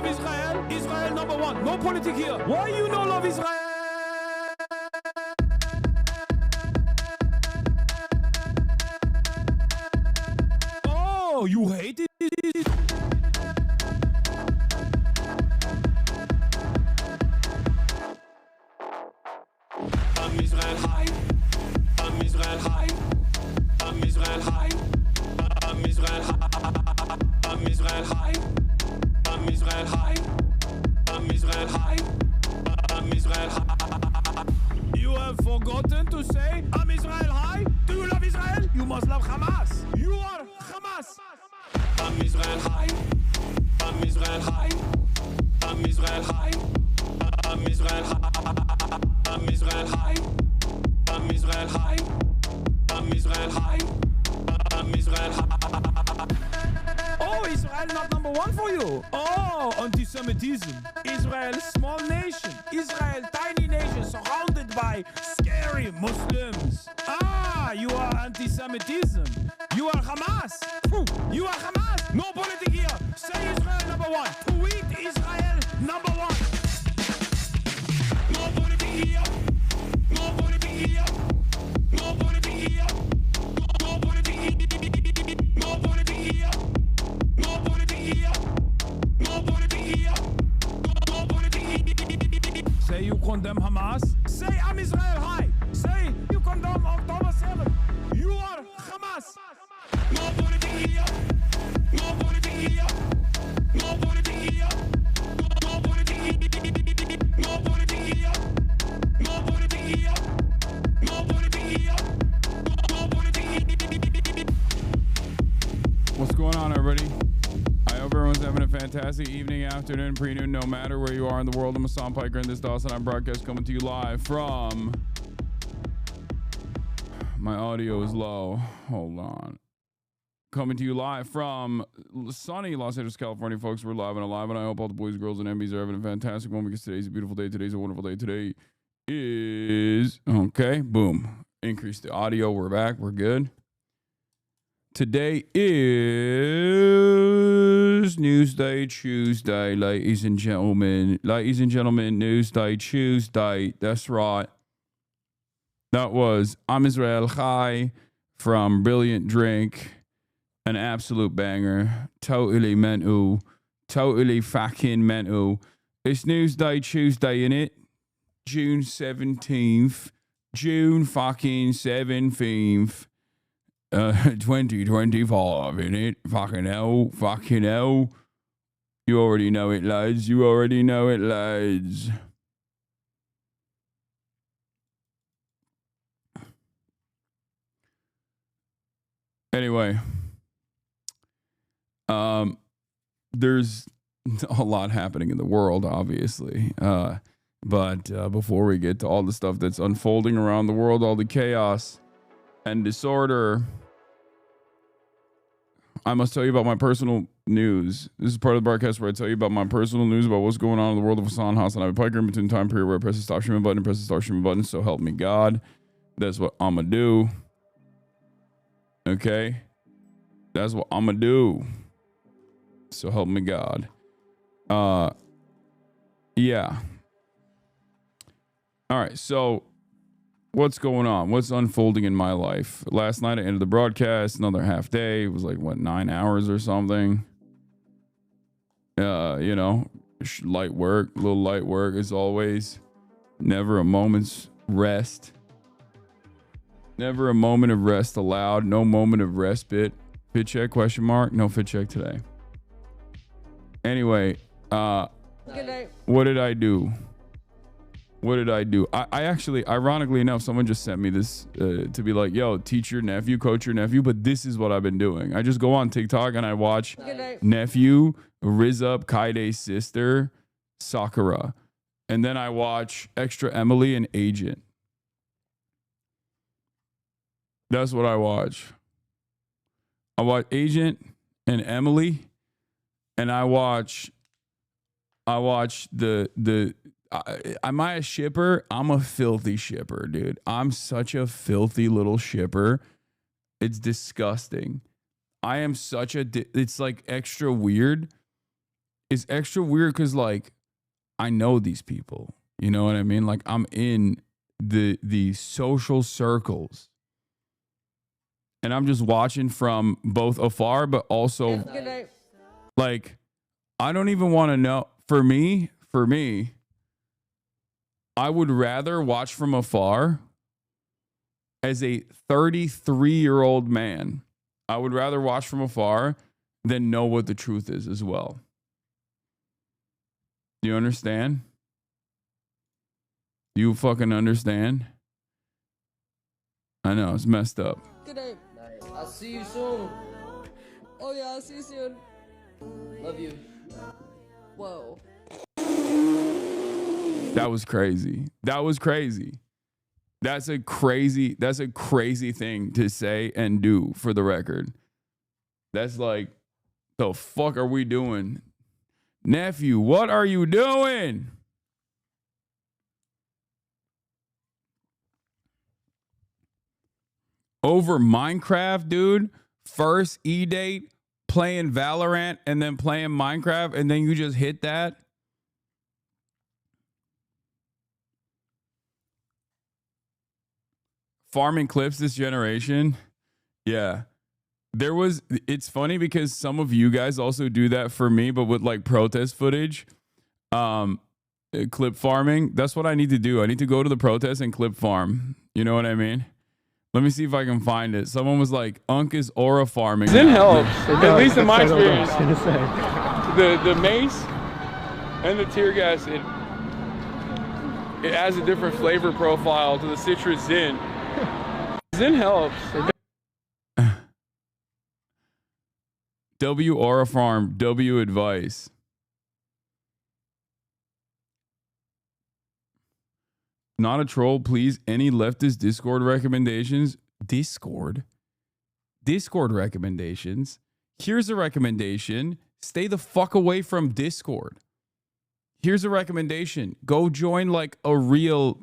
Israel? Israel number one. No politics here. Why you no love Israel? Oh, you hate it? I'm Israel high. I'm Israel high. I'm Israel high. I'm Israel high. I'm Israel high. I'm Israel high. I'm Israel high. I'm Israel high. You have forgotten to say I'm Israel high? Do you love Israel? You must love Hamas. You are Hamas. I'm Israel high. I'm Israel high. I'm Israel high. I'm Israel high. I'm Israel high. I'm Israel high. I'm Israel high. I'm Israel high. Oh, Israel not number one for you. Oh, anti-Semitism. Israel, small nation. Israel, tiny nation surrounded by scary Muslims. Ah, you are anti-Semitism. You are Hamas. You are Hamas. No politics here. Say Israel number one. Tweet Israel number one. No politics here. No politics here. No politics here. No politics here. No politics here. No politics here. No politics here. No politics here. Say you condemn Hamas. Say I'm Israel high. Say you condemn October 7th. You are Hamas. No politics here. No politics here. No politics here. No politics here. No politics here. No politics here. No politics here. No politics here. What's going on, everybody? I hope everyone's having a fantastic evening, afternoon, pre-noon, no matter where you are in the world. I'm Hasan Piker, and this is the HasanAbi broadcast coming to you live from... My audio is low. Hold on. Coming to you live from sunny Los Angeles, California, folks. We're live and alive, and I hope all the boys, girls, and MBs are having a fantastic one because today's a beautiful day. Today's a wonderful day. Today is... Okay, boom. Increase the audio. We're back. We're good. Today is Newsday, Tuesday, ladies and gentlemen. Ladies and gentlemen, Newsday, Tuesday. That's right. That was I'm Israel High from Brilliant Drink. An absolute banger. Totally mental. Totally fucking mental. It's Newsday, Tuesday, innit? June 17th. June fucking 17th. 2025, innit? Fucking hell. Fucking hell. You already know it, lads. You already know it, lads. Anyway, there's a lot happening in the world, obviously. But before we get to all the stuff that's unfolding around the world, all the chaos and disorder, I must tell you about my personal news. This is part of the broadcast where I tell you about my personal news about what's going on in the world of HasanAbi Piker in between time period where I press the stop streaming button and press the start streaming button. So help me God. That's what I'm going to do. Okay. That's what I'm gonna do. So help me God. Yeah. All right. So what's going on? What's unfolding in my life? Last night I ended the broadcast, another half day. It was like, what, 9 hours or something? You know, light work, a little light work as always. Never a moment's rest. Never a moment of rest allowed. No moment of respite. Fit check, question mark? No fit check today. Anyway, Good night. what did I do? What did I do? I actually, ironically enough, someone just sent me this to be like, yo, teach your nephew, coach your nephew. But this is what I've been doing. I just go on TikTok and I watch nephew, Riz Up, Kaide's sister, Sakura. And then I watch Extra Emily and Agent. That's what I watch. I watch Agent and Emily. And I watch the am I a shipper? I'm a filthy shipper, dude. I'm such a filthy little shipper. It's disgusting. I am such a, it's like extra weird. It's extra weird because like, I know these people, you know what I mean? Like I'm in the social circles and I'm just watching from both afar, but also like, I don't even want to know. For me, I would rather watch from afar as a 33-year-old man. I would rather watch from afar than know what the truth is as well. Do you understand? You fucking understand? I know, it's messed up. Good night. I'll see you soon. Oh yeah, I'll see you soon. Love you. Whoa. That was crazy. That was crazy. That's a crazy thing to say and do, for the record. That's like, the fuck are we doing? Nephew, what are you doing? Over Minecraft, dude? First E-date, playing Valorant, and then playing Minecraft, and then you just hit that? Farming clips this generation. Yeah. It's funny because some of you guys also do that for me, but with like protest footage, clip farming. That's what I need to do. I need to go to the protest and clip farm. You know what I mean? Let me see if I can find it. Someone was like, Unk is aura farming. It helps, at least in my experience. The mace and the tear gas, it adds a different flavor profile to the citrus Zin. Zin helps. W aura farm, W advice. Not a troll, please. Any leftist Discord recommendations? Discord recommendations. Here's a recommendation. Stay the fuck away from Discord. Here's a recommendation. Go join like a real,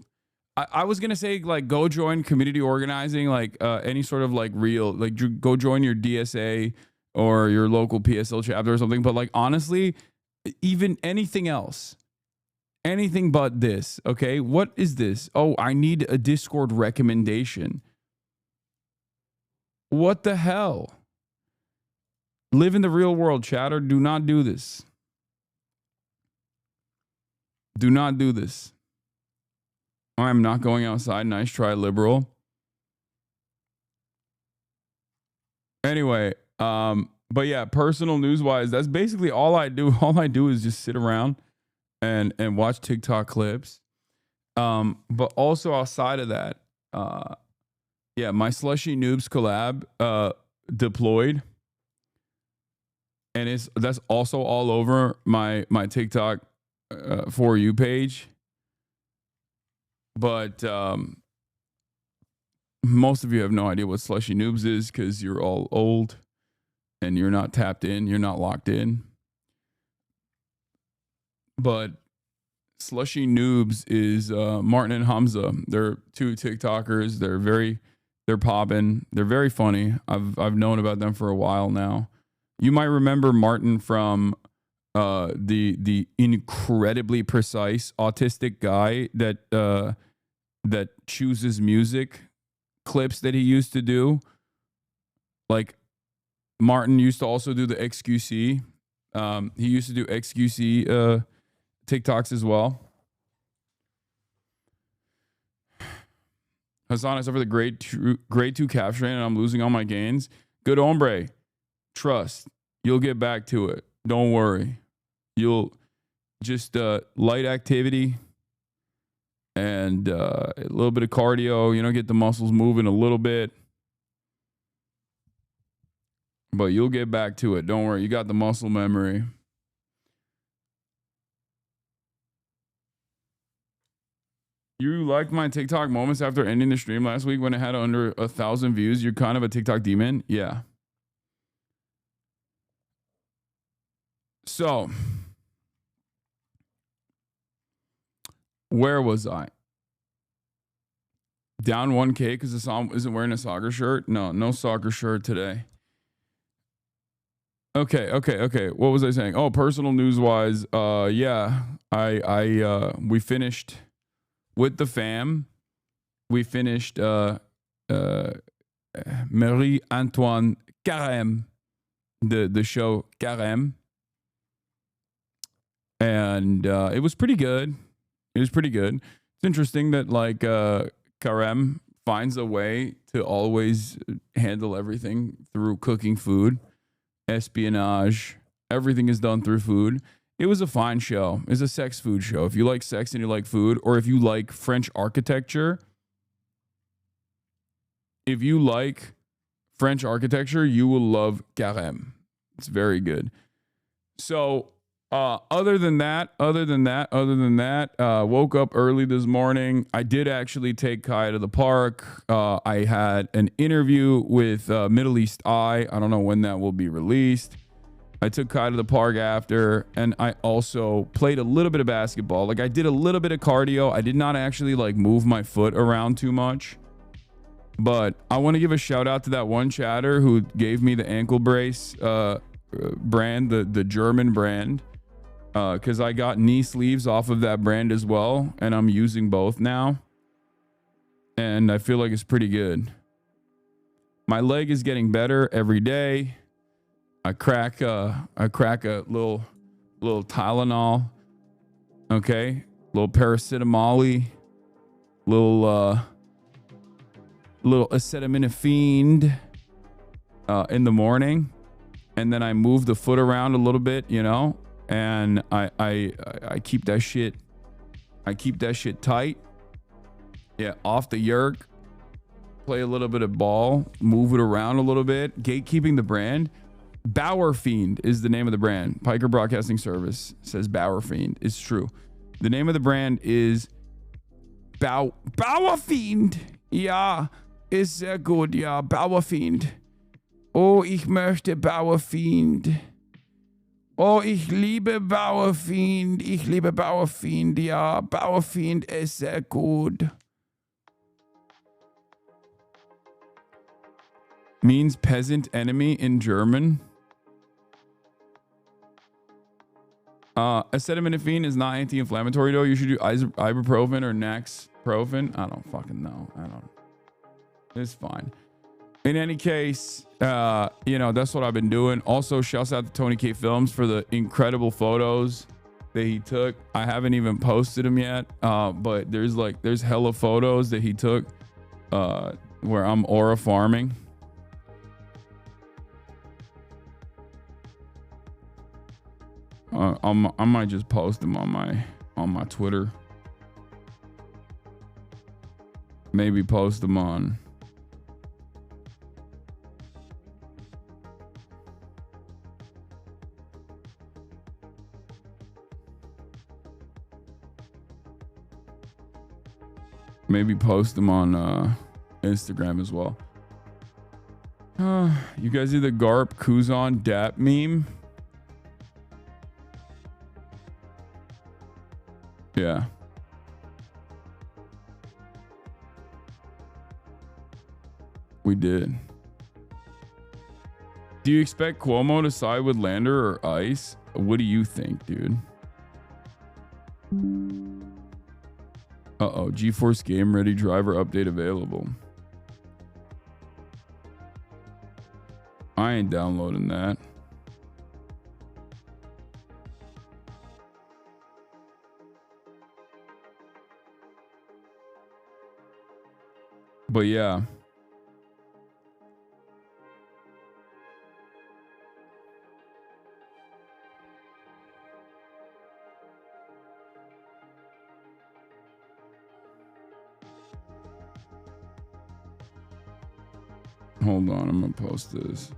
I was going to say like go join community organizing, like any sort of like real, like go join your DSA or your local PSL chapter or something. But like, honestly, even anything else, anything but this. Okay. What is this? Oh, I need a Discord recommendation. What the hell? Live in the real world, chatter. Do not do this. Do not do this. I'm not going outside. Nice try, liberal. Anyway, but yeah, personal news wise, that's basically all I do. All I do is just sit around and watch TikTok clips. But also outside of that, yeah, my Slushy Noobs collab deployed. And that's also all over my TikTok For You page. But most of you have no idea what Slushy Noobs is because you're all old and you're not tapped in, you're not locked in. But Slushy Noobs is Martin and Hamza. They're two TikTokers. They're very They're popping. They're very funny. I've known about them for a while now. You might remember Martin from the incredibly precise autistic guy that chooses music clips that he used to do. Like Martin used to also do the XQC. He used to do XQC TikToks as well. Hasan, except for the grade 2 capturing, and I'm losing all my gains. Good hombre. Trust. You'll get back to it. Don't worry. You'll just light activity and a little bit of cardio, get the muscles moving a little bit. But you'll get back to it. Don't worry. You got the muscle memory. You liked my TikTok moments after ending the stream last week when it had under 1,000 views. You're kind of a TikTok demon. Yeah. So, where was I? Down 1K because Hasan isn't wearing a soccer shirt? No soccer shirt today. Okay. What was I saying? Oh, personal news wise, yeah. We finished with the fam. We finished Marie Antoine Carême, the show Carême. And it was pretty good. It's interesting that like Carême finds a way to always handle everything through cooking food, espionage. Everything is done through food. It was a fine show. It's a sex food show. If you like sex and you like food, or if you like French architecture, you will love Carême. It's very good. So, other than that, woke up early this morning. I did actually take Kai to the park. I had an interview with Middle East Eye. I don't know when that will be released. I took Kai to the park after, and I also played a little bit of basketball. Like I did a little bit of cardio. I did not actually like move my foot around too much. But I want to give a shout out to that one chatter who gave me the ankle brace brand, the German brand. Because I got knee sleeves off of that brand as well, and I'm using both now. And I feel like it's pretty good. My leg is getting better every day. I crack a little Tylenol, okay, little paracetamol, little acetaminophen in the morning, and then I move the foot around a little bit, and I keep that shit. I keep that shit tight. Yeah, off the yerk. Play a little bit of ball, move it around a little bit. Gatekeeping the brand. Bauer Fiend is the name of the brand. Piker Broadcasting Service says Bauer Fiend. It's true. The name of the brand is Bauer Fiend. Ja, ist sehr gut. Ja, Bauer Fiend. Oh, ich möchte Bauer Fiend. Oh, ich liebe Bauer Fiend. Ich liebe Bauer Fiend. Ja, Bauer Fiend ist sehr gut. Means peasant enemy in German. Acetaminophen is not anti-inflammatory though. You should do ibuprofen or Naxprofen. I don't fucking know. It's fine. In any case, that's what I've been doing. Also, shouts out to Tony K Films for the incredible photos that he took. I haven't even posted them yet, but there's hella photos that he took where I'm aura farming. I might just post them on my Twitter. Maybe post them on. Maybe post them on Instagram as well. You guys see the Garp Kuzan Dap meme? Yeah. We did. Do you expect Cuomo to side with Lander or ICE? What do you think, dude? Uh-oh. GeForce Game Ready driver update available. I ain't downloading that. But yeah. Hold on, I'm gonna post this.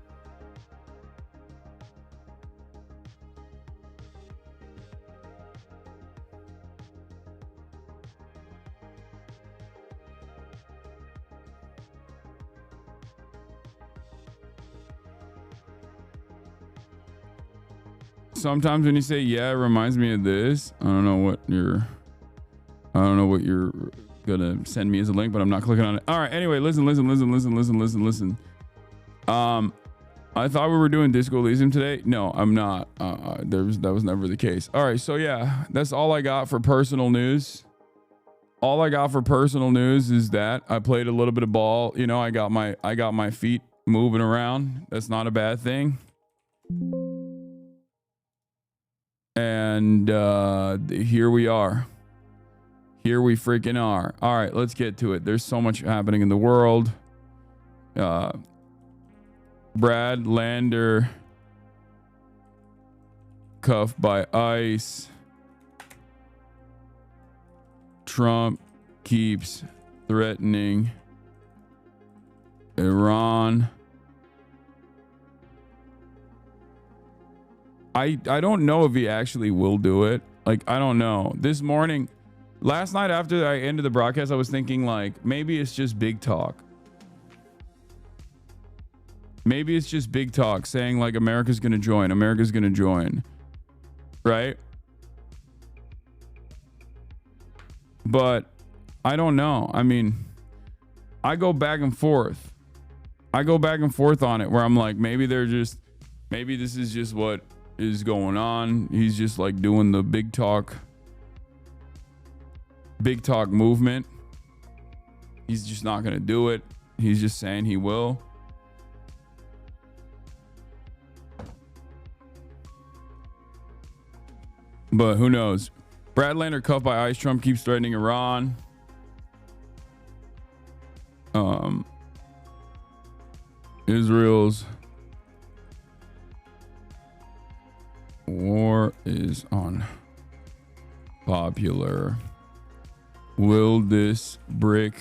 Sometimes when you say yeah, it reminds me of this. I don't know what you're gonna send me as a link, but I'm not clicking on it. All right, anyway, listen. I thought we were doing Disco Elysium today. No, I'm not. That was never the case. All right, so yeah, that's all I got for personal news. All I got for personal news is that I played a little bit of ball. You know, I got my feet moving around. That's not a bad thing. And here we are. Here we freaking are. All right, let's get to it. There's so much happening in the world. Brad Lander cuffed by ICE. Trump keeps threatening Iran. I don't know if he actually will do it. Like, I don't know. This morning, last night after I ended the broadcast, I was thinking like, maybe it's just big talk. Maybe it's just big talk saying like America's going to join. America's going to join. Right? But I don't know. I mean, I go back and forth. I go back and forth on it where I'm like, maybe this is just what is going on. He's just like doing the big talk movement. He's just not going to do it. He's just saying he will. But who knows? Brad Lander cuffed by ICE. Trump keeps threatening Iran. Israel's war is unpopular. Will this brick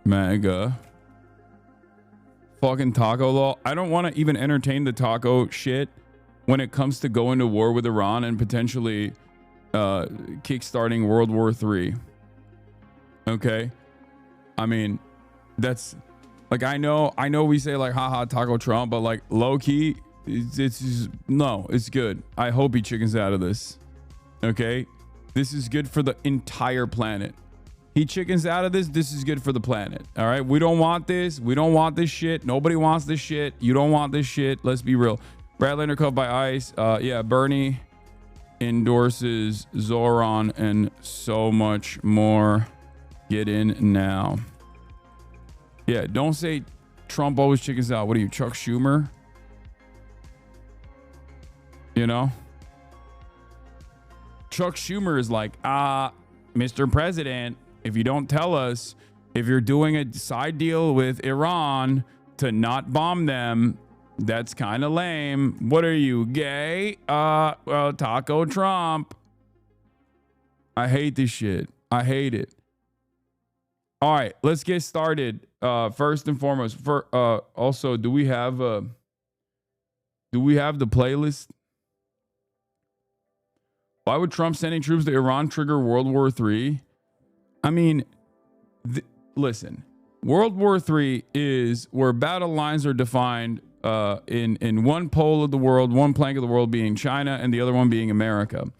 MAGA fucking taco law? I don't want to even entertain the taco shit when it comes to going to war with Iran and potentially kickstarting World War III. Okay? I mean, that's like, I know we say like, haha, taco Trump, but like low key, it's good. I hope he chickens out of this. Okay? This is good for the entire planet. He chickens out of this. This is good for the planet. All right? We don't want this. We don't want this shit. Nobody wants this shit. You don't want this shit. Let's be real. Brad Lander cuffed by ICE. Yeah, Bernie endorses Zoran and so much more. Get in now. Yeah, don't say Trump always chickens out. What are you, Chuck Schumer? You know? Chuck Schumer is like, Mr. President, if you don't tell us if you're doing a side deal with Iran to not bomb them, that's kind of lame. What are you, gay? Well, taco Trump. I hate this shit. I hate it. All right, let's get started. First and foremost, also, do we have the playlist? Why would Trump sending troops to Iran trigger World War III? I mean, listen, World War III is where battle lines are defined in one pole of the world, one plank of the world being China and the other one being America.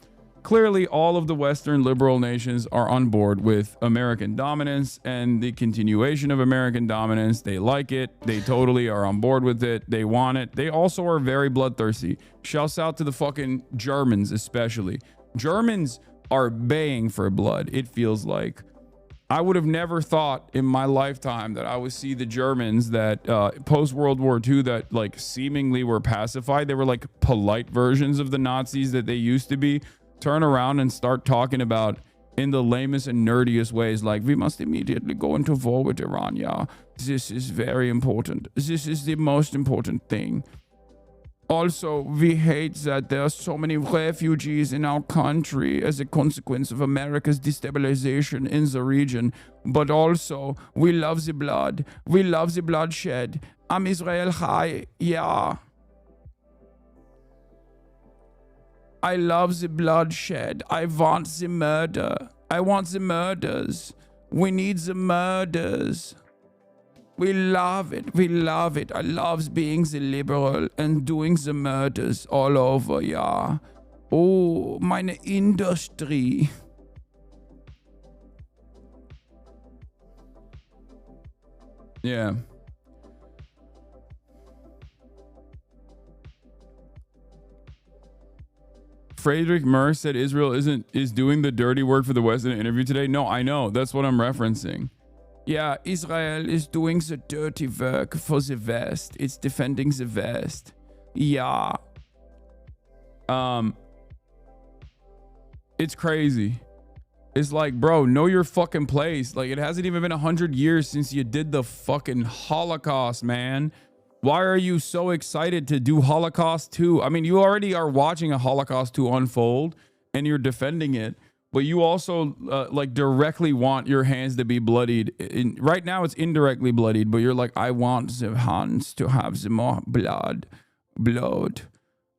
clearly all of the Western liberal nations are on board with American dominance and the continuation of American dominance. They like it. They totally are on board with it. They want it. They also are very bloodthirsty. Shouts out to the fucking Germans, especially. Germans are baying for blood, it feels like. I would have never thought in my lifetime that I would see the Germans that post World War II that like seemingly were pacified. They were like polite versions of the Nazis that they used to be. Turn around and start talking about in the lamest and nerdiest ways, like we must immediately go into war with Iran. Yeah, this is very important. This is the most important thing. Also, we hate that there are so many refugees in our country as a consequence of America's destabilization in the region. But also, we love the blood. We love the bloodshed. Israel Chai. Yeah. I love the bloodshed. I want the murder. I want the murders. We need the murders. We love it. We love it. I love being the liberal and doing the murders all over, yeah. Oh, meine Industrie. Yeah. Friedrich Merz said Israel is doing the dirty work for the West in an interview today. No, I know. That's what I'm referencing. Yeah, Israel is doing the dirty work for the West. It's defending the West. Yeah. It's crazy. It's like, bro, know your fucking place. Like, it hasn't even been 100 years since you did the fucking Holocaust, man. Why are you so excited to do Holocaust 2? I mean, you already are watching a Holocaust 2 unfold and you're defending it. But you also like directly want your hands to be bloodied. Right now it's indirectly bloodied, but you're like, I want the hands to have the more blood.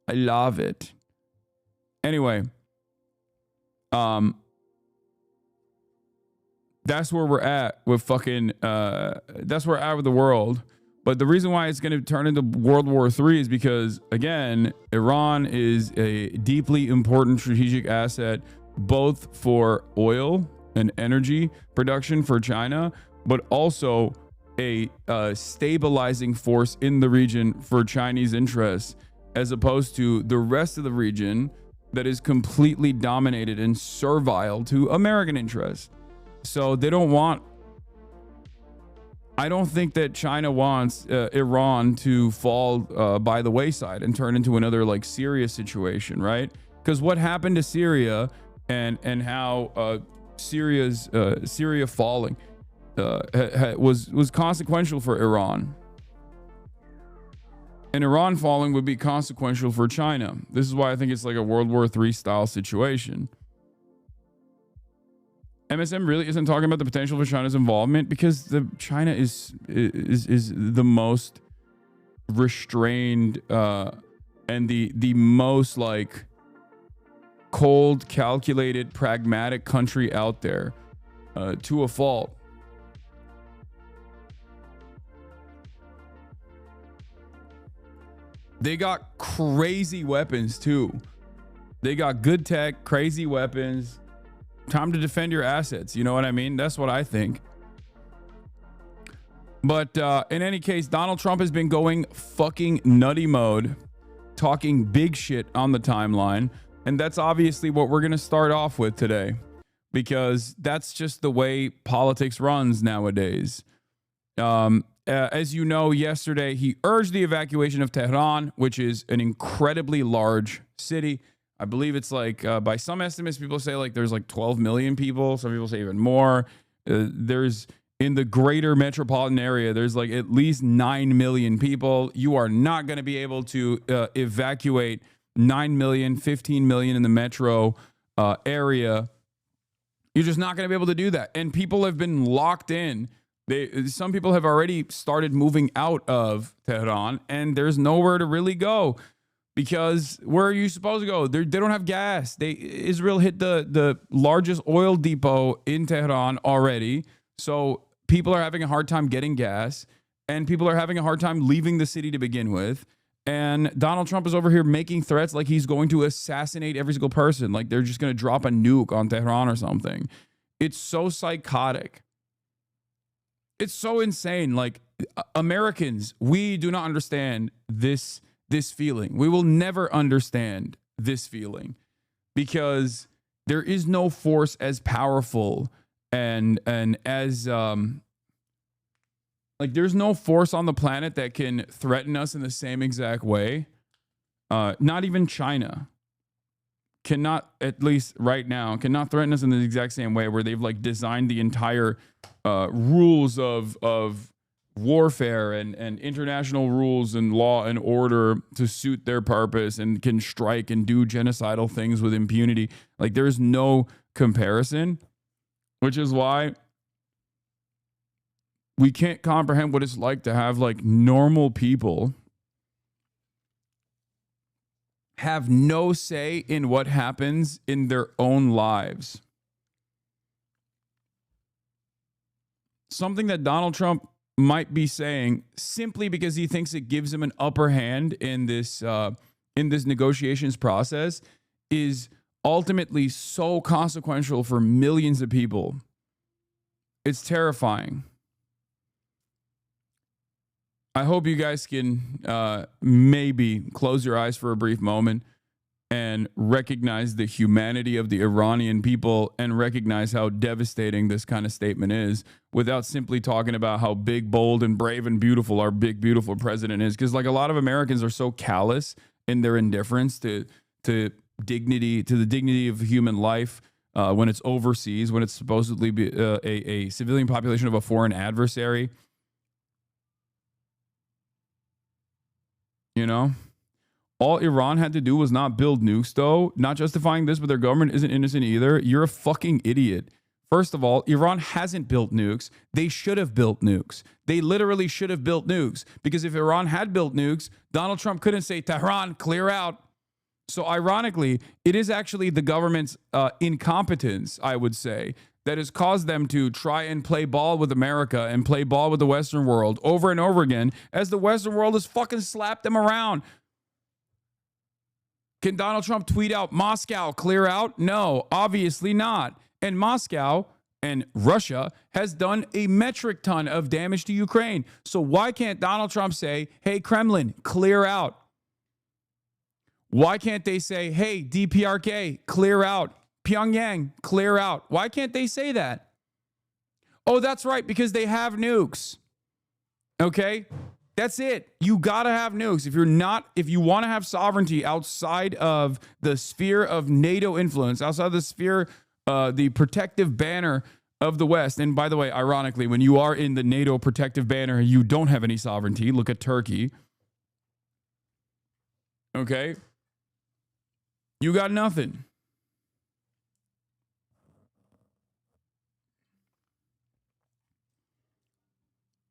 I love it. Anyway, that's where we're at with fucking, that's where we're at with the world. But the reason why it's going to turn into World War III is because, again, Iran is a deeply important strategic asset both for oil and energy production for China, but also a stabilizing force in the region for Chinese interests, as opposed to the rest of the region that is completely dominated and servile to American interests. So they don't want, I don't think that China wants Iran to fall by the wayside and turn into another like Syria situation, right? Because what happened to Syria and how Syria falling was consequential for Iran, and Iran falling would be consequential for China. This is why I think it's like a World War III style situation. MSM really isn't talking about the potential for China's involvement because China is the most restrained and the most like cold, calculated, pragmatic country out there to a fault. They got crazy weapons too. They got good tech, crazy weapons. Time to defend your assets. You know what I mean? That's what I think. But in any case, Donald Trump has been going fucking nutty mode, talking big shit on the timeline. And that's obviously what we're going to start off with today, because that's just the way politics runs nowadays. As you know, yesterday, he urged the evacuation of Tehran, which is an incredibly large city. I believe it's like, by some estimates, people say like there's like 12 million people. Some people say even more. There's in the greater metropolitan area, there's like at least 9 million people. You are not going to be able to evacuate 9 million, 15 million in the metro area. You're just not going to be able to do that. And people have been locked in. Some people have already started moving out of Tehran, and there's nowhere to really go. Because where are you supposed to go? They don't have gas. Israel hit the largest oil depot in Tehran already. So people are having a hard time getting gas, and people are having a hard time leaving the city to begin with. And Donald Trump is over here making threats like he's going to assassinate every single person. Like they're just going to drop a nuke on Tehran or something. It's so psychotic. It's so insane. Like Americans, we do not understand this feeling. We will never understand this feeling because there is no force as powerful and as like there's no force on the planet that can threaten us in the same exact way. Not even China cannot, at least right now, cannot threaten us in the exact same way where they've like designed the entire rules of warfare and international rules and law and order to suit their purpose and can strike and do genocidal things with impunity. Like there's no comparison, which is why we can't comprehend what it's like to have like normal people have no say in what happens in their own lives. Something that Donald Trump might be saying simply because he thinks it gives him an upper hand in this negotiations process is ultimately so consequential for millions of people. It's terrifying. I hope you guys can maybe close your eyes for a brief moment and recognize the humanity of the Iranian people and recognize how devastating this kind of statement is without simply talking about how big, bold, and brave and beautiful our big, beautiful president is. Because like a lot of Americans are so callous in their indifference to dignity, to the dignity of human life when it's overseas, when it's supposedly be a civilian population of a foreign adversary. You know, all Iran had to do was not build nukes, though. Not justifying this, but their government isn't innocent either. You're a fucking idiot. First of all, Iran hasn't built nukes. They should have built nukes. They literally should have built nukes because if Iran had built nukes, Donald Trump couldn't say, Tehran, clear out. So ironically, it is actually the government's incompetence, I would say, that has caused them to try and play ball with America and play ball with the Western world over and over again as the Western world has fucking slapped them around. Can Donald Trump tweet out, Moscow, clear out? No, obviously not. And Moscow and Russia has done a metric ton of damage to Ukraine. So why can't Donald Trump say, hey, Kremlin, clear out? Why can't they say, hey, DPRK, clear out? Pyongyang, clear out. Why can't they say that? Oh, that's right, because they have nukes. Okay? That's it. You got to have nukes. If you want to have sovereignty outside of the sphere of NATO influence, outside of the sphere, the protective banner of the West. And by the way, ironically, when you are in the NATO protective banner, you don't have any sovereignty. Look at Turkey. Okay? You got nothing.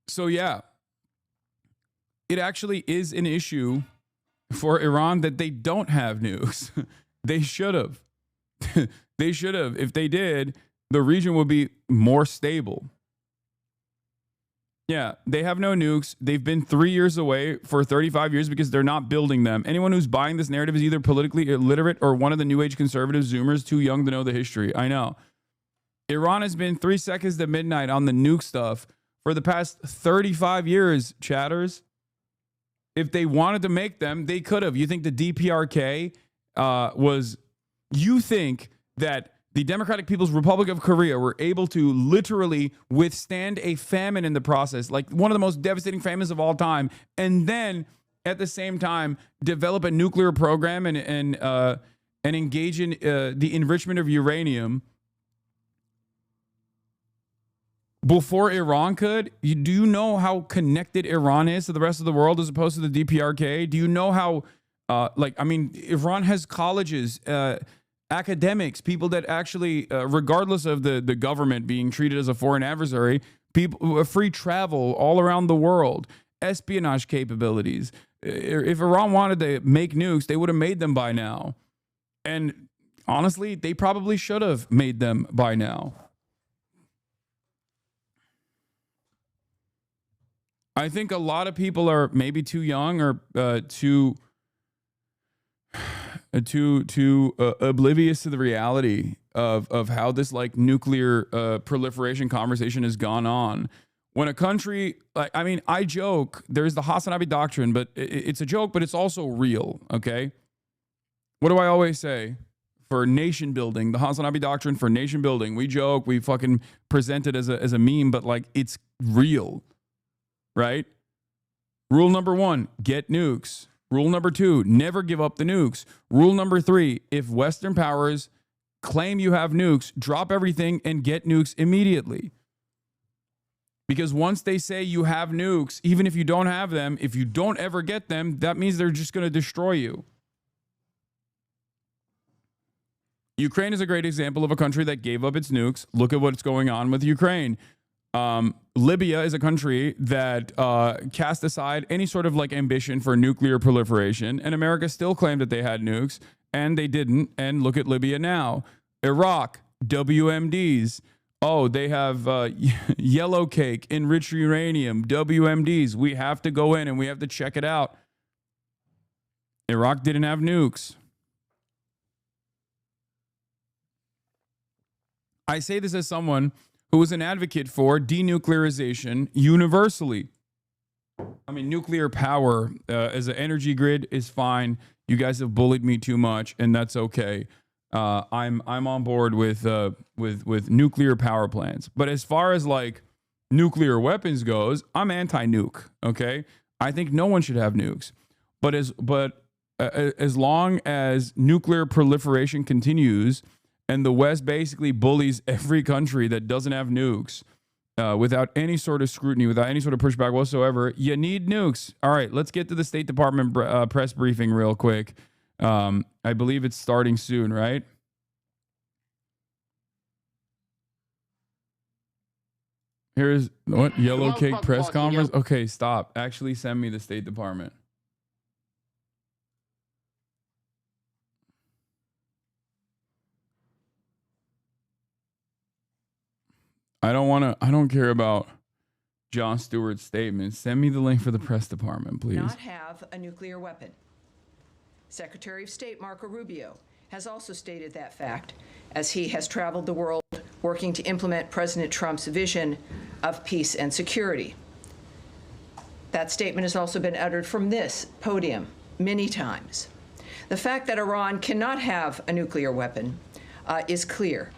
So yeah, it actually is an issue for Iran that they don't have nukes. They should have. They should have. If they did, the region would be more stable. Yeah, they have no nukes. They've been 3 years away for 35 years because they're not building them. Anyone who's buying this narrative is either politically illiterate or one of the new age conservative Zoomers too young to know the history. I know. Iran has been 3 seconds to midnight on the nuke stuff for the past 35 years, chatters. If they wanted to make them, they could have. You think the DPRK you think that the Democratic People's Republic of Korea were able to literally withstand a famine in the process, like one of the most devastating famines of all time, and then at the same time develop a nuclear program and engage in the enrichment of uranium before Iran could? Do you know how connected Iran is to the rest of the world as opposed to the DPRK? Do you know how, Iran has colleges, academics, people that actually, regardless of the government being treated as a foreign adversary, people, free travel all around the world, espionage capabilities. If Iran wanted to make nukes, they would have made them by now. And honestly, they probably should have made them by now. I think a lot of people are maybe too young or too oblivious to the reality of how this like nuclear proliferation conversation has gone on. When a country, like, I mean, I joke, there's the HasanAbi doctrine, but it's a joke, but it's also real, okay? What do I always say? For nation building, the HasanAbi doctrine for nation building, we joke, we fucking present it as a meme, but like it's real, right? Rule number 1, get nukes. Rule number 2, never give up the nukes. Rule number 3, if Western powers claim you have nukes, drop everything and get nukes immediately. Because once they say you have nukes, even if you don't have them, if you don't ever get them, that means they're just going to destroy you. Ukraine is a great example of a country that gave up its nukes. Look at what's going on with Ukraine. Libya is a country that cast aside any sort of like ambition for nuclear proliferation, and America still claimed that they had nukes, and they didn't. And look at Libya now. Iraq, WMDs. Oh, they have yellow cake, enriched uranium, WMDs. We have to go in and we have to check it out. Iraq didn't have nukes. I say this as someone who was an advocate for denuclearization universally. I mean, nuclear power as an energy grid is fine. You guys have bullied me too much, and that's okay. I'm on board with nuclear power plants. But as far as like nuclear weapons goes, I'm anti-nuke. Okay, I think no one should have nukes. But as long as nuclear proliferation continues, and the West basically bullies every country that doesn't have nukes without any sort of scrutiny, without any sort of pushback whatsoever, you need nukes. All right, let's get to the State Department press briefing real quick. I believe it's starting soon, right? Here's what? Yellow cake press conference? Okay, stop. Actually send me the State Department. I don't care about Jon Stewart's statement. Send me the link for the press department, please. Not have a nuclear weapon. Secretary of State Marco Rubio has also stated that fact as he has traveled the world working to implement President Trump's vision of peace and security. That statement has also been uttered from this podium many times. The fact that Iran cannot have a nuclear weapon is clear.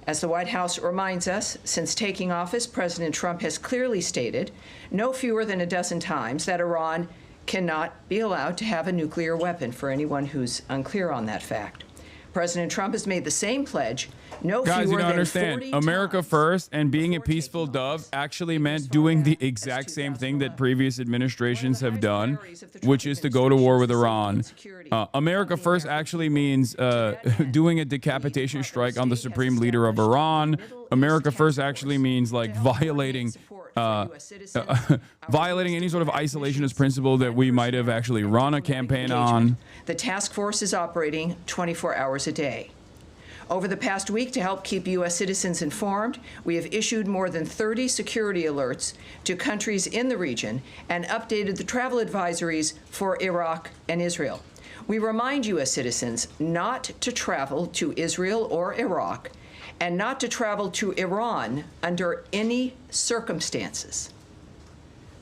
As the White House reminds us, since taking office, President Trump has clearly stated no fewer than a dozen times that Iran cannot be allowed to have a nuclear weapon, for anyone who's unclear on that fact. President Trump has made the same pledge no Guys, fewer you don't than understand. 40 America times first and being a before peaceful taking dove office. actually Even meant as doing far the back as exact same thing that 2011. previous administrations have done, priorities of the which Trump is to go to war with administration's Iran. safety and security America of the first American actually people. means doing a decapitation strike on the supreme leader of Iran. America first actually means like violating violating any sort of isolationist principle that we might have actually run a campaign on. The task force is operating 24 hours a day. Over the past week, to help keep U.S. citizens informed, we have issued more than 30 security alerts to countries in the region and updated the travel advisories for Iraq and Israel. We remind U.S. citizens not to travel to Israel or Iraq and not to travel to Iran under any circumstances.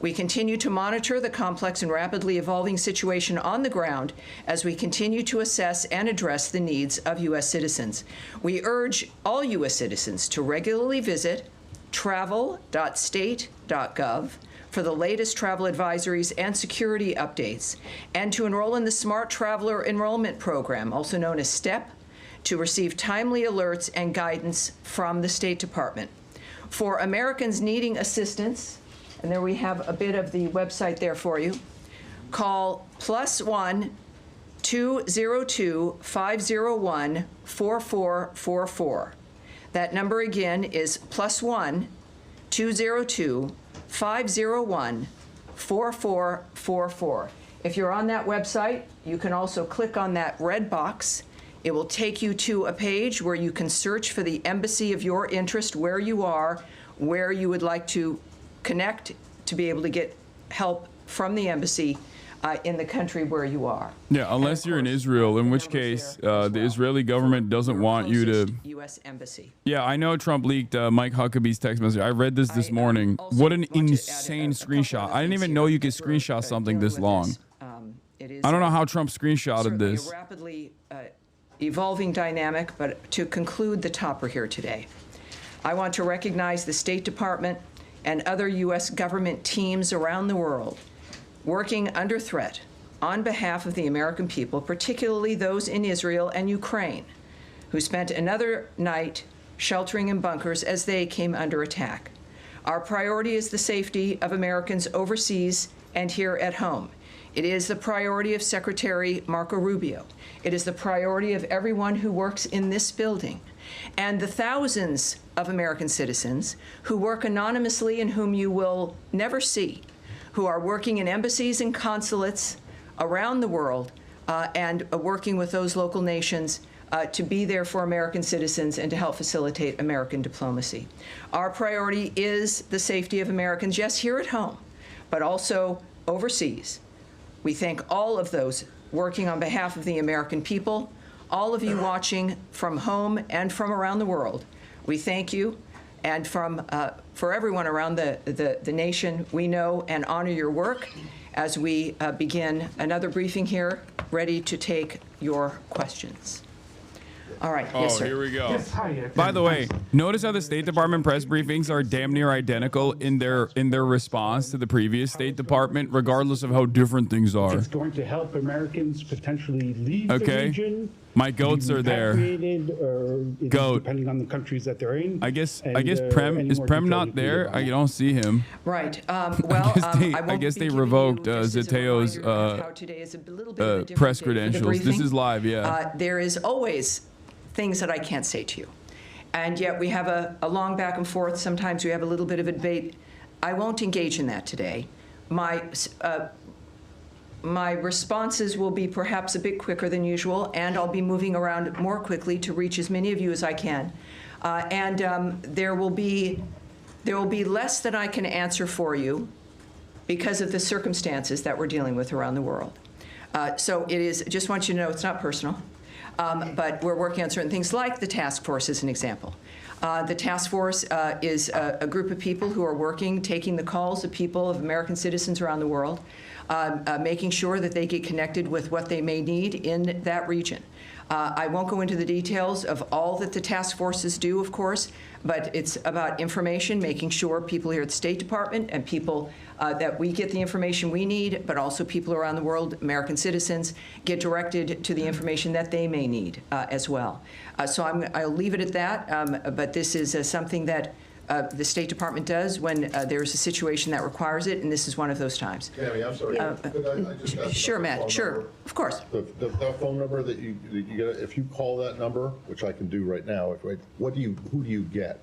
We continue to monitor the complex and rapidly evolving situation on the ground as we continue to assess and address the needs of U.S. citizens. We urge all U.S. citizens to regularly visit travel.state.gov for the latest travel advisories and security updates, and to enroll in the Smart Traveler Enrollment Program, also known as STEP, to receive timely alerts and guidance from the State Department. For Americans needing assistance, and there we have a bit of the website there for you, call +1 202 501 4444. That number again is +1 202 501 4444. If you're on that website, you can also click on that red box. It will take you to a page where you can search for the embassy of your interest, where you are, where you would like to connect to be able to get help from the embassy in the country where you are. Yeah, unless you're in Israel, in which case the Israeli government doesn't want you to. U.S. Embassy. Yeah, I know Trump leaked Mike Huckabee's text message. I read this morning. What an insane screenshot. I didn't even know you could screenshot something this long. I don't know how Trump screenshotted this. A rapidly evolving dynamic, but to conclude the topper here today, I want to recognize the State Department and other U.S. government teams around the world working under threat on behalf of the American people, particularly those in Israel and Ukraine, who spent another night sheltering in bunkers as they came under attack. Our priority is the safety of Americans overseas and here at home. It is the priority of Secretary Marco Rubio. It is the priority of everyone who works in this building and the thousands of American citizens who work anonymously and whom you will never see, who are working in embassies and consulates around the world and working with those local nations to be there for American citizens and to help facilitate American diplomacy. Our priority is the safety of Americans, yes, here at home, but also overseas. We thank all of those working on behalf of the American people, all of you watching from home and from around the world. We thank you. And for everyone around the nation, we know and honor your work as we begin another briefing here, ready to take your questions. All right. Yes, sir. Here we go. Yes, hi. By the way, notice how the State Department press briefings are damn near identical in their response to the previous State Department, regardless of how different things are. It's going to help Americans potentially leave the Okay. region. My goats are there. Or Goat. depending on the countries that they're in. I guess And, Prem any is more Prem detail not you can there. give on I that. don't see him. Right. I won't guess be they giving revoked you, just as a Zeteo's reminder, how today is a little bit of a different press day for the credentials. This briefing. is live, yeah. There is always things that I can't say to you. And yet we have a long back and forth. Sometimes we have a little bit of a debate. I won't engage in that today. My responses will be perhaps a bit quicker than usual, and I'll be moving around more quickly to reach as many of you as I can. There will be less that I can answer for you because of the circumstances that we're dealing with around the world. So it is, just want you to know, it's not personal, but we're working on certain things like the task force as an example. The task force is a group of people who are working, taking the calls of people, of American citizens around the world, making sure that they get connected with what they may need in that region. I won't go into the details of all that the task forces do, of course, but it's about information, making sure people here at the State Department and people that we get the information we need, but also people around the world, American citizens, get directed to the information that they may need as well. So I'll leave it at that, but this is something that the State Department does when there's a situation that requires it, and this is one of those times. Tammy, I'm sorry. Could I just ask Sure, about the Matt, phone sure, number? of course. That phone number that you get, if you call that number, which I can do right now, who do you get?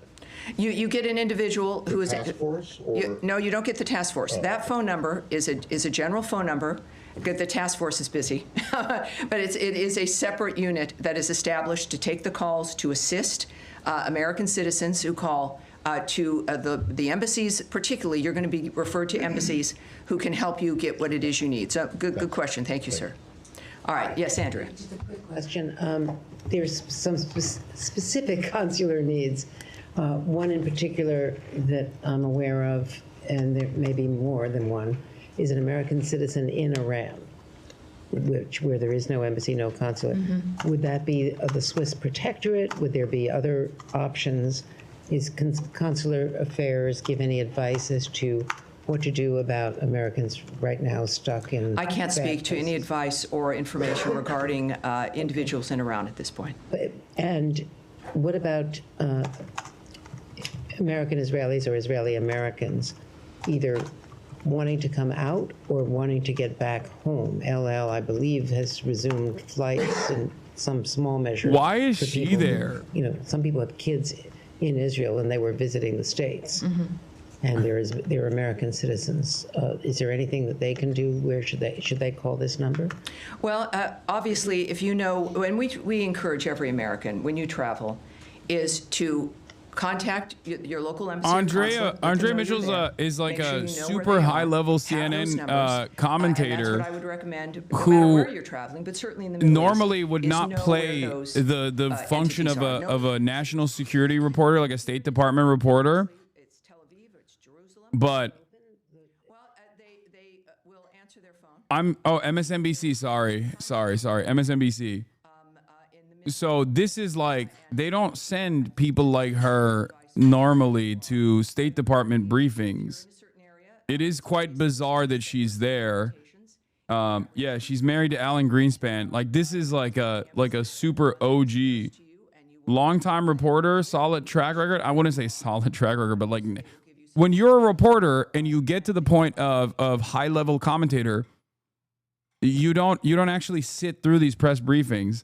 You get an individual who is Task force or? no, you don't get the task force. That phone number is a general phone number. The task force is busy, but it is a separate unit that is established to take the calls to assist American citizens who call to the embassies. Particularly, you're going to be referred to embassies who can help you get what it is you need. So good question. Thank you, sir. All right. Yes, Andrea. Just a quick question. There's some specific consular needs. One in particular that I'm aware of, and there may be more than one, is an American citizen in Iran, where there is no embassy, no consulate. Mm-hmm. Would that be the Swiss protectorate? Would there be other options? Is consular affairs give any advice as to what to do about Americans right now stuck in? I can't bad speak to any places? advice or information regarding individuals in Iran at this point. And what about American Israelis or Israeli Americans either wanting to come out or wanting to get back home? LL, I believe, has resumed flights in some small measure. Why is for she people who- there? You know, some people have kids in Israel and they were visiting the States. And they're American citizens. Is there anything that they can do? Where should they call this number? Well, obviously, if you know, and we encourage every American when you travel, is to contact your local embassy. or consulate, let them Andrea know Mitchell's you're there. is like Make sure a you know where super they high are, level have those CNN numbers, commentator. And that's what I would recommend, no who matter where you're traveling, but certainly in the Middle normally East, would is not know play where those, the function of entities are. of a national security reporter, like a State Department reporter. It's Tel Aviv or it's Jerusalem. But Well, they will answer their phone. MSNBC. Sorry, MSNBC. So this is like, they don't send people like her normally to State Department briefings. It is quite bizarre that she's there. Yeah, she's married to Alan Greenspan. Like, this is like a super OG, longtime reporter, solid track record. I wouldn't say solid track record, but like, when you're a reporter and you get to the point of high level commentator, you don't actually sit through these press briefings.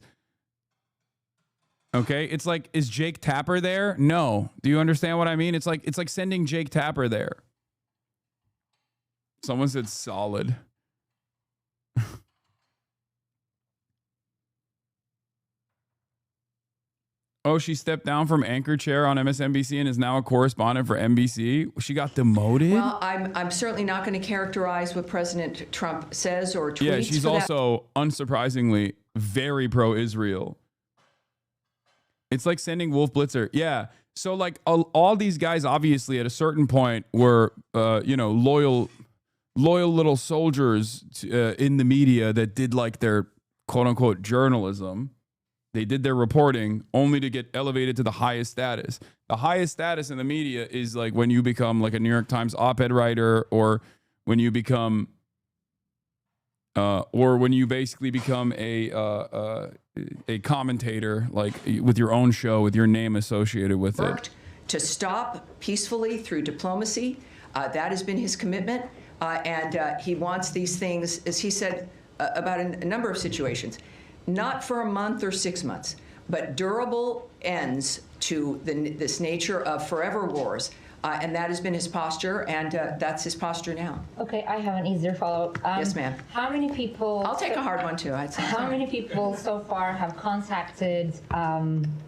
Okay, it's like, is Jake Tapper there? No. Do you understand what I mean? It's like sending Jake Tapper there. Someone said solid. Oh, she stepped down from anchor chair on MSNBC and is now a correspondent for NBC. She got demoted? Well, I'm certainly not going to characterize what President Trump says or tweets. Yeah, she's also, unsurprisingly, very pro-Israel. It's like sending Wolf Blitzer. Yeah. So like all these guys obviously at a certain point were, loyal little soldiers in the media that did like their quote unquote journalism. They did their reporting only to get elevated to the highest status. The highest status in the media is like when you become like a New York Times op-ed writer, or when you become, or when you basically become a commentator, like with your own show, with your name associated with it. To stop peacefully through diplomacy. That has been his commitment. And he wants these things, as he said, about a number of situations, not for a month or 6 months, but durable ends to this nature of forever wars. And that has been his posture, and that's his posture now. Okay, I have an easier follow-up. Yes, ma'am. How many people... I'll take a hard one, too. I'd say. How many people so far have contacted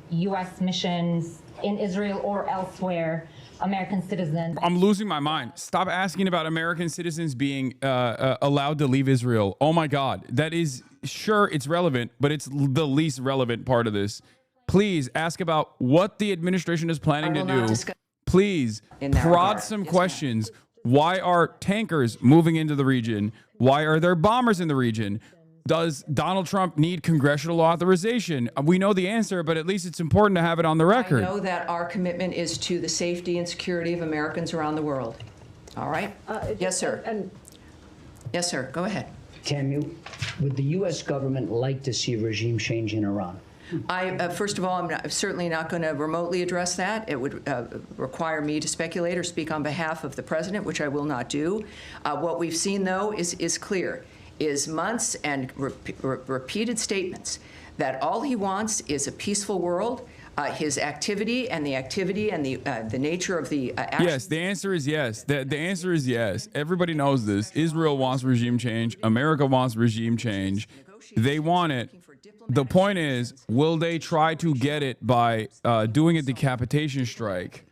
U.S. missions in Israel or elsewhere, American citizens? I'm losing my mind. Stop asking about American citizens being allowed to leave Israel. Oh, my God. That is, sure, it's relevant, but it's the least relevant part of this. Please ask about what the administration is planning to do. Please prod some questions. Why are tankers moving into the region? Why are there bombers in the region? Does Donald Trump need congressional authorization? We know the answer, but at least it's important to have it on the record. I know that our commitment is to the safety and security of Americans around the world. All right? Yes, sir. Yes, sir. Go ahead. Tammy, would the U.S. government like to see a regime change in Iran? First of all, I'm certainly not going to remotely address that. It would require me to speculate or speak on behalf of the president, which I will not do. What we've seen, though, is clear, is months and repeated statements that all he wants is a peaceful world. His activity and the nature of the action. Yes, the answer is yes. The answer is yes. Everybody knows this. Israel wants regime change. America wants regime change. They want it. The point is, will they try to get it by doing a decapitation strike?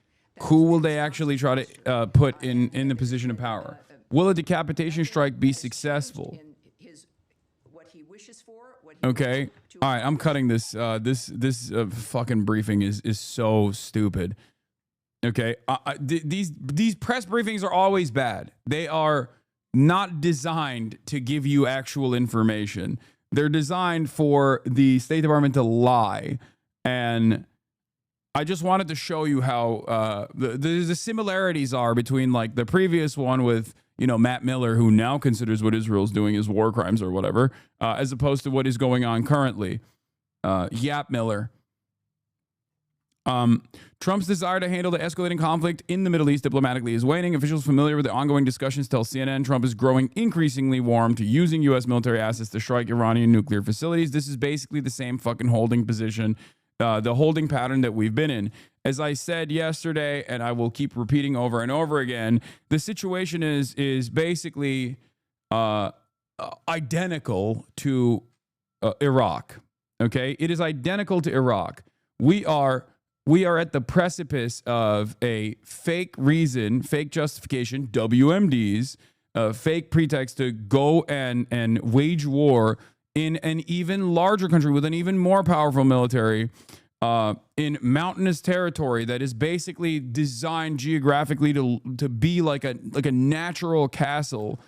Who will they actually try to put in the position of power? Will a decapitation strike be successful? Okay. All right. I'm cutting this. This fucking briefing is so stupid. Okay. These press briefings are always bad. They are not designed to give you actual information. They're designed for the State Department to lie. And I just wanted to show you how the similarities are between like the previous one with, Matt Miller, who now considers what Israel's doing as war crimes or whatever, as opposed to what is going on currently. Yap Miller. Trump's desire to handle the escalating conflict in the Middle East diplomatically is waning. Officials familiar with the ongoing discussions tell CNN Trump is growing increasingly warm to using U.S. military assets to strike Iranian nuclear facilities. This is basically the same fucking holding position, the holding pattern that we've been in. As I said yesterday, and I will keep repeating over and over again, the situation is basically identical to Iraq. Okay, it is identical to Iraq. We are we are at the precipice of a fake reason, fake justification, WMDs, fake pretext to go and wage war in an even larger country with an even more powerful military in mountainous territory that is basically designed geographically to be like a natural castle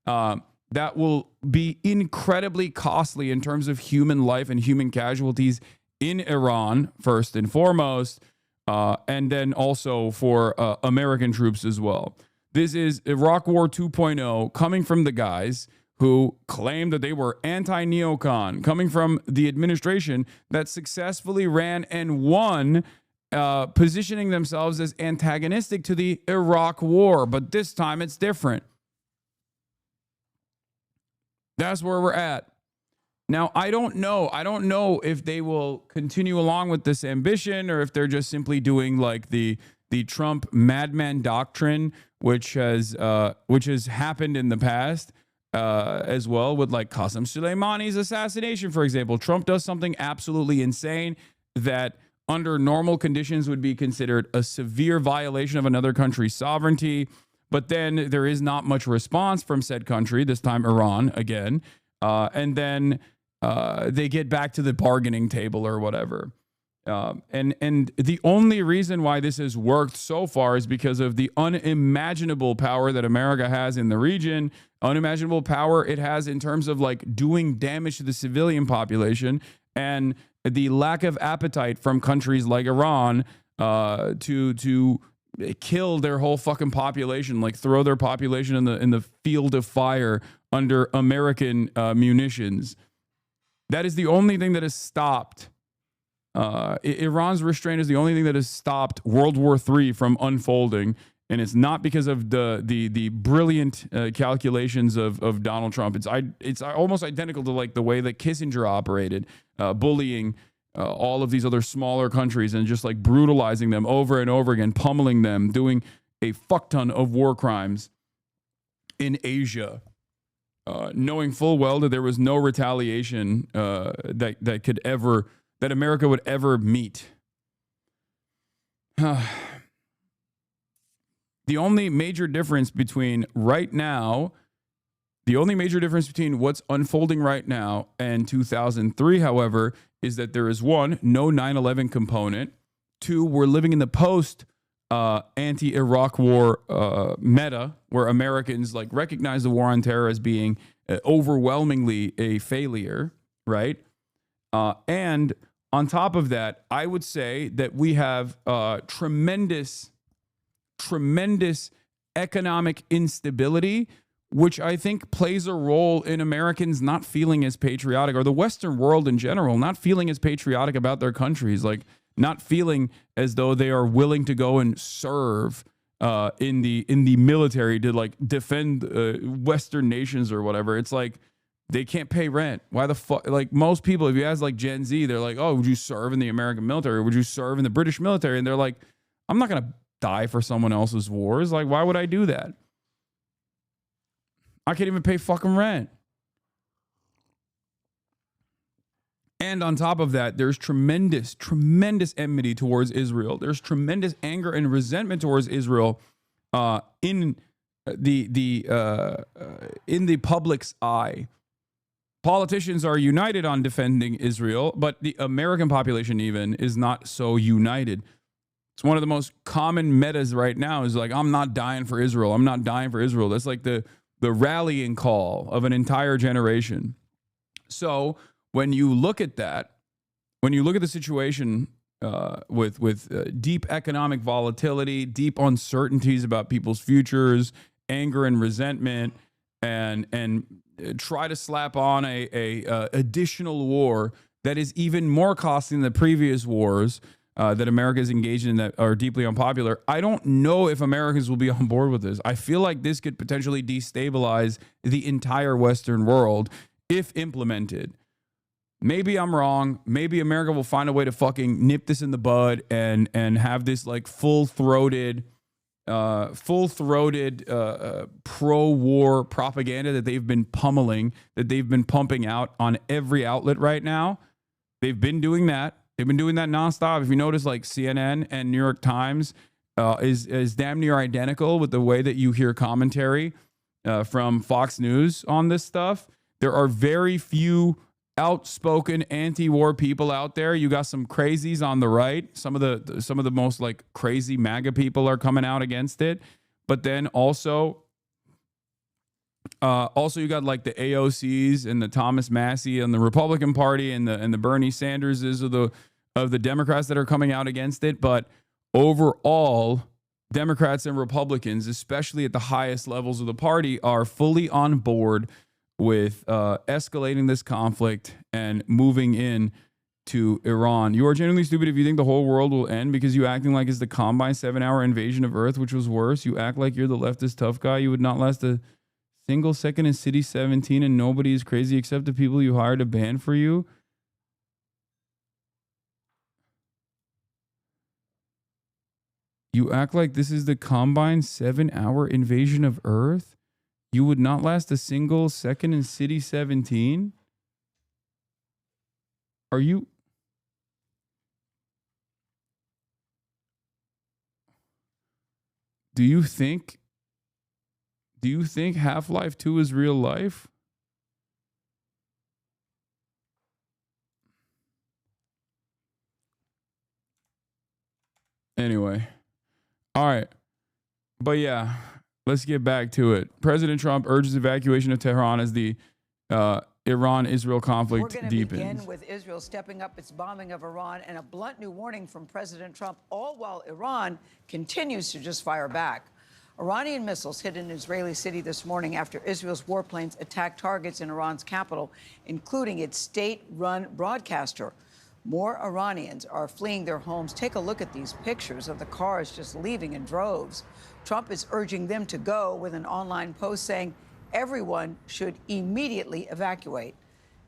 that will be incredibly costly in terms of human life and human casualties in Iran, first and foremost, and then also for American troops as well. This is Iraq War 2.0 coming from the guys who claimed that they were anti-neocon, coming from the administration that successfully ran and won, positioning themselves as antagonistic to the Iraq War. But this time it's different. That's where we're at. Now, I don't know if they will continue along with this ambition or if they're just simply doing like the Trump madman doctrine, which has happened in the past as well with like Qasem Soleimani's assassination, for example. Trump does something absolutely insane that under normal conditions would be considered a severe violation of another country's sovereignty. But then there is not much response from said country, this time Iran again. And then they get back to the bargaining table or whatever. And the only reason why this has worked so far is because of the unimaginable power that America has in the region, unimaginable power it has in terms of like doing damage to the civilian population, and the lack of appetite from countries like Iran to kill their whole fucking population, like throw their population in the field of fire under American munitions. That is the only thing that has stopped. Iran's restraint is the only thing that has stopped World War III from unfolding, and it's not because of the brilliant calculations of Donald Trump. It's almost identical to like the way that Kissinger operated, bullying all of these other smaller countries and just like brutalizing them over and over again, pummeling them, doing a fuck ton of war crimes in Asia, knowing full well that there was no retaliation that America would ever meet. The only major difference between what's unfolding right now and 2003, however, is that there is one, no 9/11 component. Two, we're living in the post anti-Iraq war meta, where Americans like recognize the war on terror as being overwhelmingly a failure, right? And on top of that, I would say that we have tremendous economic instability, which I think plays a role in Americans not feeling as patriotic, or the Western world in general, not feeling as patriotic about their countries, like not feeling as though they are willing to go and serve in the military to like defend Western nations or whatever. It's like they can't pay rent. Why the fuck? Like most people, if you ask like Gen Z, they're like, "Oh, would you serve in the American military? Or would you serve in the British military?" And they're like, "I'm not gonna die for someone else's wars. Like, why would I do that? I can't even pay fucking rent." And on top of that, there's tremendous enmity towards Israel. There's tremendous anger and resentment towards Israel in the public's eye. Politicians are united on defending Israel, but the American population even is not so united. It's one of the most common metas right now is like, I'm not dying for Israel. I'm not dying for Israel. That's like the rallying call of an entire generation. So when you look at that, when you look at the situation with deep economic volatility, deep uncertainties about people's futures, anger and resentment, and try to slap on a additional war that is even more costly than the previous wars that America is engaged in that are deeply unpopular, I don't know if Americans will be on board with this. I feel like this could potentially destabilize the entire Western world if implemented. Maybe I'm wrong. Maybe America will find a way to fucking nip this in the bud and have this like full-throated pro-war propaganda that they've been pummeling, that they've been pumping out on every outlet right now. They've been doing that. They've been doing that nonstop. If you notice, like CNN and New York Times is damn near identical with the way that you hear commentary from Fox News on this stuff. There are very few outspoken anti-war people out there. You got some crazies on the right. Some of the most like crazy MAGA people are coming out against it. But then also you got like the AOCs and the Thomas Massey and the Republican Party and the Bernie Sanderses of the Democrats that are coming out against it. But overall, Democrats and Republicans, especially at the highest levels of the party, are fully on board with escalating this conflict and moving in to Iran. You are genuinely stupid if you think the whole world will end because you acting like it's the combined 7-hour invasion of Earth, which was worse. You act like you're the leftist tough guy. You would not last a single second in City 17 and nobody is crazy except the people you hired to ban for you. You act like this is the combined 7-hour invasion of Earth? You would not last a single second in City 17? Are you... Do you think Half-Life 2 is real life? Anyway. All right. But yeah, let's get back to it. President Trump urges evacuation of Tehran as the Iran-Israel conflict deepens. We're going to begin with Israel stepping up its bombing of Iran and a blunt new warning from President Trump, all while Iran continues to just fire back. Iranian missiles hit an Israeli city this morning after Israel's warplanes attacked targets in Iran's capital, including its state-run broadcaster. More Iranians are fleeing their homes. Take a look at these pictures of the cars just leaving in droves. Trump is urging them to go with an online post saying everyone should immediately evacuate.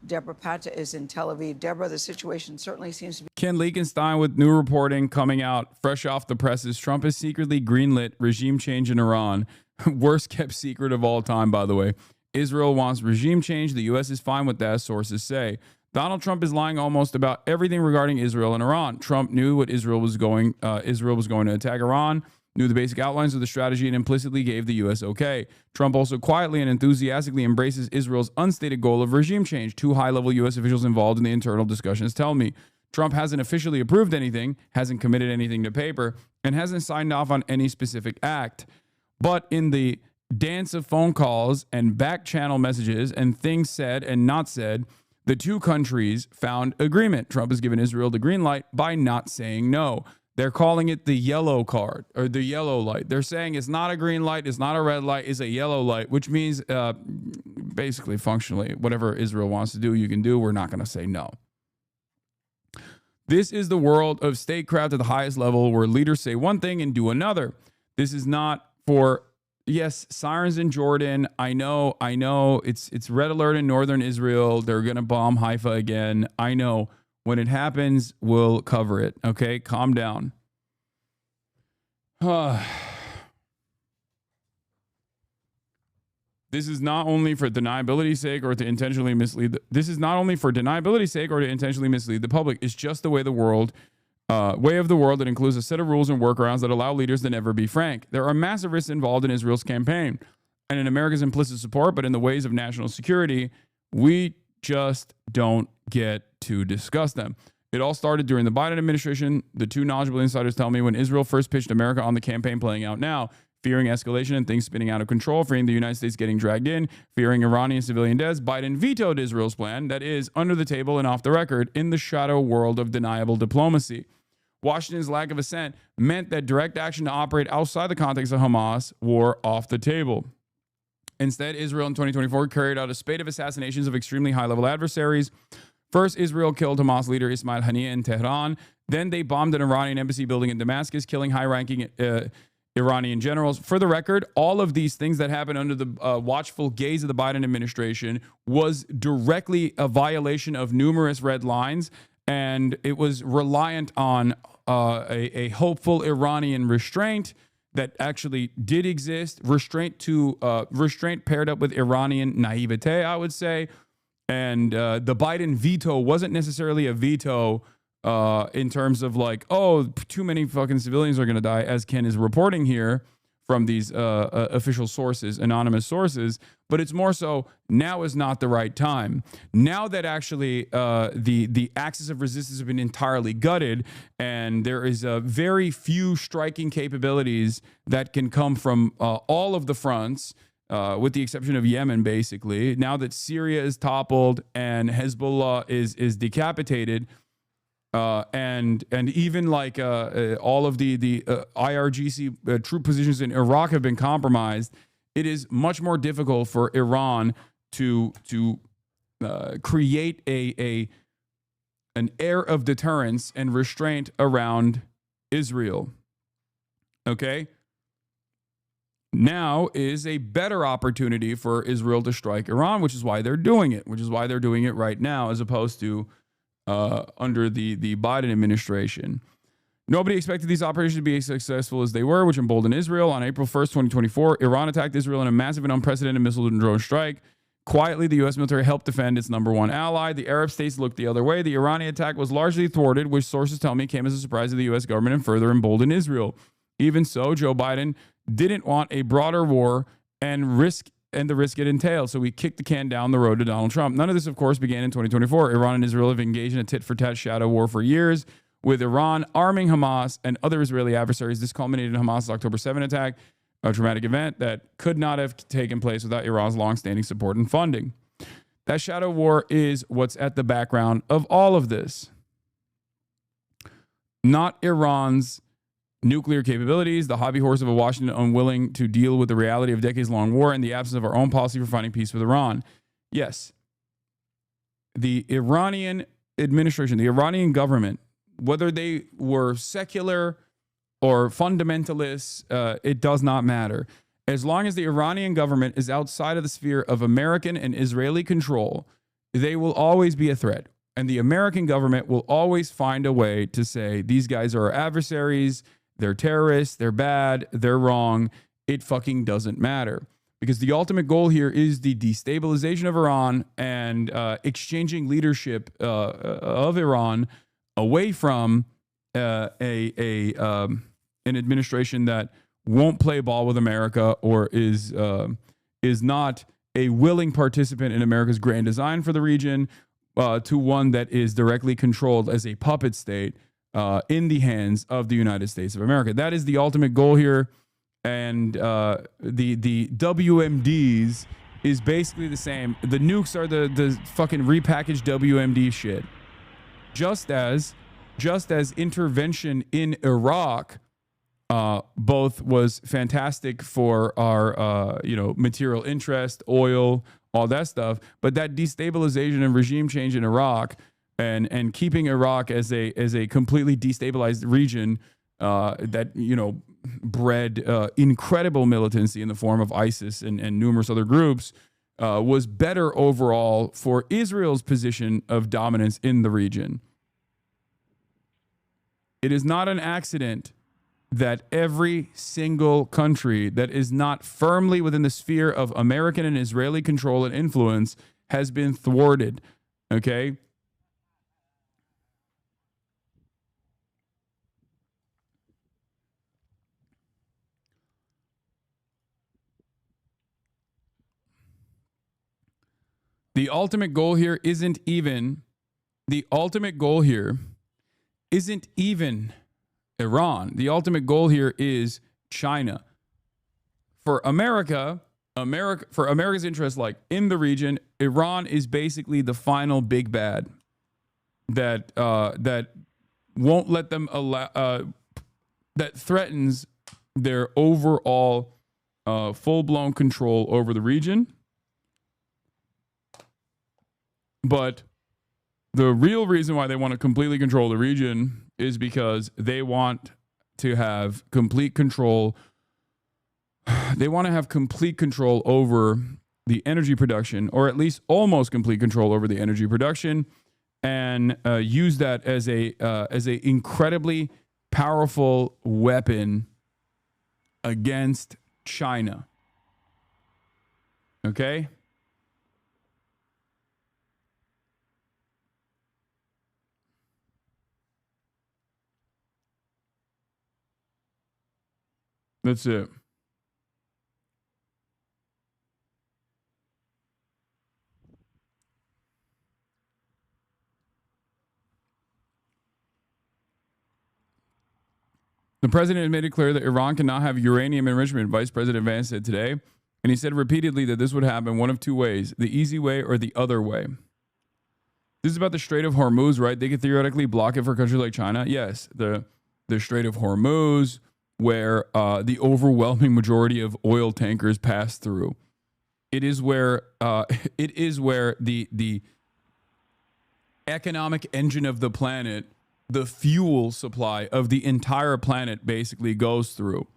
Deborah Patta is in Tel Aviv. Deborah, the situation certainly seems to be... Ken Leakenstein with new reporting coming out fresh off the presses. Trump has secretly greenlit regime change in Iran. Worst kept secret of all time, by the way. Israel wants regime change. The U.S. is fine with that, sources say. Donald Trump is lying almost about everything regarding Israel and Iran. Trump knew what Israel was going to attack Iran, knew the basic outlines of the strategy, and implicitly gave the U.S. okay. Trump also quietly and enthusiastically embraces Israel's unstated goal of regime change. 2 high-level U.S. officials involved in the internal discussions tell me. Trump hasn't officially approved anything, hasn't committed anything to paper, and hasn't signed off on any specific act. But in the dance of phone calls and back-channel messages and things said and not said, the two countries found agreement. Trump has given Israel the green light by not saying no. They're calling it the yellow card or the yellow light. They're saying it's not a green light, it's not a red light, it's a yellow light, which means basically functionally whatever Israel wants to do, you can do. We're not going to say no. This is the world of statecraft at the highest level where leaders say one thing and do another. This is not for... Yes, sirens in Jordan. I know. It's red alert in northern Israel. They're going to bomb Haifa again. I know. When it happens, we'll cover it. Okay? Calm down. This is not only for deniability's sake or to intentionally mislead. This is not only for deniability's sake or to intentionally mislead the public. It's just the way way of the world that includes a set of rules and workarounds that allow leaders to never be frank. There are massive risks involved in Israel's campaign and in America's implicit support, but in the ways of national security, we just don't get to discuss them. It all started during the Biden administration. The 2 knowledgeable insiders tell me when Israel first pitched America on the campaign playing out now, fearing escalation and things spinning out of control, fearing the United States getting dragged in, fearing Iranian civilian deaths, Biden vetoed Israel's plan that is under the table and off the record in the shadow world of deniable diplomacy. Washington's lack of assent meant that direct action to operate outside the context of Hamas were off the table. Instead, Israel in 2024 carried out a spate of assassinations of extremely high-level adversaries. First, Israel killed Hamas leader Ismail Haniyeh in Tehran. Then they bombed an Iranian embassy building in Damascus, killing high-ranking Iranian generals. For the record, all of these things that happened under the watchful gaze of the Biden administration was directly a violation of numerous red lines, and it was reliant on a hopeful Iranian restraint that actually did exist. Restraint paired up with Iranian naivete, I would say. And the Biden veto wasn't necessarily a veto in terms of like, oh, too many fucking civilians are going to die, as Ken is reporting here from these official sources, anonymous sources. But it's more so now is not the right time. Now that actually the axis of resistance have been entirely gutted, and there is very few striking capabilities that can come from all of the fronts, with the exception of Yemen, basically. Now that Syria is toppled and Hezbollah is decapitated, and even like all of the IRGC troop positions in Iraq have been compromised, it is much more difficult for Iran to create an air of deterrence and restraint around Israel. Okay? Now is a better opportunity for Israel to strike Iran, which is why they're doing it, which is why they're doing it right now, as opposed to under the Biden administration. Nobody expected these operations to be as successful as they were, which emboldened Israel. On April 1st, 2024, Iran attacked Israel in a massive and unprecedented missile and drone strike. Quietly, the U.S. military helped defend its number one ally. The Arab states looked the other way. The Iranian attack was largely thwarted, which sources tell me came as a surprise to the U.S. government and further emboldened Israel. Even so, Joe Biden didn't want a broader war and the risk it entailed, so he kicked the can down the road to Donald Trump. None of this, of course, began in 2024. Iran and Israel have engaged in a tit-for-tat shadow war for years, with Iran arming Hamas and other Israeli adversaries. This culminated in Hamas' October 7 attack, a traumatic event that could not have taken place without Iran's long-standing support and funding. That shadow war is what's at the background of all of this. Not Iran's nuclear capabilities, the hobby horse of a Washington unwilling to deal with the reality of decades-long war, and the absence of our own policy for finding peace with Iran. Yes, the Iranian administration, the Iranian government, whether they were secular or fundamentalists, it does not matter. As long as the Iranian government is outside of the sphere of American and Israeli control, they will always be a threat. And the American government will always find a way to say, these guys are our adversaries, they're terrorists, they're bad, they're wrong. It fucking doesn't matter. Because the ultimate goal here is the destabilization of Iran and exchanging leadership of Iran away from an administration that won't play ball with America or is not a willing participant in America's grand design for the region, to one that is directly controlled as a puppet state in the hands of the United States of America. That is the ultimate goal here. And the WMDs is basically the same. The nukes are the fucking repackaged WMD shit. Just as intervention in Iraq both was fantastic for our material interest, oil, all that stuff, but that destabilization and regime change in Iraq and keeping Iraq as a completely destabilized region that bred incredible militancy in the form of ISIS and numerous other groups was better overall for Israel's position of dominance in the region. It is not an accident that every single country that is not firmly within the sphere of American and Israeli control and influence has been thwarted. Okay? The ultimate goal here isn't even Iran. The ultimate goal here is China. For for America's interest, like in the region, Iran is basically the final big bad that won't let them that threatens their overall full-blown control over the region. But the real reason why they want to completely control the region is because they want to have complete control. They want to have complete control over the energy production, or at least almost complete control over the energy production, and use that as a incredibly powerful weapon against China. Okay? That's it. The president has made it clear that Iran cannot have uranium enrichment, Vice President Vance said today. And he said repeatedly that this would happen one of two ways, the easy way or the other way. This is about the Strait of Hormuz, right? They could theoretically block it for countries like China. Yes, the Strait of Hormuz, where the overwhelming majority of oil tankers pass through. It is where the economic engine of the planet, the fuel supply of the entire planet basically goes through.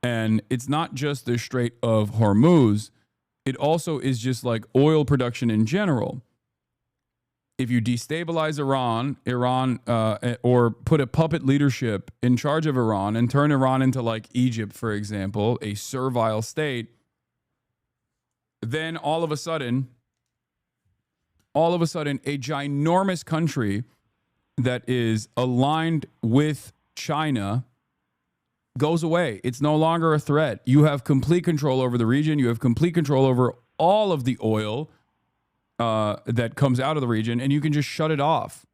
And it's not just the Strait of Hormuz. It also is just like oil production in general. If you destabilize Iran, or put a puppet leadership in charge of Iran and turn Iran into like Egypt, for example, a servile state, then all of a sudden, a ginormous country that is aligned with China goes away. It's no longer a threat. You have complete control over the region. You have complete control over all of the oil that comes out of the region, and you can just shut it off.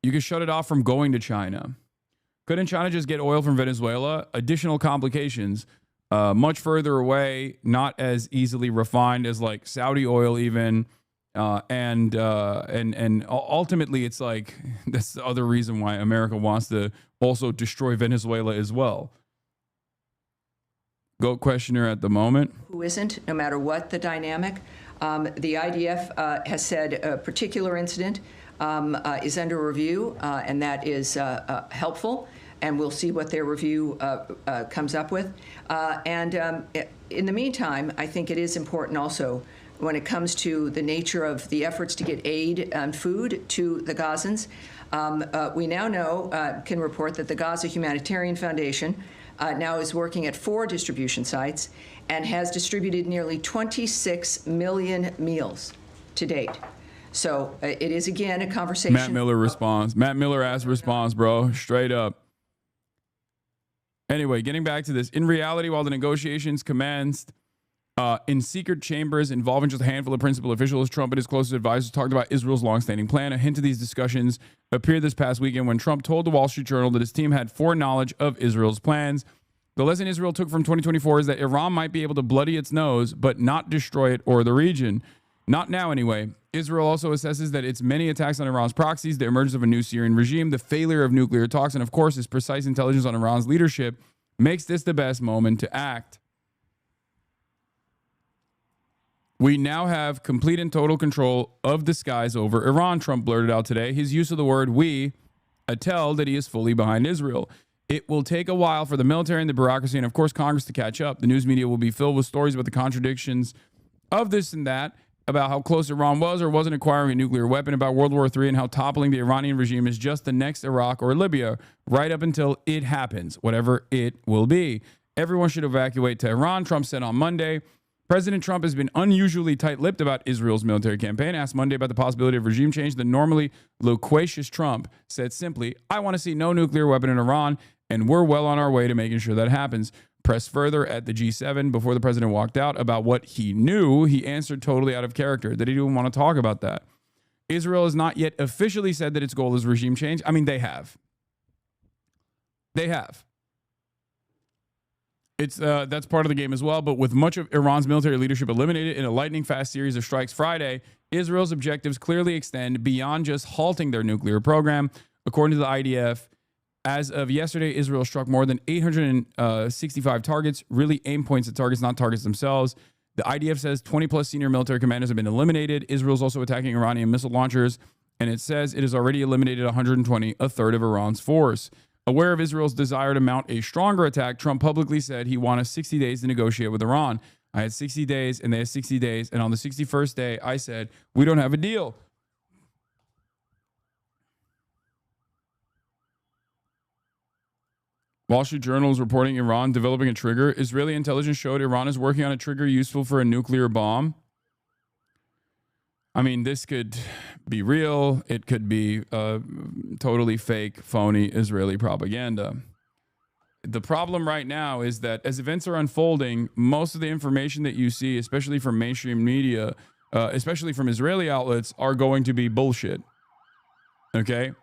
You can shut it off from going to China. Couldn't China just get oil from Venezuela? Additional complications, much further away, not as easily refined as like Saudi oil even. And ultimately, it's like that's the other reason why America wants to also destroy Venezuela as well. GOAT questioner at the moment. Who isn't, no matter what the dynamic. The IDF has said a particular incident is under review, and that is helpful. And we'll see what their review comes up with. In the meantime, I think it is important also when it comes to the nature of the efforts to get aid and food to the Gazans. We now know, can report that the Gaza Humanitarian Foundation now is working at 4 distribution sites and has distributed nearly 26 million meals to date. So it is, again, a conversation. Matt Miller responds. Matt Miller ass response, bro. Straight up. Anyway, getting back to this. In reality, while the negotiations commenced in secret chambers involving just a handful of principal officials, Trump and his closest advisors talked about Israel's longstanding plan. A hint of these discussions appeared this past weekend when Trump told the Wall Street Journal that his team had foreknowledge of Israel's plans. The lesson Israel took from 2024 is that Iran might be able to bloody its nose, but not destroy it or the region. Not now, anyway. Israel also assesses that its many attacks on Iran's proxies, the emergence of a new Syrian regime, the failure of nuclear talks, and of course, its precise intelligence on Iran's leadership makes this the best moment to act. We now have complete and total control of the skies over Iran, Trump blurted out today. His use of the word we tell that he is fully behind Israel. It will take a while for the military and the bureaucracy and, of course, Congress to catch up. The news media will be filled with stories about the contradictions of this and that, about how close Iran was or wasn't acquiring a nuclear weapon, about World War III, and how toppling the Iranian regime is just the next Iraq or Libya, right up until it happens, whatever it will be. Everyone should evacuate to Iran, Trump said on Monday. President Trump has been unusually tight-lipped about Israel's military campaign. Asked Monday about the possibility of regime change, the normally loquacious Trump said simply, I want to see no nuclear weapon in Iran, and we're well on our way to making sure that happens. Pressed further at the G7 before the president walked out about what he knew, he answered totally out of character that he didn't want to talk about that. Israel has not yet officially said that its goal is regime change. I mean, they have. They have. It's that's part of the game as well. But with much of Iran's military leadership eliminated in a lightning-fast series of strikes Friday, Israel's objectives clearly extend beyond just halting their nuclear program. According to the IDF, as of yesterday, Israel struck more than 865 targets, really aim points at targets, not targets themselves. The IDF says 20-plus senior military commanders have been eliminated. Israel's also attacking Iranian missile launchers, and it says it has already eliminated 120, a third of Iran's force. Aware of Israel's desire to mount a stronger attack, Trump publicly said he wanted 60 days to negotiate with Iran. I had 60 days, and they had 60 days, and on the 61st day, I said, we don't have a deal. Wall Street Journal is reporting Iran developing a trigger. Israeli intelligence showed Iran is working on a trigger useful for a nuclear bomb. I mean, this could be real. It could be totally fake, phony Israeli propaganda. the problem right now is that as events are unfolding, most of the information that you see, especially from mainstream media, especially from Israeli outlets, are going to be bullshit. Okay?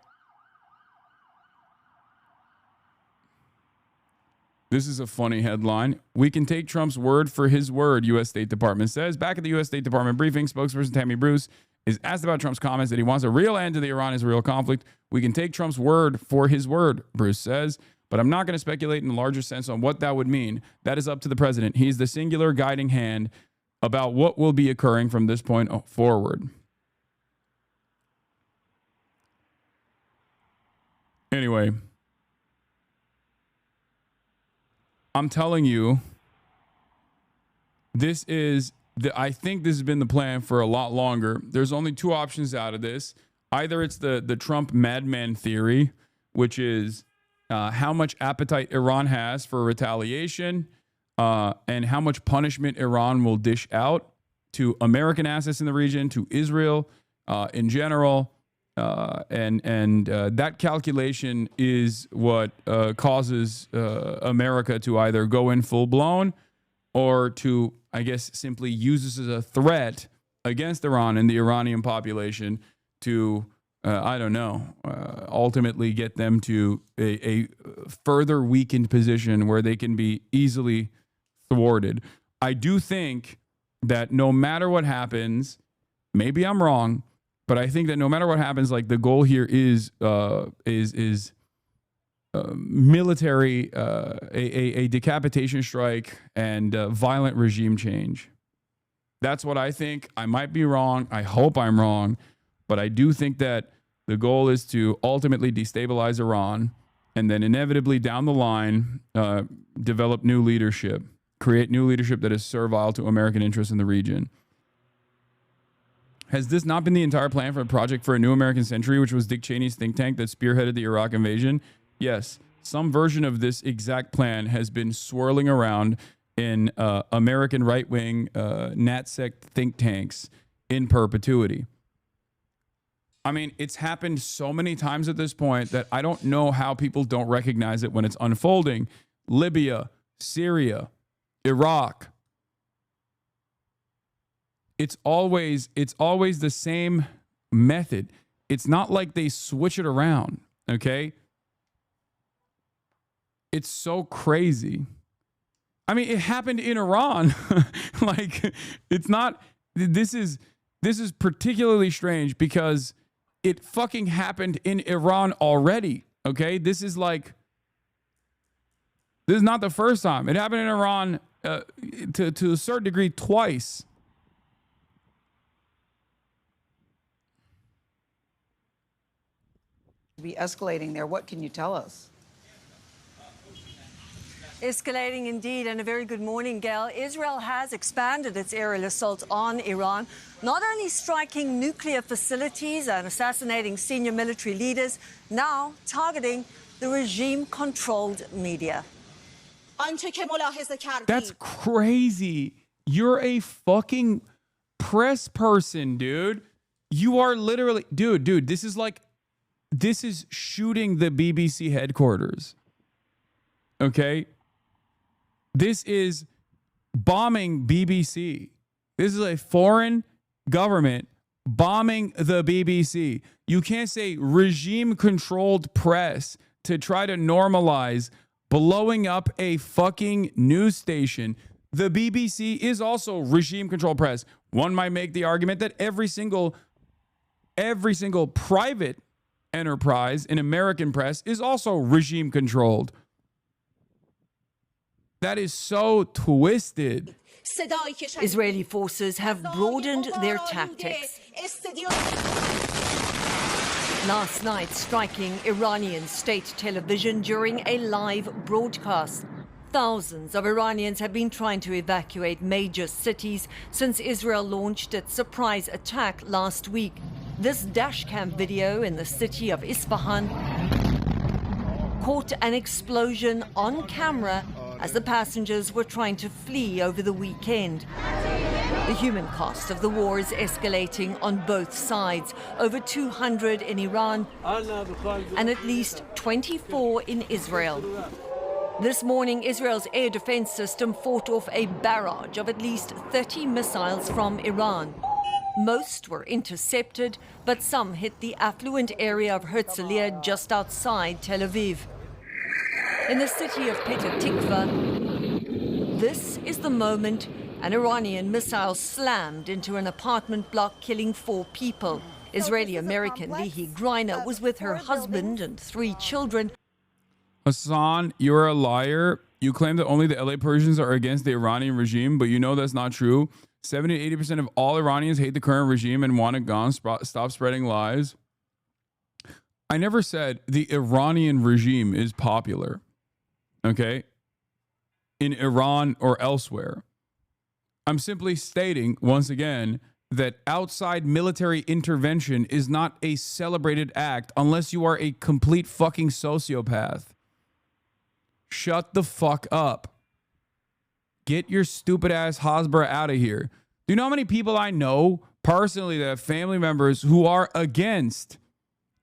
This is a funny headline. We can take Trump's word for his word, U.S. State Department says. Back at the U.S. State Department briefing, spokesperson Tammy Bruce is asked about Trump's comments that he wants a real end to the Iran-Israel conflict. We can take Trump's word for his word, Bruce says, but I'm not going to speculate in a larger sense on what that would mean. That is up to the president. He's the singular guiding hand about what will be occurring from this point forward. Anyway, I'm telling you, I think this has been the plan for a lot longer. There's only two options out of this. Either it's the Trump madman theory, which is how much appetite Iran has for retaliation and how much punishment Iran will dish out to American assets in the region, to Israel in general. And that calculation is what causes America to either go in full blown or to, I guess, simply use this as a threat against Iran and the Iranian population to, I don't know, ultimately get them to a further weakened position where they can be easily thwarted. I do think that no matter what happens, maybe I'm wrong, but I think that no matter what happens, like the goal here is military, a decapitation strike and violent regime change. That's what I think. I might be wrong. I hope I'm wrong, but I do think that the goal is to ultimately destabilize Iran and then inevitably down the line develop new leadership, create new leadership that is servile to American interests in the region. Has this not been the entire plan for a project for a new American century, which was Dick Cheney's think tank that spearheaded the Iraq invasion? Yes, some version of this exact plan has been swirling around in American right-wing NatSec think tanks in perpetuity. I mean, it's happened so many times at this point that I don't know how people don't recognize it when it's unfolding. Libya, Syria, Iraq. It's always the same method. It's not like they switch it around, okay? It's so crazy. I mean, it happened in Iran. Like, it's not, this is particularly strange because it fucking happened in Iran already, okay? This is not the first time. It happened in Iran to a certain degree twice. Be escalating there. What can you tell us? Escalating indeed, and a very good morning, Gail. Israel has expanded its aerial assault on Iran, not only striking nuclear facilities and assassinating senior military leaders, now targeting the regime-controlled media. That's crazy. You're a fucking press person, dude. You are literally, dude, this is shooting the BBC headquarters. Okay? This is bombing BBC. This is a foreign government bombing the BBC. You can't say regime-controlled press to try to normalize blowing up a fucking news station. The BBC is also regime-controlled press. One might make the argument that every single private enterprise in American press is also regime-controlled. That is so twisted. Israeli forces have broadened their tactics. Last night, striking Iranian state television during a live broadcast. Thousands of Iranians have been trying to evacuate major cities since Israel launched its surprise attack last week. This dashcam video in the city of Isfahan caught an explosion on camera as the passengers were trying to flee over the weekend. The human cost of the war is escalating on both sides. Over 200 in Iran and at least 24 in Israel. This morning, Israel's air defense system fought off a barrage of at least 30 missiles from Iran. Most were intercepted, but some hit the affluent area of Herzliya just outside Tel Aviv. In the city of Petah Tikva, this is the moment an Iranian missile slammed into an apartment block, killing 4 people. Israeli-American Lihi Greiner was with her husband and 3 children. Hasan, you're a liar. You claim that only the LA Persians are against the Iranian regime, but you know that's not true. 70 to 80% of all Iranians hate the current regime and want it gone. Stop spreading lies. I never said the Iranian regime is popular, okay, in Iran or elsewhere. I'm simply stating, once again, that outside military intervention is not a celebrated act unless you are a complete fucking sociopath. Shut the fuck up. Get your stupid ass Hasbara out of here. Do you know how many people I know personally that have family members who are against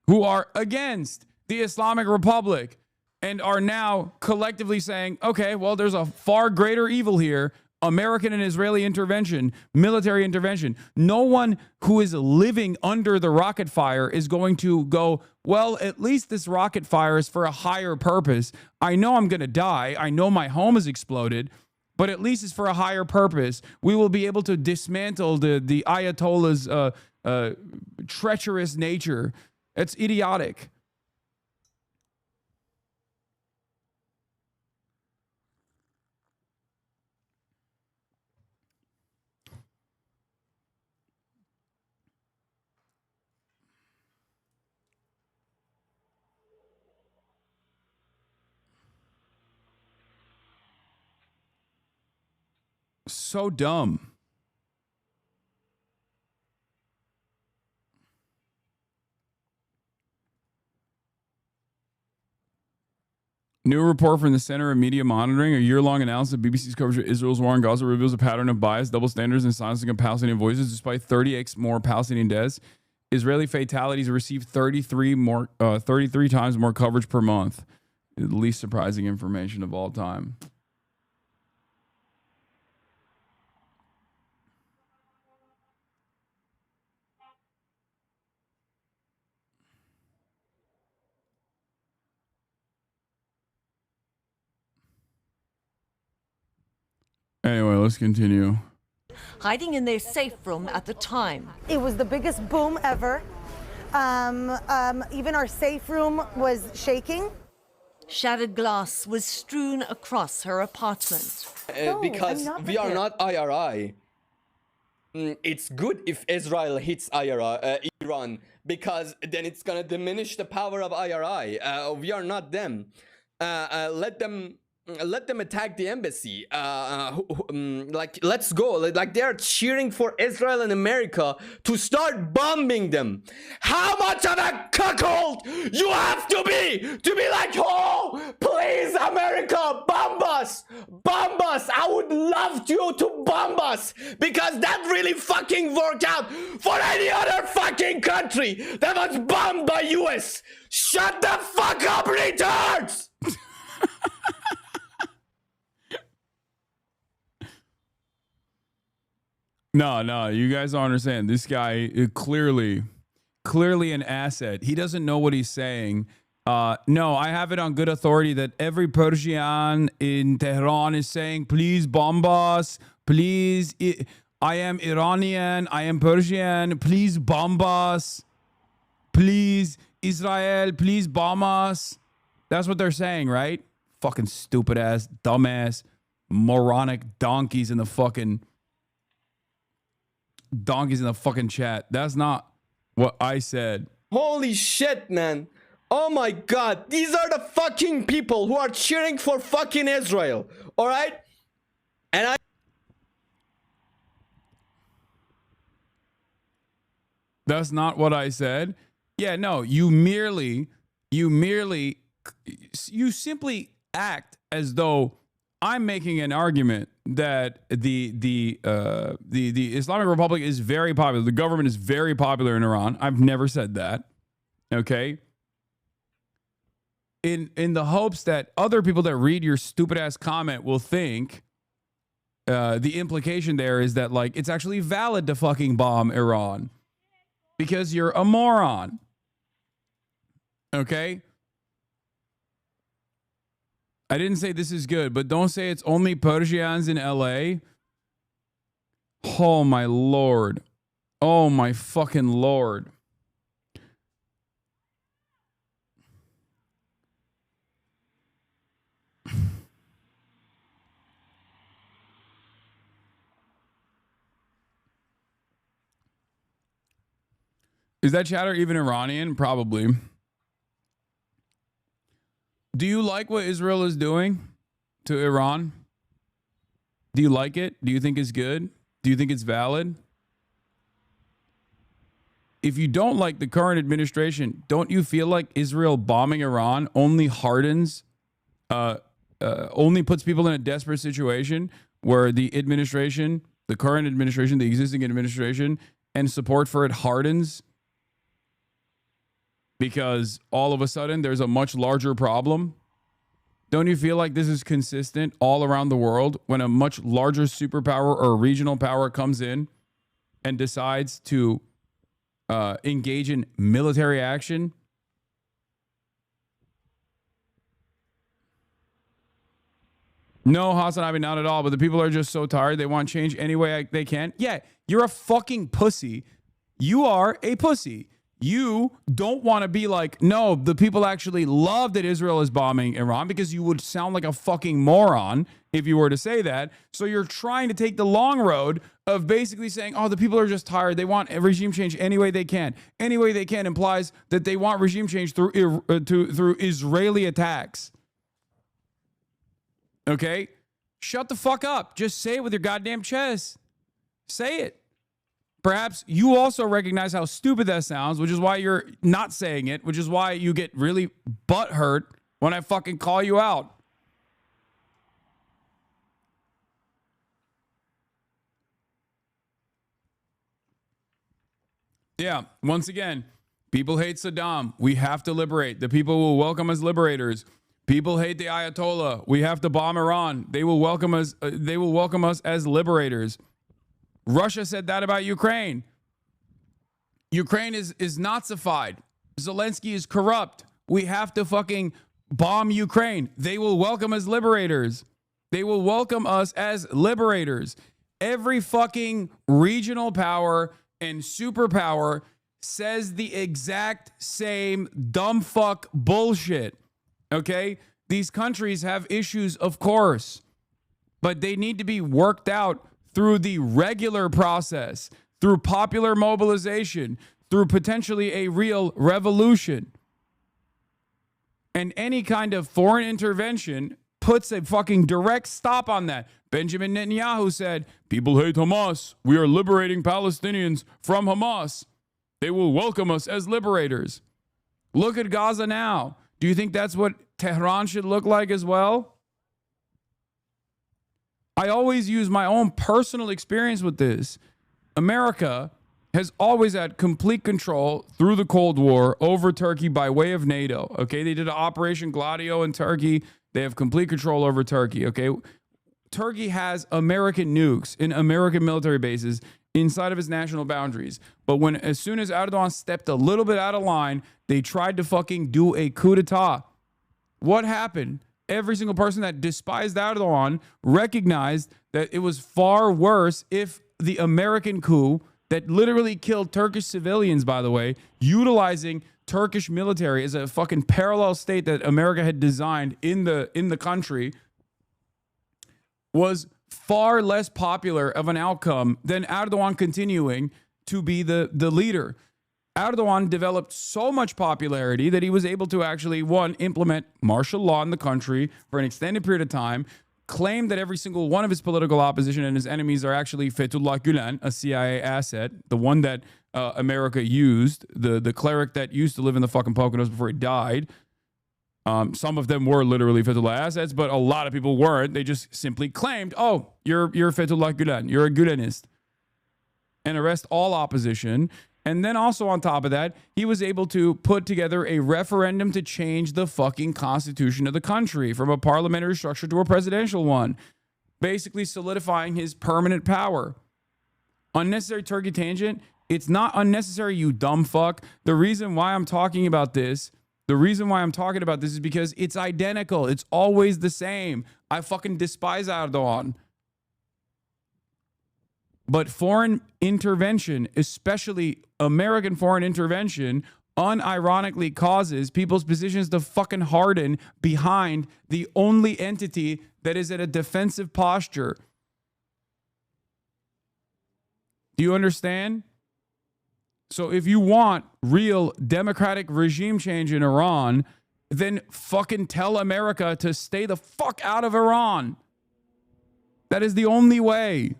the Islamic Republic and are now collectively saying, okay, well, there's a far greater evil here. American and Israeli intervention, military intervention. No one who is living under the rocket fire is going to go, well, at least this rocket fire is for a higher purpose. I know I'm going to die. I know my home is exploded, but at least it's for a higher purpose. We will be able to dismantle the Ayatollah's treacherous nature. It's idiotic. So dumb. New report from the Center of Media Monitoring, a year-long analysis of BBC's coverage of Israel's war in Gaza reveals a pattern of bias, double standards, and silencing of Palestinian voices. Despite 38 more Palestinian deaths, Israeli fatalities received 33 times more coverage per month. The least surprising information of all time. Anyway, let's continue. Hiding in their safe room at the time. It was the biggest boom ever. Even our safe room was shaking. Shattered glass was strewn across her apartment. Because we are not IRI. It's good if Israel hits Iran, because then it's gonna diminish the power of IRI. We are not them. Let them attack the embassy. Like, let's go. Like, they're cheering for Israel and America to start bombing them. How much of a cuckold you have to be like, oh, please, America, bomb us. Bomb us. I would love you to bomb us, because that really fucking worked out for any other fucking country that was bombed by US. Shut the fuck up, retards! No, you guys don't understand. This guy is clearly an asset. He doesn't know what he's saying. No, I have it on good authority that every Persian in Tehran is saying, please bomb us. Please, I am Iranian. I am Persian. Please bomb us. Please, Israel, please bomb us. That's what they're saying, right? Fucking stupid ass, dumbass, moronic donkeys in the fucking chat. That's not what I said. Holy shit, man. Oh my god. These are the fucking people who are cheering for fucking Israel. All right? And That's not what I said. Yeah, no, you simply act as though I'm making an argument that the Islamic Republic is very popular. The government is very popular in Iran. I've never said that. Okay. in the hopes that other people that read your stupid ass comment will think the implication there is that like it's actually valid to fucking bomb Iran because you're a moron. Okay? I didn't say this is good, but don't say it's only Persians in LA. Oh my lord. Oh my fucking lord. Is that chatter even Iranian? Probably. Do you like what Israel is doing to Iran? Do you like it? Do you think it's good? Do you think it's valid? If you don't like the current administration, don't you feel like Israel bombing Iran only hardens, only puts people in a desperate situation where the administration, the current administration, the existing administration, and support for it hardens? Because all of a sudden there's a much larger problem. Don't you feel like this is consistent all around the world when a much larger superpower or regional power comes in and decides to engage in military action? No, HasanAbi, not at all. But the people are just so tired. They want change any way they can. Yeah, you're a fucking pussy. You are a pussy. You don't want to be like, no, the people actually love that Israel is bombing Iran, because you would sound like a fucking moron if you were to say that. So you're trying to take the long road of basically saying, oh, the people are just tired. They want regime change any way they can. Any way they can implies that they want regime change through Israeli attacks. Okay? Shut the fuck up. Just say it with your goddamn chest. Say it. Perhaps you also recognize how stupid that sounds, which is why you're not saying it, which is why you get really butthurt when I fucking call you out. Yeah, once again, people hate Saddam. We have to liberate. The people will welcome us liberators. People hate the Ayatollah. We have to bomb Iran. They will welcome us. They will welcome us as liberators. Russia said that about Ukraine. Ukraine is Nazified. Zelensky is corrupt. We have to fucking bomb Ukraine. They will welcome as liberators. They will welcome us as liberators. Every fucking regional power and superpower says the exact same dumb fuck bullshit. Okay? These countries have issues, of course, but they need to be worked out through the regular process, through popular mobilization, through potentially a real revolution. And any kind of foreign intervention puts a fucking direct stop on that. Benjamin Netanyahu said, people hate Hamas. We are liberating Palestinians from Hamas. They will welcome us as liberators. Look at Gaza now. Do you think that's what Tehran should look like as well? I always use my own personal experience with this. America has always had complete control through the Cold War over Turkey by way of NATO. Okay, they did an Operation Gladio in Turkey. They have complete control over Turkey. Okay, Turkey has American nukes in American military bases inside of its national boundaries. But as soon as Erdogan stepped a little bit out of line, they tried to fucking do a coup d'etat. What happened? Every single person that despised Erdogan recognized that it was far worse if the American coup that literally killed Turkish civilians, by the way, utilizing Turkish military as a fucking parallel state that America had designed in the country, was far less popular of an outcome than Erdogan continuing to be the leader. Erdogan developed so much popularity that he was able to actually, one, implement martial law in the country for an extended period of time, claim that every single one of his political opposition and his enemies are actually Fethullah Gulen, a CIA asset, the one that America used, the cleric that used to live in the fucking Poconos before he died. Some of them were literally Fethullah assets, but a lot of people weren't. They just simply claimed, oh, you're Fethullah Gulen, you're a Gulenist, and arrest all opposition. And then also on top of that, he was able to put together a referendum to change the fucking constitution of the country from a parliamentary structure to a presidential one, basically solidifying his permanent power. Unnecessary turkey tangent. It's not unnecessary, you dumb fuck. The reason why I'm talking about this is because it's identical. It's always the same. I fucking despise Erdogan. But foreign intervention, especially American foreign intervention, unironically causes people's positions to fucking harden behind the only entity that is at a defensive posture. Do you understand? So if you want real democratic regime change in Iran, then fucking tell America to stay the fuck out of Iran. That is the only way.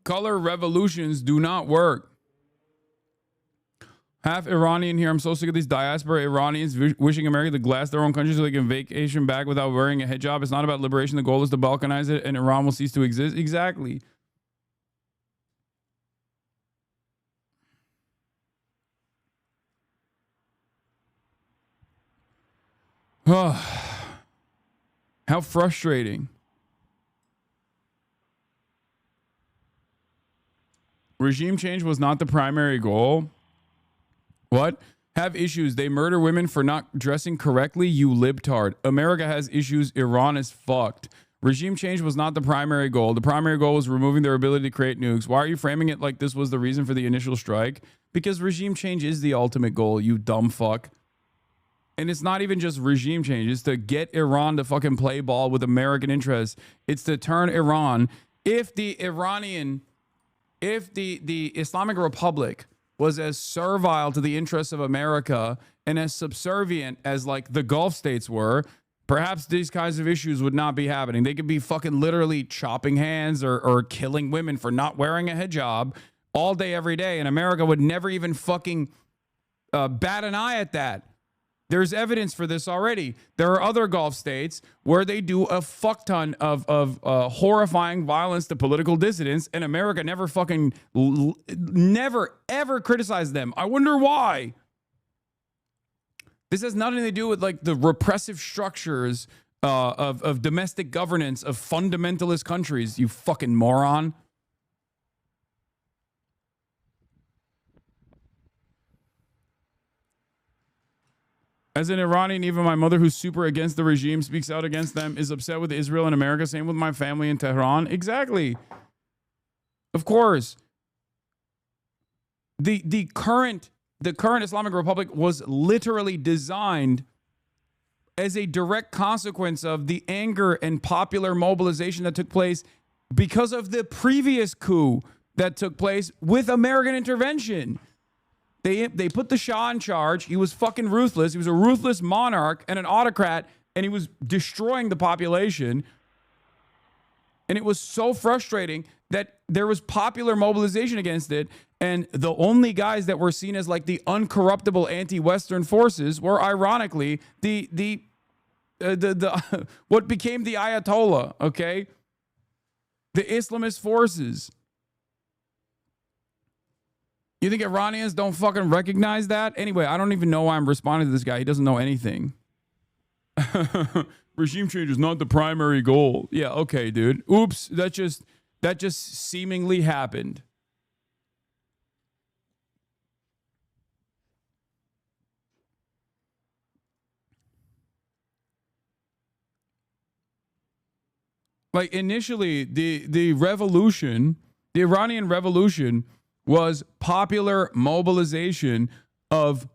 Color revolutions do not work. Half Iranian here. I'm so sick of these diaspora Iranians wishing America to glass their own country so they can vacation back without wearing a hijab. It's not about liberation. The goal is to balkanize it and Iran will cease to exist. Exactly. How frustrating. Regime change was not the primary goal. What? Have issues. They murder women for not dressing correctly, you libtard. America has issues. Iran is fucked. Regime change was not the primary goal. The primary goal was removing their ability to create nukes. Why are you framing it like this was the reason for the initial strike? Because regime change is the ultimate goal, you dumb fuck. And it's not even just regime change. It's to get Iran to fucking play ball with American interests. It's to turn Iran. If the Islamic Republic was as servile to the interests of America and as subservient as like the Gulf states were, perhaps these kinds of issues would not be happening. They could be fucking literally chopping hands or killing women for not wearing a hijab all day, every day. And America would never even fucking bat an eye at that. There's evidence for this already. There are other Gulf states where they do a fuck ton of horrifying violence to political dissidents, and America never fucking, never, ever criticized them. I wonder why. This has nothing to do with like the repressive structures of domestic governance of fundamentalist countries, you fucking moron. As an Iranian, even my mother, who's super against the regime, speaks out against them, is upset with Israel and America. Same with my family in Tehran. Exactly. Of course. The current Islamic Republic was literally designed as a direct consequence of the anger and popular mobilization that took place because of the previous coup that took place with American intervention. They put the Shah in charge. He was fucking ruthless. He was a ruthless monarch and an autocrat, and he was destroying the population. And it was so frustrating that there was popular mobilization against it, and the only guys that were seen as like the uncorruptible anti-Western forces were ironically the what became the Ayatollah, okay? The Islamist forces. You think Iranians don't fucking recognize that? Anyway, I don't even know why I'm responding to this guy. He doesn't know anything. Regime change is not the primary goal. Yeah, okay, dude. Oops, that just seemingly happened. Like initially, the revolution, the Iranian revolution, was popular mobilization of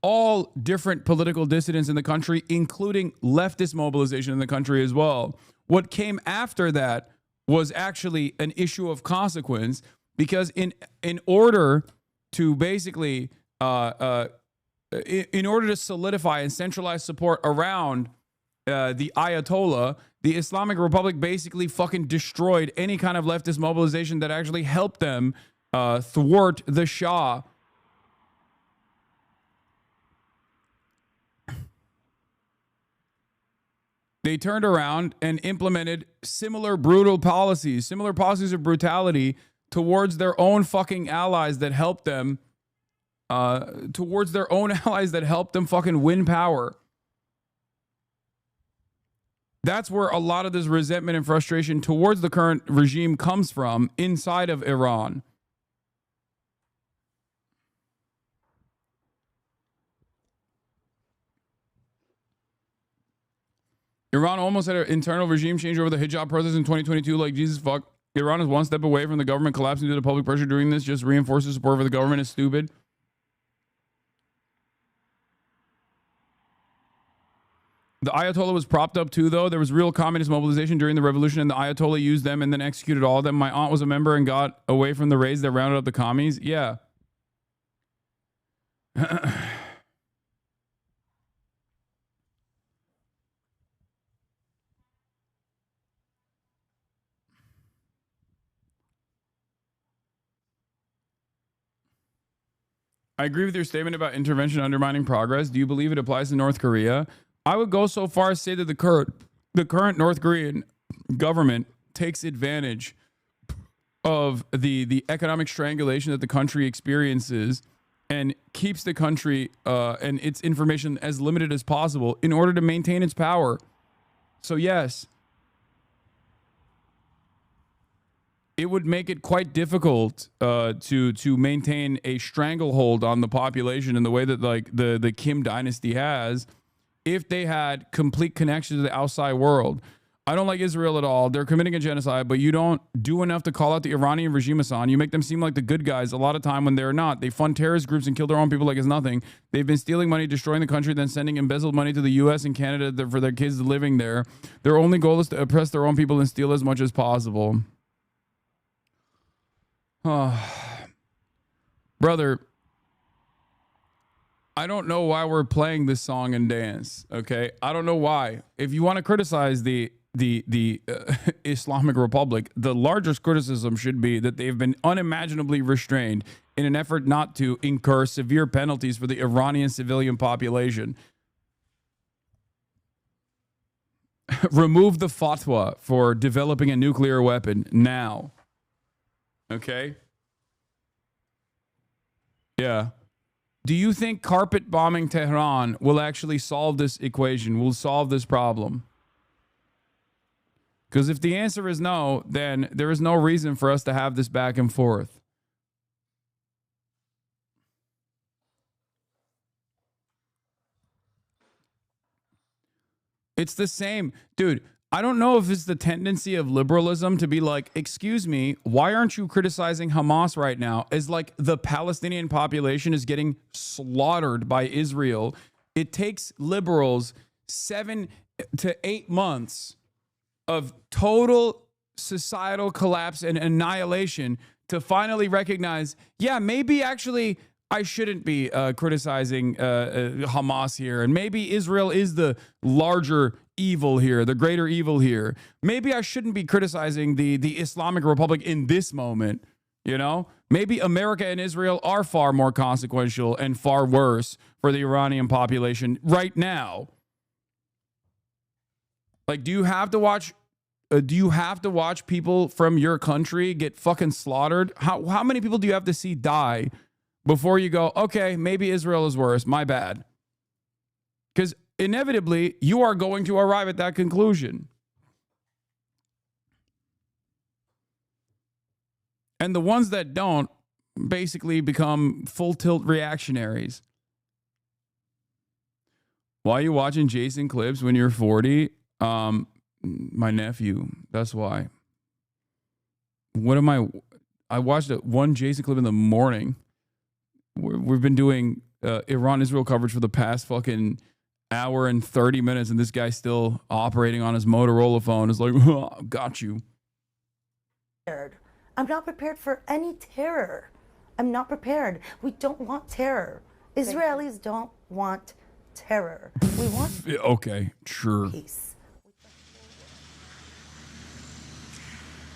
all different political dissidents in the country, including leftist mobilization in the country as well. What came after that was actually an issue of consequence, because in order to basically, in order to solidify and centralize support around the Ayatollah, the Islamic Republic basically fucking destroyed any kind of leftist mobilization that actually helped them thwart the Shah. they turned around and implemented similar brutal policies, similar policies of brutality towards their own fucking allies that helped them, fucking win power. That's where a lot of this resentment and frustration towards the current regime comes from inside of Iran. Iran almost had an internal regime change over the hijab protest in 2022. Like, Jesus fuck. Iran is one step away from the government collapsing due to public pressure. Doing this just reinforces support for the government is stupid. The Ayatollah was propped up too, though. There was real communist mobilization during the revolution, and the Ayatollah used them and then executed all of them. My aunt was a member and got away from the raids that rounded up the commies. Yeah. I agree with your statement about intervention undermining progress. Do you believe it applies to North Korea? I would go so far as to say that the current North Korean government takes advantage of the economic strangulation that the country experiences and keeps the country and its information as limited as possible in order to maintain its power. So yes, it would make it quite difficult to maintain a stranglehold on the population in the way that like the Kim dynasty has if they had complete connection to the outside world. I don't like Israel at all. They're committing a genocide, but you don't do enough to call out the Iranian regime, Hasan. You make them seem like the good guys a lot of time when they're not. They fund terrorist groups and kill their own people like it's nothing. They've been stealing money, destroying the country, then sending embezzled money to the U.S. and Canada for their kids living there. Their only goal is to oppress their own people and steal as much as possible. Brother, I don't know why we're playing this song and dance, okay? I don't know why. If you want to criticize the Islamic Republic, the largest criticism should be that they've been unimaginably restrained in an effort not to incur severe penalties for the Iranian civilian population. Remove the fatwa for developing a nuclear weapon now. Okay? Yeah. Do you think carpet bombing Tehran will actually solve this equation, will solve this problem? Because if the answer is no, then there is no reason for us to have this back and forth. It's the same. Dude, I don't know if it's the tendency of liberalism to be like, excuse me, why aren't you criticizing Hamas right now? As like the Palestinian population is getting slaughtered by Israel. It takes liberals 7 to 8 months of total societal collapse and annihilation to finally recognize, yeah, maybe actually I shouldn't be criticizing Hamas here. And maybe Israel is the larger evil here, the greater evil here. Maybe I shouldn't be criticizing the Islamic Republic in this moment, you know? Maybe America and Israel are far more consequential and far worse for the Iranian population right now. Like, do you have to watch people from your country get fucking slaughtered? How many people do you have to see die before you go, okay, maybe Israel is worse, my bad? Because inevitably, you are going to arrive at that conclusion. And the ones that don't basically become full tilt reactionaries. Why are you watching Jason clips when you're 40? My nephew, that's why. I watched one Jason clip in the morning. We've been doing Iran-Israel coverage for the past fucking hour and 30 minutes, and this guy's still operating on his Motorola phone. It's like, oh, got you. I'm not prepared for any terror. I'm not prepared. We don't want terror. Israelis don't want terror. We want okay, sure. peace.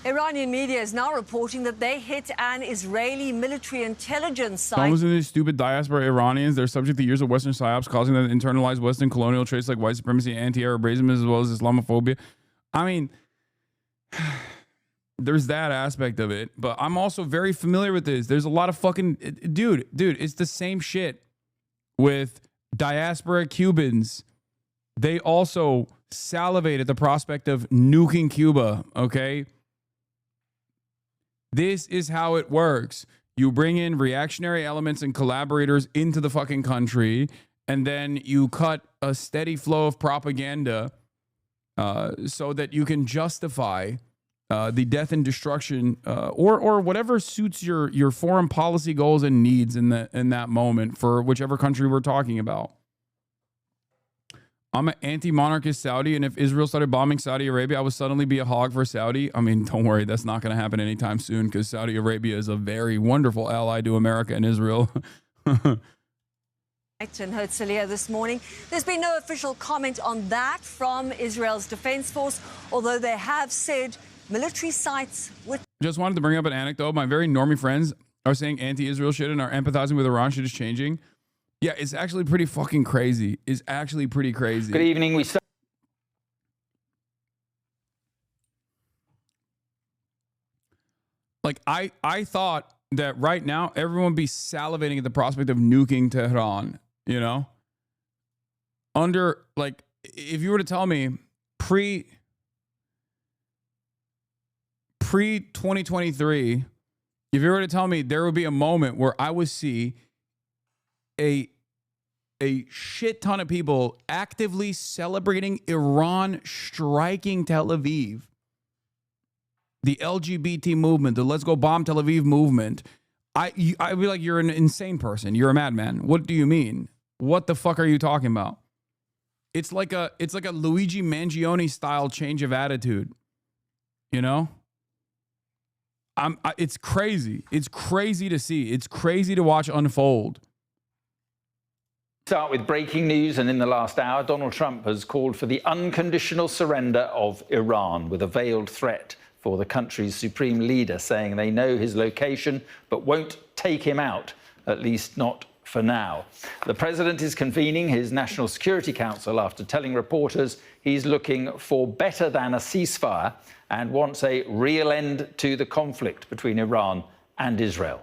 Iranian media is now reporting that they hit an Israeli military intelligence site. Problems in these stupid diaspora Iranians, they're subject to years of Western psyops, causing them to internalize Western colonial traits like white supremacy, anti-Arabism, as well as Islamophobia. I mean, there's that aspect of it, but I'm also very familiar with this. There's a lot of fucking dude, it's the same shit with diaspora Cubans. They also salivate at the prospect of nuking Cuba, okay? This is how it works. You bring in reactionary elements and collaborators into the fucking country, and then you cut a steady flow of propaganda so that you can justify the death and destruction or whatever suits your foreign policy goals and needs in that moment for whichever country we're talking about. I'm an anti-monarchist Saudi, and if Israel started bombing Saudi Arabia, I would suddenly be a hog for Saudi. I mean, don't worry, that's not going to happen anytime soon because Saudi Arabia is a very wonderful ally to America and Israel. In Herzliya this morning. There's been no official comment on that from Israel's Defense Force, although they have said military sites with... Just wanted to bring up an anecdote. My very normie friends are saying anti-Israel shit and are empathizing with Iran shit is changing. Yeah, it's actually pretty fucking crazy. It's actually pretty crazy. Good evening. Like, I thought that right now everyone would be salivating at the prospect of nuking Tehran, you know? Under, like, if you were to tell me pre-2023, if you were to tell me there would be a moment where I would see a shit ton of people actively celebrating Iran striking Tel Aviv, the LGBT movement, the Let's Go Bomb Tel Aviv movement, I'd be like, you're an insane person. You're a madman. What do you mean? What the fuck are you talking about? It's like a Luigi Mangione style change of attitude. You know? It's crazy. It's crazy to see. It's crazy to watch unfold. Start with breaking news, and in the last hour, Donald Trump has called for the unconditional surrender of Iran with a veiled threat for the country's supreme leader, saying they know his location but won't take him out, at least not for now. The president is convening his National Security Council after telling reporters he's looking for better than a ceasefire and wants a real end to the conflict between Iran and Israel.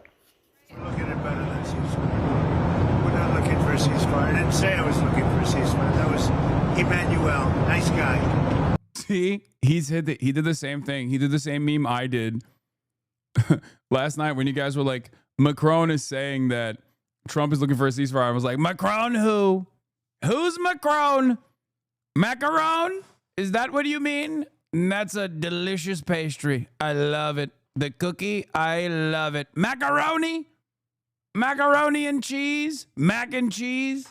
Looking at better than ceasefire. We're not looking for a ceasefire. I didn't say I was looking for a ceasefire. That was Emmanuel. Nice guy. See, he did the same thing. He did the same meme I did last night when you guys were like, Macron is saying that Trump is looking for a ceasefire. I was like, Macron who? Who's Macron? Macaron? Is that what you mean? That's a delicious pastry. I love it. The cookie, I love it. Macaroni? Macaroni and cheese? Mac and cheese?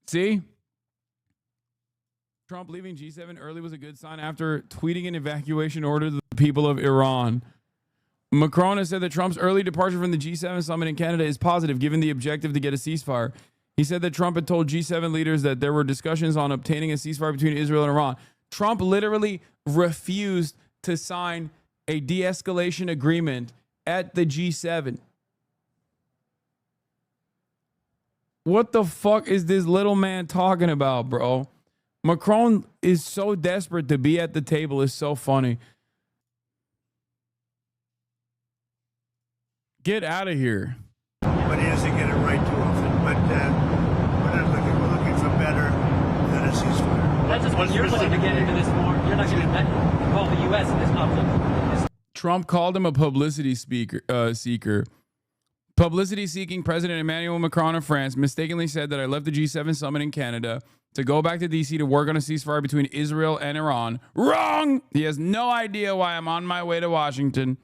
See? Trump leaving G7 early was a good sign after tweeting an evacuation order to the people of Iran. Macron has said that Trump's early departure from the G7 summit in Canada is positive, given the objective to get a ceasefire. He said that Trump had told G7 leaders that there were discussions on obtaining a ceasefire between Israel and Iran. Trump literally refused to sign a de-escalation agreement at the G7. What the fuck is this little man talking about, bro? Macron is so desperate to be at the table. It's so funny. Get out of here. But he doesn't get it right too often. But we're not looking. We're looking for better than a ceasefire. That's just when you're looking to get into this more. You're not going to involve the U.S. in this conflict. Trump called him a publicity seeker. Publicity-seeking President Emmanuel Macron of France mistakenly said that I left the G7 summit in Canada to go back to D.C. to work on a ceasefire between Israel and Iran. Wrong! He has no idea why I'm on my way to Washington.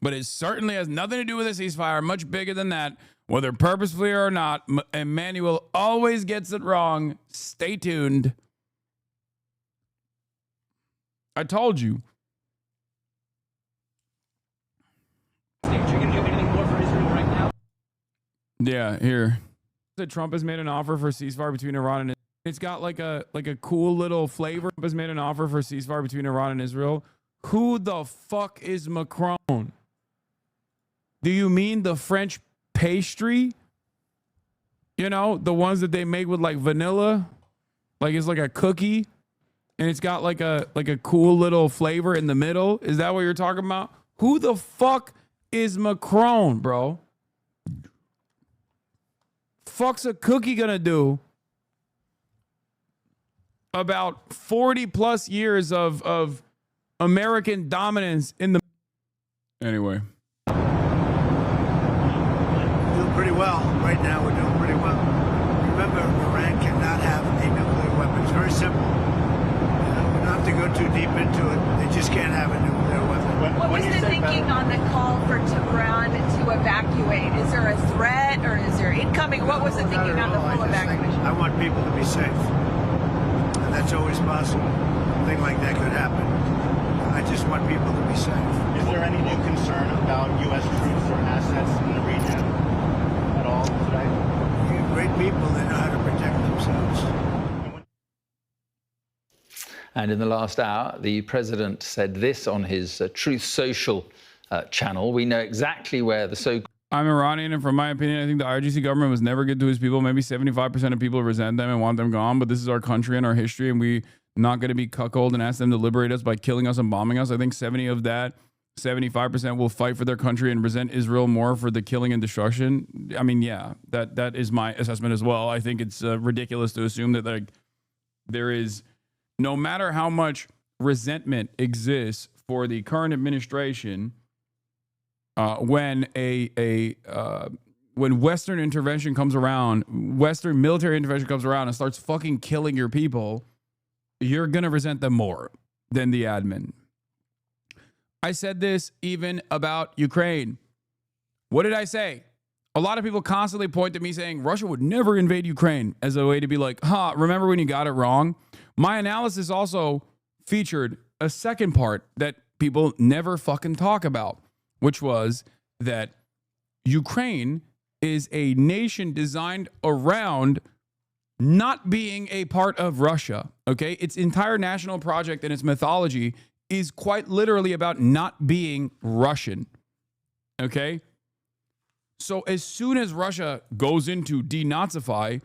But it certainly has nothing to do with a ceasefire, much bigger than that. Whether purposefully or not, Emmanuel always gets it wrong. Stay tuned. I told you. Are you going to do anything more for Israel right now? Yeah, here. Trump has made an offer for a ceasefire between Iran and Israel. It's got like a cool little flavor. Trump has made an offer for a ceasefire between Iran and Israel. Who the fuck is Macron? Do you mean the French pastry? You know, the ones that they make with like vanilla? Like it's like a cookie and it's got like a cool little flavor in the middle? Is that what you're talking about? Who the fuck is Macron, bro? Fuck's a cookie gonna do about 40 plus years of American dominance in the... Anyway. We're doing pretty well. Right now, we're doing pretty well. Remember, Iran cannot have a nuclear weapon. It's very simple. We don't have to go too deep into it. They just can't have a nuclear weapon. What was the thinking on the call for Tehran to evacuate? Is there a threat or is there incoming? What was the thinking on the full evacuation? I want people to be safe. And that's always possible. A thing like that could happen. I just want people to be safe. Is there any new concern about U.S. troops or assets in the region at all today? Great people, they know how to protect themselves. And in the last hour, the president said this on his Truth Social channel. We know exactly where the so-called... I'm Iranian, and from my opinion, I think the IRGC government was never good to his people. Maybe 75% of people resent them and want them gone, but this is our country and our history, and we not going to be cuckold and ask them to liberate us by killing us and bombing us. I think 70 of that, 75% will fight for their country and resent Israel more for the killing and destruction. I mean, yeah, that is my assessment as well. I think it's ridiculous to assume that like there is, no matter how much resentment exists for the current administration, when when Western intervention comes around, Western military intervention comes around and starts fucking killing your people, you're going to resent them more than the admin. I said this even about Ukraine. What did I say? A lot of people constantly point to me saying Russia would never invade Ukraine as a way to be like, remember when you got it wrong? My analysis also featured a second part that people never fucking talk about, which was that Ukraine is a nation designed around not being a part of Russia, okay? Its entire national project and its mythology is quite literally about not being Russian, okay? So as soon as Russia goes into denazify,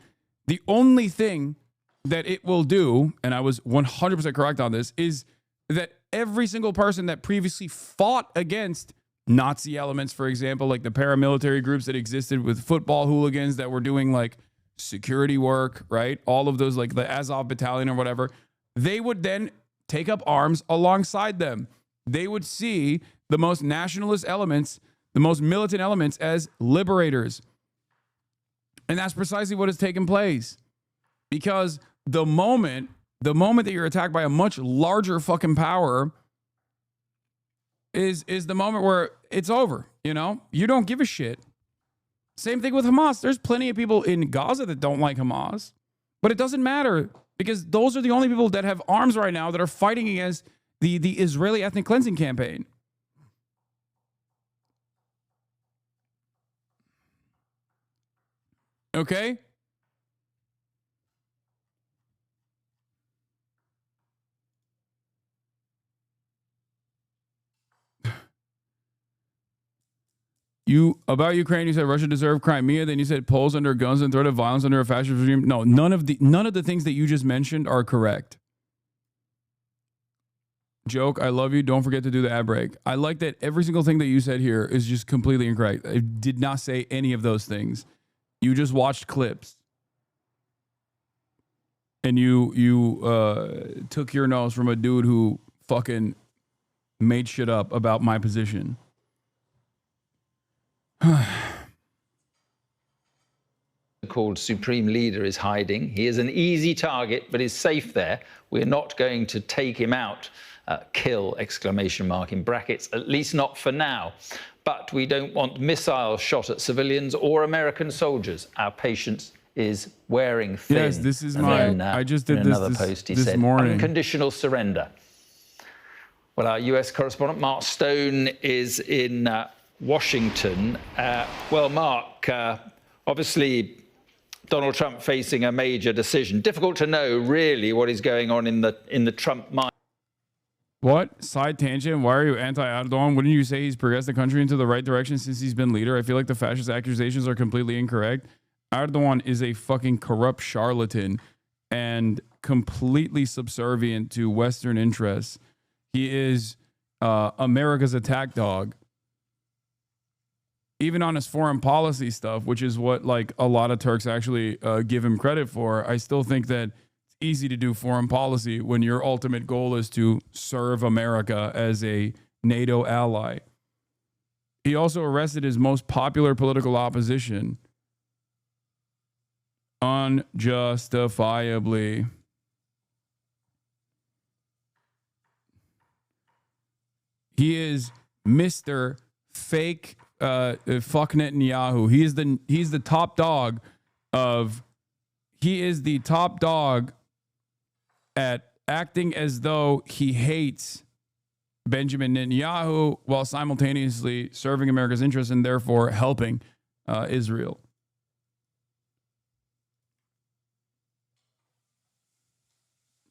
the only thing that it will do, and I was 100% correct on this, is that every single person that previously fought against Nazi elements, for example, like the paramilitary groups that existed with football hooligans that were doing like security work, right? All of those, like the Azov battalion or whatever, they would then take up arms alongside them. They would see the most nationalist elements, the most militant elements as liberators. And that's precisely what has taken place. Because the moment that you're attacked by a much larger fucking power is the moment where it's over, you know? You don't give a shit. Same thing with Hamas. There's plenty of people in Gaza that don't like Hamas, but it doesn't matter because those are the only people that have arms right now that are fighting against the Israeli ethnic cleansing campaign. Okay? About Ukraine, you said Russia deserved Crimea. Then you said Poles under guns and threat of violence under a fascist regime. No, none of the things that you just mentioned are correct. Joke, I love you. Don't forget to do the ad break. I like that every single thing that you said here is just completely incorrect. I did not say any of those things. You just watched clips. And you took your nose from a dude who fucking made shit up about my position. Called Supreme Leader is hiding. He is an easy target, but is safe there. We're not going to take him out. Kill, exclamation mark in brackets, at least not for now. But we don't want missiles shot at civilians or American soldiers. Our patience is wearing thin. Yes, this is I just did another post. He said, morning. Unconditional surrender. Well, our US correspondent Mark Stone is in Washington. Well, Mark, obviously Donald Trump facing a major decision. Difficult to know really what is going on in the Trump mind. What? Side tangent? Why are you anti-Erdogan? Wouldn't you say he's progressed the country into the right direction since he's been leader? I feel like the fascist accusations are completely incorrect. Erdogan is a fucking corrupt charlatan and completely subservient to Western interests. He is America's attack dog. Even on his foreign policy stuff, which is what like a lot of Turks actually give him credit for, I still think that it's easy to do foreign policy when your ultimate goal is to serve America as a NATO ally. He also arrested his most popular political opposition unjustifiably. He is Mr. Fake fuck Netanyahu. He's the top dog of. He is the top dog at acting as though he hates Benjamin Netanyahu while simultaneously serving America's interests and therefore helping Israel.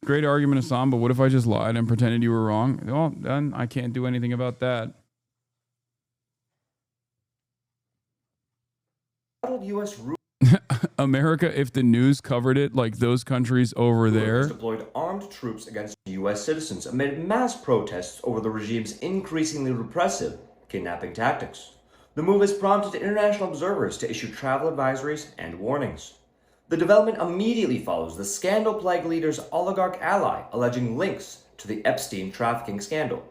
Great argument, Hasan, but what if I just lied and pretended you were wrong? Well, then I can't do anything about that. U.S. America, if the news covered it like those countries over there. Deployed armed troops against U.S. citizens amid mass protests over the regime's increasingly repressive kidnapping tactics. The move has prompted international observers to issue travel advisories and warnings. The development immediately follows the scandal-plagued leader's oligarch ally alleging links to the Epstein trafficking scandal.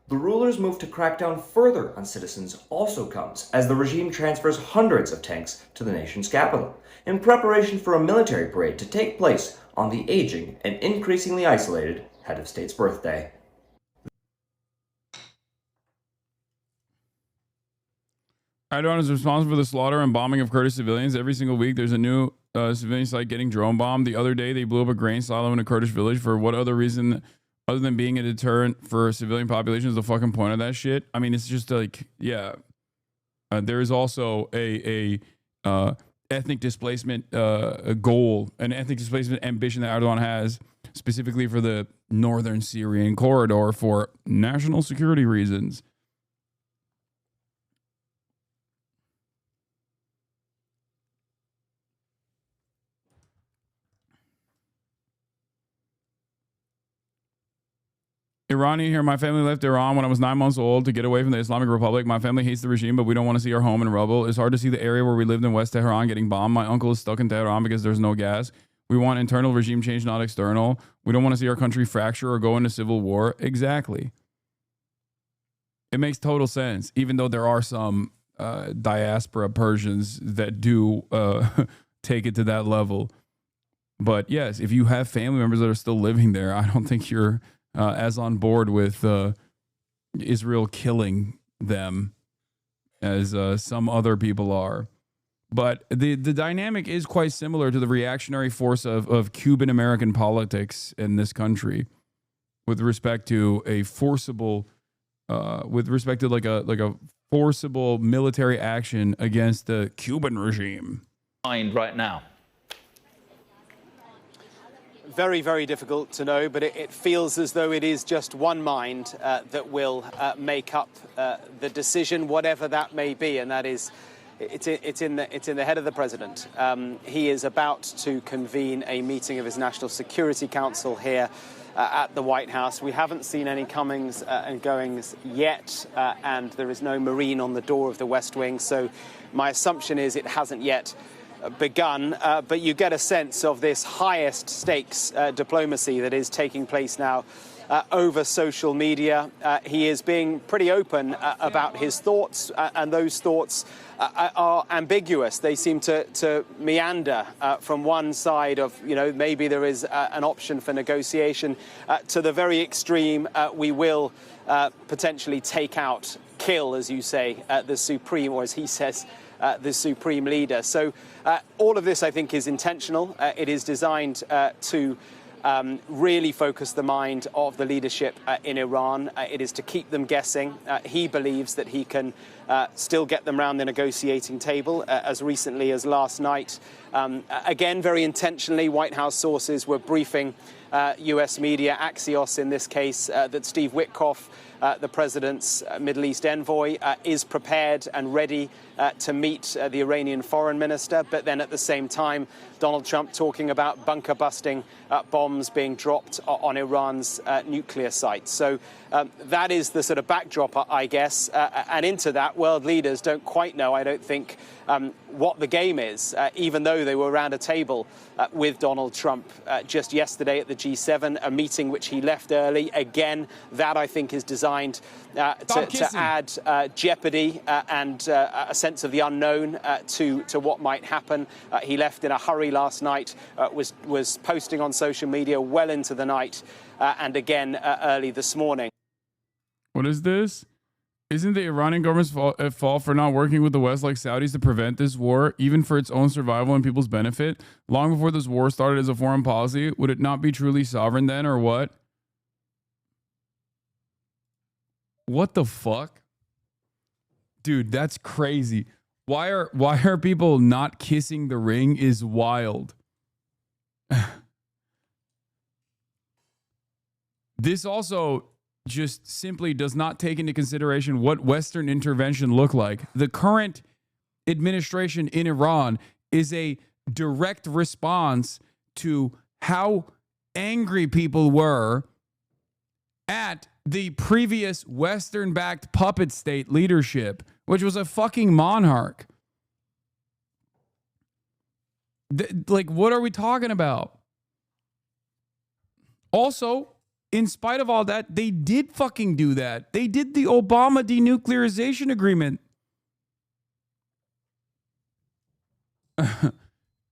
The ruler's move to crack down further on citizens also comes as the regime transfers hundreds of tanks to the nation's capital in preparation for a military parade to take place on the aging and increasingly isolated head of state's birthday. Erdogan is responsible for the slaughter and bombing of Kurdish civilians. Every single week, there's a new civilian site getting drone bombed. The other day, they blew up a grain silo in a Kurdish village. For what other reason other than being a deterrent for civilian populations? The fucking point of that shit? I mean, it's just like, yeah. There is also a ethnic displacement goal, an ethnic displacement ambition that Erdogan has specifically for the northern Syrian corridor for national security reasons. Iranian here. My family left Iran when I was 9 months old to get away from the Islamic Republic. My family hates the regime, but we don't want to see our home in rubble. It's hard to see the area where we lived in West Tehran getting bombed. My uncle is stuck in Tehran because there's no gas. We want internal regime change, not external. We don't want to see our country fracture or go into civil war. Exactly. It makes total sense, even though there are some diaspora Persians that do take it to that level. But yes, if you have family members that are still living there, I don't think you're as on board with Israel killing them as some other people are. But the dynamic is quite similar to the reactionary force of Cuban American politics in this country with respect to a forcible like a forcible military action against the Cuban regime. Right now. Very, very difficult to know, but it feels as though it is just one mind that will make up the decision, whatever that may be, and that is, it's in the head of the president. He is about to convene a meeting of his National Security Council here at the White House. We haven't seen any comings and goings yet, and there is no Marine on the door of the West Wing, so my assumption is it hasn't yet begun, but you get a sense of this highest stakes diplomacy that is taking place now over social media. He is being pretty open about his thoughts, and those thoughts are ambiguous. They seem to meander from one side of, maybe there is an option for negotiation to the very extreme, we will potentially take out, kill, as you say, the supreme, or as he says, the supreme leader. So all of this, I think, is intentional. It is designed to really focus the mind of the leadership in Iran. It is to keep them guessing. He believes that he can still get them round the negotiating table as recently as last night. Again, very intentionally, White House sources were briefing US media, Axios in this case, that Steve Witkoff, the president's Middle East envoy, is prepared and ready to meet the Iranian foreign minister. But then at the same time, Donald Trump talking about bunker busting bombs being dropped on Iran's nuclear sites. So that is the sort of backdrop, I guess. And into that, world leaders don't quite know, I don't think, what the game is, even though they were around a table with Donald Trump just yesterday at the G7, a meeting which he left early. Again, that I think is designed to add jeopardy and a sense of the unknown to what might happen. He left in a hurry last night, was posting on social media well into the night, and again early this morning. What is this? Isn't the Iranian government's fault for not working with the West like Saudis to prevent this war, even for its own survival and people's benefit? Long before this war started as a foreign policy, would it not be truly sovereign then, or what? What the fuck? Dude, that's crazy. Why are people not kissing the ring is wild. This also just simply does not take into consideration what Western intervention looked like. The current administration in Iran is a direct response to how angry people were at the previous Western-backed puppet state leadership, which was a fucking monarch. Like, what are we talking about? Also, in spite of all that, they did fucking do that. They did the Obama denuclearization agreement.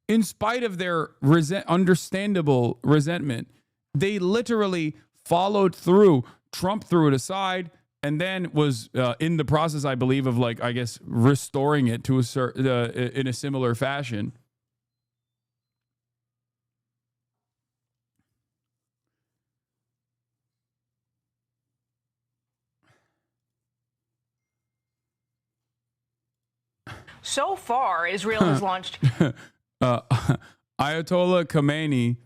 In spite of their understandable resentment, they literally followed through. Trump threw it aside and then was in the process, I believe, of restoring it to in a similar fashion. So far, Israel has launched. Ayatollah Khamenei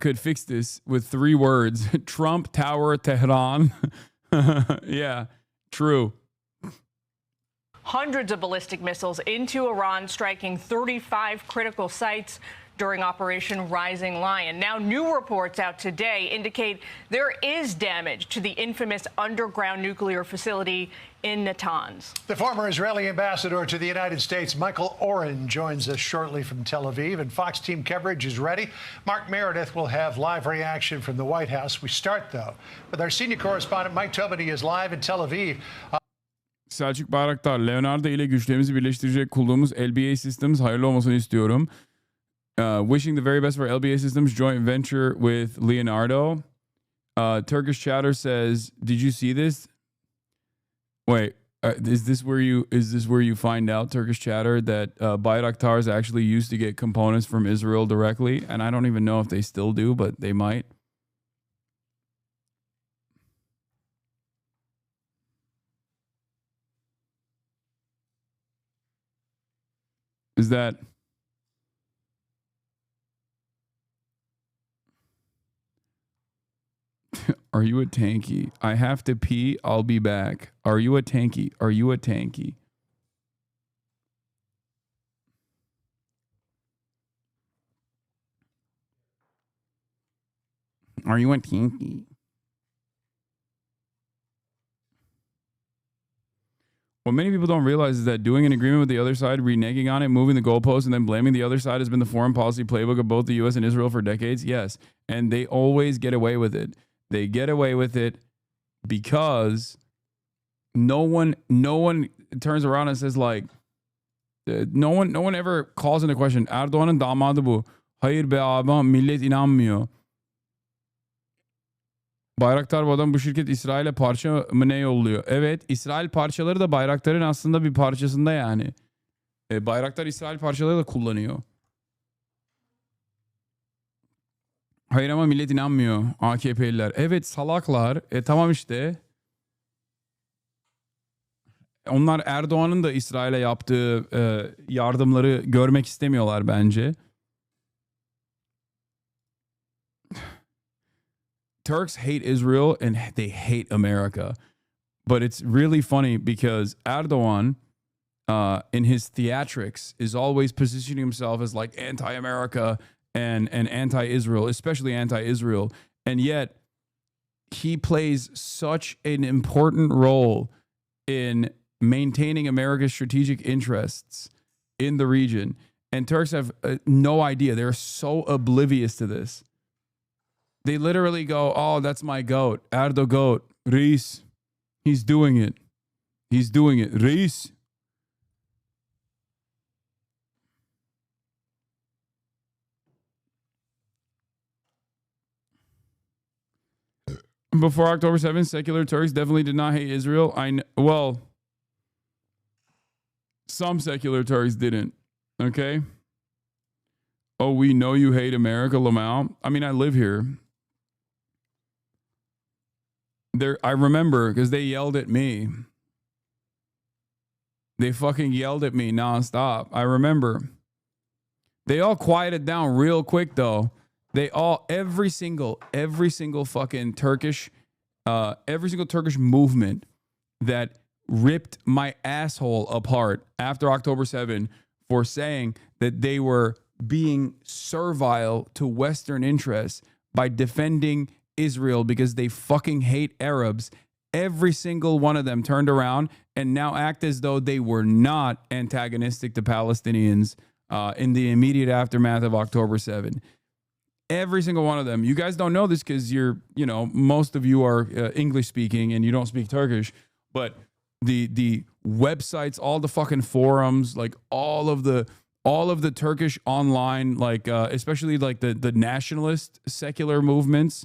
could fix this with 3 words: Trump Tower Tehran. Yeah, true. Hundreds of ballistic missiles into Iran, striking 35 critical sites during Operation Rising Lion. Now, new reports out today indicate there is damage to the infamous underground nuclear facility in Natanz. The former Israeli ambassador to the United States, Michael Oren, joins us shortly from Tel Aviv, and Fox team coverage is ready. Mark Meredith will have live reaction from the White House. We start, though, with our senior correspondent, Mike Tobin. He is live in Tel Aviv. Selçuk Bayraktar, Leonardo ile güçlerimizi birleştirecek kulduğumuz LBA Systems hayırlı olmasını istiyorum. Wishing the very best for LBA Systems joint venture with Leonardo. Turkish chatter says, "Did you see this?" Wait, is this where you find out, Turkish chatter, that Bayraktars actually used to get components from Israel directly? And I don't even know if they still do, but they might. Is that... Are you a tanky? I have to pee. I'll be back. Are you a tanky? Are you a tanky? Are you a tanky? What many people don't realize is that doing an agreement with the other side, reneging on it, moving the goalposts, and then blaming the other side has been the foreign policy playbook of both the U.S. and Israel for decades. Yes, and they always get away with it. They get away with it because no one turns around and says, like, no one ever calls into question. Erdoğan'ın damadı bu. Hayır be abi, millet inanmıyor. Bayraktar bu adam bu şirket İsrail'e parça mı ne yolluyor? Evet, İsrail parçaları da Bayraktar'ın aslında bir parçasında yani. Bayraktar İsrail parçaları da kullanıyor. Hayır ama millet inanmıyor. AKP'liler. Evet salaklar. Tamam işte. Onlar Erdoğan'ın da İsrail'e yaptığı yardımları görmek istemiyorlar bence. Turks hate Israel and they hate America. But it's really funny because Erdoğan, in his theatrics, is always positioning himself as like anti-America and anti-Israel, especially anti-Israel. And yet he plays such an important role in maintaining America's strategic interests in the region. And Turks have no idea. They're so oblivious to this. They literally go, oh, that's my goat. Erdo goat. Reis. He's doing it. He's doing it. Reis. Before October 7th, secular Turks definitely did not hate Israel. Well, some secular Turks didn't. Okay? Oh, we know you hate America, Lamau. I mean, I live here. I remember because they yelled at me. They fucking yelled at me nonstop. I remember. They all quieted down real quick though. They all, every single fucking Turkish, every single Turkish movement that ripped my asshole apart after October 7 for saying that they were being servile to Western interests by defending Israel because they fucking hate Arabs. Every single one of them turned around and now act as though they were not antagonistic to Palestinians in the immediate aftermath of October 7. Every single one of them. You guys don't know this because most of you are English speaking and you don't speak Turkish, but the websites, all the fucking forums, like all of the Turkish online, like especially like the nationalist secular movements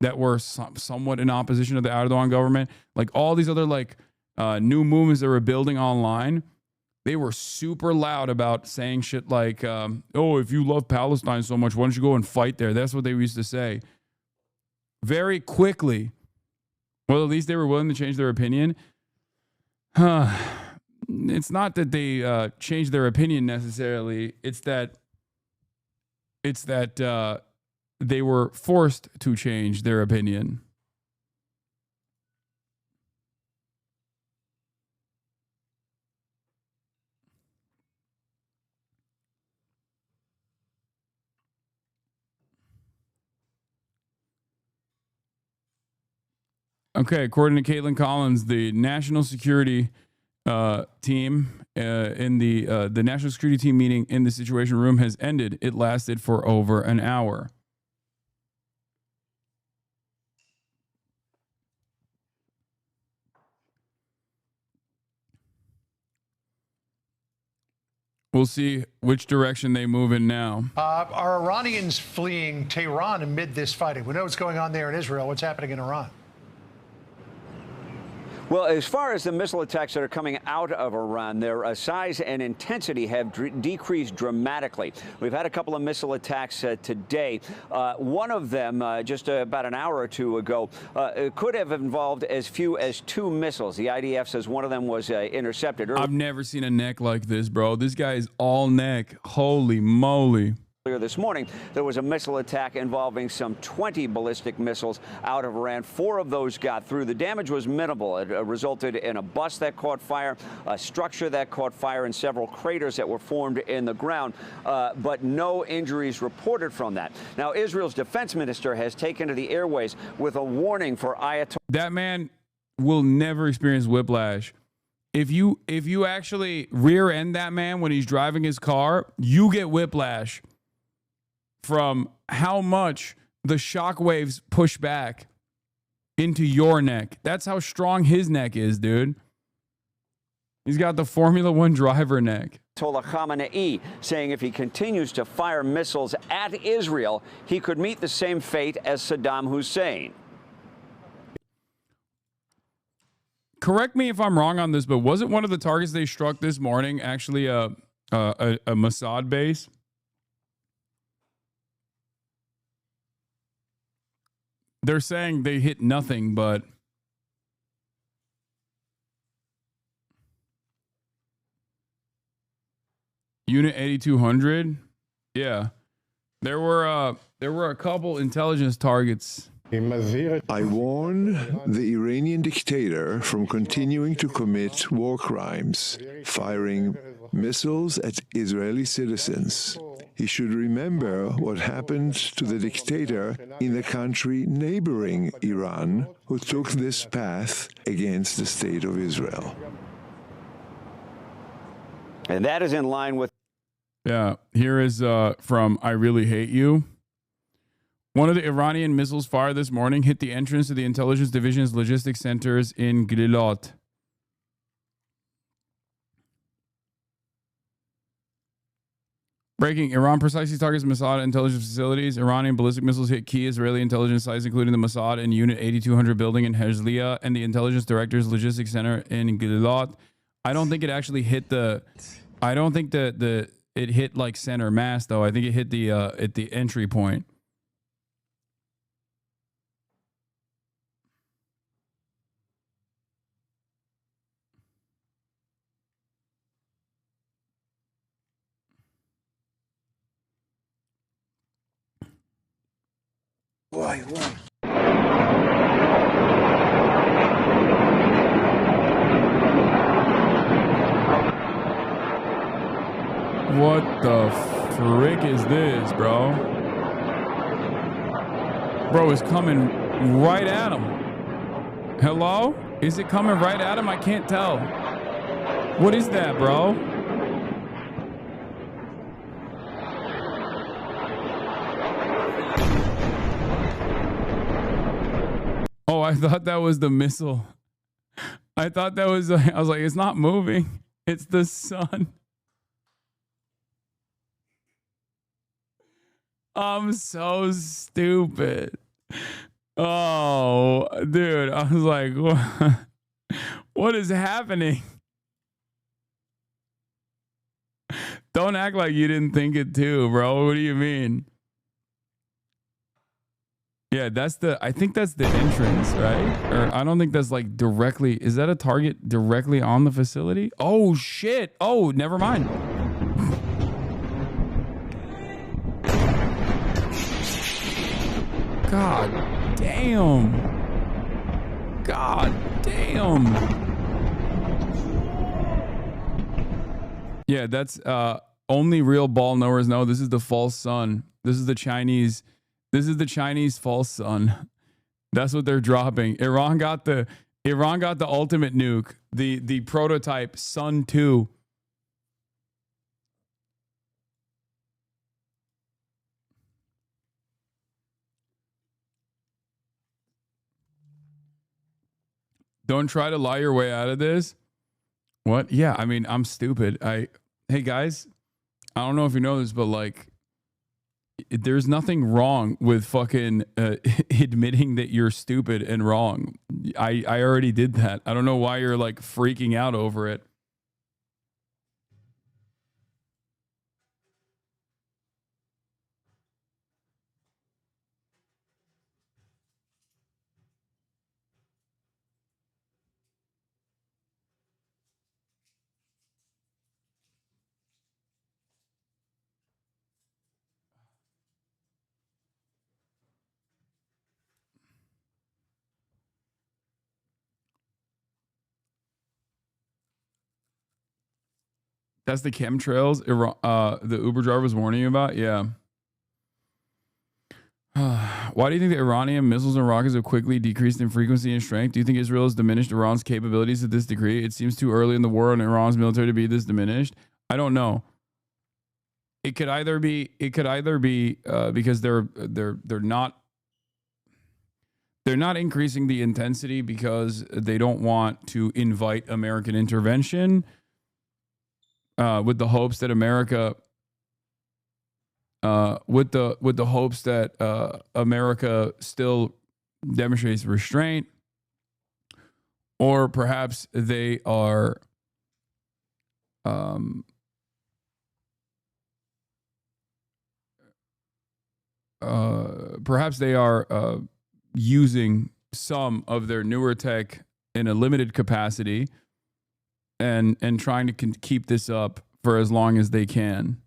that were somewhat in opposition to the Erdogan government, like all these other like new movements that were building online, they were super loud about saying shit like, oh, if you love Palestine so much, why don't you go and fight there? That's what they used to say. Very quickly, well, at least they were willing to change their opinion. It's not that they changed their opinion necessarily. It's that they were forced to change their opinion. Okay, according to Caitlin Collins, the national security team in the national security team meeting in the Situation Room has ended. It lasted for over an hour. We'll see which direction they move in now. Are Iranians fleeing Tehran amid this fighting? We know what's going on there in Israel. What's happening in Iran? Well, as far as the missile attacks that are coming out of Iran, their size and intensity have decreased dramatically. We've had a couple of missile attacks today. One of them, just about an hour or two ago, could have involved as few as 2 missiles. The IDF says one of them was intercepted. I've never seen a neck like this, bro. This guy is all neck. Holy moly. Earlier this morning, there was a missile attack involving some 20 ballistic missiles out of Iran. 4 of those got through. The damage was minimal. It resulted in a bus that caught fire, a structure that caught fire, and several craters that were formed in the ground, but no injuries reported from that. Now, Israel's defense minister has taken to the airways with a warning for Ayatollah. That man will never experience whiplash. If you actually rear end that man when he's driving his car, you get whiplash from how much the shock waves push back into your neck. That's how strong his neck is, dude. He's got the Formula One driver neck. Ayatollah Khamenei saying if he continues to fire missiles at Israel, he could meet the same fate as Saddam Hussein. Correct me if I'm wrong on this, but wasn't one of the targets they struck this morning actually a Mossad base? They're saying they hit nothing, but Unit 8200. Yeah, there were a couple intelligence targets. I warn the Iranian dictator from continuing to commit war crimes, firing missiles at Israeli citizens. He should remember what happened to the dictator in the country neighboring Iran, who took this path against the state of Israel. And that is in line with... Yeah, here is from I Really Hate You. One of the Iranian missiles fired this morning hit the entrance to the intelligence division's logistics centers in Gilot. Breaking. Iran precisely targets Mossad intelligence facilities. Iranian ballistic missiles hit key Israeli intelligence sites, including the Mossad and Unit 8200 building in Herzliya and the intelligence director's logistics center in Gilot. I don't think it actually hit the... I don't think that it hit like center mass, though. I think it hit the at the entry point. Why? What the frick is this, bro? Bro, it's coming right at him. Hello? Is it coming right at him? I can't tell. What is that, bro? Oh, I thought that was the missile. I thought that was... I was like, it's not moving. It's the sun. I'm so stupid. Oh, dude. I was like, what is happening? Don't act like you didn't think it too, bro. What do you mean? Yeah, I think that's the entrance, right? Or I don't think that's like directly. Is that a target directly on the facility? Oh, shit. Oh, never mind. God damn. God damn. Yeah, that's only real ball knowers know. This is the false sun. This is the Chinese false sun. That's what they're dropping. Iran got the ultimate nuke, the prototype Sun 2. Don't try to lie your way out of this. What? Yeah, I mean, I'm stupid. Hey guys, I don't know if you know this, but like, there's nothing wrong with fucking admitting that you're stupid and wrong. I already did that. I don't know why you're like freaking out over it. That's the chemtrails the Uber driver was warning you about? Yeah. Why do you think the Iranian missiles and rockets have quickly decreased in frequency and strength? Do you think Israel has diminished Iran's capabilities to this degree? It seems too early in the war on Iran's military to be this diminished. I don't know. It could either be because they're not increasing the intensity because they don't want to invite American intervention. With the hopes that America America still demonstrates restraint, or perhaps they are using some of their newer tech in a limited capacity and trying to keep this up for as long as they can.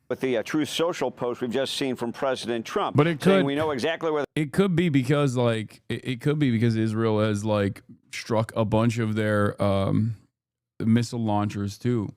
With the Truth Social post we've just seen from President Trump, but it saying could, we know exactly where. It could be because like it could be because Israel has like struck a bunch of their missile launchers too.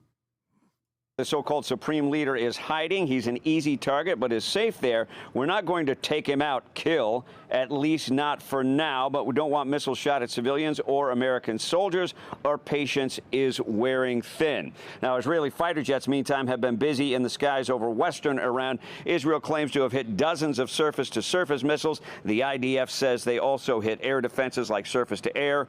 The so-called supreme leader is hiding. He's an easy target, but is safe there. We're not going to take him out, kill, at least not for now, but we don't want missiles shot at civilians or American soldiers. Our patience is wearing thin. Now, Israeli fighter jets, meantime, have been busy in the skies over western Iran. Israel claims to have hit dozens of surface-to-surface missiles. The IDF says they also hit air defenses like surface-to-air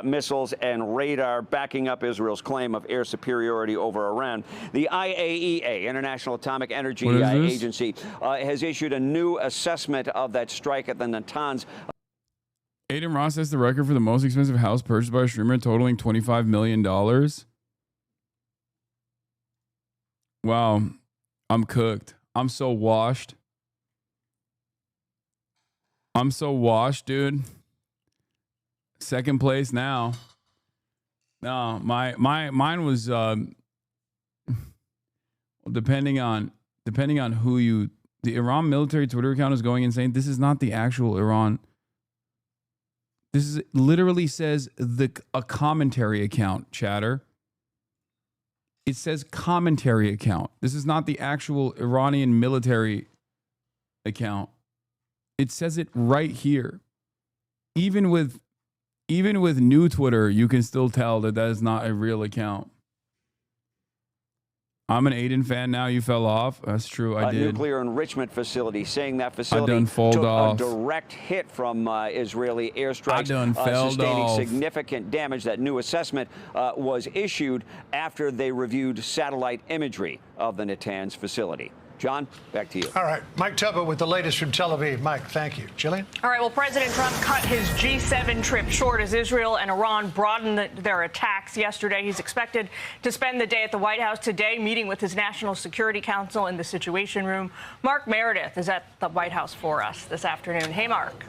missiles and radar, backing up Israel's claim of air superiority over Iran. The IAEA, International Atomic Energy Agency, has issued a new assessment of that strike at the Natanz. Aiden Ross has the record for the most expensive house purchased by a streamer, totaling $25 million. Wow. I'm cooked. I'm so washed. I'm so washed, dude. Second place now. No, mine was depending on who you, the Iran military Twitter account is going insane. This is not the actual Iran. This is literally says a commentary account, chatter. It says commentary account. This is not the actual Iranian military account. It says it right here. Even with new Twitter, you can still tell that is not a real account. I'm an Aiden fan now. You fell off. That's true. I did. Nuclear enrichment facility, saying that facility took a direct hit from Israeli airstrikes, sustaining significant damage. That new assessment was issued after they reviewed satellite imagery of the Natanz facility. John, back to you. All right. Mike Tubba with the latest from Tel Aviv. Mike, thank you. Jillian? All right. Well, President Trump cut his G7 trip short as Israel and Iran broadened their attacks yesterday. He's expected to spend the day at the White House today, meeting with his National Security Council in the Situation Room. Mark Meredith is at the White House for us this afternoon. Hey, Mark.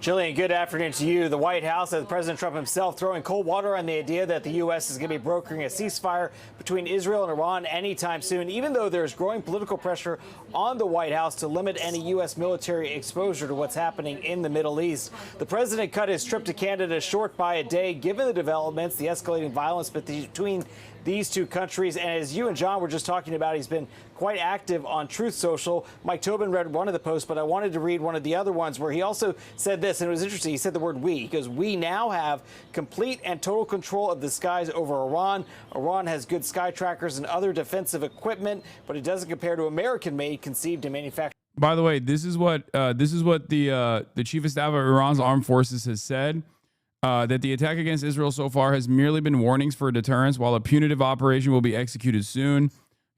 Jillian, good afternoon to you. The White House and President Trump himself throwing cold water on the idea that the U.S. is going to be brokering a ceasefire between Israel and Iran anytime soon, even though there's growing political pressure on the White House to limit any U.S. military exposure to what's happening in the Middle East. The president cut his trip to Canada short by a day, given the developments, the escalating violence between these two countries. And as you and John were just talking about, he's been quite active on Truth Social. Mike Tobin read one of the posts, but I wanted to read one of the other ones where he also said this, and it was interesting. He said the word we, because we now have complete and total control of the skies over Iran. Iran has good sky trackers and other defensive equipment, but it doesn't compare to American-made, conceived and manufactured. By the way, this is what the chief of staff of Iran's armed forces has said. That the attack against Israel so far has merely been warnings for deterrence, while a punitive operation will be executed soon.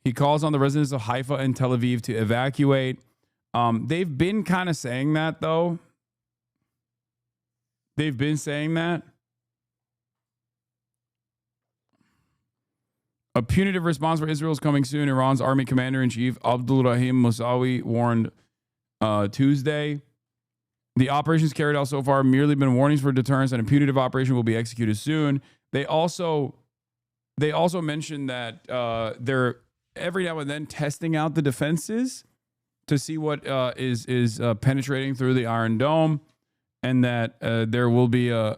He calls on the residents of Haifa and Tel Aviv to evacuate. They've been kind of saying that, though. They've been saying that. A punitive response for Israel is coming soon. Iran's army commander-in-chief, Abdul Rahim Musawi, warned Tuesday. The operations carried out so far have merely been warnings for deterrence, and a punitive operation will be executed soon. They also mentioned that they're every now and then testing out the defenses to see what is penetrating through the Iron Dome, and that there will be a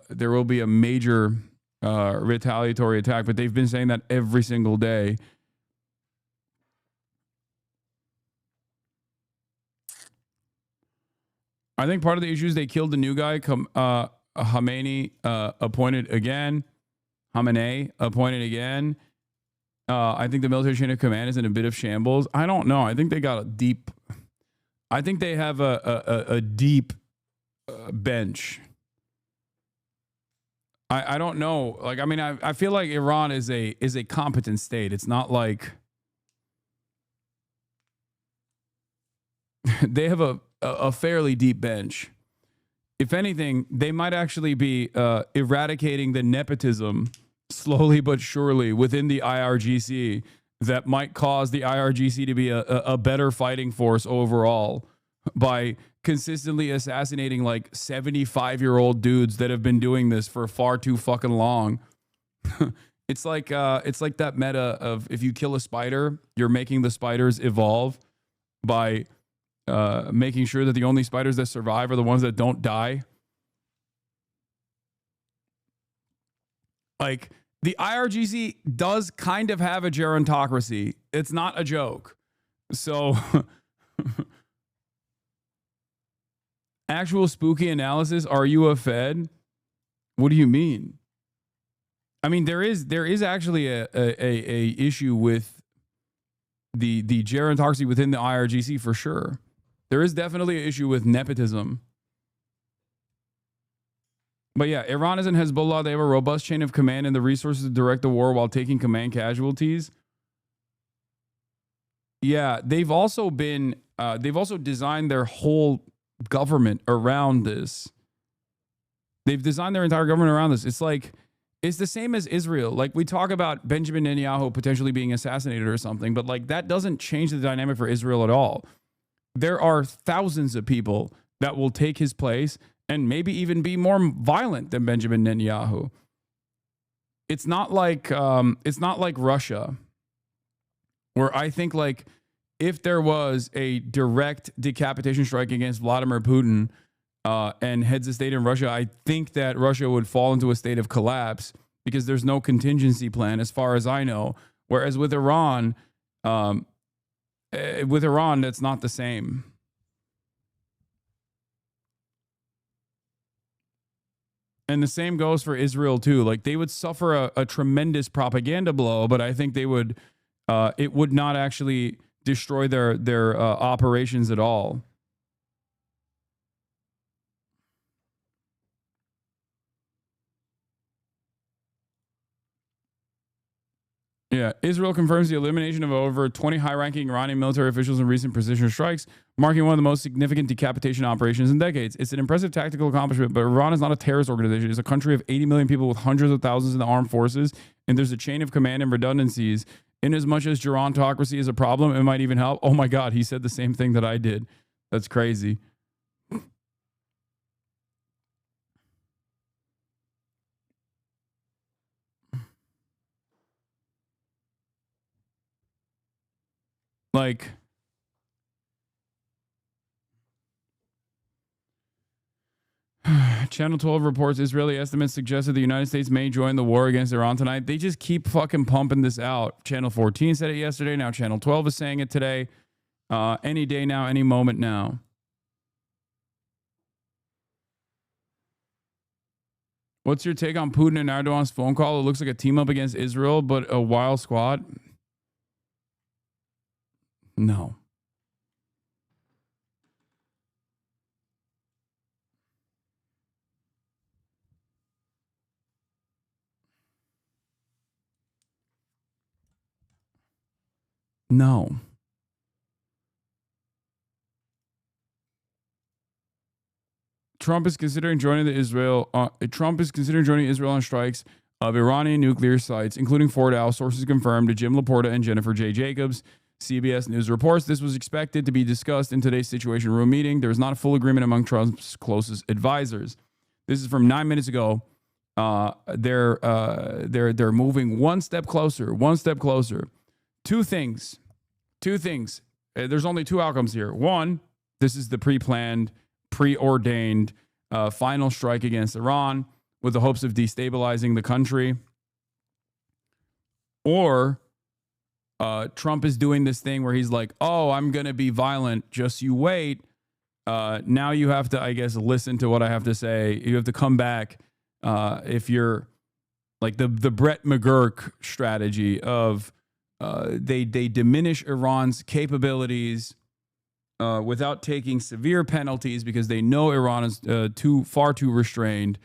major retaliatory attack. But they've been saying that every single day. I think part of the issue is they killed the new guy, Khamenei, appointed again. I think the military chain of command is in a bit of shambles. I don't know. I think they got a deep. I think they have a deep bench. I don't know. Like, I mean, I feel like Iran is a competent state. It's not like they have a fairly deep bench. If anything, they might actually be eradicating the nepotism slowly but surely within the IRGC that might cause the IRGC to be a better fighting force overall by consistently assassinating like 75-year-old dudes that have been doing this for far too fucking long. It's like that meta of if you kill a spider, you're making the spiders evolve by making sure that the only spiders that survive are the ones that don't die. Like, the IRGC does kind of have a gerontocracy. It's not a joke. So, actual spooky analysis, are you a Fed? What do you mean? I mean, there is actually a issue with the gerontocracy within the IRGC for sure. There is definitely an issue with nepotism. But yeah, Iran is in Hezbollah. They have a robust chain of command and the resources to direct the war while taking command casualties. Yeah, they've also designed their whole government around this. They've designed their entire government around this. It's the same as Israel. Like, we talk about Benjamin Netanyahu potentially being assassinated or something, but like that doesn't change the dynamic for Israel at all. There are thousands of people that will take his place and maybe even be more violent than Benjamin Netanyahu. It's not like Russia, where I think like if there was a direct decapitation strike against Vladimir Putin and heads of state in Russia, I think that Russia would fall into a state of collapse because there's no contingency plan, as far as I know. Whereas with Iran, that's not the same. And the same goes for Israel too. Like, they would suffer a tremendous propaganda blow, but I think they would. It would not actually destroy their operations at all. Yeah, Israel confirms the elimination of over 20 high-ranking Iranian military officials in recent precision strikes, marking one of the most significant decapitation operations in decades. It's an impressive tactical accomplishment, but Iran is not a terrorist organization. It's a country of 80 million people with hundreds of thousands in the armed forces, and there's a chain of command and redundancies. In as much as gerontocracy is a problem, it might even help. Oh my God, he said the same thing that I did. That's crazy. Like, Channel 12 reports Israeli estimates suggest that the United States may join the war against Iran tonight. They just keep fucking pumping this out. Channel 14 said it yesterday. Now Channel 12 is saying it today. Any day now, any moment now. What's your take on Putin and Erdogan's phone call? It looks like a team up against Israel, but a wild squad. No. No. Trump is considering joining Israel on strikes of Iranian nuclear sites, including Fort Al. Sources confirmed to Jim Laporta and Jennifer J. Jacobs. CBS News reports this was expected to be discussed in today's Situation Room meeting. There was not a full agreement among Trump's closest advisors. This is from 9 minutes ago. They're moving one step closer. Two things. There's only two outcomes here. One, this is the preordained final strike against Iran with the hopes of destabilizing the country. Or Trump is doing this thing where he's like, oh, I'm going to be violent. Just you wait. Now you have to, I guess, listen to what I have to say. You have to come back if you're like the Brett McGurk strategy of they diminish Iran's capabilities without taking severe penalties because they know Iran is far too restrained,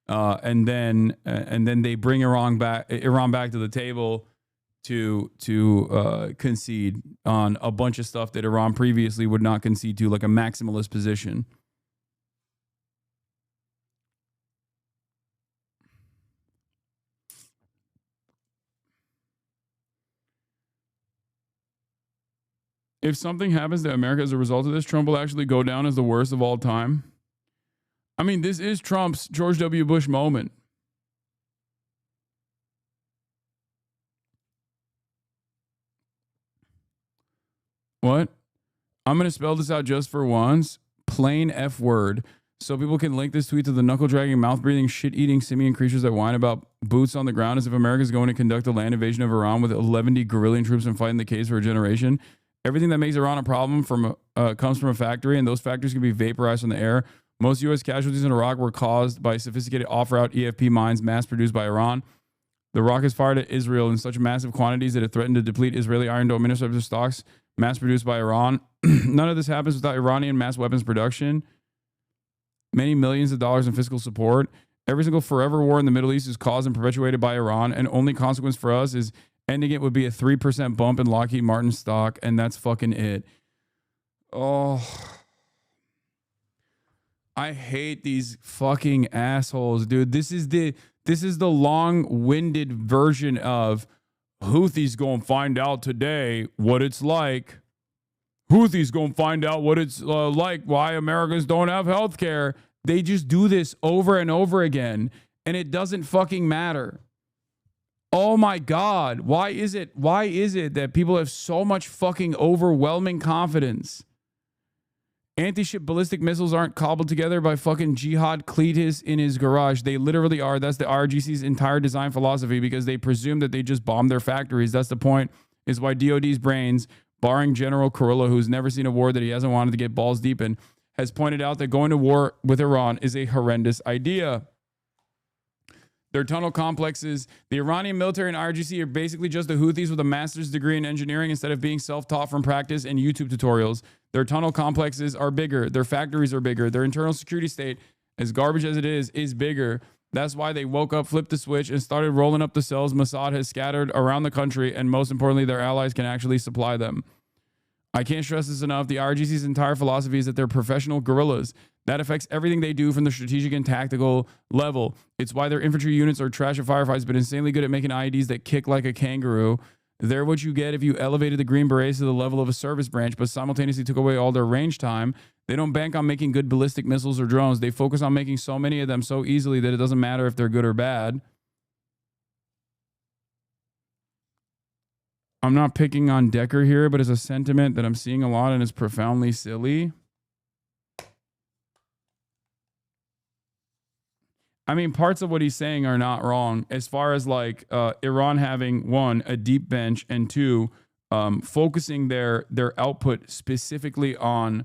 and then they bring Iran back to the table to concede on a bunch of stuff that Iran previously would not concede to, like a maximalist position. if something happens to America as a result of this, Trump will actually go down as the worst of all time. I mean, this is Trump's George W. Bush moment. What? I'm going to spell this out just for once. Plain F word. So people can link this tweet to the knuckle-dragging, mouth-breathing, shit-eating simian creatures that whine about boots on the ground as if America is going to conduct a land invasion of Iran with 11 guerrillian troops and fighting the case for a generation. Everything that makes Iran a problem comes from a factory, and those factories can be vaporized from the air. Most U.S. casualties in Iraq were caused by sophisticated off-route EFP mines mass-produced by Iran. The rockets fired at Israel in such massive quantities that it threatened to deplete Israeli Iron Dome interceptor stocks mass-produced by Iran. None of this happens without Iranian mass weapons production. Many millions of dollars in fiscal support. Every single forever war in the Middle East is caused and perpetuated by Iran, and only consequence for us is ending it would be a 3% bump in Lockheed Martin stock, and that's fucking it. Oh, I hate these fucking assholes, dude. This is the long-winded version of Houthis gonna find out today what it's like. Houthis gonna find out what it's like, why Americans don't have health care. They just do this over and over again, and it doesn't fucking matter. Oh my God. Why is it that people have so much fucking overwhelming confidence? Anti-ship ballistic missiles aren't cobbled together by fucking Jihad Cletus in his garage. They literally are. That's the RGC's entire design philosophy, because they presume that they just bomb their factories. That's the point, is why DOD's brains, barring General Kurilla, who's never seen a war that he hasn't wanted to get balls deep in, has pointed out that going to war with Iran is a horrendous idea. Their tunnel complexes, the Iranian military and IRGC are basically just the Houthis with a master's degree in engineering instead of being self-taught from practice and YouTube tutorials. Their tunnel complexes are bigger. Their factories are bigger. Their internal security state, as garbage as it is bigger. That's why they woke up, flipped the switch, and started rolling up the cells Mossad has scattered around the country, and most importantly, their allies can actually supply them. I can't stress this enough. The RGC's entire philosophy is that they're professional guerrillas. That affects everything they do from the strategic and tactical level. It's why their infantry units are trash at firefights, but insanely good at making IEDs that kick like a kangaroo. They're what you get if you elevated the Green Berets to the level of a service branch, but simultaneously took away all their range time. They don't bank on making good ballistic missiles or drones. They focus on making so many of them so easily that it doesn't matter if they're good or bad. I'm not picking on Decker here, but it's a sentiment that I'm seeing a lot and it's profoundly silly. I mean, parts of what he's saying are not wrong as far as like Iran having, one, a deep bench, and two, focusing their output specifically on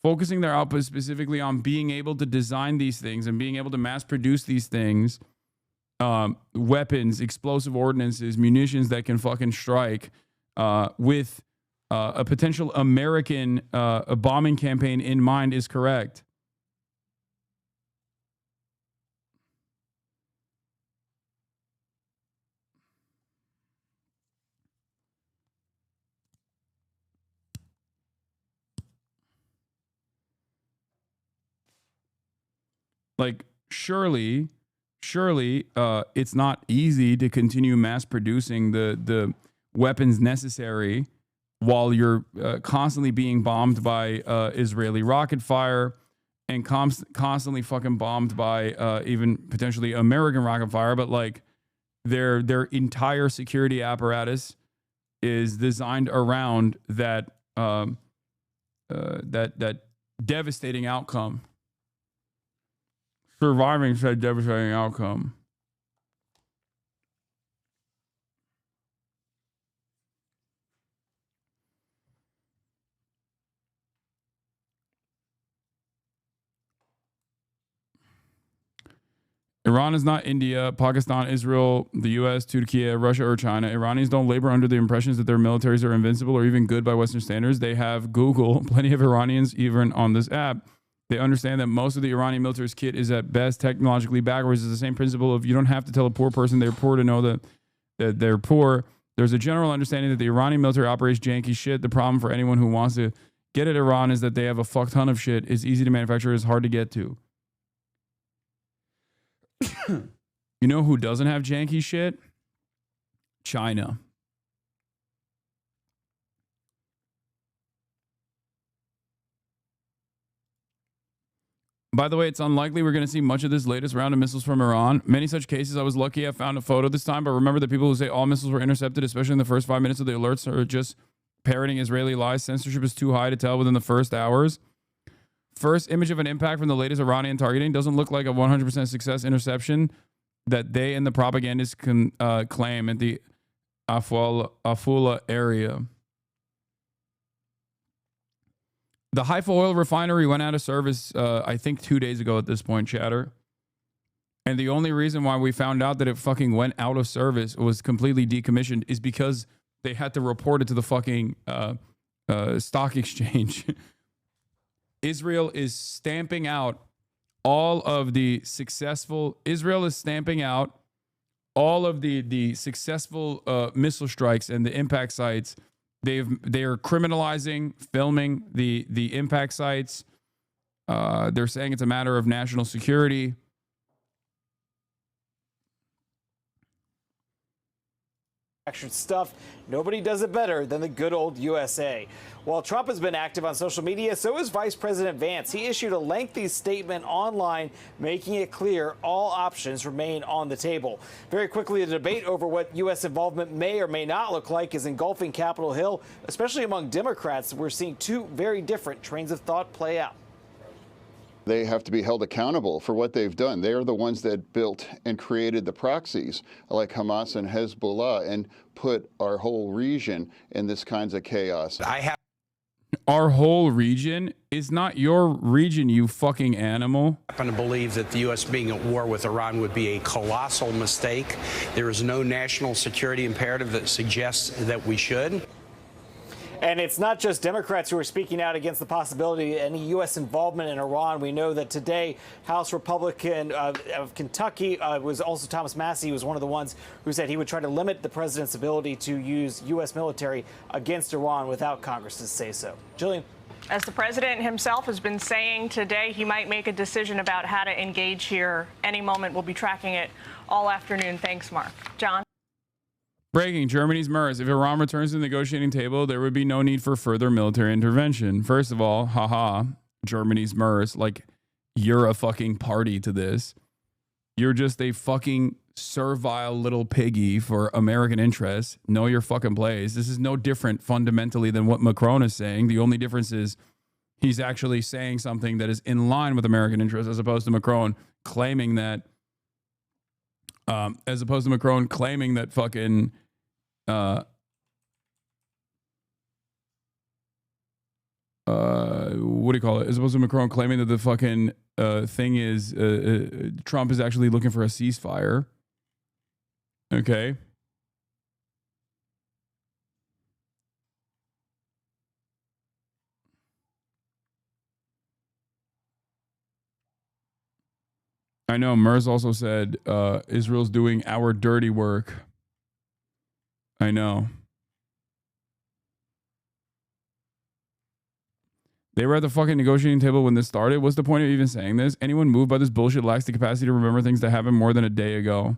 being able to design these things and being able to mass produce these things, weapons, explosive ordinances, munitions that can fucking strike, with a potential American a bombing campaign in mind is correct. Like, surely, it's not easy to continue mass producing the weapons necessary while you're constantly being bombed by Israeli rocket fire and constantly fucking bombed by even potentially American rocket fire. But like their entire security apparatus is designed around that that devastating outcome. Surviving said devastating outcome. Iran is not India, Pakistan, Israel, the US, Turkey, Russia, or China. Iranians don't labor under the impressions that their militaries are invincible or even good by Western standards. They have Google, plenty of Iranians even on this app. They understand that most of the Iranian military's kit is at best technologically backwards. It's the same principle of you don't have to tell a poor person they're poor to know that they're poor. There's a general understanding that the Iranian military operates janky shit. The problem for anyone who wants to get at Iran is that they have a fuck ton of shit. It's easy to manufacture. It's hard to get to. You know who doesn't have janky shit? China. By the way, it's unlikely we're going to see much of this latest round of missiles from Iran. Many such cases, I was lucky I found a photo this time, but remember the people who say all missiles were intercepted, especially in the first 5 minutes of the alerts, are just parroting Israeli lies. Censorship is too high to tell within the first hours. First image of an impact from the latest Iranian targeting doesn't look like a 100% success interception that they and the propagandists can claim at the Afula area. The Haifa oil refinery went out of service, I think 2 days ago at this point, chatter. And the only reason why we found out that it fucking went out of service, was completely decommissioned, is because they had to report it to the fucking stock exchange. Israel is stamping out all of the successful, Israel is stamping out all of the successful missile strikes and the impact sites. They are criminalizing filming the impact sites. They're saying it's a matter of national security. Stuff. Nobody does it better than the good old USA. While Trump has been active on social media, so is Vice President Vance. He issued a lengthy statement online making it clear all options remain on the table. Very quickly, the debate over what U.S. involvement may or may not look like is engulfing Capitol Hill, especially among Democrats. We're seeing two very different trains of thought play out. They have to be held accountable for what they've done. They are the ones that built and created the proxies like Hamas and Hezbollah and put our whole region in this kinds of chaos. Our whole region is not your region, you fucking animal. I happen to believe that the U.S. being at war with Iran would be a colossal mistake. There is no national security imperative that suggests that we should. And it's not just Democrats who are speaking out against the possibility of any U.S. involvement in Iran. We know that today, House Republican of Kentucky was also Thomas Massie, was one of the ones who said he would try to limit the president's ability to use U.S. military against Iran without Congress's say so. Jillian. As the president himself has been saying today, he might make a decision about how to engage here any moment. We'll be tracking it all afternoon. Thanks, Mark. John. Breaking, Germany's MERS. If Iran returns to the negotiating table, there would be no need for further military intervention. First of all, haha, Germany's MERS. Like, you're a fucking party to this. You're just a fucking servile little piggy for American interests. Know your fucking place. This is no different fundamentally than what Macron is saying. The only difference is he's actually saying something that is in line with American interests, as opposed to Macron claiming that fucking what do you call it? As opposed to Macron claiming that the fucking thing is Trump is actually looking for a ceasefire. Okay. I know MERS also said Israel's doing our dirty work. I know. They were at the fucking negotiating table when this started. What's the point of even saying this? Anyone moved by this bullshit lacks the capacity to remember things that happened more than a day ago.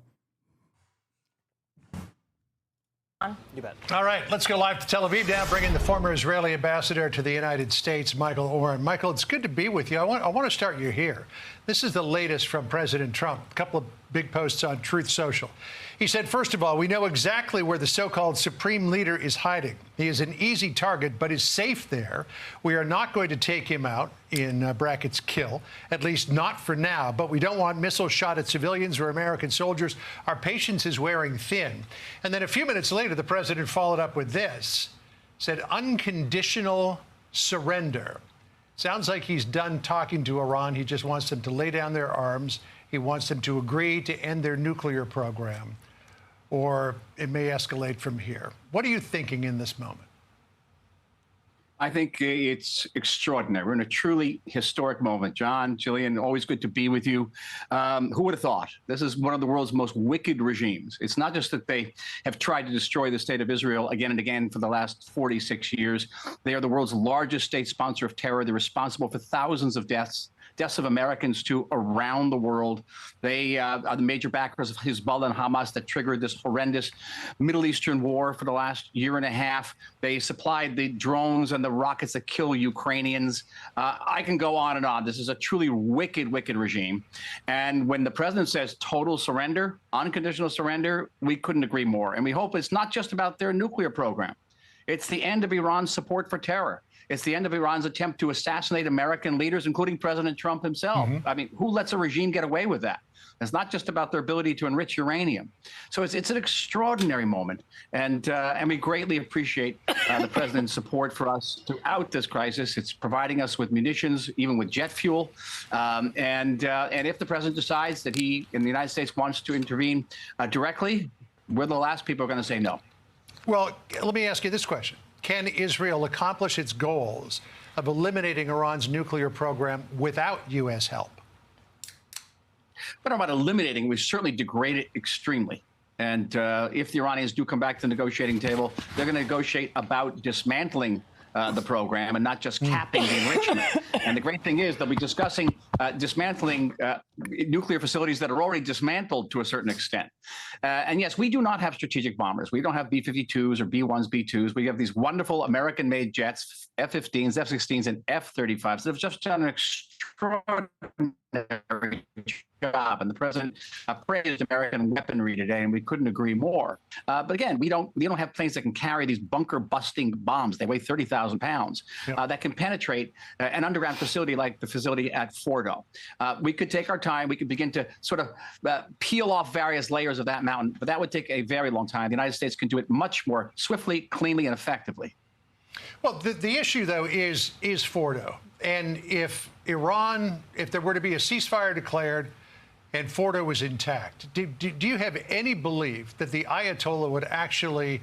You bet. All right, let's go live to Tel Aviv now, bring in the former Israeli ambassador to the United States, Michael Oren. Michael, it's good to be with you. I want to start you here. This is the latest from President Trump. A couple of big posts on Truth Social. He said, first of all, we know exactly where the so-called supreme leader is hiding. He is an easy target, but is safe there. We are not going to take him out, in brackets, kill, at least not for now. But we don't want missiles shot at civilians or American soldiers. Our patience is wearing thin. And then a few minutes later, the president followed up with this, said unconditional surrender. Sounds like he's done talking to Iran. He just wants them to lay down their arms. He wants them to agree to end their nuclear program, or it may escalate from here. What are you thinking in this moment? I think it's extraordinary. We're in a truly historic moment. John, Jillian, always good to be with you. Who would have thought? This is one of the world's most wicked regimes. It's not just that they have tried to destroy the state of Israel again and again for the last 46 years. They are the world's largest state sponsor of terror. They're responsible for thousands of deaths, deaths of Americans too around the world. They are the major backers of Hezbollah and Hamas that triggered this horrendous Middle Eastern war for the last year and a half. They supplied the drones and the rockets that kill Ukrainians. I can go on and on. This is a truly wicked, wicked regime. And when the president says total surrender, unconditional surrender, we couldn't agree more. And we hope it's not just about their nuclear program. It's the end of Iran's support for terror. It's the end of Iran's attempt to assassinate American leaders, including President Trump himself. I mean, who lets a regime get away with that? It's not just about their ability to enrich uranium. So it's an extraordinary moment. And we greatly appreciate the president's support for us throughout this crisis. It's providing us with munitions, even with jet fuel. And if the president decides that he, in the United States, wants to intervene directly, we're the last people who are going to say no. Well, let me ask you this question. Can Israel accomplish its goals of eliminating Iran's nuclear program without U.S. help? But about eliminating, we certainly degrade it extremely. And if the Iranians do come back to the negotiating table, they're going to negotiate about dismantling the program and not just capping the enrichment. And the great thing is they'll be discussing dismantling nuclear facilities that are already dismantled to a certain extent. And yes, we do not have strategic bombers. We don't have B-52s or B-1s, B-2s. We have these wonderful American-made jets, F-15s, F-16s, and F-35s that have just done an extraordinary job. And the president praised American weaponry today, and we couldn't agree more. But again, we don't have planes that can carry these bunker-busting bombs. They weigh 30,000 pounds that can penetrate an underground facility like the facility at Fordo. We could take our time. We could begin to sort of peel off various layers of that mountain, but that would take a very long time. The United States can do it much more swiftly, cleanly, and effectively. Well, the issue, though, is Fordo. And if there were to be a ceasefire declared and Fordo was intact, do you have any belief that the Ayatollah would actually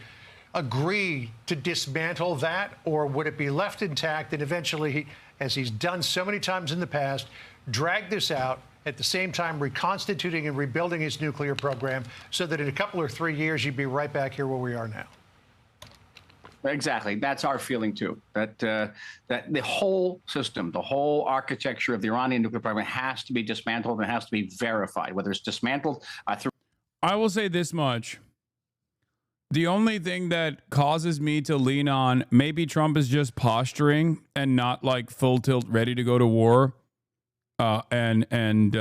agree to dismantle that, or would it be left intact and eventually, as he's done so many times in the past, drag this out, at the same time reconstituting and rebuilding his nuclear program so that in a couple or 3 years, you'd be right back here where we are now? Exactly. That's our feeling, too, that the whole system, the whole architecture of the Iranian nuclear program has to be dismantled and has to be verified, whether it's dismantled through. I will say this much. The only thing that causes me to lean on maybe Trump is just posturing and not like full tilt ready to go to war and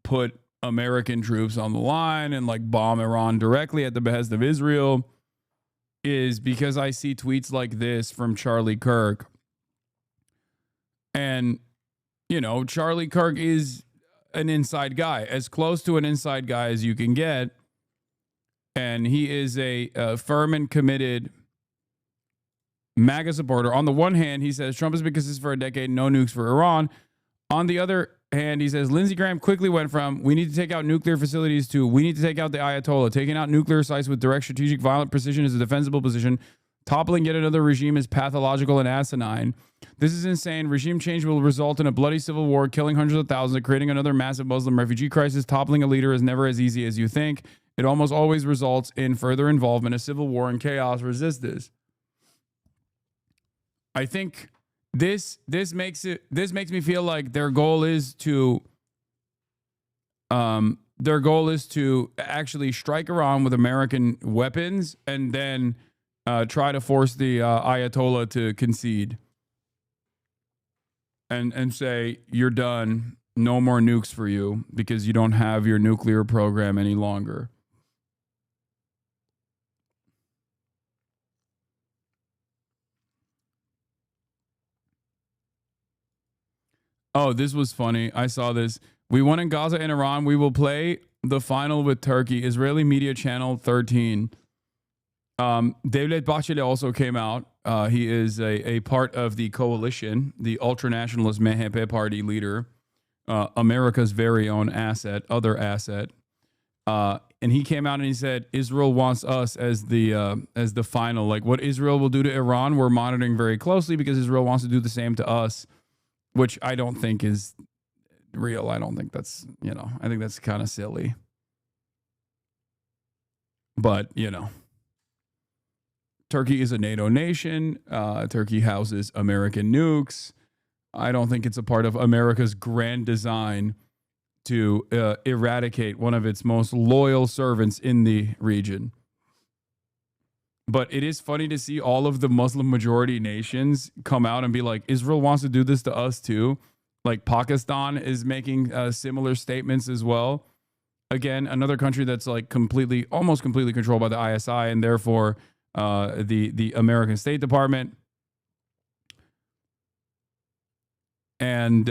put American troops on the line and like bomb Iran directly at the behest of Israel is because I see tweets like this from Charlie Kirk. And, Charlie Kirk is an inside guy, as close to an inside guy as you can get. And he is a firm and committed MAGA supporter. On the one hand, he says Trump has been consistent for a decade, no nukes for Iran. On the other hand, he says Lindsey Graham quickly went from we need to take out nuclear facilities to we need to take out the Ayatollah. Taking out nuclear sites with direct strategic violent precision is a defensible position. Toppling yet another regime is pathological and asinine. This is insane. Regime change will result in a bloody civil war, killing hundreds of thousands, and creating another massive Muslim refugee crisis. Toppling a leader is never as easy as you think. It almost always results in further involvement, a civil war, and chaos. Resist this. I think this makes me feel like their goal is to actually strike Iran with American weapons and then try to force the Ayatollah to concede and say you're done, no more nukes for you because you don't have your nuclear program any longer. Oh, this was funny. I saw this. We won in Gaza and Iran. We will play the final with Turkey. Israeli media channel 13. Devlet Bahçeli also came out. He is a part of the coalition, the ultranationalist MHP party leader, America's very own other asset. And he came out and he said, Israel wants us as the final. Like what Israel will do to Iran, we're monitoring very closely because Israel wants to do the same to us. Which I don't think is real. I don't think that's, I think that's kind of silly. But, Turkey is a NATO nation. Turkey houses American nukes. I don't think it's a part of America's grand design to eradicate one of its most loyal servants in the region. But it is funny to see all of the Muslim majority nations come out and be like, Israel wants to do this to us too. Like Pakistan is making similar statements as well. Again, another country that's like almost completely controlled by the ISI and therefore the American State Department. And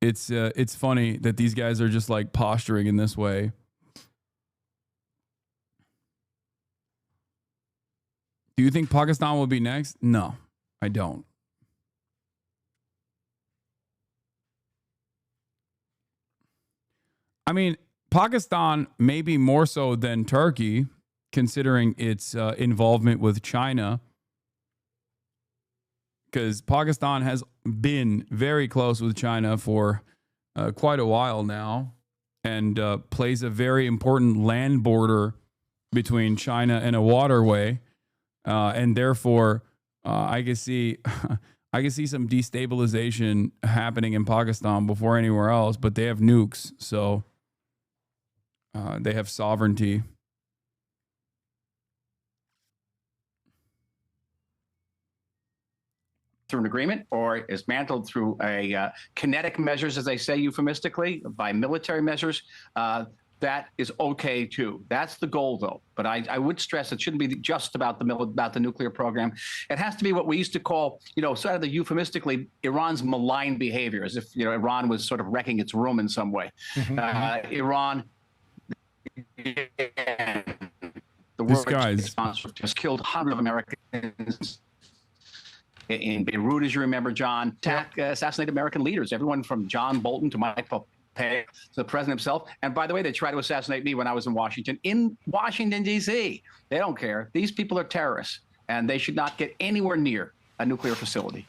it's funny that these guys are just like posturing in this way. Do you think Pakistan will be next? No, I don't. I mean, Pakistan maybe more so than Turkey, considering its involvement with China, because Pakistan has been very close with China for quite a while now, and plays a very important land border between China and a waterway, and therefore I can see some destabilization happening in Pakistan before anywhere else. But they have nukes, so they have sovereignty. Through an agreement, or is mantled through a kinetic measures, as they say euphemistically, by military measures, that is okay too. That's the goal, though. But I would stress it shouldn't be just about the nuclear program. It has to be what we used to call, sort of the euphemistically, Iran's malign behavior, as if Iran was sort of wrecking its room in some way. Iran. The This guy's just killed hundreds of Americans in Beirut, as you remember, John. Assassinated American leaders, everyone from John Bolton to Mike Pompeo to the president himself. And by the way, they tried to assassinate me when I was in Washington, D.C. They don't care. These people are terrorists, and they should not get anywhere near a nuclear facility.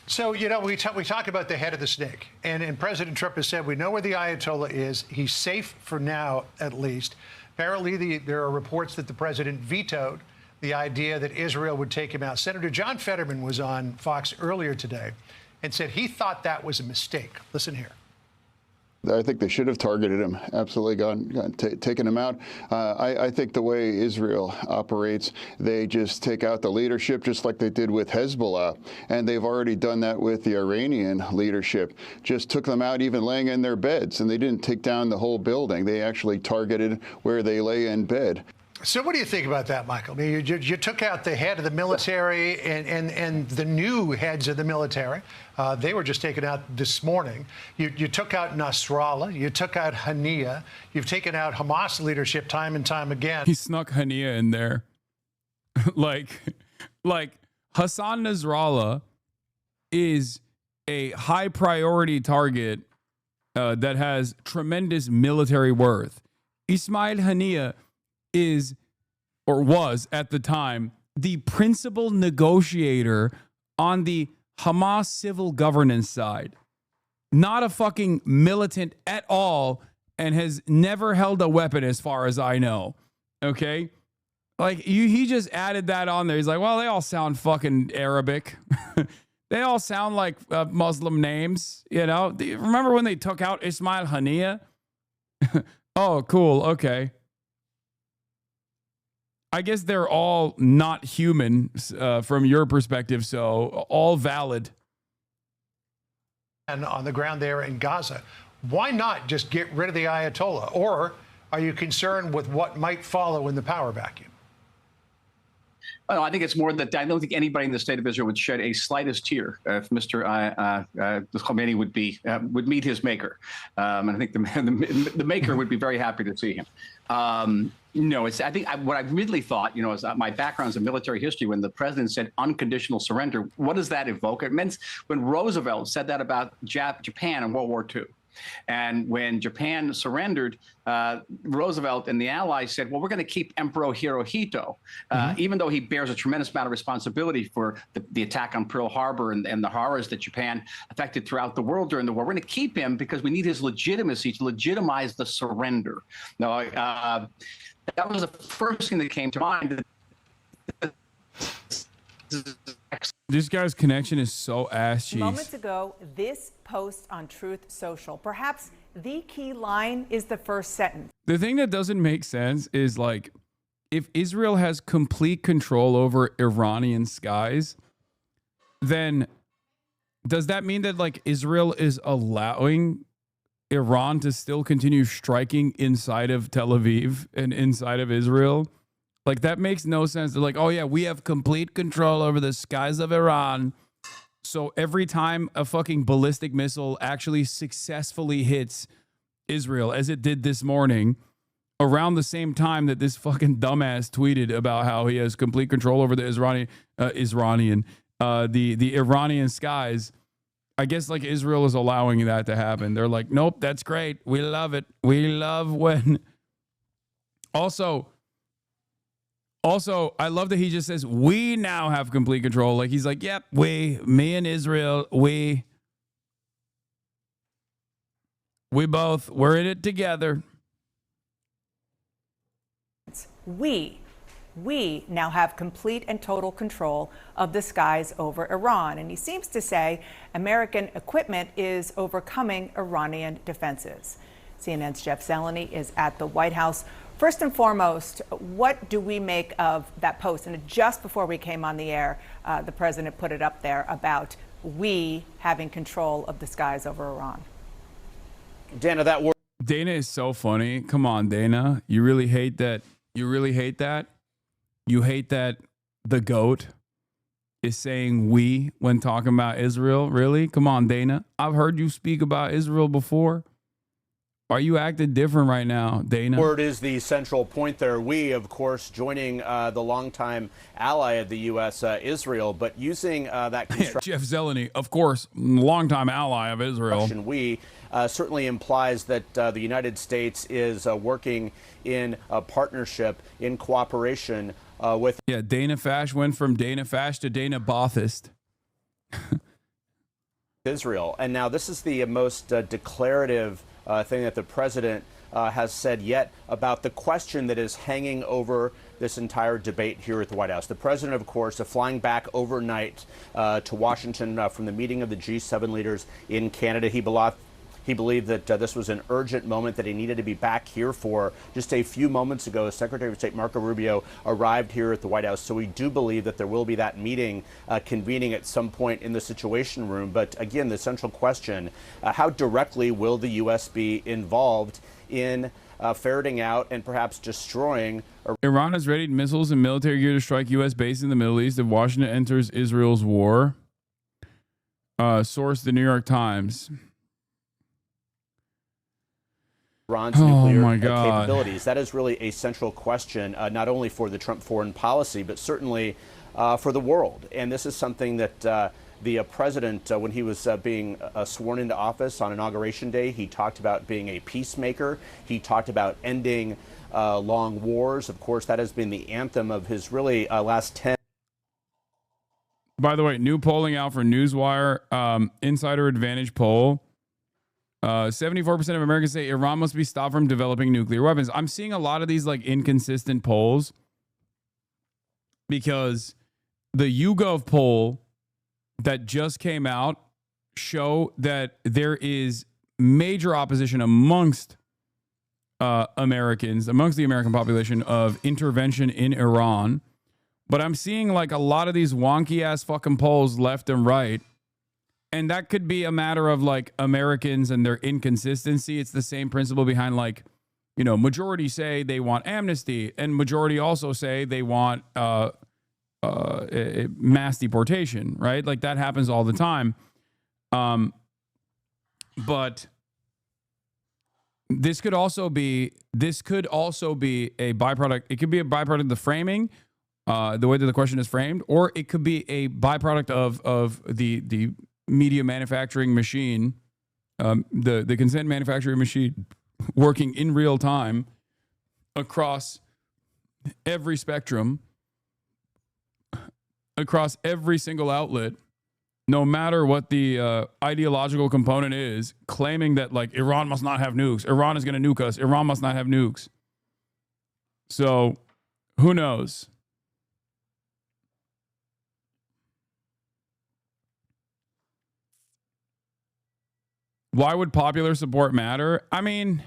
So, we talk about the head of the snake, and President Trump has said we know where the Ayatollah is. He's safe for now, at least. Apparently, there are reports that the president vetoed the idea that Israel would take him out. Senator John Fetterman was on Fox earlier today and said he thought that was a mistake. Listen here. I think they should have targeted him, absolutely taken him out. I think the way Israel operates, they just take out the leadership just like they did with Hezbollah. And they've already done that with the Iranian leadership. Just took them out even laying in their beds. And they didn't take down the whole building. They actually targeted where they lay in bed. So what do you think about that, Michael? I mean, you took out the head of the military and the new heads of the military. They were just taken out this morning. You took out Nasrallah. You took out Haniyeh. You've taken out Hamas leadership time and time again. He snuck Haniyeh in there. like Hasan Nasrallah is a high priority target that has tremendous military worth. Ismail Haniyeh is, or was at the time, the principal negotiator on the Hamas civil governance side. Not a fucking militant at all, and has never held a weapon as far as I know. Okay? Like, he just added that on there. He's like, well, they all sound fucking Arabic. They all sound like Muslim names, Remember when they took out Ismail Haniyeh? Oh, cool. Okay. I guess they're all not human from your perspective, so all valid. And on the ground there in Gaza, why not just get rid of the Ayatollah? Or are you concerned with what might follow in the power vacuum? Well, I think it's more that I don't think anybody in the state of Israel would shed a slightest tear if Mr. Khomeini would meet his maker. And I think the maker would be very happy to see him. I think what I really thought, is my background is in military history. When the president said unconditional surrender, what does that evoke? It meant when Roosevelt said that about Japan in World War II. And when Japan surrendered, Roosevelt and the Allies said, well, we're going to keep Emperor Hirohito, even though he bears a tremendous amount of responsibility for the attack on Pearl Harbor and the horrors that Japan affected throughout the world during the war. We're going to keep him because we need his legitimacy to legitimize the surrender. Now, that was the first thing that came to mind. This guy's connection is so ass cheeks. Moments ago, this post on Truth Social. Perhaps the key line is the first sentence. The thing that doesn't make sense is like, if Israel has complete control over Iranian skies, then does that mean that like Israel is allowing Iran to still continue striking inside of Tel Aviv and inside of Israel? Like, that makes no sense. They're like, oh yeah, we have complete control over the skies of Iran. So every time a fucking ballistic missile actually successfully hits Israel, as it did this morning, around the same time that this fucking dumbass tweeted about how he has complete control over the the Iranian skies, I guess like Israel is allowing that to happen. They're like, nope, that's great. We love it. We love when. Also, I love that he just says, we now have complete control. Like, he's like, yep, me and Israel, we're in it together. We now have complete and total control of the skies over Iran. And he seems to say American equipment is overcoming Iranian defenses. CNN's Jeff Zeleny is at the White House. First and foremost, what do we make of that post? And just before we came on the air, the president put it up there about we having control of the skies over Iran. Dana, that word. Dana is so funny. Come on, Dana. You really hate that. You really hate that. You hate that the GOAT is saying we when talking about Israel. Really? Come on, Dana. I've heard you speak about Israel before. Why are you acting different right now, Dana? Word is the central point there. We, of course, joining the longtime ally of the U.S., Israel, but using that construction. Jeff Zeleny, of course, longtime ally of Israel. We certainly implies that the United States is working in a partnership, in cooperation with. Yeah, Dana Fash went from Dana Fash to Dana Bothist. Israel. And now this is the most declarative thing that the president has said yet about the question that is hanging over this entire debate here at the White House. The president, of course, flying back overnight to Washington from the meeting of the G7 leaders in Canada. He believed that this was an urgent moment that he needed to be back here for. Just a few moments ago, Secretary of State Marco Rubio arrived here at the White House. So we do believe that there will be that meeting convening at some point in the Situation Room. But again, the central question, how directly will the U.S. be involved in ferreting out and perhaps destroying? Iran has readied missiles and military gear to strike U.S. bases in the Middle East if Washington enters Israel's war. Source, the New York Times. Iran's nuclear capabilities. That is really a central question, not only for the Trump foreign policy, but certainly for the world. And this is something that the president, when he was being sworn into office on Inauguration Day, he talked about being a peacemaker. He talked about ending long wars. Of course, that has been the anthem of his really last 10. By the way, new polling out for Newswire, Insider Advantage poll. 74% of Americans say Iran must be stopped from developing nuclear weapons. I'm seeing a lot of these like inconsistent polls because the YouGov poll that just came out show that there is major opposition amongst Americans, amongst the American population of intervention in Iran. But I'm seeing like a lot of these wonky ass fucking polls left and right. And that could be a matter of like Americans and their inconsistency. It's the same principle behind like, you know, majority say they want amnesty and majority also say they want mass deportation, right? Like that happens all the time. But this could also be a byproduct. It could be a byproduct of the framing, the way that the question is framed, or it could be a byproduct of the media manufacturing machine, the consent manufacturing machine working in real time across every spectrum, across every single outlet, no matter what the ideological component is, claiming that like Iran must not have nukes. Iran is going to nuke us. Iran must not have nukes. So who knows? Why would popular support matter? I mean,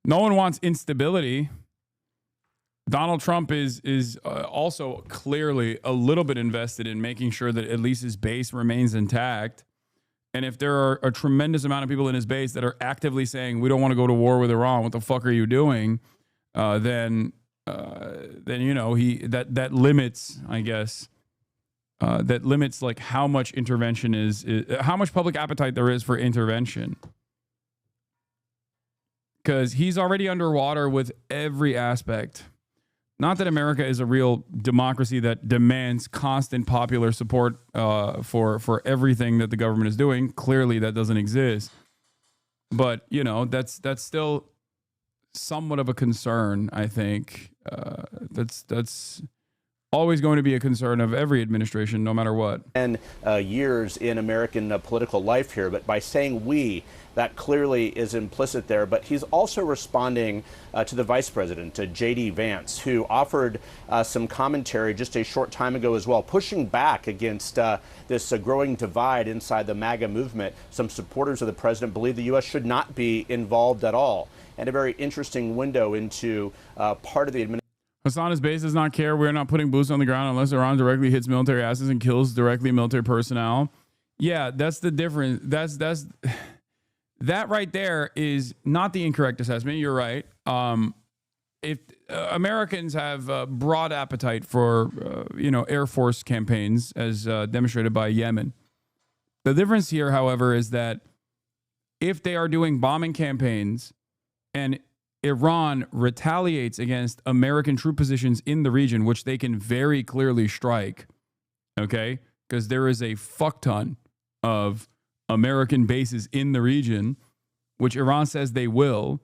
no one wants instability. Donald Trump is also clearly a little bit invested in making sure that at least his base remains intact. And if there are a tremendous amount of people in his base that are actively saying, we don't want to go to war with Iran, what the fuck are you doing? Then you know, that limits, I guess, that limits like how much intervention is how much public appetite there is for intervention. Because he's already underwater with every aspect. Not that America is a real democracy that demands constant popular support for everything that the government is doing. Clearly, that doesn't exist. But you know, that's still somewhat of a concern. I think that's always going to be a concern of every administration, no matter what. And years in American political life here, but by saying we, that clearly is implicit there. But he's also responding to the vice president, to J.D. Vance, who offered some commentary just a short time ago as well, pushing back against this growing divide inside the MAGA movement. Some supporters of the president believe the U.S. should not be involved at all. And a very interesting window into part of the administration. Hasan's base does not care. We're not putting boots on the ground unless Iran directly hits military assets and kills directly military personnel. Yeah, that's the difference. That right there is not the incorrect assessment. You're right. If Americans have a broad appetite for, Air Force campaigns, as demonstrated by Yemen. The difference here, however, is that if they are doing bombing campaigns and Iran retaliates against American troop positions in the region, which they can very clearly strike, okay? Because there is a fuck ton of American bases in the region, which Iran says they will.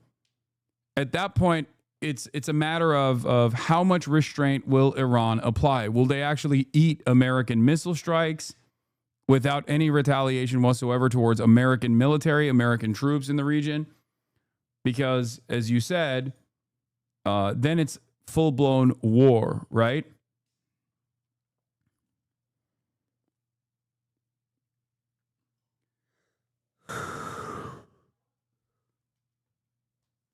At that point, it's a matter of how much restraint will Iran apply? Will they actually eat American missile strikes without any retaliation whatsoever towards American military, American troops in the region? Because, as you said, then it's full-blown war, right?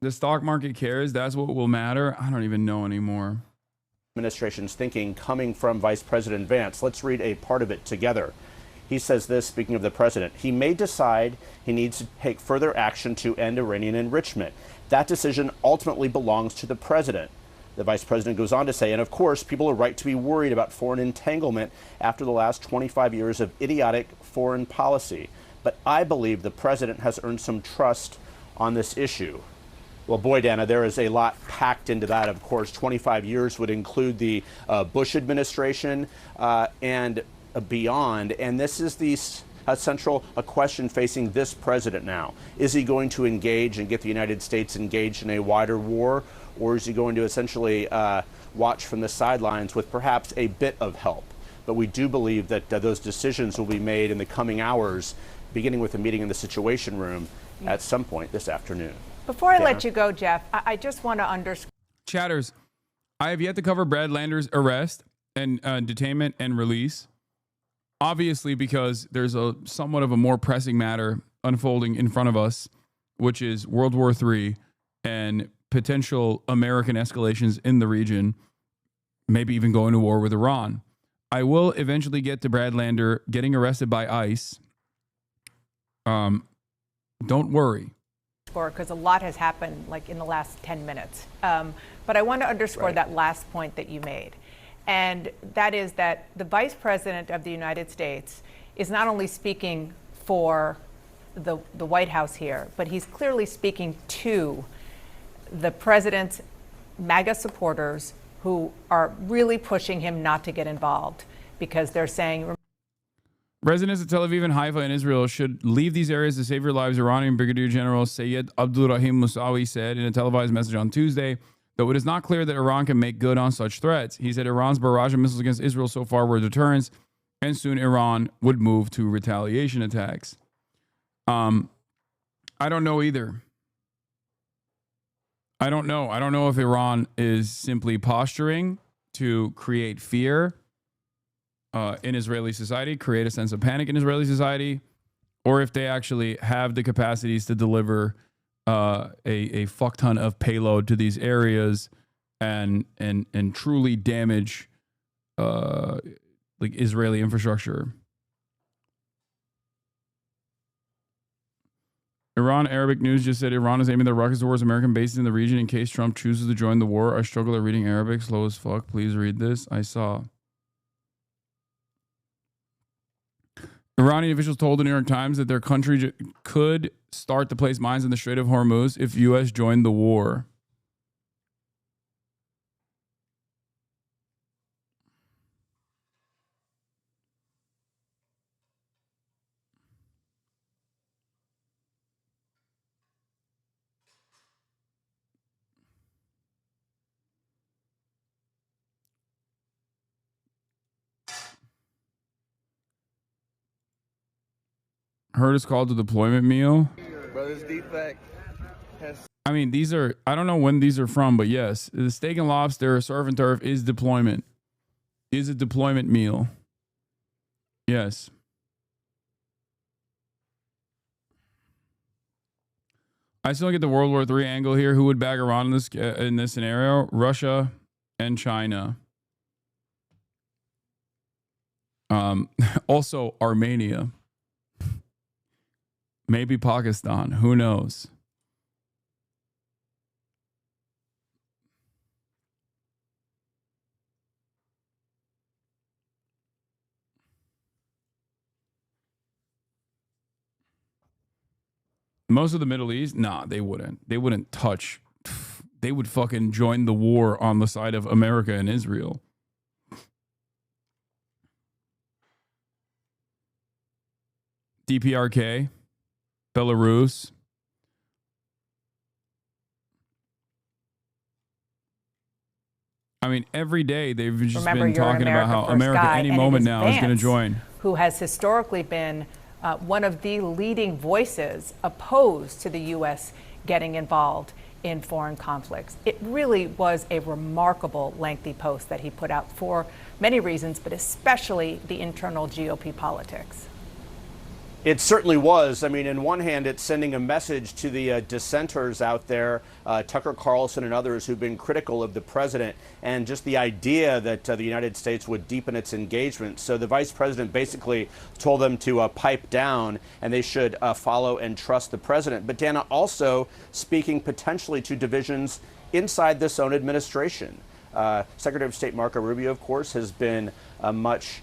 The stock market cares. That's what will matter. I don't even know anymore. Administration's thinking coming from Vice President Vance. Let's read a part of it together. He says this, speaking of the president, he may decide he needs to take further action to end Iranian enrichment. That decision ultimately belongs to the president. The vice president goes on to say, and of course, people are right to be worried about foreign entanglement after the last 25 years of idiotic foreign policy. But I believe the president has earned some trust on this issue. Well, boy, Dana, there is a lot packed into that. Of course, 25 years would include the Bush administration and beyond. And this is the central question facing this president now. Is he going to engage and get the United States engaged in a wider war? Or is he going to essentially watch from the sidelines with perhaps a bit of help? But we do believe that those decisions will be made in the coming hours, beginning with a meeting in the Situation Room at some point this afternoon. Before I let you go, Jeff, I just want to underscore. Chatters, I have yet to cover Brad Lander's arrest and detainment and release. Obviously, because there's a somewhat of a more pressing matter unfolding in front of us, which is World War III and potential American escalations in the region, maybe even going to war with Iran. I will eventually get to Brad Lander getting arrested by ICE. Don't worry. Because a lot has happened like in the last 10 minutes. But I want to underscore that last point that you made. And that is that the Vice President of the United States is not only speaking for the White House here, but he's clearly speaking to the president's MAGA supporters who are really pushing him not to get involved because they're saying... Residents of Tel Aviv and Haifa in Israel should leave these areas to save your lives, Iranian Brigadier General Sayed Abdurrahim Musawi said in a televised message on Tuesday, though it is not clear that Iran can make good on such threats. He said Iran's barrage of missiles against Israel so far were deterrents, and soon Iran would move to retaliation attacks. I don't know either. I don't know. I don't know if Iran is simply posturing to create fear in Israeli society, create a sense of panic in Israeli society, or if they actually have the capacities to deliver a fuck ton of payload to these areas and truly damage like Israeli infrastructure. Iran Arabic News just said Iran is aiming their rockets towards American bases in the region in case Trump chooses to join the war. I struggle at reading Arabic, slow as fuck. Please read this. I saw. Iranian officials told the New York Times that their country could start to place mines in the Strait of Hormuz if U.S. joined the war. Heard it's called the deployment meal. Brothers Defect has. I mean, these are, I don't know when these are from, but yes, the steak and lobster, surf and turf is deployment. Is a deployment meal. Yes. I still get the World War III angle here. Who would back Iran in this scenario? Russia and China. Also Armenia. Maybe Pakistan. Who knows? Most of the Middle East, nah, they wouldn't. They wouldn't touch. They would fucking join the war on the side of America and Israel. DPRK, Belarus. I mean, every day they've just been talking about how America any moment now is going to join. Who has historically been one of the leading voices opposed to the U.S. getting involved in foreign conflicts. It really was a remarkable, lengthy post that he put out for many reasons, but especially the internal GOP politics. It certainly was. I mean, in one hand, it's sending a message to the dissenters out there, Tucker Carlson and others who've been critical of the president, and just the idea that the United States would deepen its engagement. So the vice president basically told them to pipe down, and they should follow and trust the president. But Dana, also speaking potentially to divisions inside this own administration. Secretary of State Marco Rubio, of course, has been much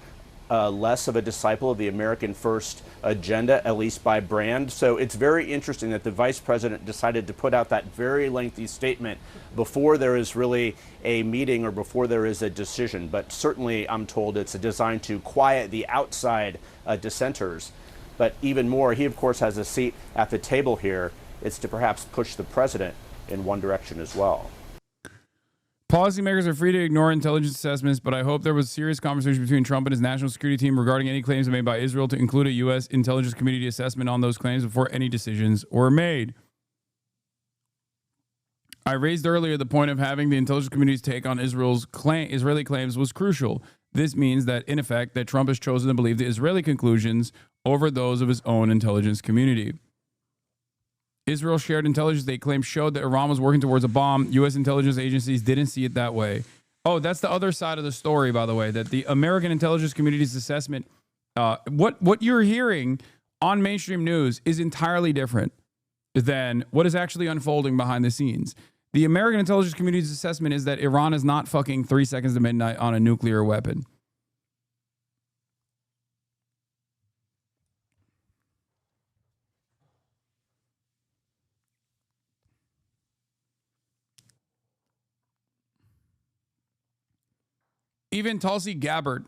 less of a disciple of the American First agenda, at least by brand. So it's very interesting that the vice president decided to put out that very lengthy statement before there is really a meeting or before there is a decision. But certainly, I'm told it's designed to quiet the outside dissenters. But even more, he, of course, has a seat at the table here. It's to perhaps push the president in one direction as well. Policymakers are free to ignore intelligence assessments, but I hope there was serious conversation between Trump and his national security team regarding any claims made by Israel to include a U.S. intelligence community assessment on those claims before any decisions were made. I raised earlier the point of having the intelligence community's take on Israeli claims was crucial. This means that, in effect, that Trump has chosen to believe the Israeli conclusions over those of his own intelligence community. Israel shared intelligence they claimed showed that Iran was working towards a bomb. U.S. intelligence agencies didn't see it that way. Oh, that's the other side of the story, by the way, that the American intelligence community's assessment, what you're hearing on mainstream news is entirely different than what is actually unfolding behind the scenes. The American intelligence community's assessment is that Iran is not fucking 3 seconds to midnight on a nuclear weapon. Even Tulsi Gabbard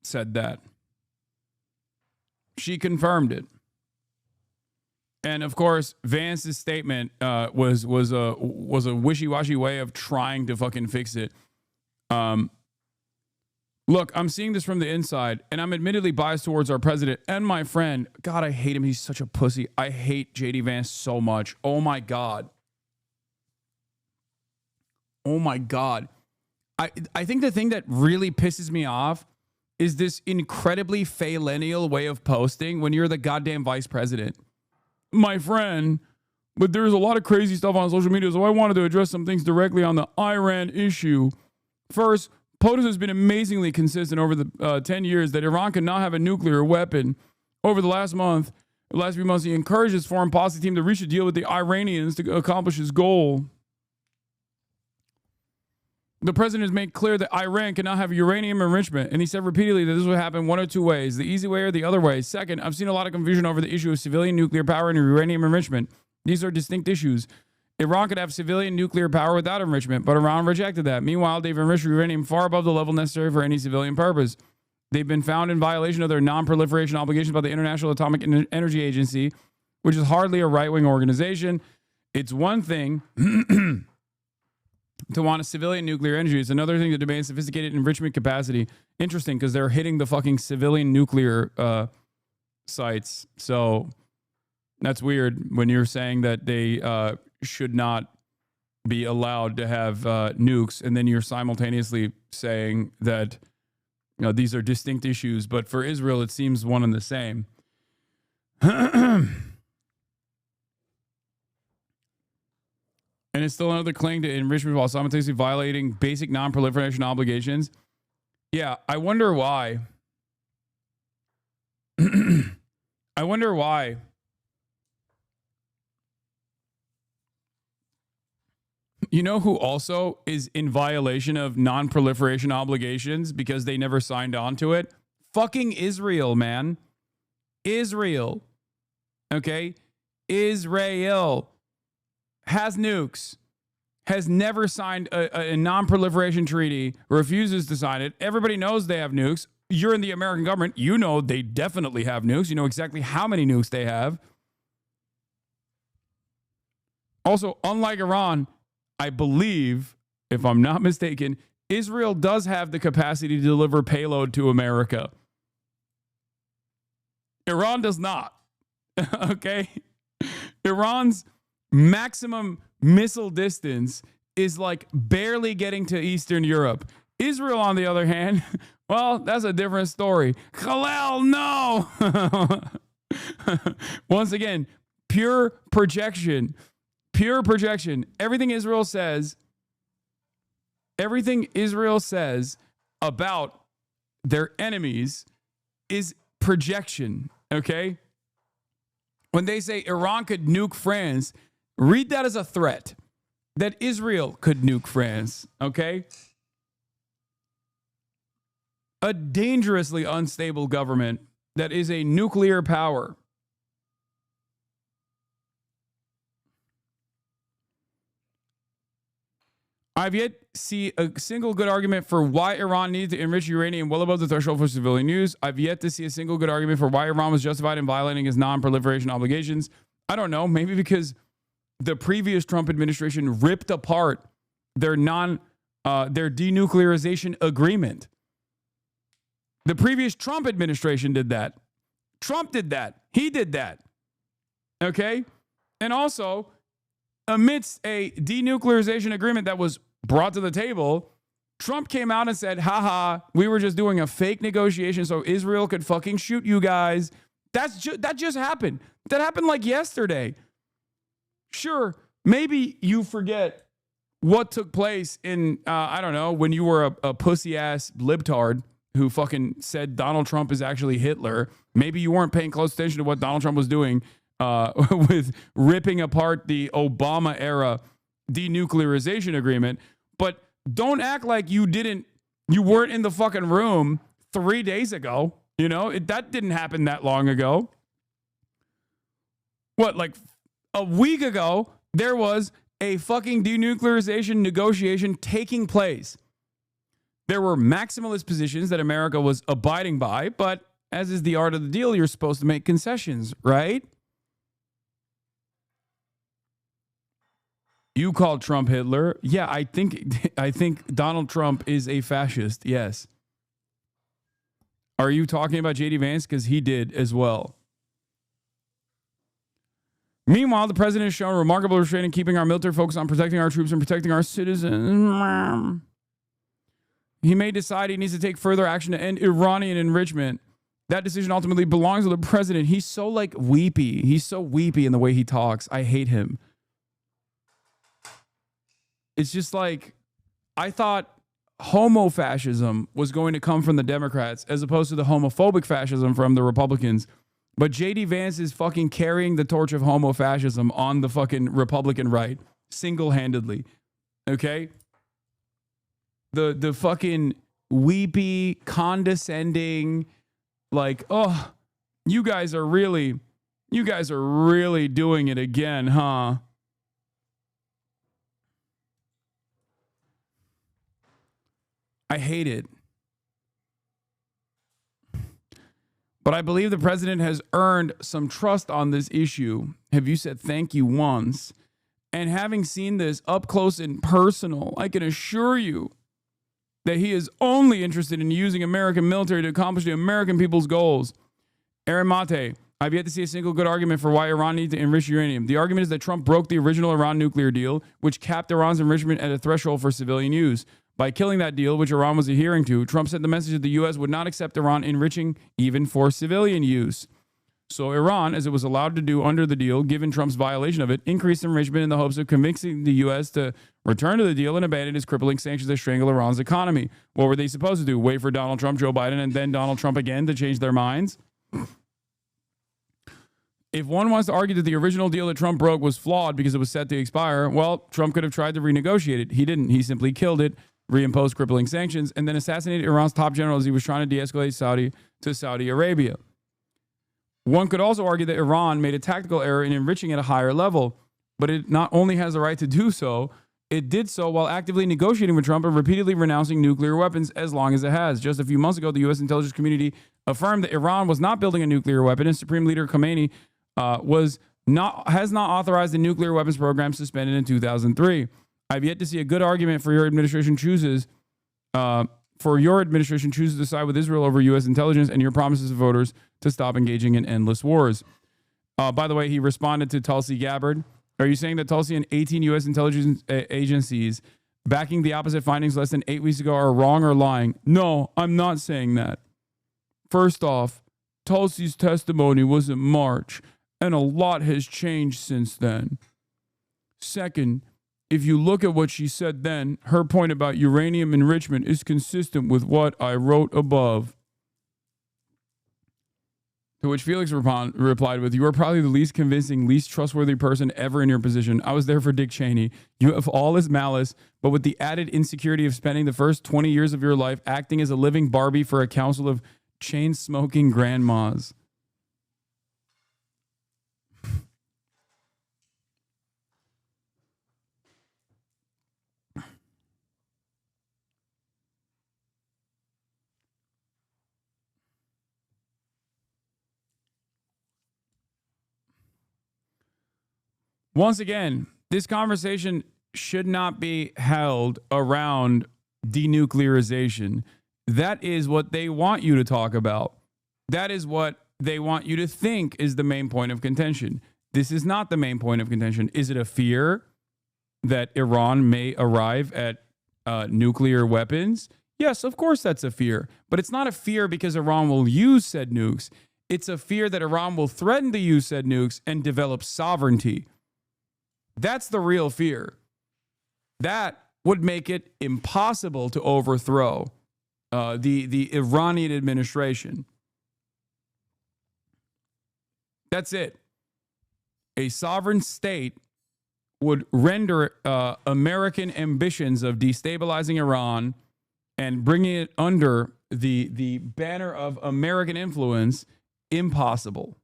said that. She confirmed it. And of course, Vance's statement was a wishy-washy way of trying to fucking fix it. Look, I'm seeing this from the inside, and I'm admittedly biased towards our president and my friend. God, I hate him. He's such a pussy. I hate JD Vance so much. Oh my God. Oh my God. I think the thing that really pisses me off is this incredibly phalenial way of posting when you're the goddamn vice president. My friend, but there's a lot of crazy stuff on social media, so I wanted to address some things directly on the Iran issue. First, POTUS has been amazingly consistent over the 10 years that Iran cannot have a nuclear weapon. Over the last few months, he encouraged his foreign policy team to reach a deal with the Iranians to accomplish his goal. The president has made clear that Iran cannot have uranium enrichment, and he said repeatedly that this would happen one of two ways, the easy way or the other way. Second, I've seen a lot of confusion over the issue of civilian nuclear power and uranium enrichment. These are distinct issues. Iran could have civilian nuclear power without enrichment, but Iran rejected that. Meanwhile, they've enriched uranium far above the level necessary for any civilian purpose. They've been found in violation of their non-proliferation obligations by the International Atomic Energy Agency, which is hardly a right-wing organization. It's one thing to want a civilian nuclear energy. It's another thing to demand sophisticated enrichment capacity. Interesting, because they're hitting the fucking civilian nuclear sites. So that's weird when you're saying that they should not be allowed to have nukes, and then you're simultaneously saying that these are distinct issues. But for Israel, it seems one and the same. And it's still another claim to enrichment while simultaneously violating basic non-proliferation obligations. Yeah, I wonder why. I wonder why. You know who also is in violation of non-proliferation obligations because they never signed on to it? Fucking Israel, man. Israel. Okay? Israel has nukes, has never signed a non-proliferation treaty, refuses to sign it. Everybody knows they have nukes. You're in the American government. You know they definitely have nukes. You know exactly how many nukes they have. Also, unlike Iran, I believe, if I'm not mistaken, Israel does have the capacity to deliver payload to America. Iran does not. Okay? Iran's maximum missile distance is like barely getting to Eastern Europe. Israel, on the other hand, well, that's a different story. Khalil, no! Once again, pure projection. Pure projection. Everything Israel says about their enemies is projection, okay? When they say Iran could nuke France, read that as a threat that Israel could nuke France, okay? A dangerously unstable government that is a nuclear power. I've yet to see a single good argument for why Iran needed to enrich uranium well above the threshold for civilian use. I've yet to see a single good argument for why Iran was justified in violating his non-proliferation obligations. I don't know, maybe because the previous Trump administration ripped apart their denuclearization agreement. The previous Trump administration did that. Trump did that. He did that. Okay? And also, amidst a denuclearization agreement that was brought to the table, Trump came out and said, haha, we were just doing a fake negotiation so Israel could fucking shoot you guys. That just happened. That happened like yesterday. Sure, maybe you forget what took place in, I don't know, when you were a pussy-ass libtard who fucking said Donald Trump is actually Hitler. Maybe you weren't paying close attention to what Donald Trump was doing with ripping apart the Obama-era denuclearization agreement. But don't act like you weren't in the fucking room 3 days ago. You know, that didn't happen that long ago. What, like a week ago, there was a fucking denuclearization negotiation taking place. There were maximalist positions that America was abiding by, but as is the art of the deal, you're supposed to make concessions, right? You called Trump Hitler. Yeah, I think Donald Trump is a fascist. Yes. Are you talking about JD Vance? Because he did as well. Meanwhile, the president has shown remarkable restraint in keeping our military focused on protecting our troops and protecting our citizens. He may decide he needs to take further action to end Iranian enrichment. That decision ultimately belongs to the president. He's so like weepy. He's so weepy in the way he talks. I hate him. It's just like, I thought homo-fascism was going to come from the Democrats as opposed to the homophobic fascism from the Republicans. But J.D. Vance is fucking carrying the torch of homo-fascism on the fucking Republican right single-handedly. Okay? The fucking weepy, condescending, like, oh, you guys are really doing it again, huh? I hate it. But I believe the president has earned some trust on this issue. Have you said thank you once? And having seen this up close and personal, I can assure you that he is only interested in using American military to accomplish the American people's goals. Aaron Mate, I've yet to see a single good argument for why Iran needs to enrich uranium. The argument is that Trump broke the original Iran nuclear deal, which capped Iran's enrichment at a threshold for civilian use. By killing that deal, which Iran was adhering to, Trump sent the message that the U.S. would not accept Iran enriching even for civilian use. So Iran, as it was allowed to do under the deal, given Trump's violation of it, increased enrichment in the hopes of convincing the U.S. to return to the deal and abandon its crippling sanctions that strangle Iran's economy. What were they supposed to do? Wait for Donald Trump, Joe Biden, and then Donald Trump again to change their minds? If one wants to argue that the original deal that Trump broke was flawed because it was set to expire, well, Trump could have tried to renegotiate it. He didn't. He simply killed it, reimposed crippling sanctions, and then assassinated Iran's top general as he was trying to de-escalate Saudi Arabia. One could also argue that Iran made a tactical error in enriching at a higher level, but it not only has the right to do so, it did so while actively negotiating with Trump and repeatedly renouncing nuclear weapons as long as it has. Just a few months ago, the U.S. intelligence community affirmed that Iran was not building a nuclear weapon, and Supreme Leader Khamenei has not authorized the nuclear weapons program suspended in 2003. I've yet to see a good argument for your administration chooses to side with Israel over U.S. intelligence and your promises to voters to stop engaging in endless wars. By the way, he responded to Tulsi Gabbard. Are you saying that Tulsi and 18 U.S. intelligence agencies backing the opposite findings less than 8 weeks ago are wrong or lying? No, I'm not saying that. First off, Tulsi's testimony was in March, and a lot has changed since then. Second, if you look at what she said then, her point about uranium enrichment is consistent with what I wrote above. To which Felix replied with, you are probably the least convincing, least trustworthy person ever in your position. I was there for Dick Cheney. You have all his malice, but with the added insecurity of spending the first 20 years of your life acting as a living Barbie for a council of chain-smoking grandmas. Once again, this conversation should not be held around denuclearization. That is what they want you to talk about. That is what they want you to think is the main point of contention. This is not the main point of contention. Is it a fear that Iran may arrive at nuclear weapons? Yes, of course that's a fear. But it's not a fear because Iran will use said nukes. It's a fear that Iran will threaten to use said nukes and develop sovereignty. That's the real fear. That would make it impossible to overthrow the Iranian administration. That's it. A sovereign state would render American ambitions of destabilizing Iran and bringing it under the banner of American influence impossible.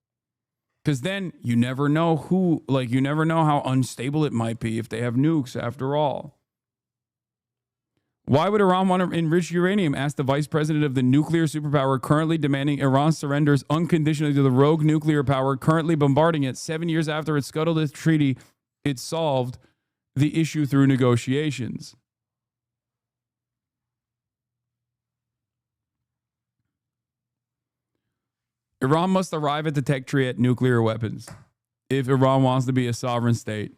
Because then you never know you never know how unstable it might be if they have nukes after all. Why would Iran want to enrich uranium? Asked the vice president of the nuclear superpower currently demanding Iran surrenders unconditionally to the rogue nuclear power currently bombarding it. 7 years after it scuttled its treaty, it solved the issue through negotiations. Iran must arrive at the tech tree at nuclear weapons if Iran wants to be a sovereign state.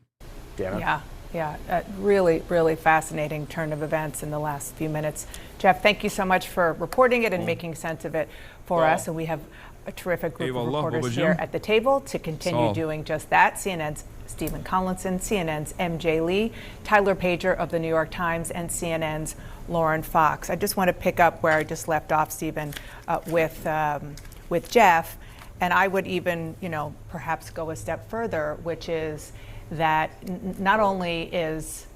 Damn it. Yeah. Yeah, really, really fascinating turn of events in the last few minutes. Jeff, thank you so much for reporting it and making sense of it for us. And we have a terrific group of reporters here at the table to continue doing just that. CNN's Stephen Collinson, CNN's MJ Lee, Tyler Pager of the New York Times, and CNN's Lauren Fox. I just want to pick up where I just left off, Stephen, with Jeff. And I would even, perhaps go a step further, which is that not only is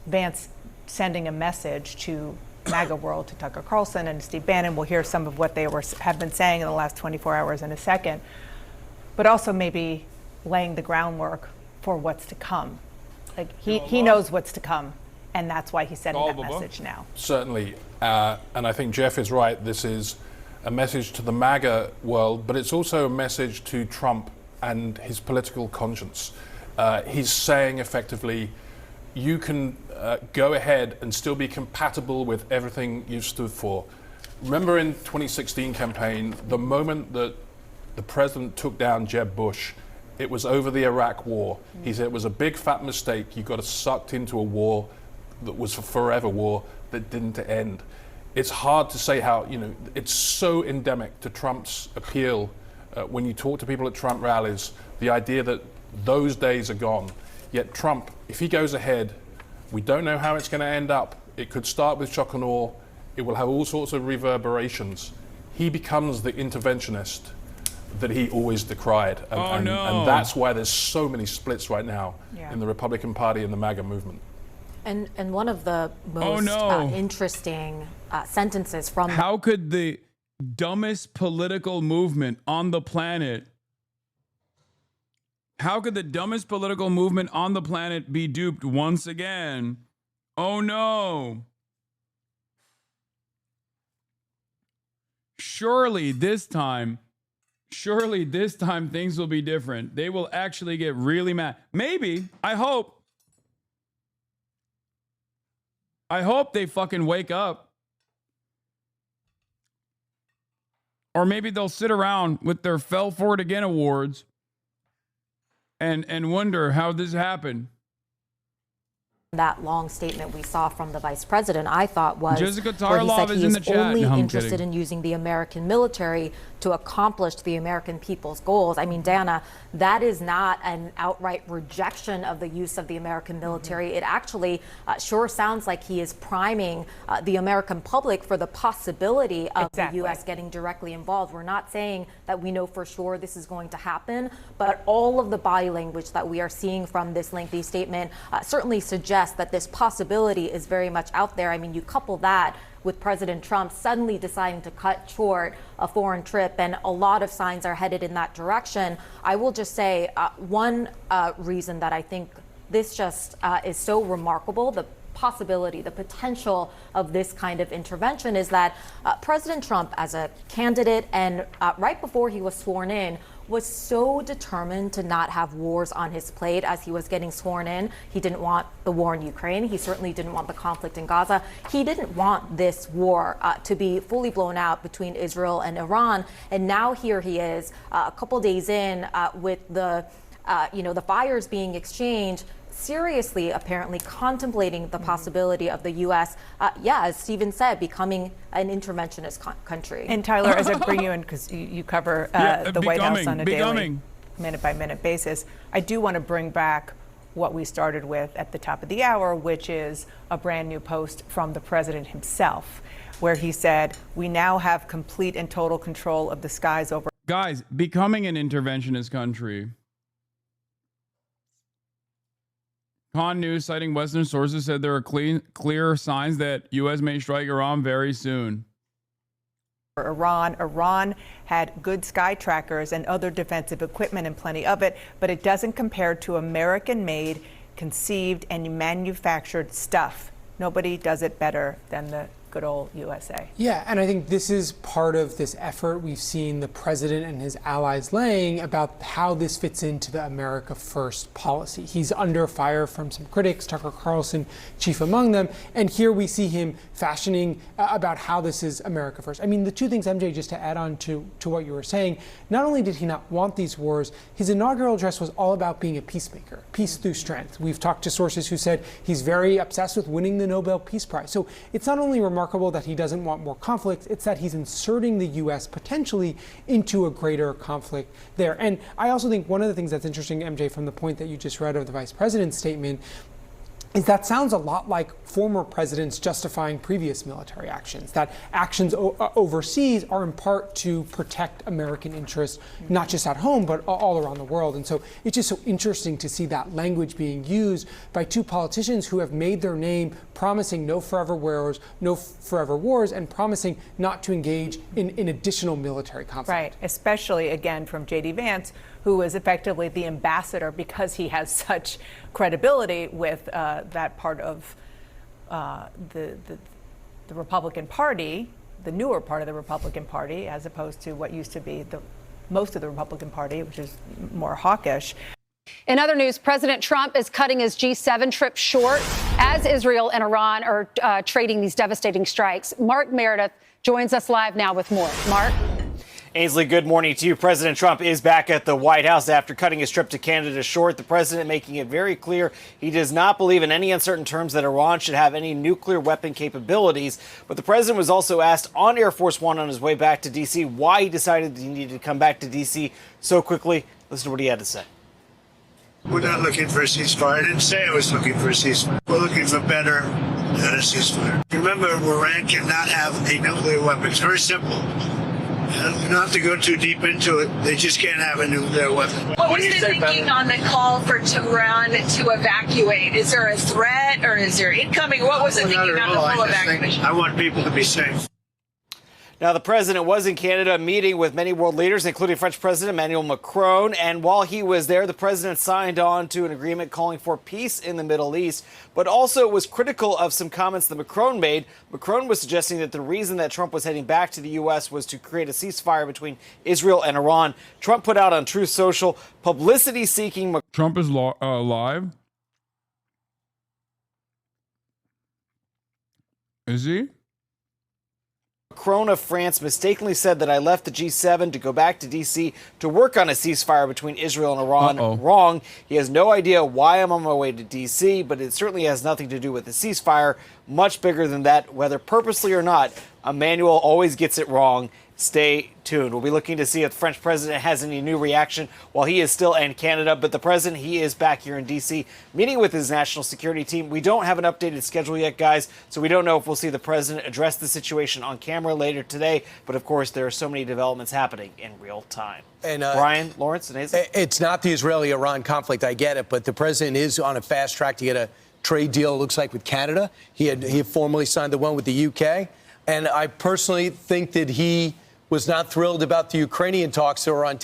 Vance sending a message to MAGA world, to Tucker Carlson and Steve Bannon, we'll hear some of what they have been saying in the last 24 hours in a second, but also maybe laying the groundwork for what's to come. Like he knows what's to come, and that's why he's sending that message now. Certainly, and I think Jeff is right. This is a message to the MAGA world, but it's also a message to Trump and his political conscience. He's saying effectively, you can go ahead and still be compatible with everything you stood for. Remember in 2016 campaign, the moment that the president took down Jeb Bush, it was over the Iraq war. He said it was a big fat mistake. You got sucked into a war that was a forever war that didn't end. It's hard to say how, it's so endemic to Trump's appeal. When you talk to people at Trump rallies, the idea that those days are gone. Yet Trump, if he goes ahead, we don't know how it's going to end up. It could start with shock and awe. It will have all sorts of reverberations. He becomes the interventionist that he always decried. And that's why there's so many splits right now in the Republican Party and the MAGA movement. And one of the most interesting sentences from... How could the dumbest political movement on the planet... How could the dumbest political movement on the planet be duped once again? Oh no. Surely this time things will be different. They will actually get really mad. Maybe, I hope they fucking wake up. Or maybe they'll sit around with their Fell For It Again awards and wonder how this happened. That long statement we saw from the vice president, I thought was Jessica where he said Tarlov is he in is the chat. only No, I'm interested kidding. in using the American military to accomplish the American people's goals. I mean, Dana, that is not an outright rejection of the use of the American military. It actually sure sounds like he is priming the American public for the possibility of the U.S. getting directly involved. We're not saying that we know for sure this is going to happen, but all of the body language that we are seeing from this lengthy statement certainly suggests that this possibility is very much out there. I mean, you couple that with President Trump suddenly deciding to cut short a foreign trip, and a lot of signs are headed in that direction. I will just say one reason that I think this just is so remarkable, the possibility, the potential of this kind of intervention, is that President Trump, as a candidate and right before he was sworn in, was so determined to not have wars on his plate as he was getting sworn in. He didn't want the war in Ukraine. He certainly didn't want the conflict in Gaza. He didn't want this war to be fully blown out between Israel and Iran. And now here he is, a couple days in, with the fires being exchanged, seriously, apparently contemplating the possibility of the U.S., as Stephen said, becoming an interventionist country. And Tyler, as I bring you in, because you cover the White House on a daily, minute-by-minute basis, I do want to bring back what we started with at the top of the hour, which is a brand new post from the president himself, where he said, we now have complete and total control of the skies over... Guys, becoming an interventionist country... Con News, citing Western sources, said there are clear signs that U.S. may strike Iran very soon. Iran had good sky trackers and other defensive equipment and plenty of it, but it doesn't compare to American-made, conceived, and manufactured stuff. Nobody does it better than the good old USA. Yeah, and I think this is part of this effort we've seen the president and his allies laying about how this fits into the America First policy. He's under fire from some critics, Tucker Carlson chief among them, and here we see him fashioning about how this is America First. I mean, the two things, MJ, just to add on to what you were saying, not only did he not want these wars, his inaugural address was all about being a peacemaker, peace through strength. We've talked to sources who said he's very obsessed with winning the Nobel Peace Prize. So it's not only remarkable that he doesn't want more conflict, it's that he's inserting the U.S. potentially into a greater conflict there. And I also think one of the things that's interesting, MJ, from the point that you just read of the vice president's statement, is that sounds a lot like former presidents justifying previous military actions, that actions overseas are in part to protect American interests, not just at home, but all around the world. And so it's just so interesting to see that language being used by two politicians who have made their name promising no forever wars, and promising not to engage in additional military conflict. Right, especially, again, from J.D. Vance, who is effectively the ambassador because he has such credibility with that part of the Republican Party, the newer part of the Republican Party, as opposed to what used to be most of the Republican Party, which is more hawkish. In other news, President Trump is cutting his G7 trip short as Israel and Iran are trading these devastating strikes. Mark Meredith joins us live now with more. Mark? Ainsley, good morning to you. President Trump is back at the White House after cutting his trip to Canada short. The president making it very clear he does not believe in any uncertain terms that Iran should have any nuclear weapon capabilities. But the president was also asked on Air Force One on his way back to D.C. why he decided he needed to come back to D.C. so quickly. Listen to what he had to say. We're not looking for a ceasefire. I didn't say I was looking for a ceasefire. We're looking for better than a ceasefire. Remember, Iran cannot have a nuclear weapon. It's very simple. You don't have to go too deep into it. They just can't have a nuclear weapon. What was the thinking on the call for Tehran to evacuate? Is there a threat or is there incoming? What was the thinking on the full evacuation? I want people to be safe. Now, the president was in Canada meeting with many world leaders, including French President Emmanuel Macron. And while he was there, the president signed on to an agreement calling for peace in the Middle East, but also was critical of some comments that Macron made. Macron was suggesting that the reason that Trump was heading back to the U.S. was to create a ceasefire between Israel and Iran. Trump put out on Truth Social, publicity seeking. Trump is live. Is he? Macron of France mistakenly said that I left the G7 to go back to D.C. to work on a ceasefire between Israel and Iran. Wrong. He has no idea why I'm on my way to D.C., but it certainly has nothing to do with the ceasefire. Much bigger than that, whether purposely or not. Emmanuel always gets it wrong. Stay tuned. We'll be looking to see if the French president has any new reaction while he is still in Canada. But the president, he is back here in D.C. meeting with his national security team. We don't have an updated schedule yet, guys, so we don't know if we'll see the president address the situation on camera later today. But, of course, there are so many developments happening in real time. And Brian, Lawrence, and Hasan? It's not the Israeli-Iran conflict. I get it. But the president is on a fast track to get a trade deal, it looks like, with Canada. He had formally signed the one with the U.K. And I personally think that he was not thrilled about the Ukrainian talks that were on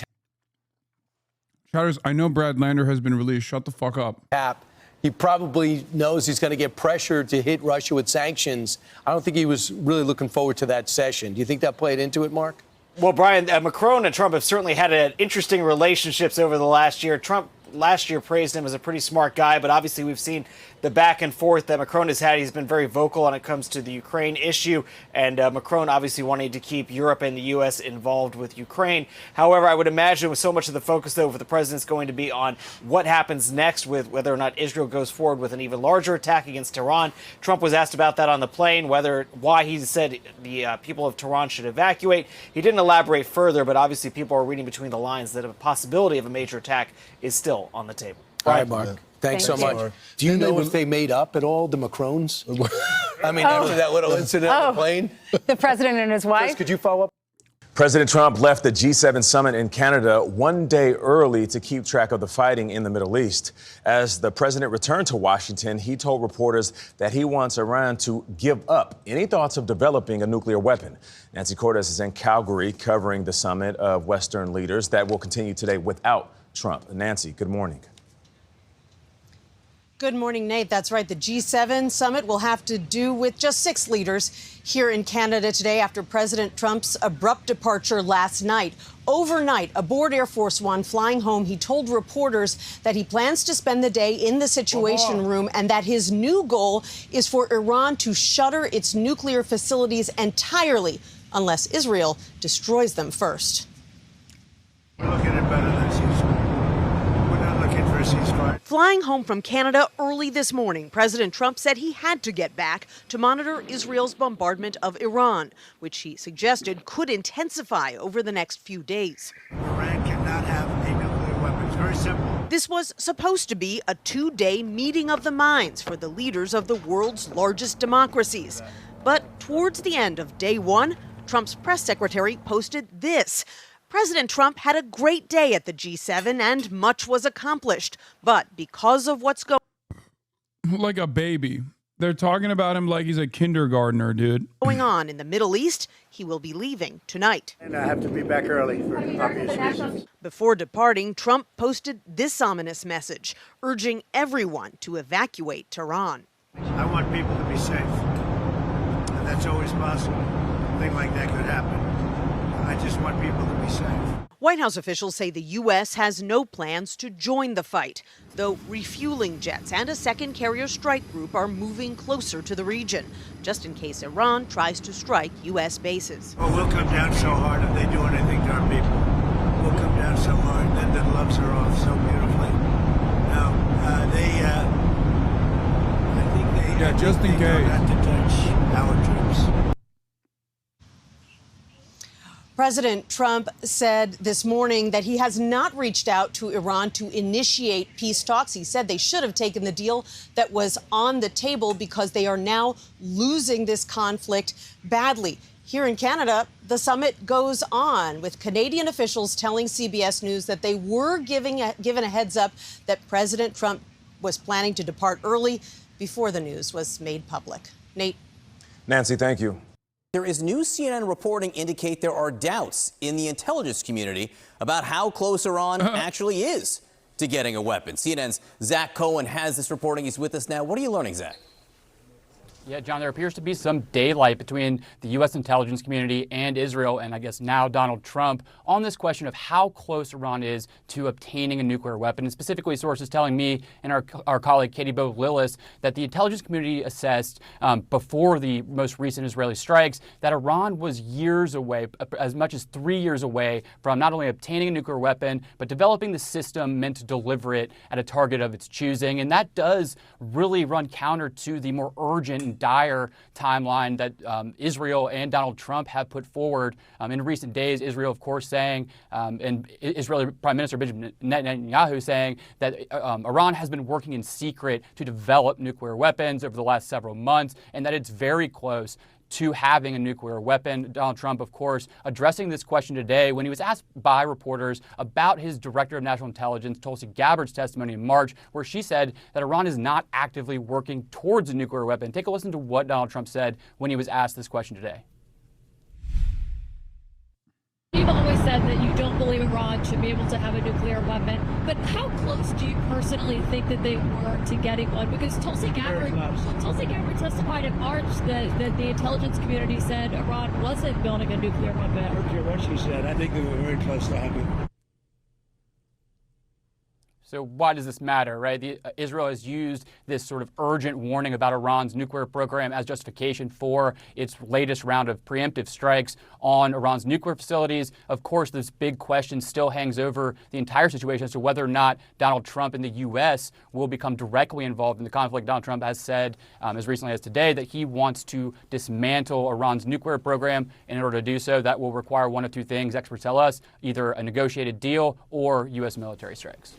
Chatters, I know Brad Lander has been released. Shut the fuck up. tap. He probably knows he's going to get pressured to hit Russia with sanctions. I don't think he was really looking forward to that session. Do you think that played into it, Mark? Well, Brian, Macron and Trump have certainly had interesting relationships over the last year. Trump last year praised him as a pretty smart guy, but obviously we've seen the back and forth that Macron has had. He's been very vocal when it comes to the Ukraine issue, and Macron obviously wanting to keep Europe and the U.S. involved with Ukraine. However, I would imagine with so much of the focus, though, for the president's going to be on what happens next with whether or not Israel goes forward with an even larger attack against Tehran. Trump was asked about that on the plane, why he said the people of Tehran should evacuate. He didn't elaborate further, but obviously people are reading between the lines that a possibility of a major attack is still on the table. All right, Mark. Thanks so much. Do you know if they made up at all, the Macrons? I mean, after that little incident on the plane? The president and his wife? Chris, could you follow up? President Trump left the G7 summit in Canada one day early to keep track of the fighting in the Middle East. As the president returned to Washington, he told reporters that he wants Iran to give up any thoughts of developing a nuclear weapon. Nancy Cortez is in Calgary covering the summit of Western leaders that will continue today without Trump. Nancy, good morning. Good morning, Nate. That's right. The G7 summit will have to do with just 6 leaders here in Canada today after President Trump's abrupt departure last night. Overnight, aboard Air Force One flying home, he told reporters that he plans to spend the day in the Situation Room and that his new goal is for Iran to shutter its nuclear facilities entirely unless Israel destroys them first. We're looking at better than ceasefire. We're not looking for a ceasefire. Flying home from Canada early this morning, President Trump said he had to get back to monitor Israel's bombardment of Iran, which he suggested could intensify over the next few days. Iran cannot have a nuclear weapon. It's very simple. This was supposed to be a 2-day meeting of the minds for the leaders of the world's largest democracies. But towards the end of day one, Trump's press secretary posted this. President Trump had a great day at the G7 and much was accomplished. But because of what's Like a baby. They're talking about him like he's a kindergartner, dude. going on in the Middle East, he will be leaving tonight. And I have to be back early for obvious reasons. Before departing, Trump posted this ominous message, urging everyone to evacuate Tehran. I want people to be safe. And that's always possible. A thing like that could happen. I just want people to be safe. White House officials say the U.S. has no plans to join the fight, though refueling jets and a second carrier strike group are moving closer to the region, just in case Iran tries to strike U.S. bases. Well, we'll come down so hard if they do anything to our people. We'll come down so hard, then the gloves are off so beautifully. Now, I think they just in case. don't have to touch our troops. President Trump said this morning that he has not reached out to Iran to initiate peace talks. He said they should have taken the deal that was on the table because they are now losing this conflict badly. Here in Canada, the summit goes on, with Canadian officials telling CBS News that they were given a heads up that President Trump was planning to depart early before the news was made public. Nate. Nancy, thank you. There is new CNN reporting indicate there are doubts in the intelligence community about how close Iran actually is to getting a weapon. CNN's Zach Cohen has this reporting. He's with us now. What are you learning, Zach? Yeah, John, there appears to be some daylight between the U.S. intelligence community and Israel, and I guess now Donald Trump, on this question of how close Iran is to obtaining a nuclear weapon. And specifically, sources telling me and our colleague Katie Bo-Lillis that the intelligence community assessed before the most recent Israeli strikes that Iran was years away, as much as 3 years away, from not only obtaining a nuclear weapon, but developing the system meant to deliver it at a target of its choosing. And that does really run counter to the more urgent and dire timeline that Israel and Donald Trump have put forward in recent days. Israel, of course, saying, and Israeli Prime Minister Benjamin Netanyahu saying that Iran has been working in secret to develop nuclear weapons over the last several months, and that it's very close to having a nuclear weapon. Donald Trump, of course, addressing this question today when he was asked by reporters about his Director of National Intelligence, Tulsi Gabbard's testimony in March, where she said that Iran is not actively working towards a nuclear weapon. Take a listen to what Donald Trump said when he was asked this question today. You've always said that you don't believe Iran should be able to have a nuclear weapon, but how close do you personally think that they were to getting one? Because Tulsi Gabbard testified in March that the intelligence community said Iran wasn't building a nuclear weapon. I don't care what she said. I think they were very close to having it. So why does this matter, right? Israel has used this sort of urgent warning about Iran's nuclear program as justification for its latest round of preemptive strikes on Iran's nuclear facilities. Of course, this big question still hangs over the entire situation as to whether or not Donald Trump and the U.S. will become directly involved in the conflict. Donald Trump has said as recently as today that he wants to dismantle Iran's nuclear program. And in order to do so, that will require one of two things, experts tell us, either a negotiated deal or U.S. military strikes.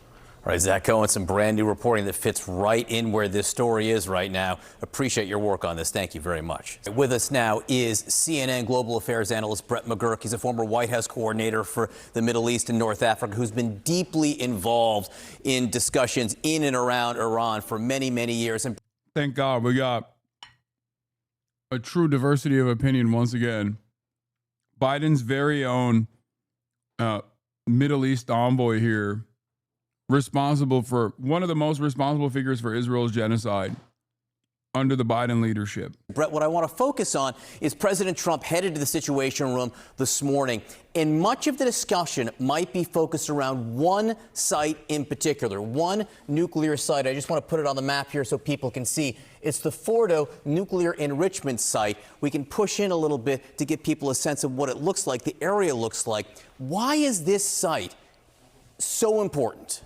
All right, Zach Cohen, some brand new reporting that fits right in where this story is right now. Appreciate your work on this. Thank you very much. With us now is CNN Global Affairs analyst Brett McGurk. He's a former White House coordinator for the Middle East and North Africa who's been deeply involved in discussions in and around Iran for many, many years. And thank God we got a true diversity of opinion once again. Biden's very own Middle East envoy here responsible for one of the most responsible figures for Israel's genocide under the Biden leadership. Brett, what I want to focus on is President Trump headed to the Situation Room this morning, and much of the discussion might be focused around one site in particular, one nuclear site. I just want to put it on the map here so people can see. It's the Fordo nuclear enrichment site. We can push in a little bit to give people a sense of what it looks like, the area looks like. Why is this site so important?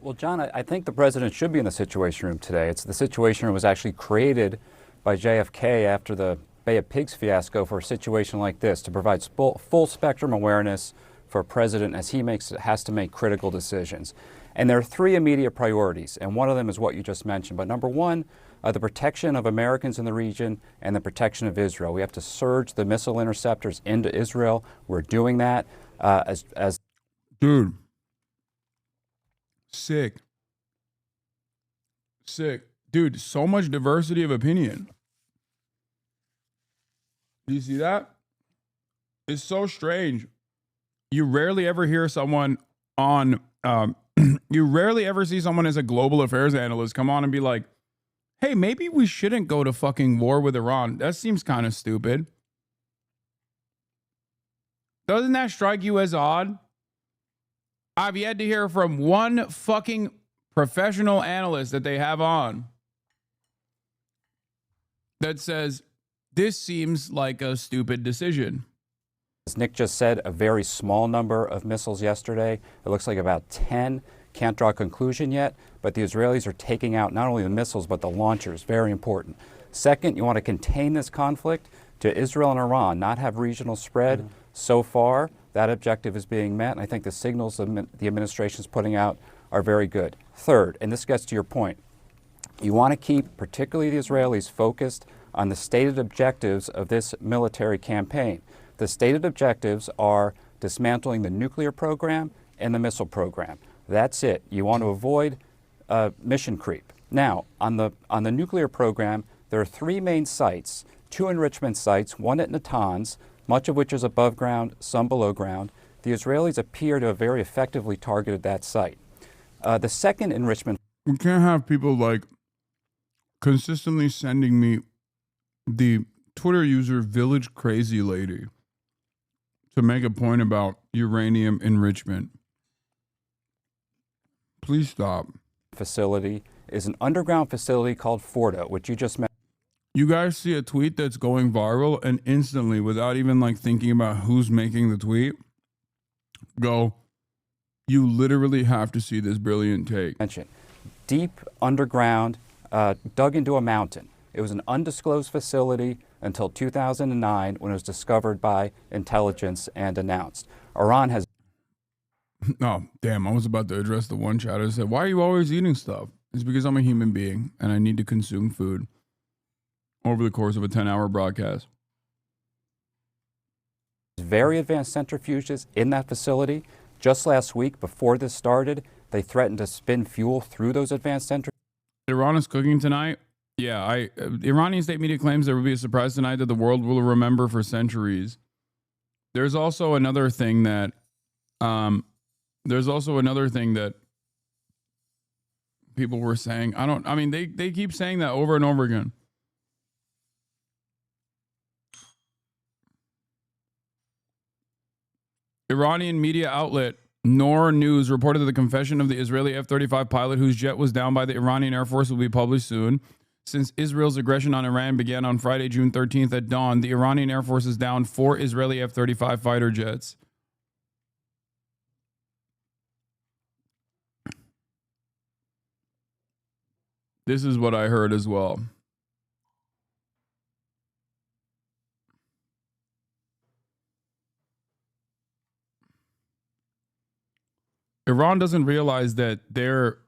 Well, John, I think the president should be in the Situation Room today. The Situation Room was actually created by JFK after the Bay of Pigs fiasco for a situation like this, to provide full spectrum awareness for a president as he has to make critical decisions. And there are three immediate priorities, and one of them is what you just mentioned. But number one, the protection of Americans in the region and the protection of Israel. We have to surge the missile interceptors into Israel. We're doing that as Dude. Sick. Dude, so much diversity of opinion. Do you see that? It's so strange. You rarely ever hear someone on, you rarely ever see someone as a global affairs analyst come on and be like, hey, maybe we shouldn't go to fucking war with Iran. That seems kind of stupid. Doesn't that strike you as odd? I've yet to hear from one fucking professional analyst that they have on that says, this seems like a stupid decision. As Nick just said, a very small number of missiles yesterday. It looks like about 10. Can't draw a conclusion yet, but the Israelis are taking out not only the missiles, but the launchers. Very important. Second, you want to contain this conflict to Israel and Iran, not have regional spread. So far, that objective is being met, and I think the signals the administration is putting out are very good. Third, and this gets to your point, you want to keep particularly the Israelis focused on the stated objectives of this military campaign. The stated objectives are dismantling the nuclear program and the missile program. That's it. You want to avoid mission creep. Now, on the nuclear program, there are three main sites, two enrichment sites, one at Natanz, much of which is above ground, some below ground. The Israelis appear to have very effectively targeted that site. The second enrichment... We can't have people like consistently sending me the Twitter user Village Crazy Lady to make a point about uranium enrichment. Please stop. Facility is an underground facility called Fordo, which you just mentioned. You guys see a tweet that's going viral and instantly, without even like thinking about who's making the tweet, go, you literally have to see this brilliant take. Deep underground, dug into a mountain. It was an undisclosed facility until 2009 when it was discovered by intelligence and announced. Iran has... Oh, damn, I was about to address the one chatter that said, why are you always eating stuff? It's because I'm a human being and I need to consume food over the course of a 10-hour broadcast. Very advanced centrifuges in that facility. Just last week, before this started, they threatened to spin fuel through those advanced centrifuges. Iran is cooking tonight. Yeah, Iranian state media claims there will be a surprise tonight that the world will remember for centuries. There's also another thing that, people were saying. They keep saying that over and over again. Iranian media outlet Noor News reported that the confession of the Israeli F-35 pilot whose jet was downed by the Iranian Air Force will be published soon. Since Israel's aggression on Iran began on Friday, June 13th at dawn, the Iranian Air Force has downed 4 Israeli F-35 fighter jets. This is what I heard as well. Iran doesn't realize that their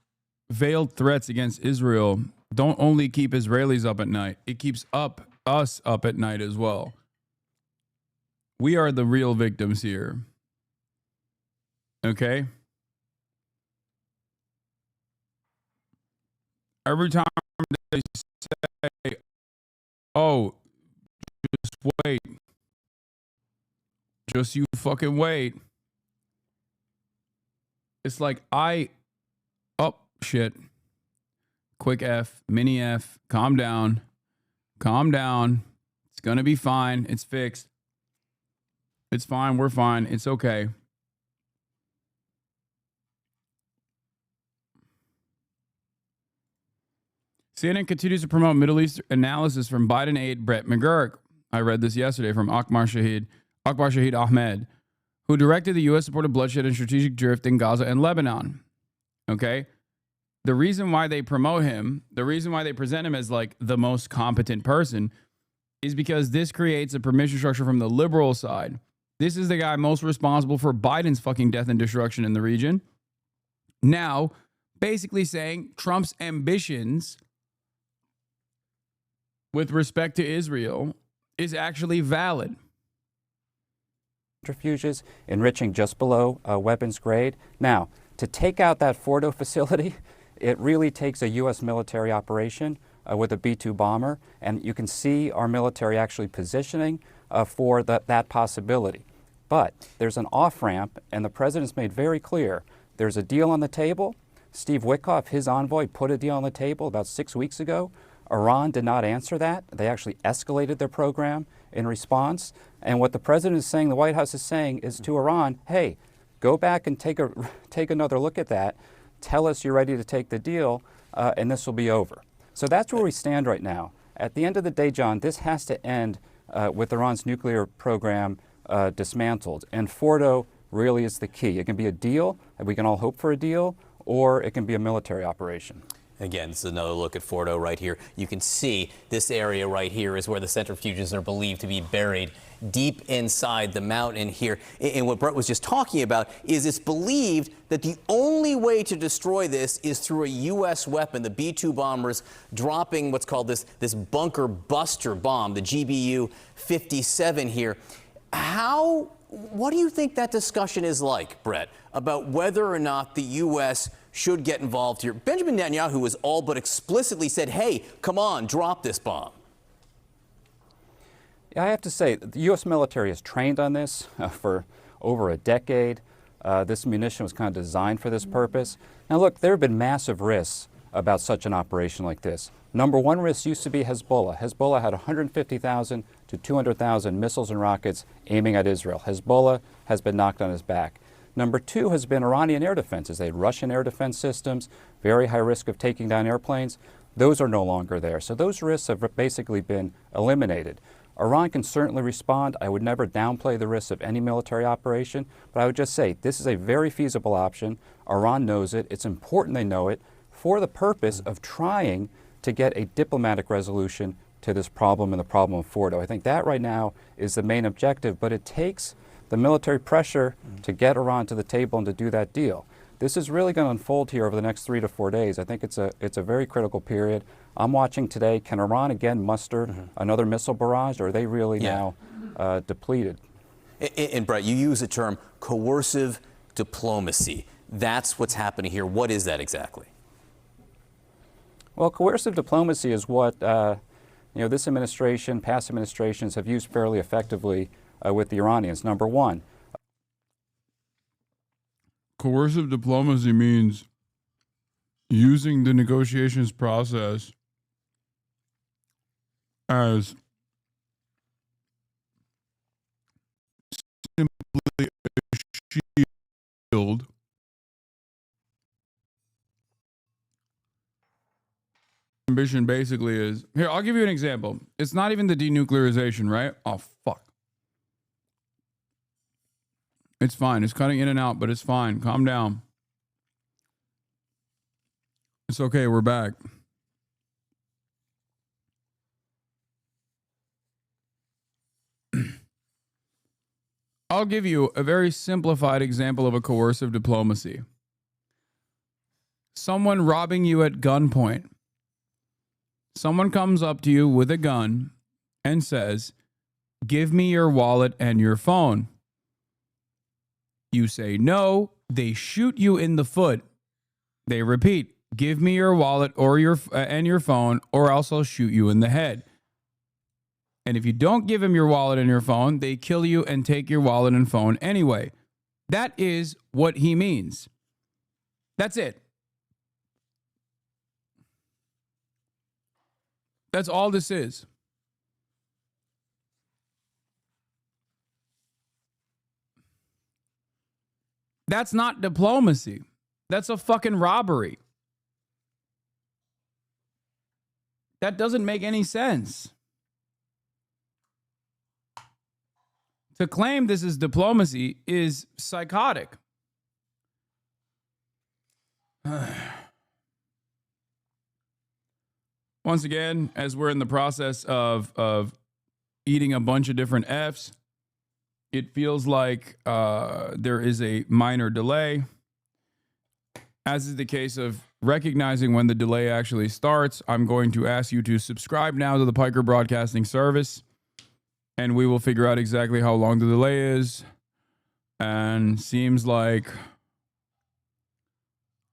veiled threats against Israel don't only keep Israelis up at night, it keeps us up at night as well. We are the real victims here. Okay? Every time they say, oh, just wait. Just you fucking wait. It's like oh, shit. Quick F, mini F, calm down. Calm down. It's going to be fine. It's fixed. It's fine. We're fine. It's okay. CNN continues to promote Middle East analysis from Biden aide Brett McGurk. I read this yesterday from Akbar Shahid Ahmed, who directed the U.S.-supported bloodshed and strategic drift in Gaza and Lebanon. Okay? The reason why they promote him, the reason why they present him as like the most competent person is because this creates a permission structure from the liberal side. This is the guy most responsible for Biden's fucking death and destruction in the region. Now, basically saying Trump's ambitions with respect to Israel is actually valid. Centrifuges enriching just below weapons grade. Now, to take out that Fordo facility, it really takes a U.S. military operation with a B-2 bomber, and you can see our military actually positioning for that possibility. But there's an off-ramp, and the president's made very clear there's a deal on the table. Steve Witkoff, his envoy, put a deal on the table about 6 weeks ago. Iran did not answer that. They actually escalated their program in response. And what the president is saying, the White House is saying, is to Iran, hey, go back and take another look at that. Tell us you're ready to take the deal, and this will be over. So that's where we stand right now. At the end of the day, John, this has to end with Iran's nuclear program dismantled. And Fordo really is the key. It can be a deal, and we can all hope for a deal, or it can be a military operation. Again, this is another look at Fordo right here. You can see this area right here is where the centrifuges are believed to be buried deep inside the mountain here. And what Brett was just talking about is it's believed that the only way to destroy this is through a U.S. weapon, the B-2 bombers dropping what's called this bunker buster bomb, the GBU-57 here. What do you think that discussion is like, Brett, about whether or not the U.S. should get involved here? Benjamin Netanyahu has all but explicitly said, hey, come on, drop this bomb. Yeah, I have to say, the U.S. military has trained on this for over a decade. This munition was kind of designed for this purpose. Now, look, there have been massive risks about such an operation like this. Number one risk used to be Hezbollah. Hezbollah had 150,000 to 200,000 missiles and rockets aiming at Israel. Hezbollah has been knocked on his back. Number two has been Iranian air defenses. They had Russian air defense systems, very high risk of taking down airplanes. Those are no longer there. So those risks have basically been eliminated. Iran can certainly respond. I would never downplay the risks of any military operation, but I would just say this is a very feasible option. Iran knows it. It's important they know it for the purpose of trying to get a diplomatic resolution to this problem and the problem of Fordo. I think that right now is the main objective, but it takes the military pressure to get Iran to the table and to do that deal. This is really going to unfold here over the next 3 to 4 days. I think it's a very critical period. I'm watching today, can Iran again muster another missile barrage, or are they really now depleted? And Brett, you use the term coercive diplomacy. That's what's happening here. What is that exactly? Well, coercive diplomacy is what this administration, past administrations have used fairly effectively with the Iranians. Number one, coercive diplomacy means using the negotiations process as simply a shield ambition basically is, here, I'll give you an example. It's not even the denuclearization, right? Oh, fuck. It's fine. It's cutting in and out, but it's fine. Calm down. It's okay. We're back. I'll give you a very simplified example of a coercive diplomacy. Someone robbing you at gunpoint. Someone comes up to you with a gun and says, "Give me your wallet and your phone." You say no, they shoot you in the foot. They repeat, "Give me your wallet or your phone, or else I'll shoot you in the head." And if you don't give him your wallet and your phone, they kill you and take your wallet and phone anyway. That is what he means. That's it. That's all this is. That's not diplomacy. That's a fucking robbery. That doesn't make any sense. To claim this is diplomacy is psychotic. Once again, as we're in the process of eating a bunch of different Fs, it feels like there is a minor delay. As is the case of recognizing when the delay actually starts, I'm going to ask you to subscribe now to the Piker Broadcasting Service, and we will figure out exactly how long the delay is. And seems like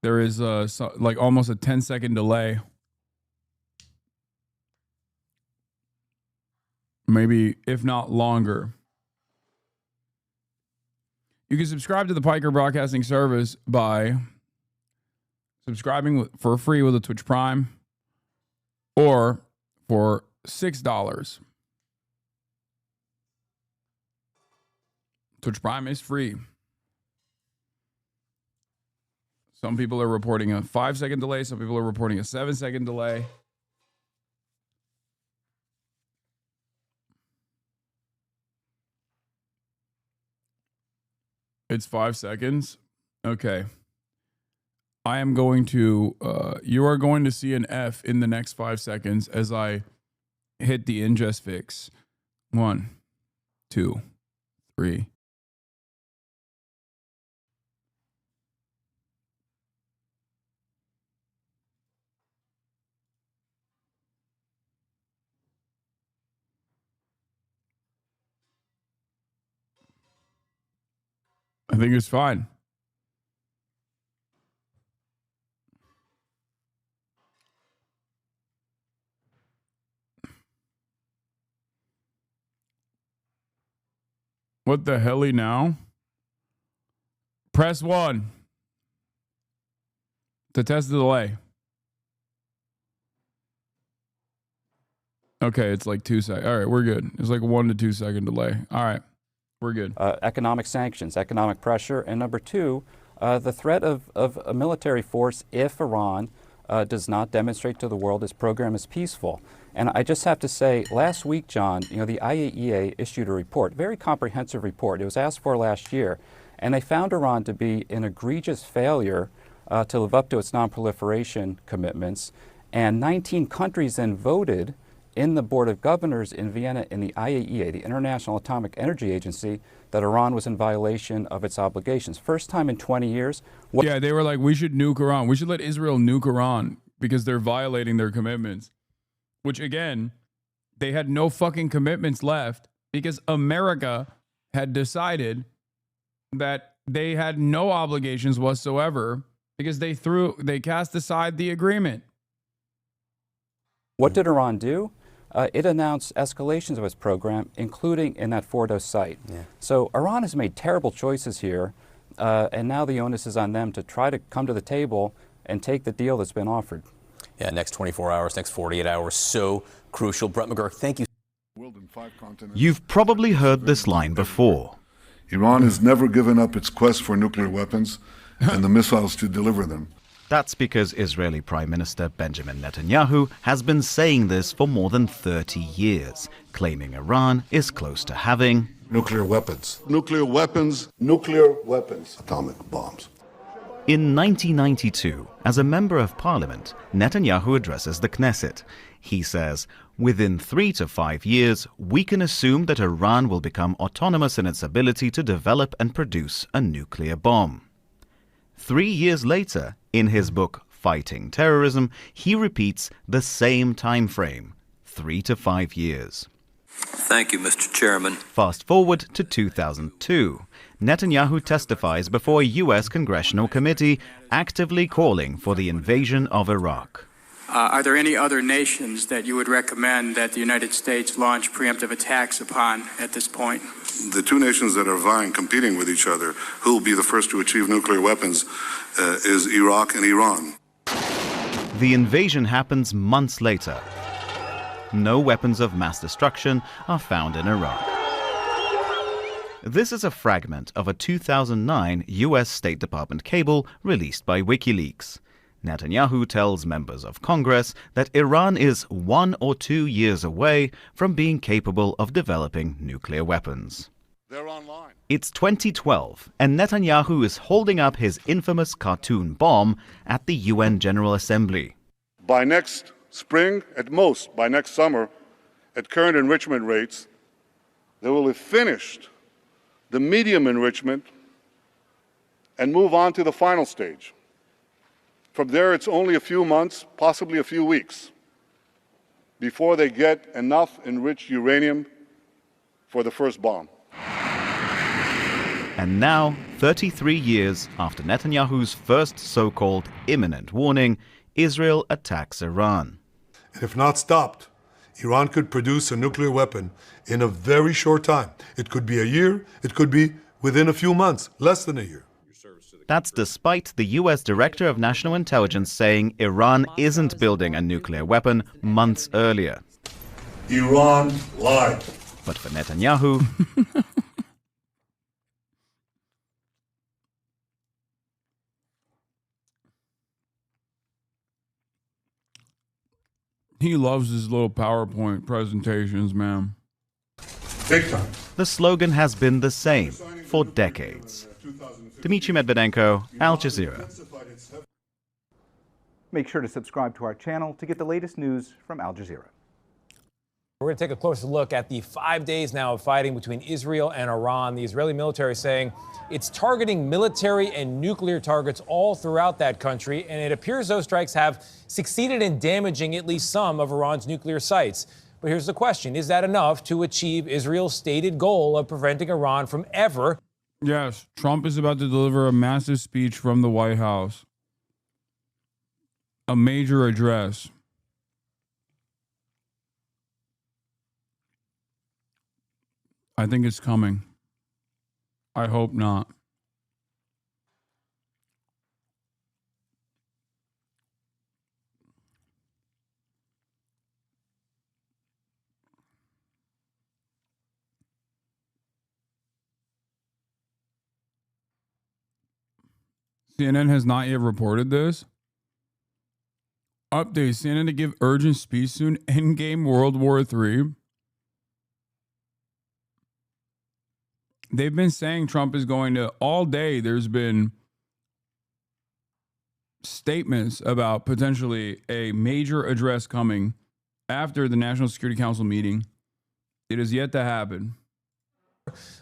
there is like almost a 10-second delay. Maybe, if not longer. You can subscribe to the Piker Broadcasting Service by subscribing for free with a Twitch Prime, or for $6. Twitch Prime is free. Some people are reporting a 5-second delay. Some people are reporting a 7-second delay. It's 5 seconds. Okay. I am going to, you are going to see an F in the next 5 seconds as I hit the ingest fix. 1, 2, 3. I think it's fine. What the helly now? Press 1 to test the delay. Okay, it's like 2 seconds. All right, we're good. It's like a 1 to 2 second delay. All right, we're good. Economic sanctions, economic pressure, and number 2, the threat of a military force if Iran does not demonstrate to the world its program is peaceful. And I just have to say, last week, John, you know, the IAEA issued a report, very comprehensive report. It was asked for last year, and they found Iran to be an egregious failure to live up to its nonproliferation commitments. And 19 countries then voted in the Board of Governors in Vienna in the IAEA, the International Atomic Energy Agency, that Iran was in violation of its obligations. First time in 20 years. Yeah, they were like, we should nuke Iran. We should let Israel nuke Iran because they're violating their commitments. Which, again, they had no fucking commitments left because America had decided that they had no obligations whatsoever because they cast aside the agreement. What did Iran do? It announced escalations of its program, including in that Fordo site. Yeah. So Iran has made terrible choices here, and now the onus is on them to try to come to the table and take the deal that's been offered. Yeah, next 24 hours, next 48 hours, so crucial. Brett McGurk, thank you. You've probably heard this line before. Iran has never given up its quest for nuclear weapons and the missiles to deliver them. That's because Israeli Prime Minister Benjamin Netanyahu has been saying this for more than 30 years, claiming Iran is close to having nuclear weapons. Nuclear weapons. Nuclear weapons. Atomic bombs. In 1992, as a member of parliament, Netanyahu addresses the Knesset. He says, within 3 to 5 years, we can assume that Iran will become autonomous in its ability to develop and produce a nuclear bomb. 3 years later, in his book Fighting Terrorism, he repeats the same time frame, 3 to 5 years. Thank you, Mr. Chairman. Fast forward to 2002. Netanyahu testifies before a U.S. congressional committee actively calling for the invasion of Iraq. Are there any other nations that you would recommend that the United States launch preemptive attacks upon at this point? The two nations that are vying, competing with each other, who will be the first to achieve nuclear weapons, is Iraq and Iran. The invasion happens months later. No weapons of mass destruction are found in Iraq. This is a fragment of a 2009 US State Department cable released by WikiLeaks. Netanyahu tells members of Congress that Iran is 1 or 2 years away from being capable of developing nuclear weapons. They're online. It's 2012, and Netanyahu is holding up his infamous cartoon bomb at the UN General Assembly. By next spring, at most by next summer, at current enrichment rates, they will have finished the medium enrichment and move on to the final stage. From there, it's only a few months, possibly a few weeks, before they get enough enriched uranium for the first bomb. And now, 33 years after Netanyahu's first so-called imminent warning, Israel attacks Iran. And if not stopped, Iran could produce a nuclear weapon in a very short time. It could be a year, it could be within a few months, less than a year. That's despite the US Director of National Intelligence saying Iran isn't building a nuclear weapon months earlier. Iran lied. But for Netanyahu, he loves his little PowerPoint presentations, man. Big time. The slogan has been the same for decades. Dmitry Medvedenko, Al Jazeera. Make sure to subscribe to our channel to get the latest news from Al Jazeera. We're going to take a closer look at the 5 days now of fighting between Israel and Iran. The Israeli military saying it's targeting military and nuclear targets all throughout that country, and it appears those strikes have succeeded in damaging at least some of Iran's nuclear sites. But here's the question. Is that enough to achieve Israel's stated goal of preventing Iran from ever? Yes, Trump is about to deliver a massive speech from the White House. A major address. I think it's coming. I hope not. CNN has not yet reported this. Update, CNN to give urgent speech soon. Endgame World War III. They've been saying Trump is going to, all day there's been statements about potentially a major address coming after the National Security Council meeting. It is yet to happen.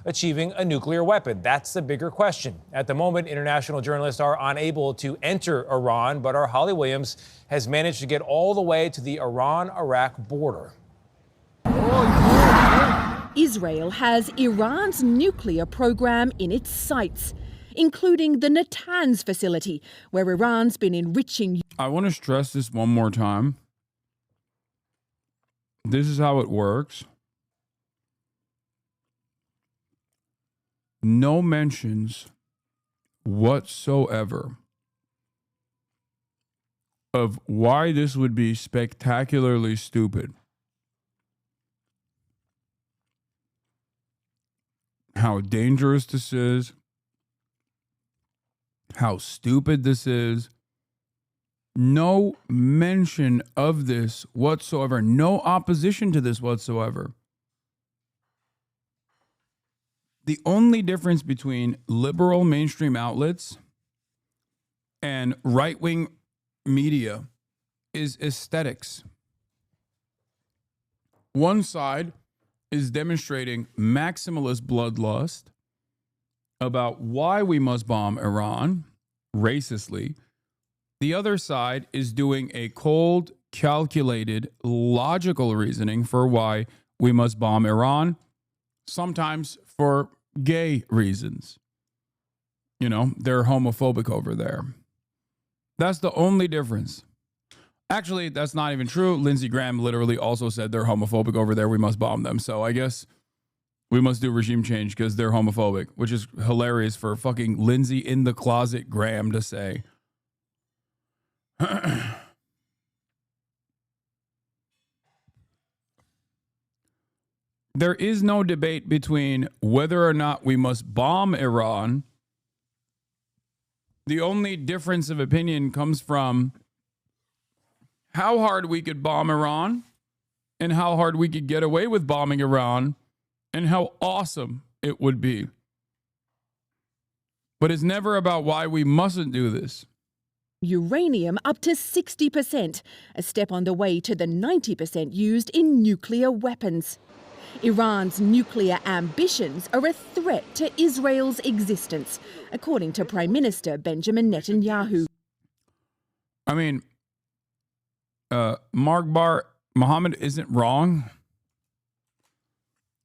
Achieving a nuclear weapon? That's the bigger question. At the moment, international journalists are unable to enter Iran, but our Holly Williams has managed to get all the way to the Iran-Iraq border. Israel has Iran's nuclear program in its sights, including the Natanz facility, where Iran's been enriching. I want to stress this one more time. This is how it works. No mentions whatsoever of why this would be spectacularly stupid. How dangerous this is. How stupid this is. No mention of this whatsoever. No opposition to this whatsoever. The only difference between liberal mainstream outlets and right-wing media is aesthetics. One side is demonstrating maximalist bloodlust about why we must bomb Iran racistly. The other side is doing a cold, calculated, logical reasoning for why we must bomb Iran, sometimes for gay reasons. You know, they're homophobic over there. That's the only difference. Actually, that's not even true. Lindsey Graham literally also said they're homophobic over there. We must bomb them. So I guess we must do regime change because they're homophobic, which is hilarious for fucking Lindsey in the closet Graham to say. There is no debate between whether or not we must bomb Iran. The only difference of opinion comes from how hard we could bomb Iran and how hard we could get away with bombing Iran and how awesome it would be. But it's never about why we mustn't do this. Uranium up to 60%, a step on the way to the 90% used in nuclear weapons. Iran's nuclear ambitions are a threat to Israel's existence, according to Prime Minister Benjamin Netanyahu. I mean, Mark Bar Mohammed isn't wrong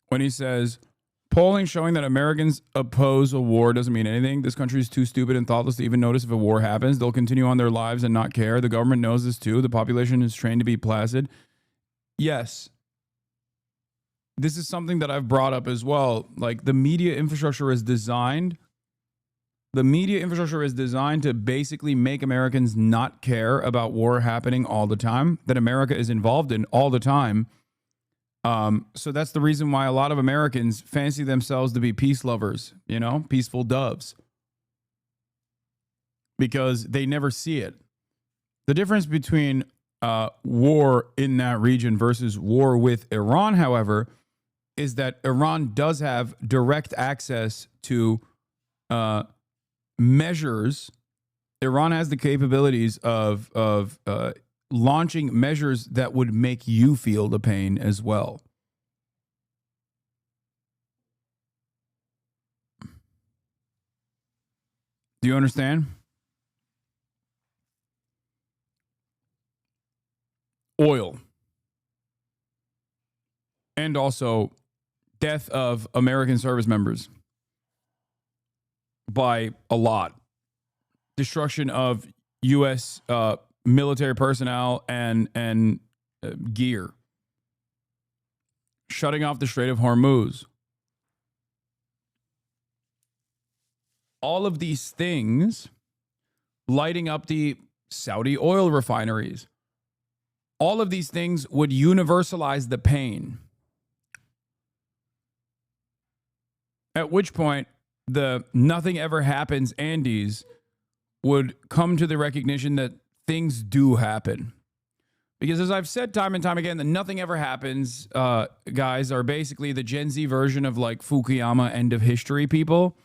when he says polling showing that Americans oppose a war doesn't mean anything. This country is too stupid and thoughtless to even notice if a war happens. They'll continue on their lives and not care. The government knows this too. The population is trained to be placid. Yes. This is something that I've brought up as well. Like the media infrastructure is designed. The media infrastructure is designed to basically make Americans not care about war happening all the time, that America is involved in all the time. So that's the reason why a lot of Americans fancy themselves to be peace lovers, you know, peaceful doves, because they never see it. The difference between war in that region versus war with Iran, however, is that Iran does have direct access to measures. Iran has the capabilities of launching measures that would make you feel the pain as well. Do you understand? Oil. And also death of American service members by a lot. Destruction of U.S. Military personnel and gear. Shutting off the Strait of Hormuz. All of these things, lighting up the Saudi oil refineries. All of these things would universalize the pain. At which point, the nothing ever happens Andes would come to the recognition that things do happen. Because as I've said time and time again, the nothing ever happens guys are basically the Gen Z version of like Fukuyama end of history people,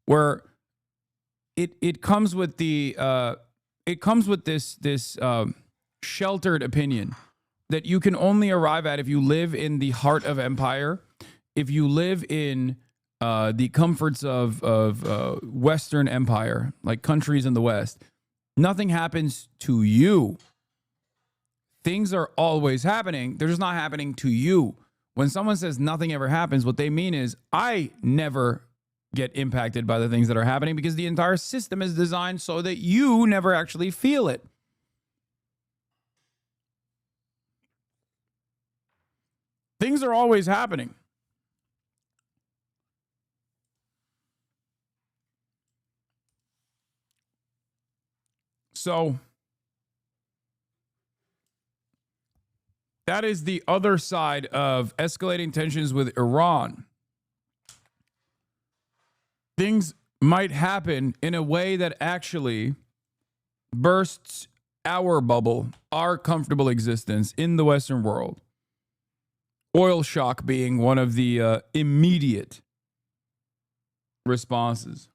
where it comes with the this sheltered opinion that you can only arrive at if you live in the heart of empire, if you live in the comforts of Western empire, like countries in the West. Nothing happens to you. Things are always happening. They're just not happening to you. When someone says nothing ever happens, what they mean is I never get impacted by the things that are happening because the entire system is designed so that you never actually feel it. Things are always happening. So that is the other side of escalating tensions with Iran. Things might happen in a way that actually bursts our bubble, our comfortable existence in the Western world. Oil shock being one of the immediate responses.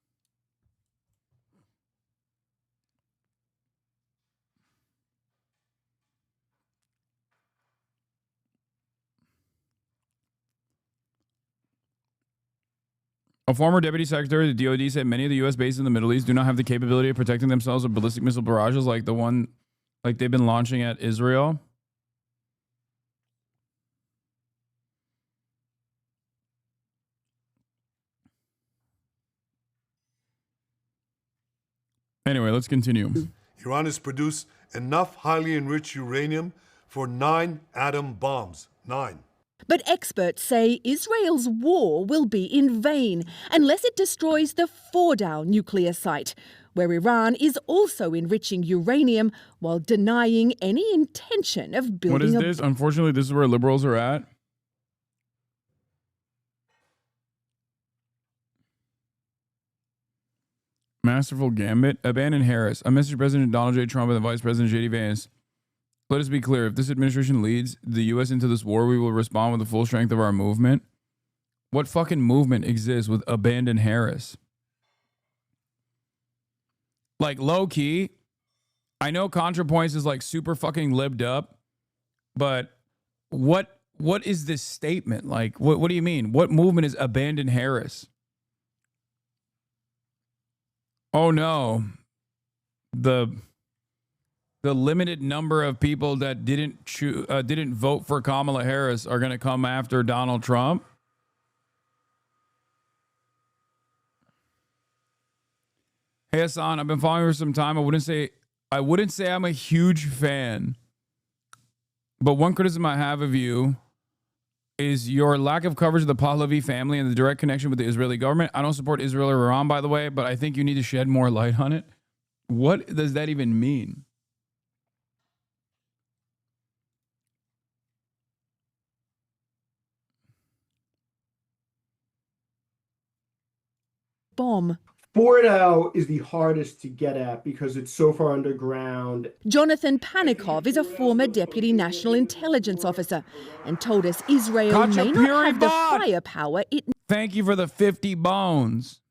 A former deputy secretary of the DoD said many of the U.S. bases in the Middle East do not have the capability of protecting themselves with ballistic missile barrages like the one like they've been launching at Israel. Anyway, let's continue. Iran has produced enough highly enriched uranium for 9 atom bombs. 9. But experts say Israel's war will be in vain unless it destroys the Fordow nuclear site, where Iran is also enriching uranium while denying any intention of building What is this? Unfortunately, this is where liberals are at. Masterful gambit. Abandon Harris. A message to President Donald J. Trump and the Vice President J.D. Vance. Let us be clear. If this administration leads the U.S. into this war, we will respond with the full strength of our movement. What fucking movement exists with abandon Harris? Like, low-key, I know ContraPoints is like super fucking libbed up, but what is this statement? Like, what do you mean? What movement is abandon Harris? Oh no, the limited number of people that didn't vote for Kamala Harris are going to come after Donald Trump. Hey Hasan, I've been following you for some time. I wouldn't say I'm a huge fan, but one criticism I have of you is your lack of coverage of the Pahlavi family and the direct connection with the Israeli government. I don't support Israel or Iran, by the way, but I think you need to shed more light on it. What does that even mean? bomb. Fordow is the hardest to get at because it's so far underground. Jonathan Panikov is a former deputy national intelligence officer and told us Israel may not have the firepower it... Thank you for the 50 bones.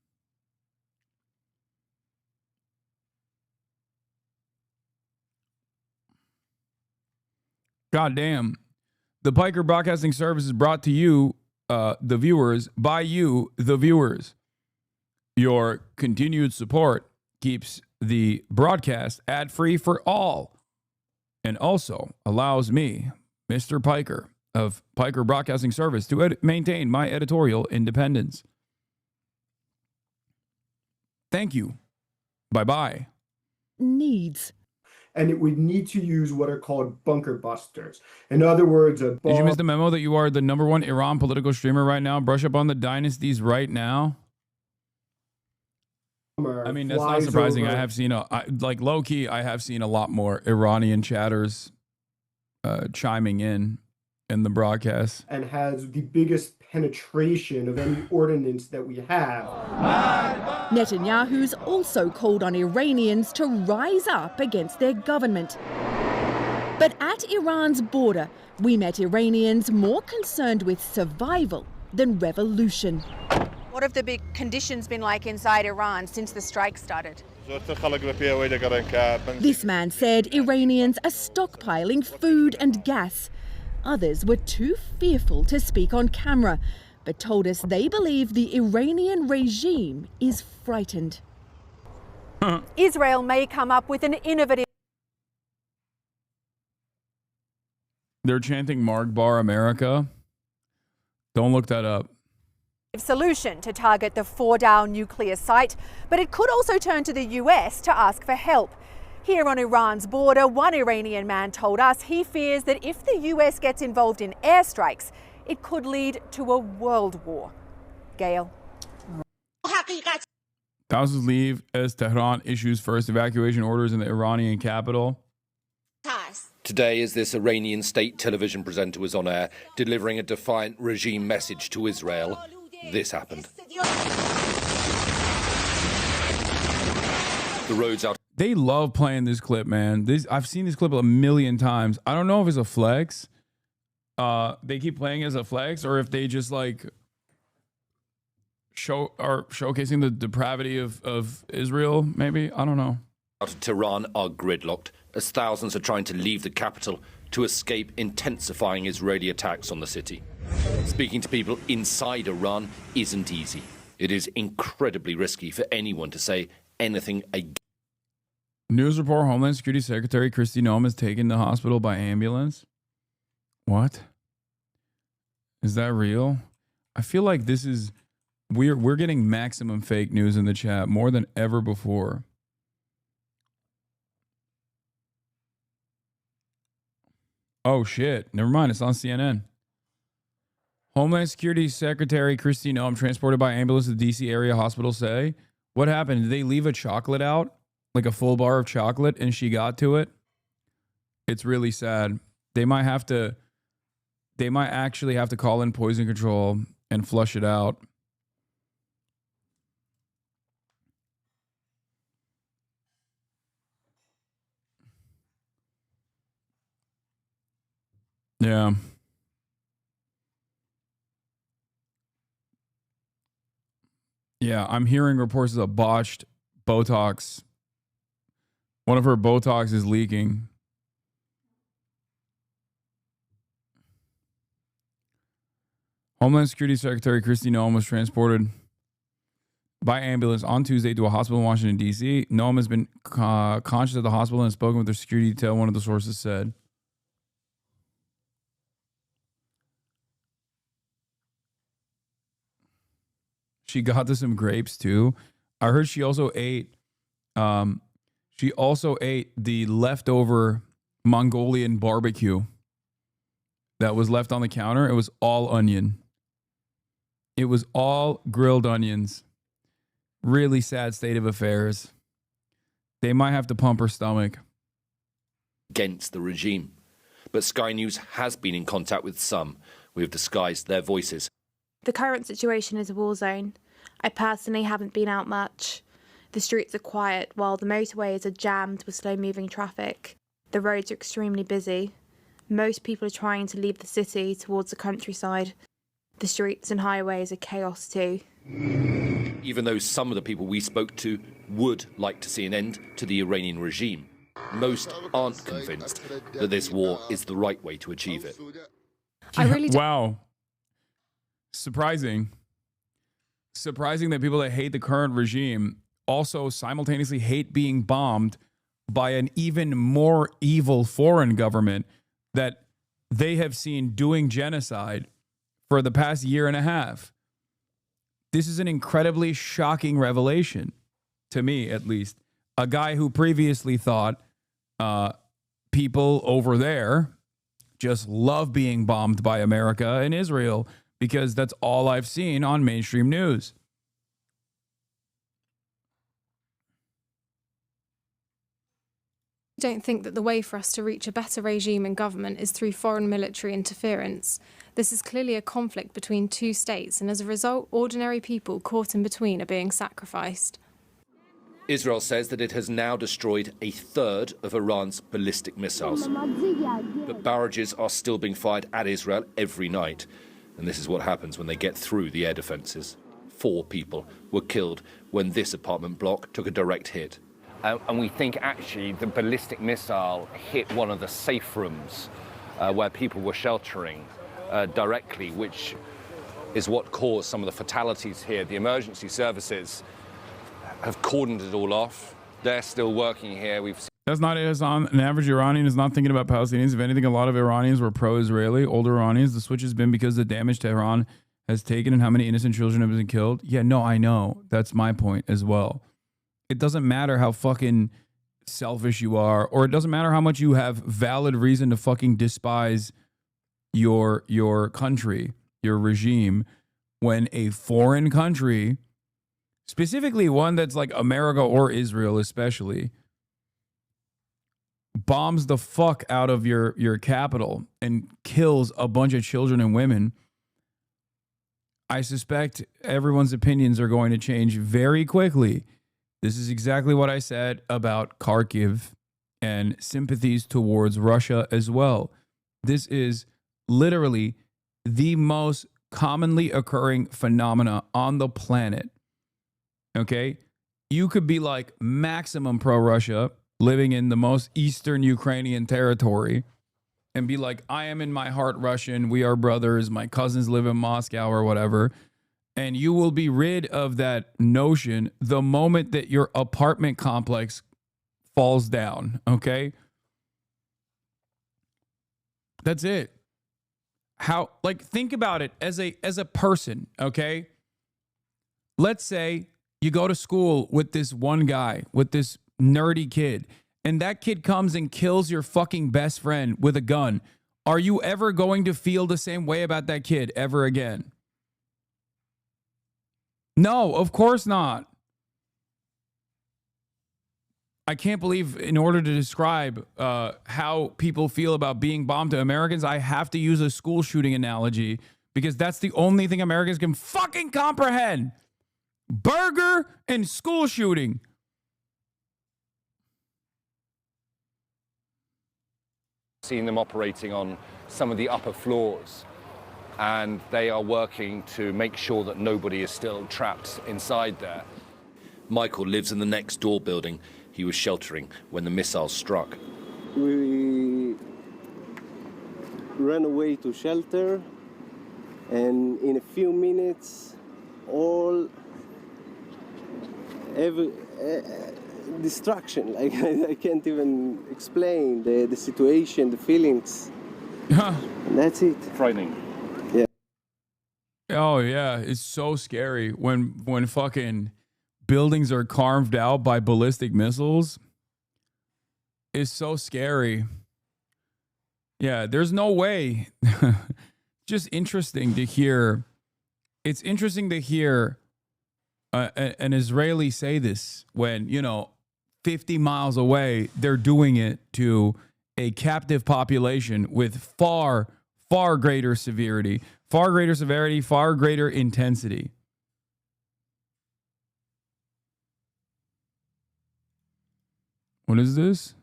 God damn. The Piker Broadcasting Service is brought to you, the viewers, by you, the viewers. Your continued support keeps the broadcast ad-free for all and also allows me, Mr. Piker of Piker Broadcasting Service, to maintain my editorial independence. Thank you. Bye-bye. Needs. And it would need to use what are called bunker busters. In other words, a bomb... Did you miss the memo that you are the #1 Iran political streamer right now? Brush up on the dynasties right now. I mean, that's not surprising. I have seen like low key, I have seen a lot more Iranian chatters chiming in the broadcast. And has the biggest penetration of any ordinance that we have. Netanyahu's also called on Iranians to rise up against their government. But at Iran's border, we met Iranians more concerned with survival than revolution. What have the big conditions been like inside Iran since the strike started? This man said Iranians are stockpiling food and gas. Others were too fearful to speak on camera, but told us they believe the Iranian regime is frightened. Israel may come up with an innovative... They're chanting Mark Bar America. Don't look that up. solution to target the Fordow nuclear site, but it could also turn to the US to ask for help. Here on Iran's border, one Iranian man told us he fears that if the US gets involved in airstrikes, it could lead to a world war. Gail. Thousands leave as Tehran issues first evacuation orders in the Iranian capital. Today, as this Iranian state television presenter was on air, delivering a defiant regime message to Israel, this happened. The roads out. They love playing this clip, man. I've seen this clip a million times. I don't know if it's a flex. They keep playing as a flex, or if they just like showcasing the depravity of Israel. Maybe, I don't know. Out of Tehran are gridlocked as thousands are trying to leave the capital to escape intensifying Israeli attacks on the city. Speaking to people inside Iran isn't easy. It is incredibly risky for anyone to say anything against. News report: Homeland Security Secretary Kristi Noem is taken to hospital by ambulance. What? Is that real? I feel like this is we're getting maximum fake news in the chat more than ever before. Oh, shit. Never mind. It's on CNN. Homeland Security Secretary Kristi Noem transported by ambulance to the D.C. area hospital say. What happened? Did they leave a chocolate out? Like a full bar of chocolate and she got to it? It's really sad. They might actually have to call in poison control and flush it out. Yeah. Yeah, I'm hearing reports of botched Botox. One of her Botox is leaking. Homeland Security Secretary Kristi Noem was transported by ambulance on Tuesday to a hospital in Washington, D.C. Noem has been conscious at the hospital and has spoken with their security detail, one of the sources said. She got to some grapes too. I heard she also ate the leftover Mongolian barbecue that was left on the counter. It was all onion. It was all grilled onions. Really sad state of affairs. They might have to pump her stomach. Against the regime. But Sky News has been in contact with some who have disguised their voices. The current situation is a war zone. I personally haven't been out much. The streets are quiet while the motorways are jammed with slow-moving traffic. The roads are extremely busy. Most people are trying to leave the city towards the countryside. The streets and highways are chaos too. Even though some of the people we spoke to would like to see an end to the Iranian regime, most aren't convinced that this war is the right way to achieve it. Wow. Surprising that people that hate the current regime also simultaneously hate being bombed by an even more evil foreign government that they have seen doing genocide for the past year and a half. This is an incredibly shocking revelation, to me at least. A guy who previously thought people over there just love being bombed by America and Israel because that's all I've seen on mainstream news. I don't think that the way for us to reach a better regime and government is through foreign military interference. This is clearly a conflict between two states, and as a result, ordinary people caught in between are being sacrificed. Israel says that it has now destroyed a third of Iran's ballistic missiles. But barrages are still being fired at Israel every night. And this is what happens when they get through the air defenses. 4 people were killed when this apartment block took a direct hit. And we think actually the ballistic missile hit one of the safe rooms where people were sheltering directly, which is what caused some of the fatalities here. The emergency services have cordoned it all off. They're still working here. That's not it, Hasan. An average Iranian is not thinking about Palestinians. If anything, a lot of Iranians were pro-Israeli, older Iranians. The switch has been because the damage Tehran has taken and how many innocent children have been killed. Yeah, no, I know. That's my point as well. It doesn't matter how fucking selfish you are, or it doesn't matter how much you have valid reason to fucking despise your country, your regime, when a foreign country, specifically one that's like America or Israel especially, bombs the fuck out of your capital and kills a bunch of children and women. I suspect everyone's opinions are going to change very quickly. This is exactly what I said about Kharkiv and sympathies towards Russia as well. This is literally the most commonly occurring phenomena on the planet. Okay? You could be like maximum pro-Russia, living in the most eastern Ukrainian territory, and be like, I am in my heart Russian, we are brothers, my cousins live in Moscow or whatever. And you will be rid of that notion the moment that your apartment complex falls down, okay? That's it. How, like, think about it as a person, okay? Let's say you go to school with this one guy, with this nerdy kid, and that kid comes and kills your fucking best friend with a gun. Are you ever going to feel the same way about that kid ever again? No, of course not. I can't believe in order to describe how people feel about being bombed to Americans, I have to use a school shooting analogy because that's the only thing Americans can fucking comprehend. Burger and school shooting. Seen them operating on some of the upper floors, and they are working to make sure that nobody is still trapped inside there. Michael lives in the next door building. He was sheltering when the missile struck. We ran away to shelter, and in a few minutes, destruction. Like I can't even explain the situation, the feelings. And that's it. Frightening. Yeah. Oh yeah, it's so scary when fucking buildings are carved out by ballistic missiles. It's so scary. Yeah, there's no way. Just interesting to hear. It's interesting to hear an Israeli say this when, 50 miles away, they're doing it to a captive population with far, far greater severity, far greater intensity. What is this?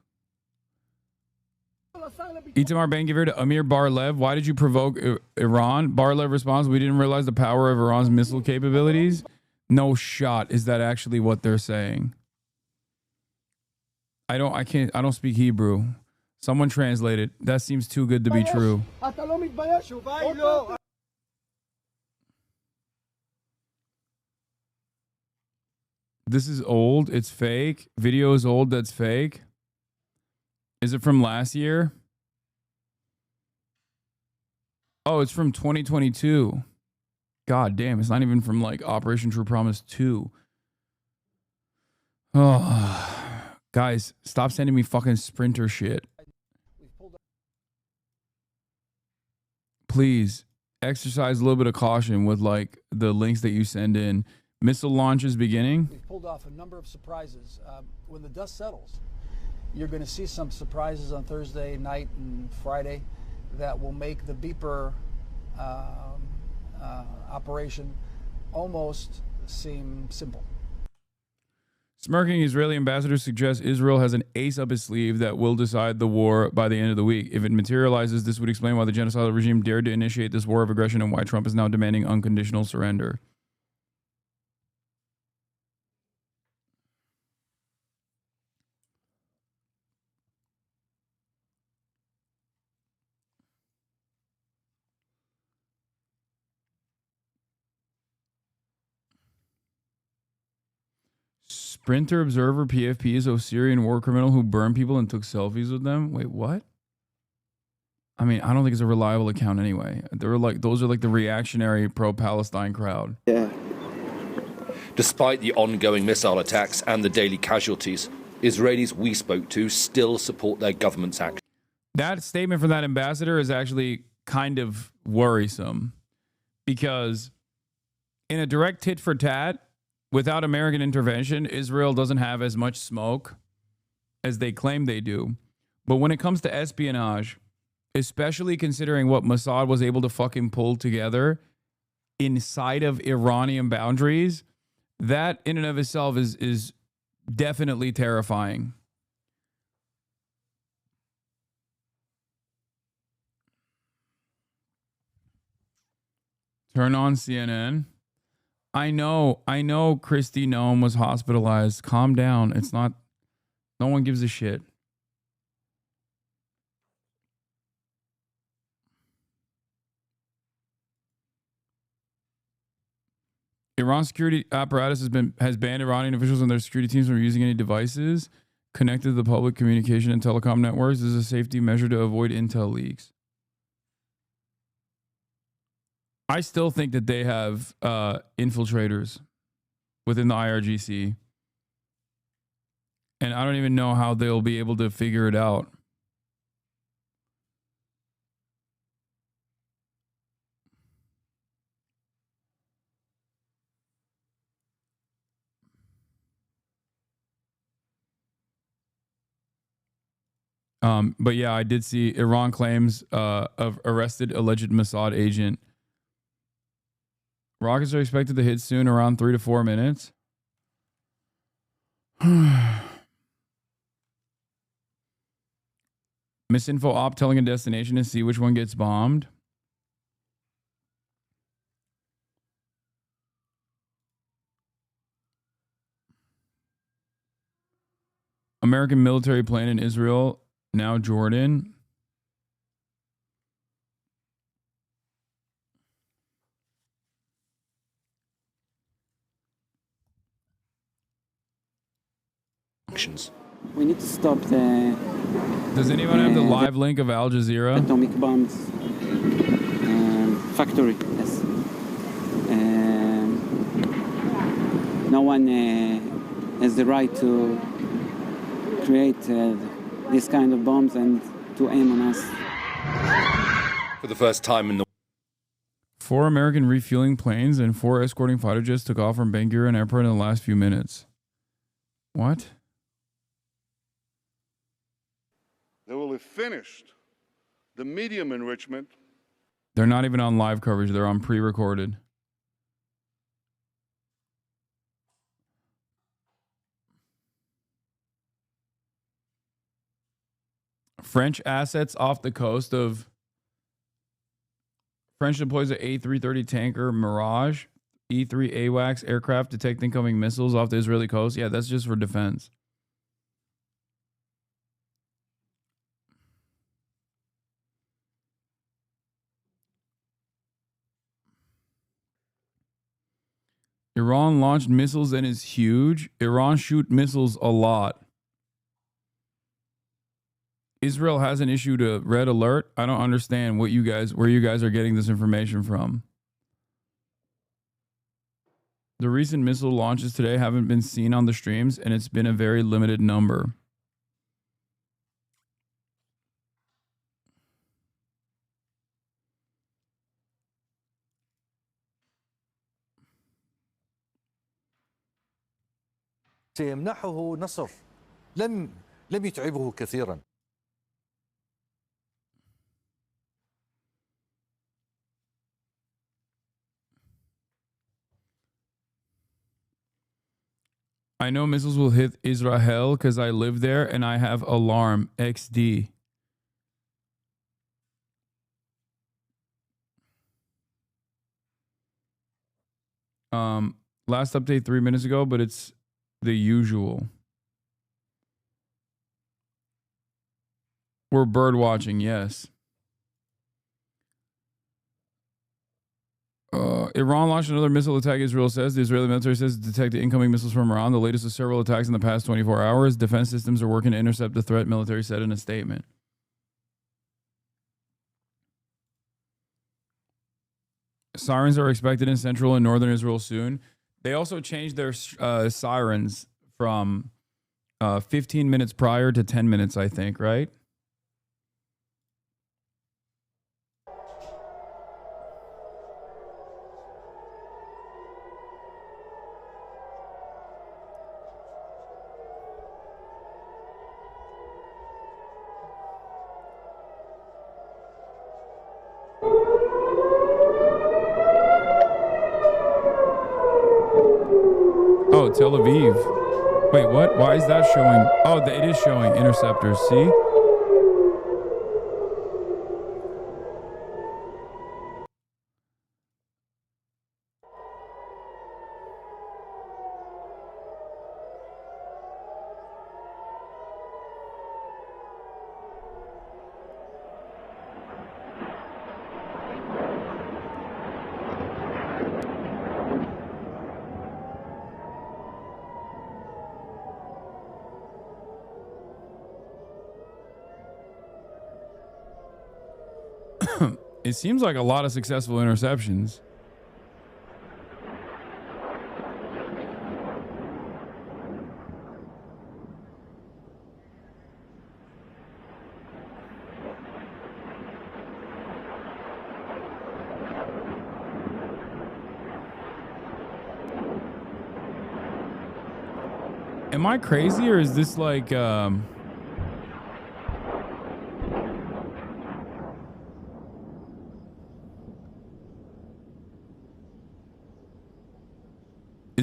Itamar Ben-Gvir to Amir Bar-Lev. Why did you provoke Iran? Bar-Lev responds, we didn't realize the power of Iran's missile capabilities. No shot. Is that actually what they're saying? I don't speak Hebrew. Someone translate it. That seems too good to be true. This is old. It's fake. Video is old. That's fake. Is it from last year? Oh, it's from 2022. God damn, it's not even from like Operation True Promise 2. Oh, guys, stop sending me fucking Sprinter shit. Please exercise a little bit of caution with like the links that you send in. Missile launches beginning. We've pulled off a number of surprises. When the dust settles, you're going to see some surprises on Thursday night and Friday that will make the beeper operation almost seem simple. Smirking Israeli ambassador suggests Israel has an ace up its sleeve that will decide the war by the end of the week. If it materializes, this would explain why the genocidal regime dared to initiate this war of aggression and why Trump is now demanding unconditional surrender. Sprinter Observer PFP is a Syrian war criminal who burned people and took selfies with them. Wait, what? I mean, I don't think it's a reliable account anyway. Those are like the reactionary pro-Palestine crowd. Yeah. Despite the ongoing missile attacks and the daily casualties, Israelis we spoke to still support their government's action. That statement from that ambassador is actually kind of worrisome because in a direct tit for tat, without American intervention, Israel doesn't have as much smoke as they claim they do. But when it comes to espionage, especially considering what Mossad was able to fucking pull together inside of Iranian boundaries, that in and of itself is definitely terrifying. Turn on CNN. I know Christy Nome was hospitalized. Calm down. It's not, no one gives a shit. Iran's security apparatus has banned Iranian officials and their security teams from using any devices connected to the public communication and telecom networks. This is a safety measure to avoid intel leaks. I still think that they have infiltrators within the IRGC. And I don't even know how they'll be able to figure it out. But yeah, I did see Iran claims of arrested alleged Mossad agent. Rockets are expected to hit soon, around 3 to 4 minutes. Misinfo op telling a destination to see which one gets bombed. American military plane in Israel, now Jordan. We need to stop the. Does anyone have the live link of Al Jazeera? Atomic bombs factory. Yes. No one has the right to create this kind of bombs and to aim on us. For the first time in the 4 American refueling planes and 4 escorting fighter jets took off from Ben Gurion Airport in the last few minutes. What? They will have finished the medium enrichment. They're not even on live coverage. They're on pre-recorded. French assets off the coast of... French deploys an A330 tanker Mirage, E3 AWACS aircraft detect incoming missiles off the Israeli coast. Yeah, that's just for defense. Iran launched missiles and is huge. Iran shoot missiles a lot. Israel hasn't issued a red alert. I don't understand where you guys are getting this information from. The recent missile launches today haven't been seen on the streams, and it's been a very limited number. سيمنحه نصر لم يتعبه كثيرا. I know missiles will hit Israel because I live there and I have alarm XD. Last update 3 minutes ago, but it's the usual. We're bird watching, yes. Iran launched another missile attack, Israel says. The Israeli military says it detected incoming missiles from Iran, the latest of several attacks in the past 24 hours. Defense systems are working to intercept the threat, military said in a statement. Sirens are expected in central and northern Israel soon. They also changed their sirens from 15 minutes prior to 10 minutes, I think, right? Oh, Tel Aviv. Wait, what? Why is that showing? Oh, it is showing interceptors. See? It seems like a lot of successful interceptions. Am I crazy or is this like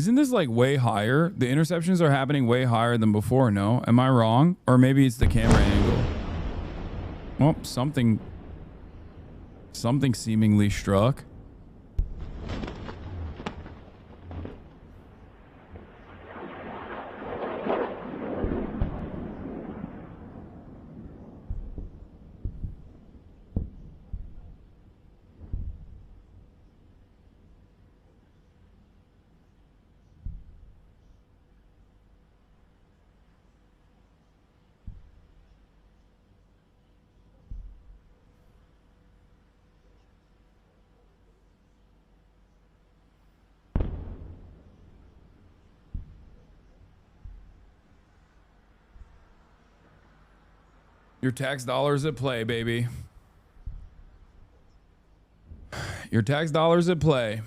Isn't this like way higher? The interceptions are happening way higher than before, no? Am I wrong? Or maybe it's the camera angle. Well, something seemingly struck. Your tax dollars at play, baby. Your tax dollars at play.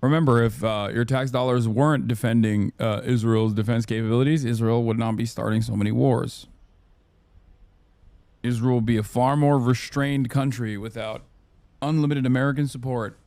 Remember, if your tax dollars weren't defending Israel's defense capabilities, Israel would not be starting so many wars. Israel would be a far more restrained country without unlimited American support.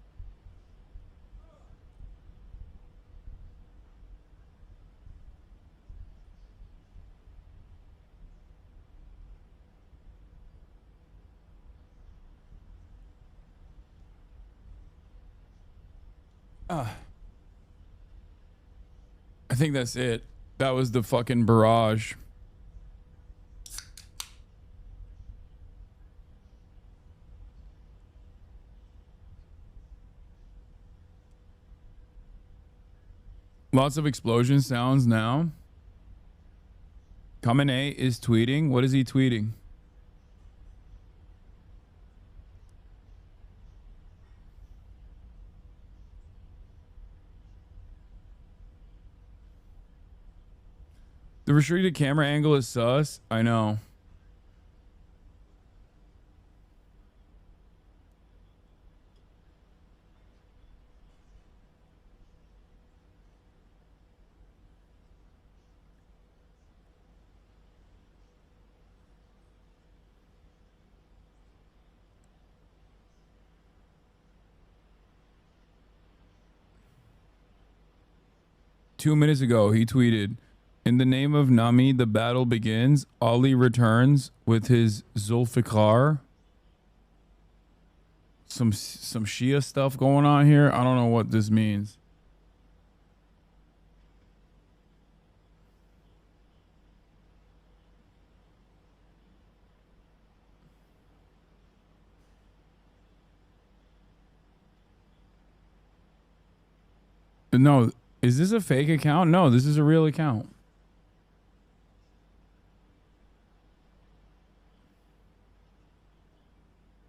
I think that's it. That was the fucking barrage. Lots of explosion sounds now. Khamenei is tweeting. What is he tweeting? The restricted camera angle is sus. I know. Two minutes ago, he tweeted, "In the name of Nami, the battle begins. Ali returns with his Zulfikar." Some Shia stuff going on here. I don't know what this means. No, is this a fake account? No, this is a real account.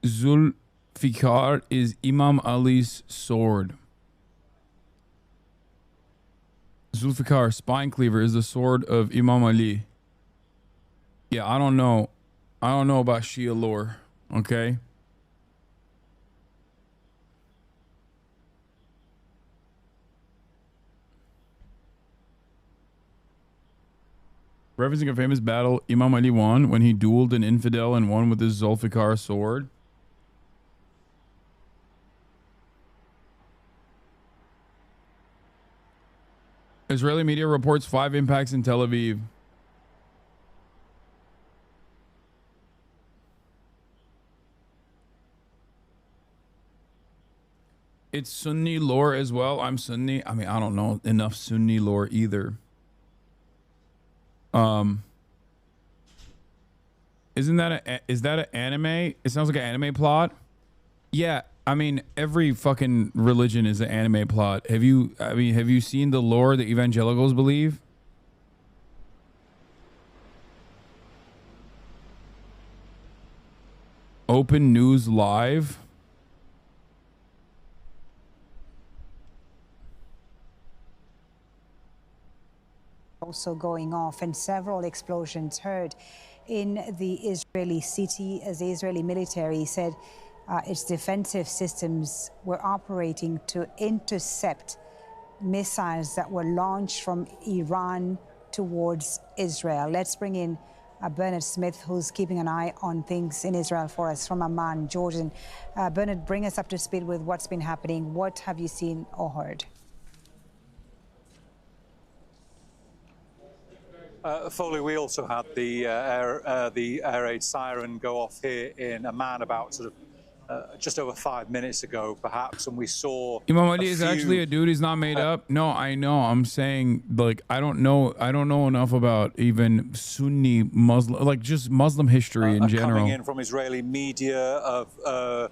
Zulfikar is Imam Ali's sword. Zulfikar, spine cleaver, is the sword of Imam Ali. Yeah, I don't know. I don't know about Shia lore. Okay. Referencing a famous battle Imam Ali won when he dueled an infidel and won with his Zulfikar sword. Israeli media reports 5 impacts in Tel Aviv. It's Sunni lore as well. I'm Sunni. I mean, I don't know enough Sunni lore either. Is that an anime? It sounds like an anime plot. Yeah, I mean, every fucking religion is an anime plot. Have you seen the lore that evangelicals believe? Open News Live. Also going off, and several explosions heard in the Israeli city as the Israeli military said its defensive systems were operating to intercept missiles that were launched from Iran towards Israel. Let's bring in Bernard Smith, who's keeping an eye on things in Israel for us from Amman, Jordan. Bernard, bring us up to speed with what's been happening. What have you seen or heard? Foley, we also had the air raid siren go off here in Amman about sort of just over 5 minutes ago, perhaps, and we saw. Imam Ali is actually a dude. He's not made up. No, I know. I'm saying, like, I don't know enough about even Sunni Muslim, like just Muslim history in general. Coming in from Israeli media of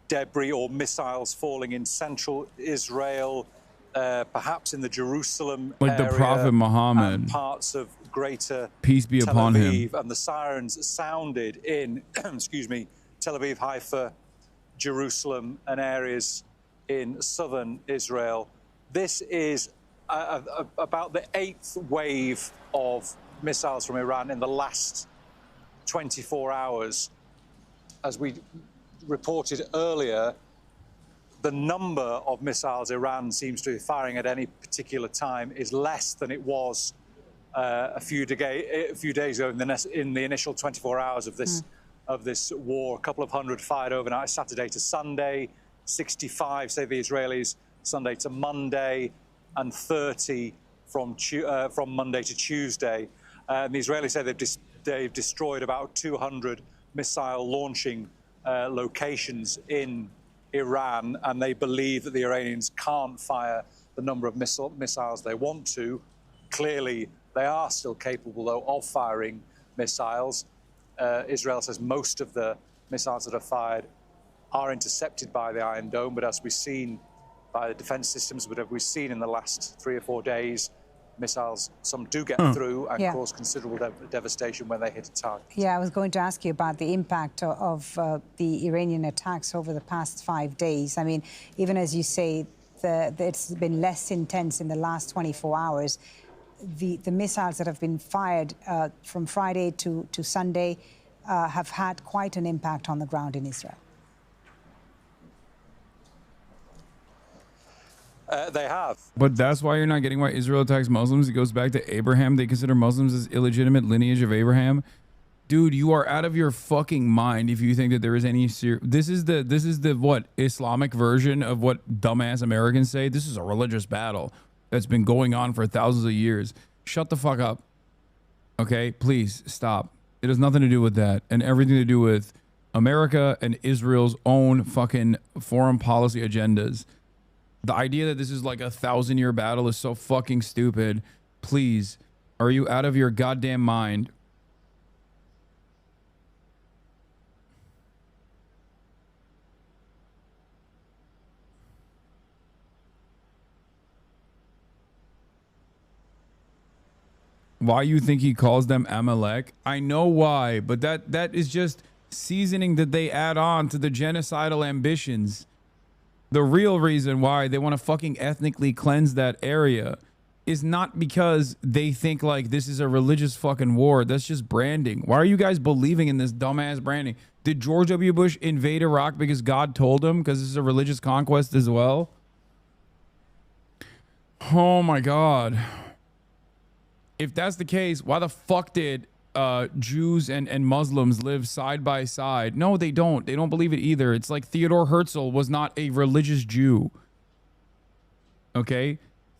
debris or missiles falling in central Israel, perhaps in the Jerusalem like area, the Prophet Muhammad, and parts of greater peace be Tel upon Aviv, him. and the sirens sounded in, excuse me, Tel Aviv, Haifa, Jerusalem, and areas in southern Israel. This is about the 8th wave of missiles from Iran in the last 24 hours. As we reported earlier, the number of missiles Iran seems to be firing at any particular time is less than it was a few days ago in the initial 24 hours of this war. A couple of hundred fired overnight, Saturday to Sunday, 65, say the Israelis, Sunday to Monday, and 30 from Monday to Tuesday. The Israelis say they've destroyed about 200 missile launching locations in Iran, and they believe that the Iranians can't fire the number of missiles they want to. Clearly, they are still capable, though, of firing missiles. Israel says most of the missiles that are fired are intercepted by the Iron Dome, but as we've seen by the defense systems, but as we've seen in the last 3 or 4 days, missiles, some do get through and cause considerable devastation when they hit a target. Yeah, I was going to ask you about the impact of the Iranian attacks over the past 5 days. I mean, even as you say, it's been less intense in the last 24 hours. The missiles that have been fired from Friday to Sunday have had quite an impact on the ground in Israel. They have. But that's why you're not getting why Israel attacks Muslims. It goes back to Abraham. They consider Muslims as illegitimate lineage of Abraham. Dude, you are out of your fucking mind if you think that there is any this is the what Islamic version of what dumbass Americans say. This is a religious battle that's been going on for thousands of years. Shut the fuck up. Okay, please stop. It has nothing to do with that and everything to do with America and Israel's own fucking foreign policy agendas. The idea that this is like a 1,000-year battle is so fucking stupid. Please, are you out of your goddamn mind? Why you think he calls them Amalek? I know why, but that is just seasoning that they add on to the genocidal ambitions. The real reason why they want to fucking ethnically cleanse that area is not because they think like this is a religious fucking war. That's just branding. Why are you guys believing in this dumbass branding? Did George W. Bush invade Iraq because God told him, because this is a religious conquest as well? Oh my God. If that's the case, why the fuck did Jews and Muslims live side by side? No, they don't. They don't believe it either. It's like Theodore Herzl was not a religious Jew. Okay?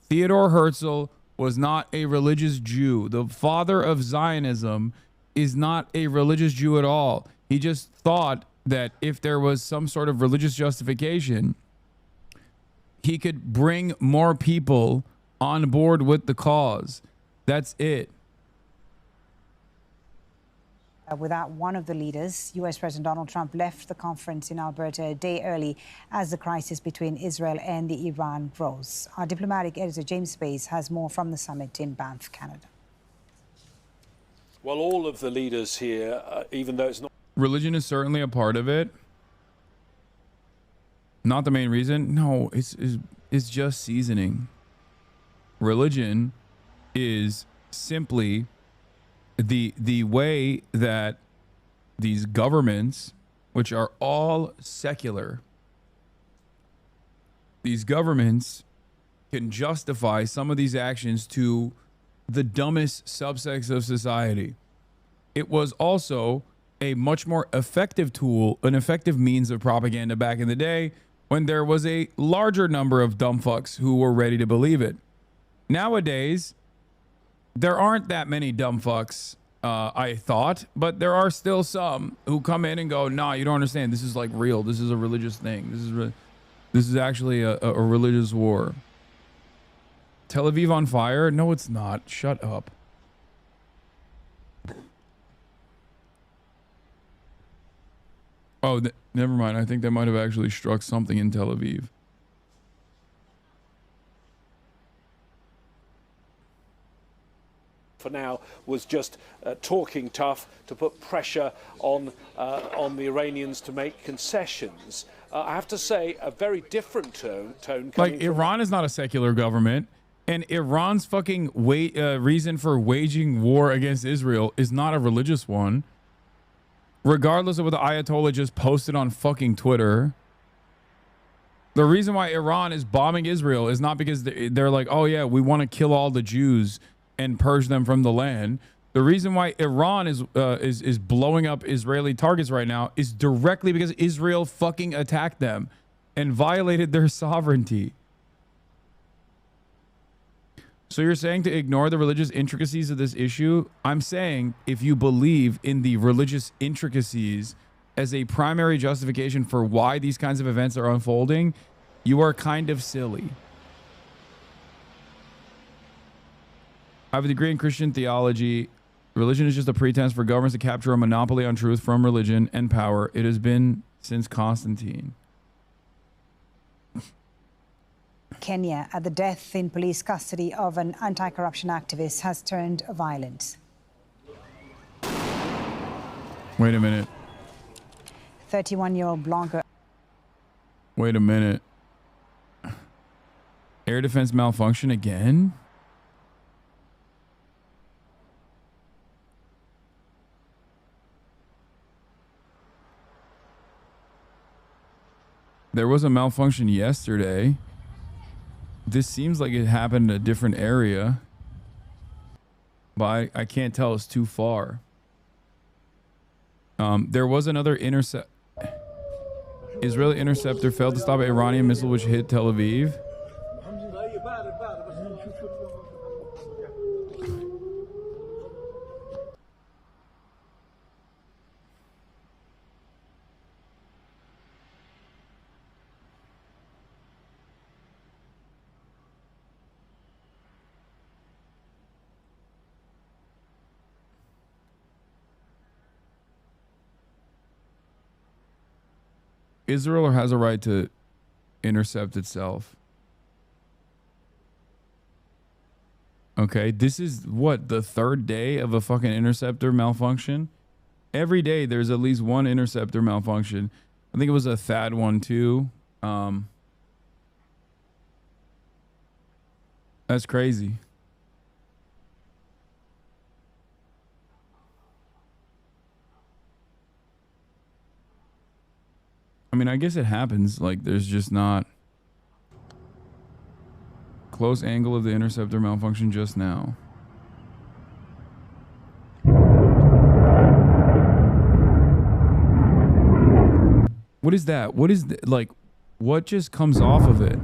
Theodore Herzl was not a religious Jew. The father of Zionism is not a religious Jew at all. He just thought that if there was some sort of religious justification, he could bring more people on board with the cause. That's it. Without one of the leaders, U.S. President Donald Trump left the conference in Alberta a day early as the crisis between Israel and the Iran grows. Our diplomatic editor, James Bays, has more from the summit in Banff, Canada. Well, all of the leaders here, even though it's not... Religion is certainly a part of it. Not the main reason. No, it's just seasoning. Religion is simply the way that these governments, which are all secular, these governments can justify some of these actions to the dumbest subsects of society. it was also a much more effective tool, an effective means of propaganda back in the day when there was a larger number of dumb fucks who were ready to believe it. Nowadays, there aren't that many dumb fucks, I thought, but there are still some who come in and go, nah, you don't understand. This is like real. This is a religious thing. This is actually a religious war. Tel Aviv on fire? No, it's not. Shut up. Oh, never mind. I think they might have actually struck something in Tel Aviv. For now, was just talking tough to put pressure on the Iranians to make concessions. I have to say, a very different tone. Like, Iran is not a secular government, and Iran's fucking reason for waging war against Israel is not a religious one. Regardless of what the Ayatollah just posted on fucking Twitter, the reason why Iran is bombing Israel is not because they're like, oh yeah, we want to kill all the Jews and purge them from the land. The reason why Iran is blowing up Israeli targets right now is directly because Israel fucking attacked them and violated their sovereignty. So you're saying to ignore the religious intricacies of this issue? I'm saying if you believe in the religious intricacies as a primary justification for why these kinds of events are unfolding, you are kind of silly. I have a degree in Christian theology. Religion is just a pretense for governments to capture a monopoly on truth from religion and power. It has been since Constantine. Kenya, the death in police custody of an anti-corruption activist has turned violent. Wait a minute. 31-year-old blogger. Wait a minute. Air defense malfunction again? There was a malfunction yesterday. This seems like it happened in a different area, but I can't tell. It's too far. There was another Israeli interceptor failed to stop an Iranian missile which hit Tel Aviv. Israel has a right to intercept itself. Okay, this is what, the third day of a fucking interceptor malfunction? Every day there's at least one interceptor malfunction. I think it was a THAAD one too. That's crazy. I mean, I guess it happens. Like, there's just not close angle of the interceptor malfunction just now. What is that? What is like, what just comes off of it?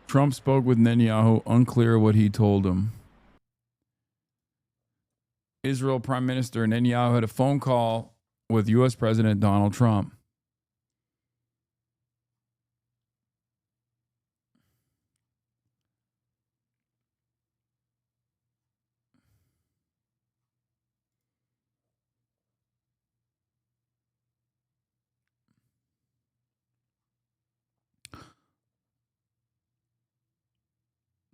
Trump spoke with Netanyahu, unclear what he told him. Israel Prime Minister Netanyahu had a phone call with U.S. President Donald Trump.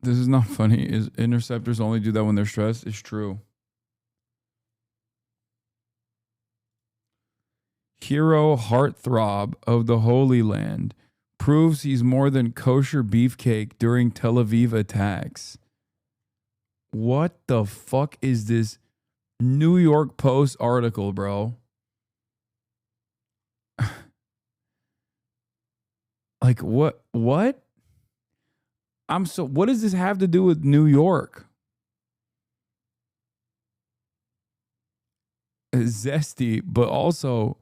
This is not funny. Is interceptors only do that when they're stressed? It's true. Hero heartthrob of the Holy Land proves he's more than kosher beefcake during Tel Aviv attacks. What the fuck is this New York Post article, bro? Like, what? What? What does this have to do with New York? Zesty, but also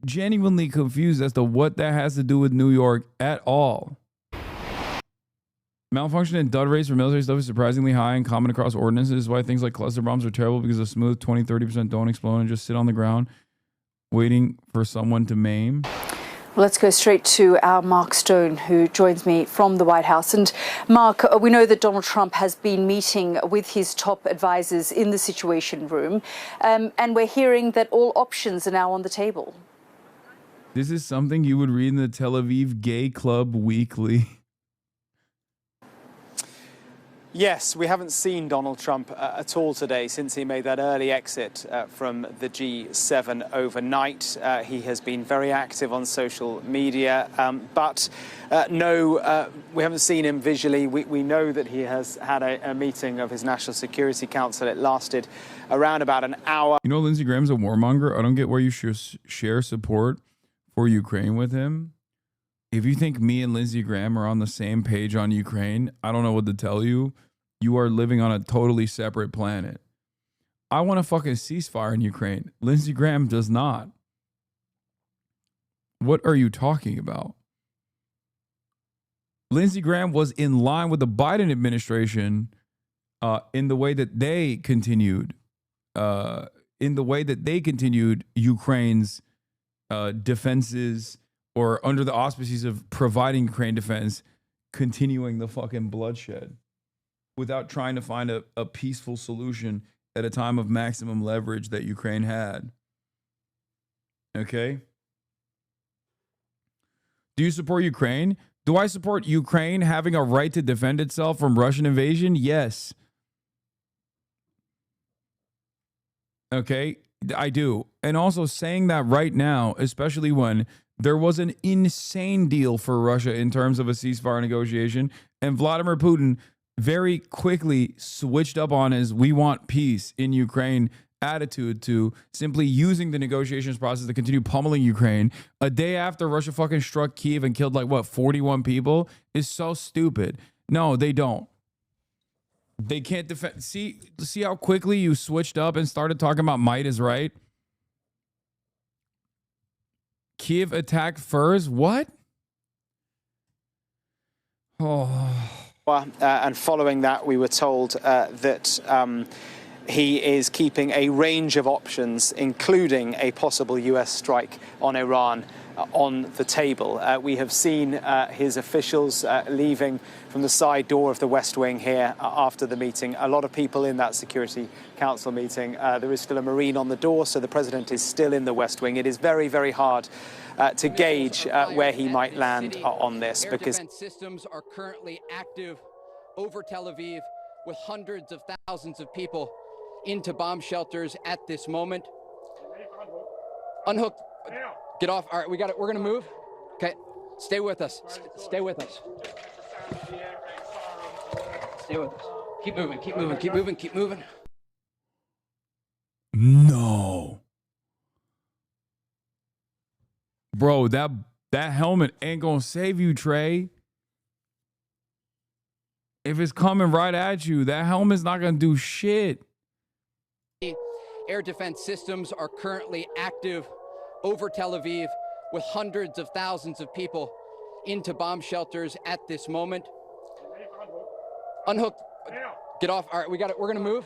genuinely confused as to what that has to do with New York at all. Malfunction and dud rates for military stuff is surprisingly high and common across ordinances. Why things like cluster bombs are terrible, because a smooth 20-30% don't explode and just sit on the ground waiting for someone to maim. Let's go straight to our Mark Stone, who joins me from the White House. And Mark, we know that Donald Trump has been meeting with his top advisors in the Situation Room, and we're hearing that all options are now on the table. This is something you would read in the Tel Aviv Gay Club Weekly. Yes, we haven't seen Donald Trump at all today since he made that early exit from the G7 overnight. He has been very active on social media, but no, we haven't seen him visually. We know that he has had a meeting of his National Security Council. It lasted around about an hour. You know, Lindsey Graham's a warmonger. I don't get why you should share support for Ukraine with him. If you think me and Lindsey Graham are on the same page on Ukraine, I don't know what to tell you. You are living on a totally separate planet. I want a fucking ceasefire in Ukraine. Lindsey Graham does not. What are you talking about? Lindsey Graham was in line with the Biden administration in the way that they continued Ukraine's defenses, or under the auspices of providing Ukraine defense, continuing the fucking bloodshed without trying to find a peaceful solution at a time of maximum leverage that Ukraine had. Okay? Do you support Ukraine? Do I support Ukraine having a right to defend itself from Russian invasion? Yes. Okay? I do. And also saying that right now, especially when there was an insane deal for Russia in terms of a ceasefire negotiation, and Vladimir Putin very quickly switched up on his "we want peace in Ukraine" attitude to simply using the negotiations process to continue pummeling Ukraine a day after Russia fucking struck Kyiv and killed 41 people is so stupid. No, they don't. They can't defend. See how quickly you switched up and started talking about might is right? Kyiv attacked first? What? Oh. And following that, we were told that he is keeping a range of options, including a possible US strike on Iran, on the table. We have seen his officials leaving from the side door of the West Wing here after the meeting. A lot of people in that Security Council meeting. There is still a Marine on the door, so the president is still in the West Wing. It is very, very hard to gauge where he might land on this, because defense systems are currently active over Tel Aviv, with hundreds of thousands of people into bomb shelters at this moment. Unhook. Get off. All right, we got it. We're going to move. Okay. Stay with us. Stay with us. Stay with us. Keep moving. Keep moving. Keep moving. Keep moving. No. Bro, that helmet ain't going to save you, Trey. If it's coming right at you, that helmet's not going to do shit. Air defense systems are currently active over Tel Aviv, with hundreds of thousands of people into bomb shelters at this moment. Unhook. Get off. All right, we got it. We're going to move.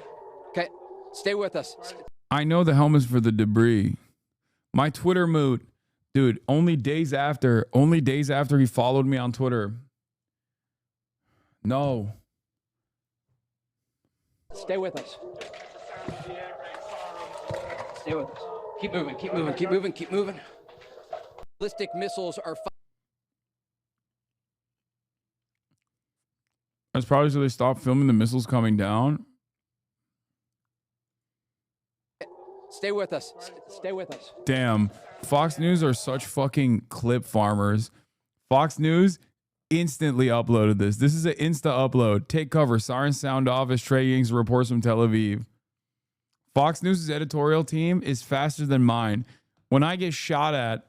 Okay. Stay with us. I know the helmet's for the debris. My Twitter mood, dude, only days after he followed me on Twitter. No. Stay with us. Stay with us. Keep moving, keep moving, keep moving, keep moving. Ballistic missiles are... That's probably so they stopped filming the missiles coming down. Stay with us. Stay with us. Damn. Fox News are such fucking clip farmers. Fox News instantly uploaded this. This is an Insta upload. Take cover. Sirens sound off as Trey Ying's reports from Tel Aviv. Fox News' editorial team is faster than mine. When I get shot at,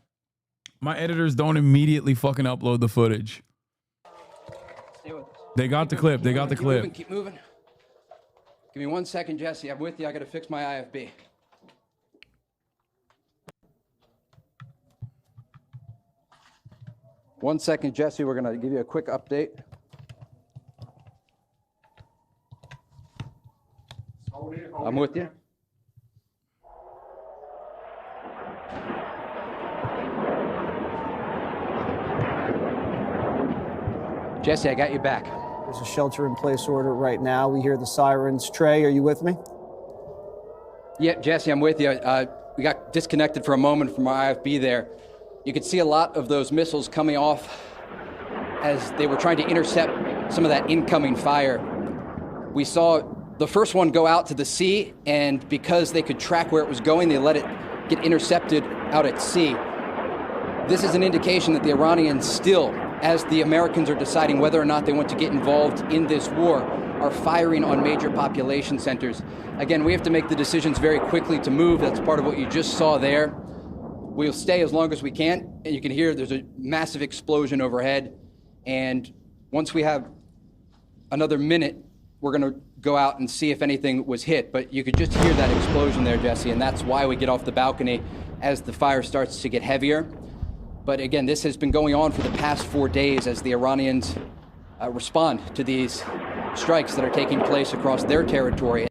my editors don't immediately fucking upload the footage. They got the clip. They got the clip. Keep moving. Give me 1 second, Jesse. I'm with you. I got to fix my IFB. One second, Jesse. We're going to give you a quick update. I'm with you. Jesse, I got you back. There's a shelter-in-place order right now. We hear the sirens. Trey, are you with me? Yeah, Jesse, I'm with you. We got disconnected for a moment from our IFB there. You could see a lot of those missiles coming off as they were trying to intercept some of that incoming fire. We saw the first one go out to the sea, and because they could track where it was going, they let it get intercepted out at sea. This is an indication that the Iranians still, as the Americans are deciding whether or not they want to get involved in this war, are firing on major population centers. Again, we have to make the decisions very quickly to move. That's part of what you just saw there. We'll stay as long as we can, and you can hear there's a massive explosion overhead. And once we have another minute, we're going to go out and see if anything was hit. But you could just hear that explosion there, Jesse, and that's why we get off the balcony as the fire starts to get heavier. But again, this has been going on for the past 4 days as the Iranians respond to these strikes that are taking place across their territory.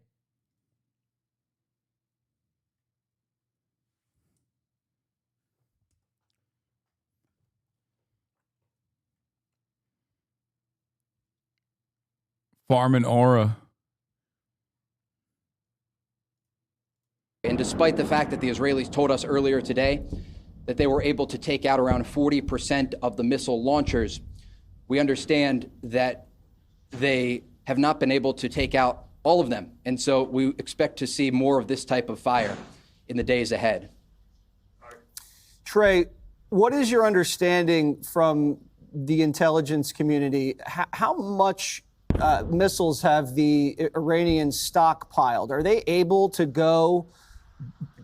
Farm and Aura. And despite the fact that the Israelis told us earlier today that they were able to take out around 40% of the missile launchers, we understand that they have not been able to take out all of them. And so we expect to see more of this type of fire in the days ahead. Trey, what is your understanding from the intelligence community? How much missiles have the Iranians stockpiled? Are they able to go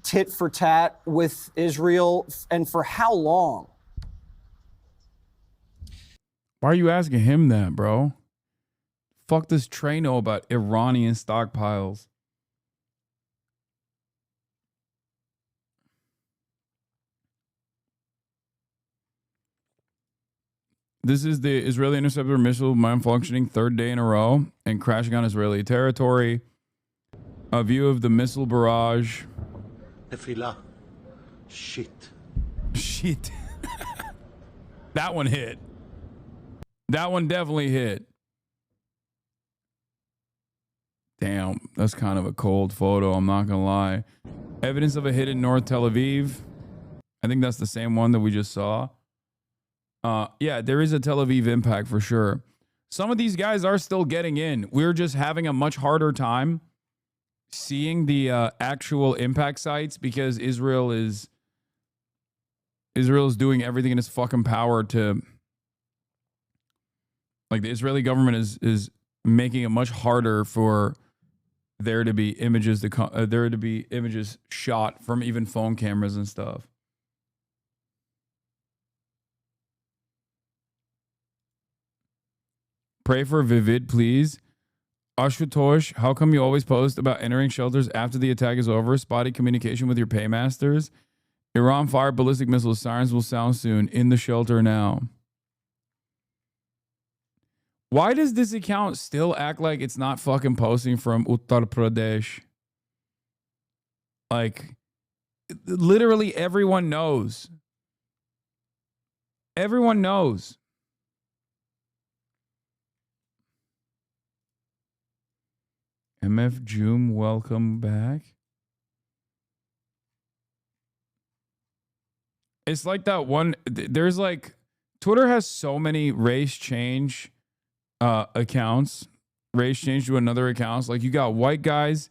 tit for tat with Israel, and for how long? Why are you asking him that, bro? Fuck does Trey know about Iranian stockpiles? This is the Israeli interceptor missile malfunctioning third day in a row and crashing on Israeli territory. A view of the missile barrage. Tefillah. Shit. Shit. That one hit. That one definitely hit. Damn, that's kind of a cold photo, I'm not gonna lie. Evidence of a hit in North Tel Aviv. I think that's the same one that we just saw. Yeah, there is a Tel Aviv impact for sure. Some of these guys are still getting in. We're just having a much harder time seeing the actual impact sites because Israel is doing everything in its fucking power to, like, the Israeli government is making it much harder for there to be images shot from even phone cameras and stuff. Pray for Vivid, please. Ashutosh, how come you always post about entering shelters after the attack is over? Spotty communication with your paymasters. Iran fired ballistic missiles. Sirens will sound soon. In the shelter now. Why does this account still act like it's not fucking posting from Uttar Pradesh? Like, literally everyone knows. Everyone knows. MF June, welcome back. It's like that one. There's like, Twitter has so many race change accounts, race change to another accounts. Like, you got white guys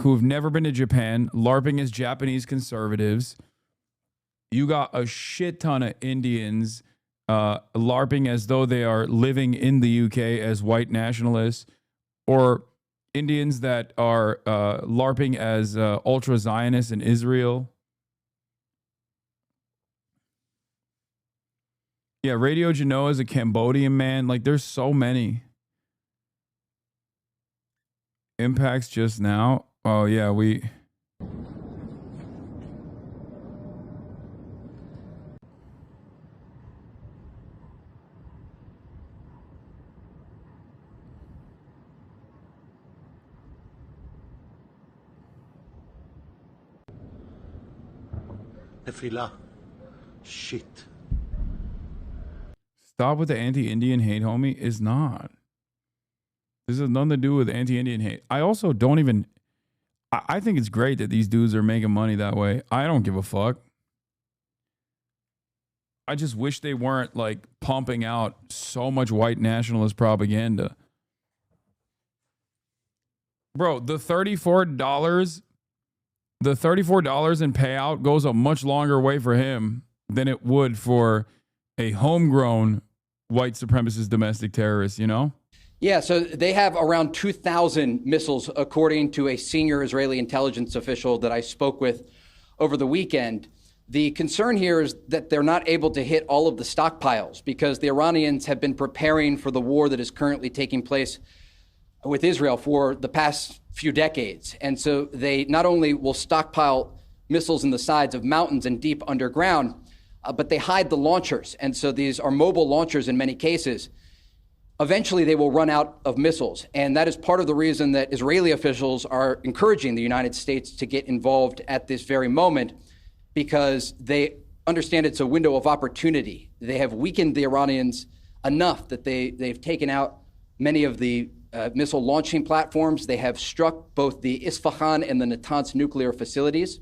who have never been to Japan LARPing as Japanese conservatives. You got a shit ton of Indians LARPing as though they are living in the UK as white nationalists, or Indians that are LARPing as ultra-Zionists in Israel. Yeah, Radio Genoa is a Cambodian man. Like, there's so many. Impacts just now. Oh, yeah, we... Nefila. Shit. Stop with the anti-Indian hate, homie. Is not. This has nothing to do with anti-Indian hate. I also don't even... I think it's great that these dudes are making money that way. I don't give a fuck. I just wish they weren't, like, pumping out so much white nationalist propaganda. Bro, the $34... The $34 in payout goes a much longer way for him than it would for a homegrown white supremacist domestic terrorist, you know? Yeah, so they have around 2,000 missiles, according to a senior Israeli intelligence official that I spoke with over the weekend. The concern here is that they're not able to hit all of the stockpiles because the Iranians have been preparing for the war that is currently taking place with Israel for the past few decades. And so they not only will stockpile missiles in the sides of mountains and deep underground, but they hide the launchers. And so these are mobile launchers in many cases. Eventually, they will run out of missiles. And that is part of the reason that Israeli officials are encouraging the United States to get involved at this very moment, because they understand it's a window of opportunity. They have weakened the Iranians enough that they've taken out many of the missile launching platforms. They have struck both the Isfahan and the Natanz nuclear facilities.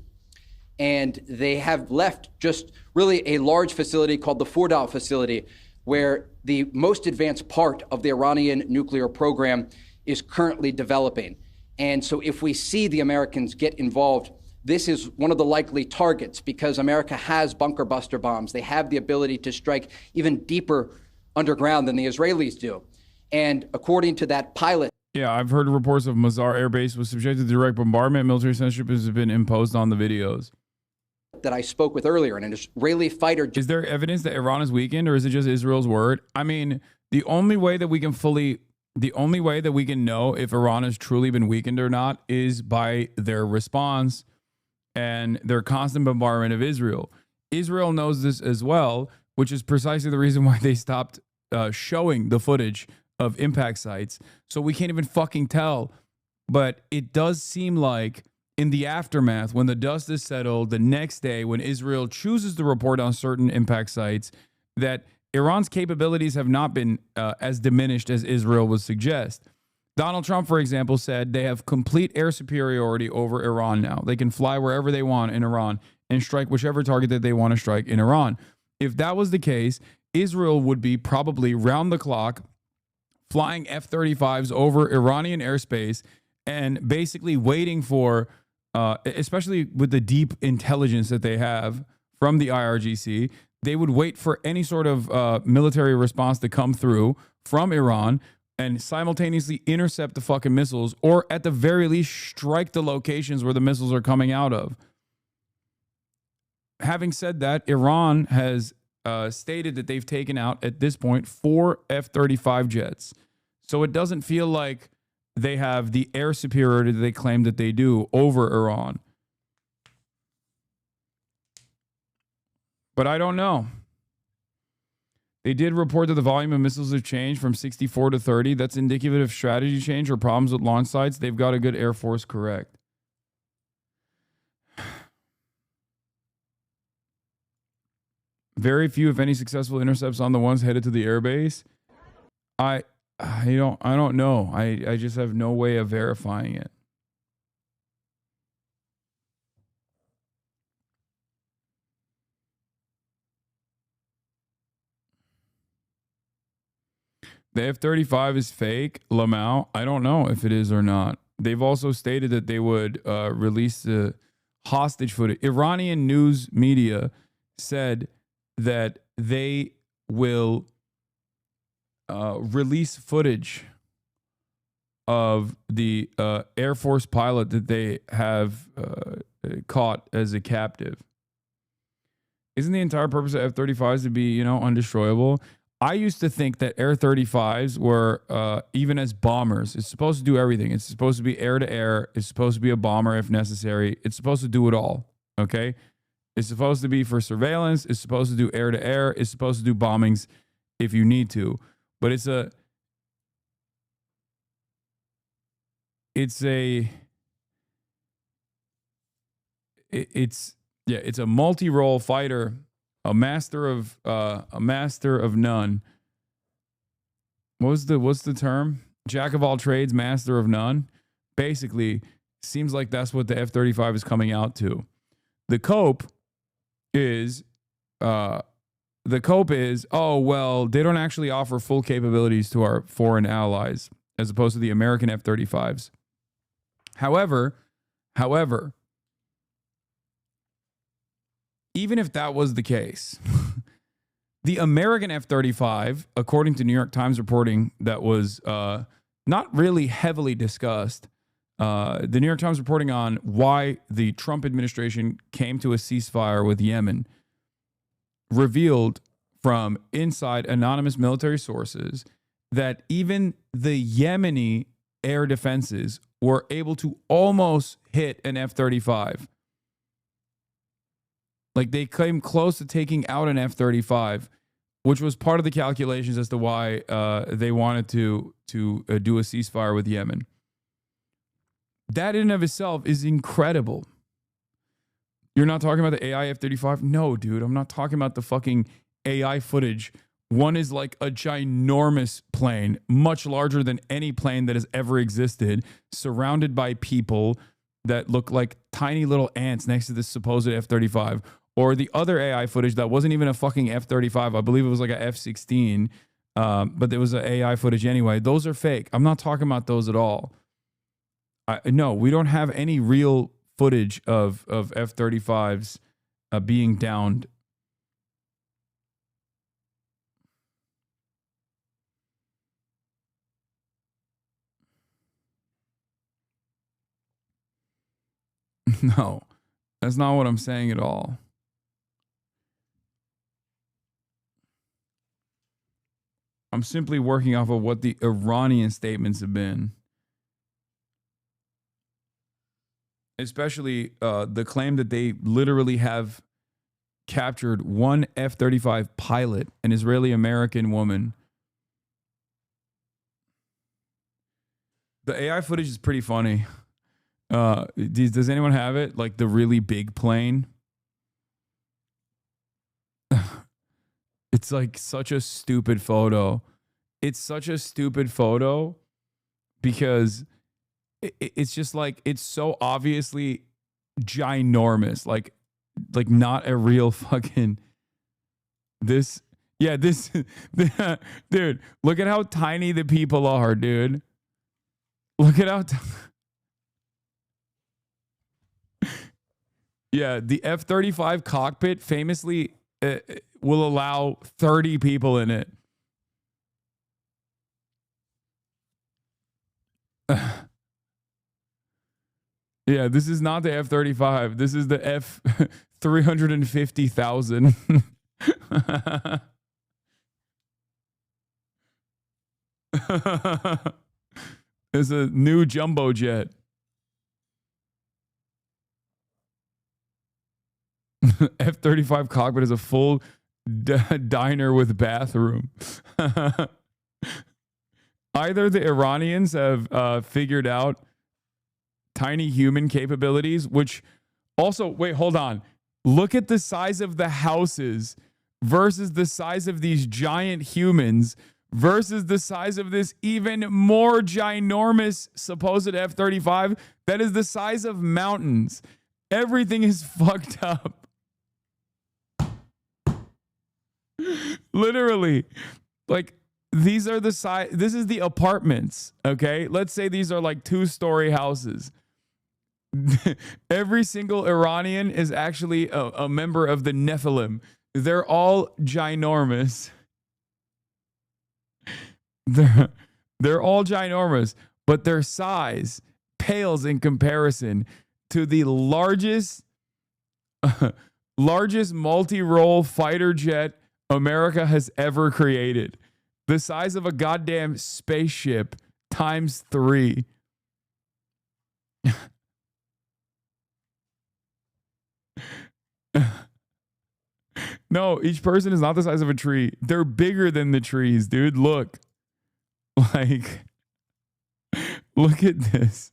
And they have left just really a large facility called the Fordow facility, where the most advanced part of the Iranian nuclear program is currently developing. And so if we see the Americans get involved, this is one of the likely targets, because America has bunker buster bombs. They have the ability to strike even deeper underground than the Israelis do. And according to that pilot... Yeah, I've heard reports of Mazar Air Base was subjected to direct bombardment. Military censorship has been imposed on the videos. That I spoke with earlier, an Israeli fighter... Is there evidence that Iran is weakened, or is it just Israel's word? I mean, the only way that we can know if Iran has truly been weakened or not is by their response and their constant bombardment of Israel. Israel knows this as well, which is precisely the reason why they stopped showing the footage of impact sites. So we can't even fucking tell. But it does seem like in the aftermath, when the dust is settled, the next day when Israel chooses to report on certain impact sites, that Iran's capabilities have not been as diminished as Israel would suggest. Donald Trump, for example, said they have complete air superiority over Iran now. They can fly wherever they want in Iran and strike whichever target that they want to strike in Iran. If that was the case, Israel would be probably round the clock flying F-35s over Iranian airspace and basically waiting for, especially with the deep intelligence that they have from the IRGC, they would wait for any sort of military response to come through from Iran and simultaneously intercept the fucking missiles, or at the very least strike the locations where the missiles are coming out of. Having said that, Iran has stated that they've taken out, at this point, 4 F-35 jets. So it doesn't feel like they have the air superiority that they claim that they do over Iran. But I don't know. They did report that the volume of missiles have changed from 64 to 30. That's indicative of strategy change or problems with launch sites. They've got a good Air Force, correct. Very few, if any, successful intercepts on the ones headed to the airbase. I don't know. I just have no way of verifying it. The F-35 is fake, Lamau. I don't know if it is or not. They've also stated that they would release the hostage footage. Iranian news media said that they will release footage of the Air Force pilot that they have caught as a captive. Isn't the entire purpose of F-35s to be, undestroyable? I used to think that Air-35s were, even as bombers, it's supposed to do everything. It's supposed to be air-to-air. It's supposed to be a bomber if necessary. It's supposed to do it all, okay? It's supposed to be for surveillance. It's supposed to do air-to-air. It's supposed to do bombings if you need to. But it's a multi-role fighter, a master of none. What's the term? Jack of all trades, master of none. Basically, seems like that's what the F-35 is coming out to. The cope is, oh well, they don't actually offer full capabilities to our foreign allies as opposed to the American F-35s. However, even if that was the case, the American F-35, according to New York Times reporting that was not really heavily discussed, the New York Times reporting on why the Trump administration came to a ceasefire with Yemen, revealed from inside anonymous military sources that even the Yemeni air defenses were able to almost hit an F-35. Like, they came close to taking out an F-35, which was part of the calculations as to why they wanted to do a ceasefire with Yemen. That in and of itself is incredible. You're not talking about the AI F-35? No, dude, I'm not talking about the fucking AI footage. One is like a ginormous plane, much larger than any plane that has ever existed, surrounded by people that look like tiny little ants next to this supposed F-35. Or the other AI footage that wasn't even a fucking F-35. I believe it was like a F-16, but there was an AI footage anyway. Those are fake. I'm not talking about those at all. No, we don't have any real footage of F-35s being downed. No, that's not what I'm saying at all. I'm simply working off of what the Iranian statements have been. Especially the claim that they literally have captured one F-35 pilot, an Israeli-American woman. The AI footage is pretty funny. Does anyone have it? Like the really big plane? It's like such a stupid photo. It's such a stupid photo because it's just like, it's so obviously ginormous. Like not a real fucking this. Yeah, this dude, look at how tiny the people are, dude. Look at how yeah, the F-35 cockpit famously will allow 30 people in it. Yeah, this is not the F-35. This is the F-350,000. It's a new jumbo jet. F-35 cockpit is a full diner with bathroom. Either the Iranians have figured out tiny human capabilities, which also, wait, hold on. Look at the size of the houses versus the size of these giant humans versus the size of this even more ginormous supposed F-35 that is the size of mountains. Everything is fucked up. Literally. Like, these are the size. This is the apartments, okay? Let's say these are like 2-story houses. Every single Iranian is actually a member of the Nephilim. They're all ginormous. they're all ginormous, but their size pales in comparison to the largest multi-role fighter jet America has ever created. The size of a goddamn spaceship times 3. No, each person is not the size of a tree. They're bigger than the trees, dude. Look. Like, look at this.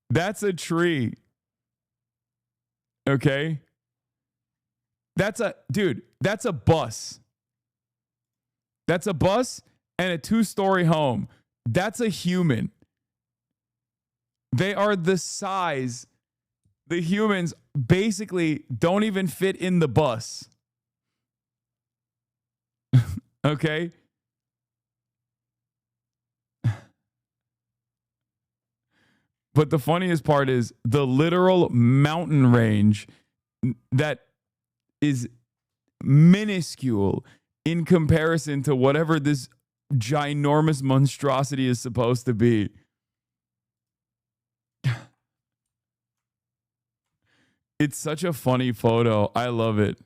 That's a tree. Okay? That's a bus. That's a bus and a 2-story home. That's a human. They are the size. The humans basically don't even fit in the bus. Okay? But the funniest part is the literal mountain range that is minuscule in comparison to whatever this ginormous monstrosity is supposed to be. It's such a funny photo. I love it.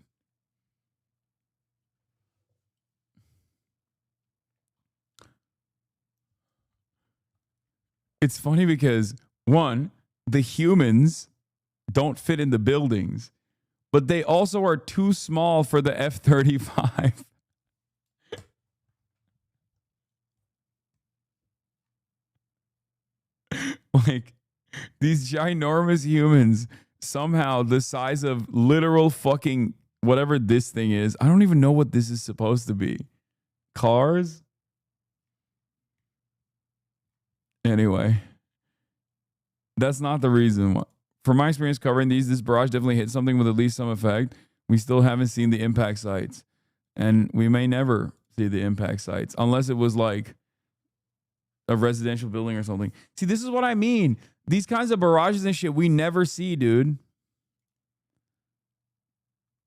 It's funny because, one, the humans don't fit in the buildings, but they also are too small for the F-35. Like, these ginormous humans, somehow the size of literal fucking whatever this thing is. I don't even know what this is supposed to be. Cars? Anyway, that's not the reason. From my experience covering these, this barrage definitely hit something with at least some effect. We still haven't seen the impact sites. And we may never see the impact sites unless it was like a residential building or something. See, this is what I mean. These kinds of barrages and shit we never see, dude.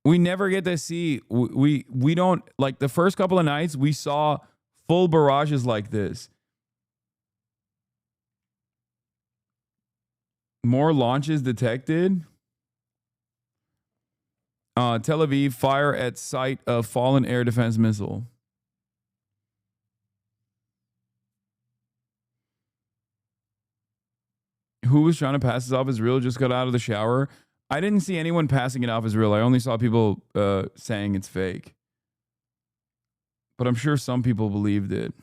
We never get to see. We don't, like, the first couple of nights we saw full barrages like this. More launches detected. Tel Aviv, fire at site of fallen air defense missile. Who was trying to pass this off as real just got out of the shower? I didn't see anyone passing it off as real. I only saw people saying it's fake. But I'm sure some people believed it.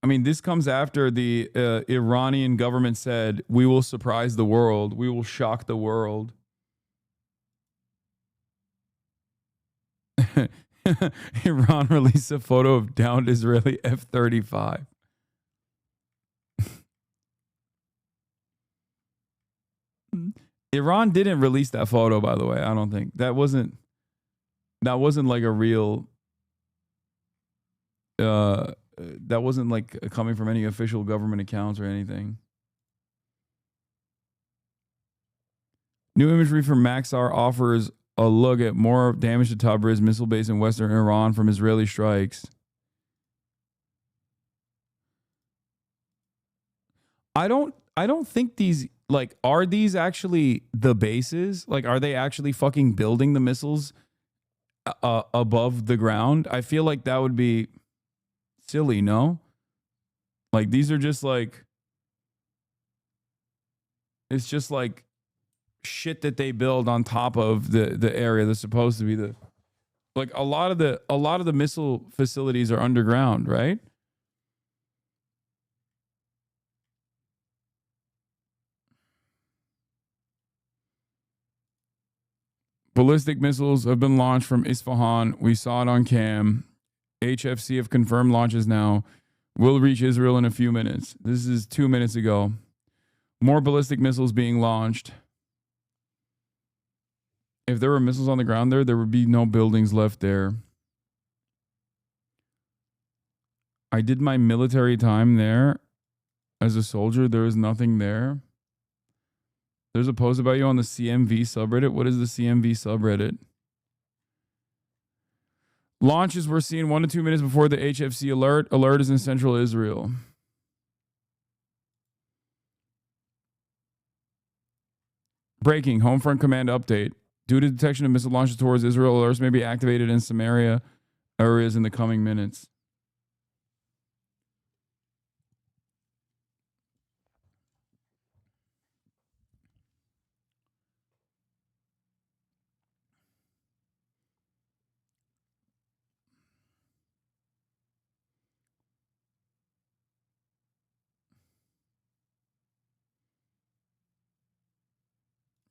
I mean, this comes after the Iranian government said, we will surprise the world. We will shock the world. Iran released a photo of downed Israeli F-35. Iran didn't release that photo, by the way. I don't think. That wasn't like a real... that wasn't like coming from any official government accounts or anything. New imagery from Maxar offers a look at more damage to Tabriz missile base in western Iran from Israeli strikes. I don't think these, like, are these actually the bases? Like, are they actually fucking building the missiles above the ground? I feel like that would be silly, no? Like, these are just like, it's just like shit that they build on top of the area that's supposed to be the, like, a lot of the missile facilities are underground, right? Ballistic missiles have been launched from Isfahan. We saw it on cam. HFC have confirmed launches now. Will reach Israel in a few minutes. This is 2 minutes ago. More ballistic missiles being launched. If there were missiles on the ground there would be no buildings left there. I did my military time there as a soldier. There was nothing there. There's a post about you on the CMV subreddit. What is the CMV subreddit? Launches were seen 1 to 2 minutes before the HFC alert. Alert is in central Israel. Breaking. Homefront command update. Due to detection of missile launches towards Israel, alerts may be activated in Samaria areas in the coming minutes.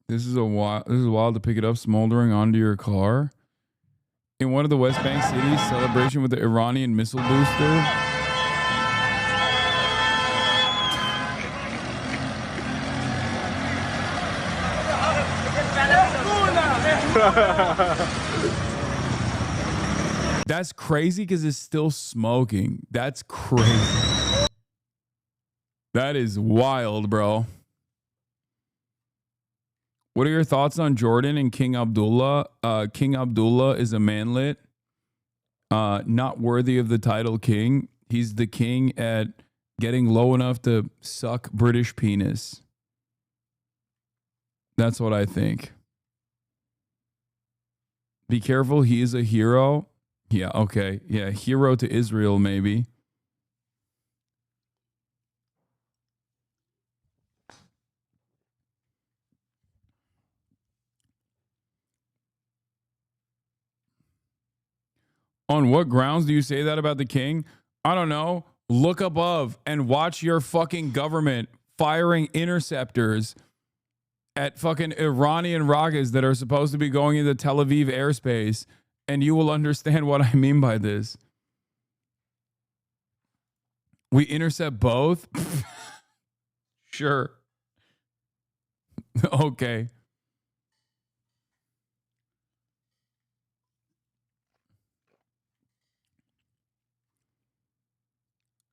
This is wild to pick it up smoldering onto your car. In one of the West Bank cities, celebration with the Iranian missile booster. That's crazy because it's still smoking. That's crazy. That is wild, bro. What are your thoughts on Jordan and King Abdullah? King Abdullah is a manlet, not worthy of the title king. He's the king at getting low enough to suck British penis. That's what I think. Be careful, he is a hero. Yeah, okay. Yeah, hero to Israel, maybe. On what grounds do you say that about the king? I don't know. Look above and watch your fucking government firing interceptors at fucking Iranian rockets that are supposed to be going into Tel Aviv airspace, and you will understand what I mean by this. We intercept both? Sure. Okay.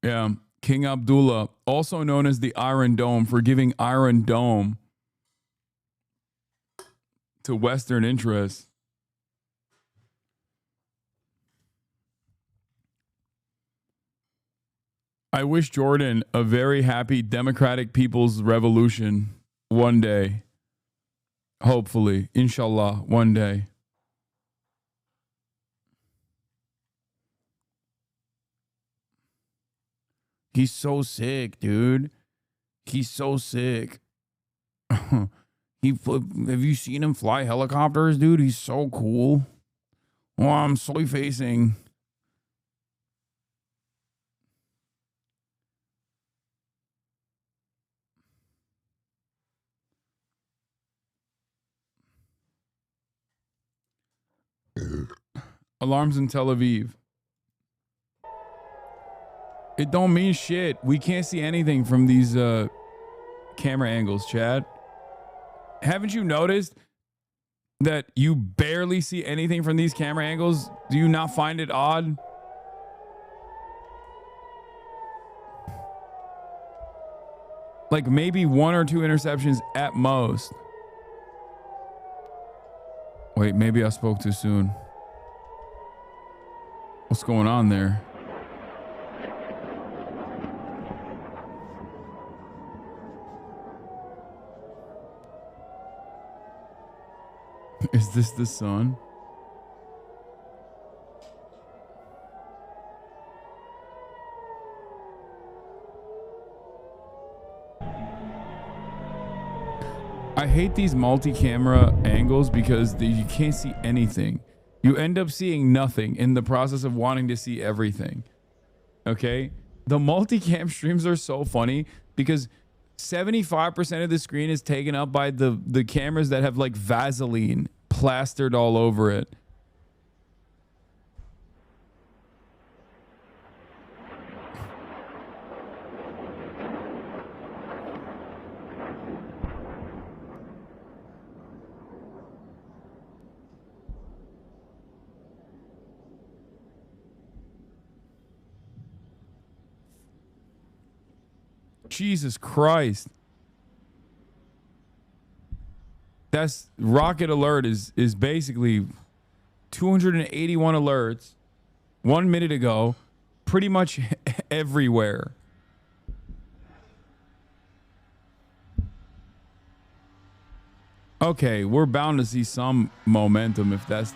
Yeah, King Abdullah, also known as the Iron Dome, for giving Iron Dome to Western interests. I wish Jordan a very happy democratic people's revolution one day. Hopefully, inshallah, one day. He's so sick, dude. He's so sick. Have you seen him fly helicopters, dude? He's so cool. Oh, I'm soy facing. Alarms in Tel Aviv. It don't mean shit. We can't see anything from these camera angles, Chad. Haven't you noticed that you barely see anything from these camera angles? Do you not find it odd? Like maybe 1 or 2 interceptions at most. Wait, maybe I spoke too soon. What's going on there? Is this the sun? I hate these multi-camera angles because you can't see anything. You end up seeing nothing in the process of wanting to see everything. Okay? The multi-cam streams are so funny because 75% of the screen is taken up by the cameras that have like Vaseline plastered all over it. Jesus Christ. That's rocket alert is basically 281 alerts 1 minute ago, pretty much everywhere. Okay, we're bound to see some momentum if that's...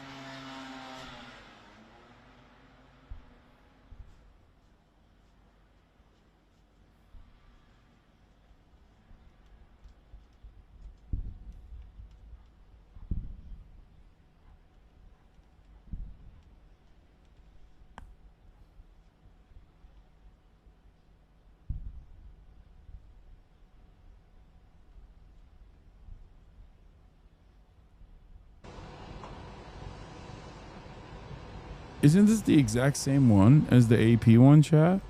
Isn't this the exact same one as the AP one, chat?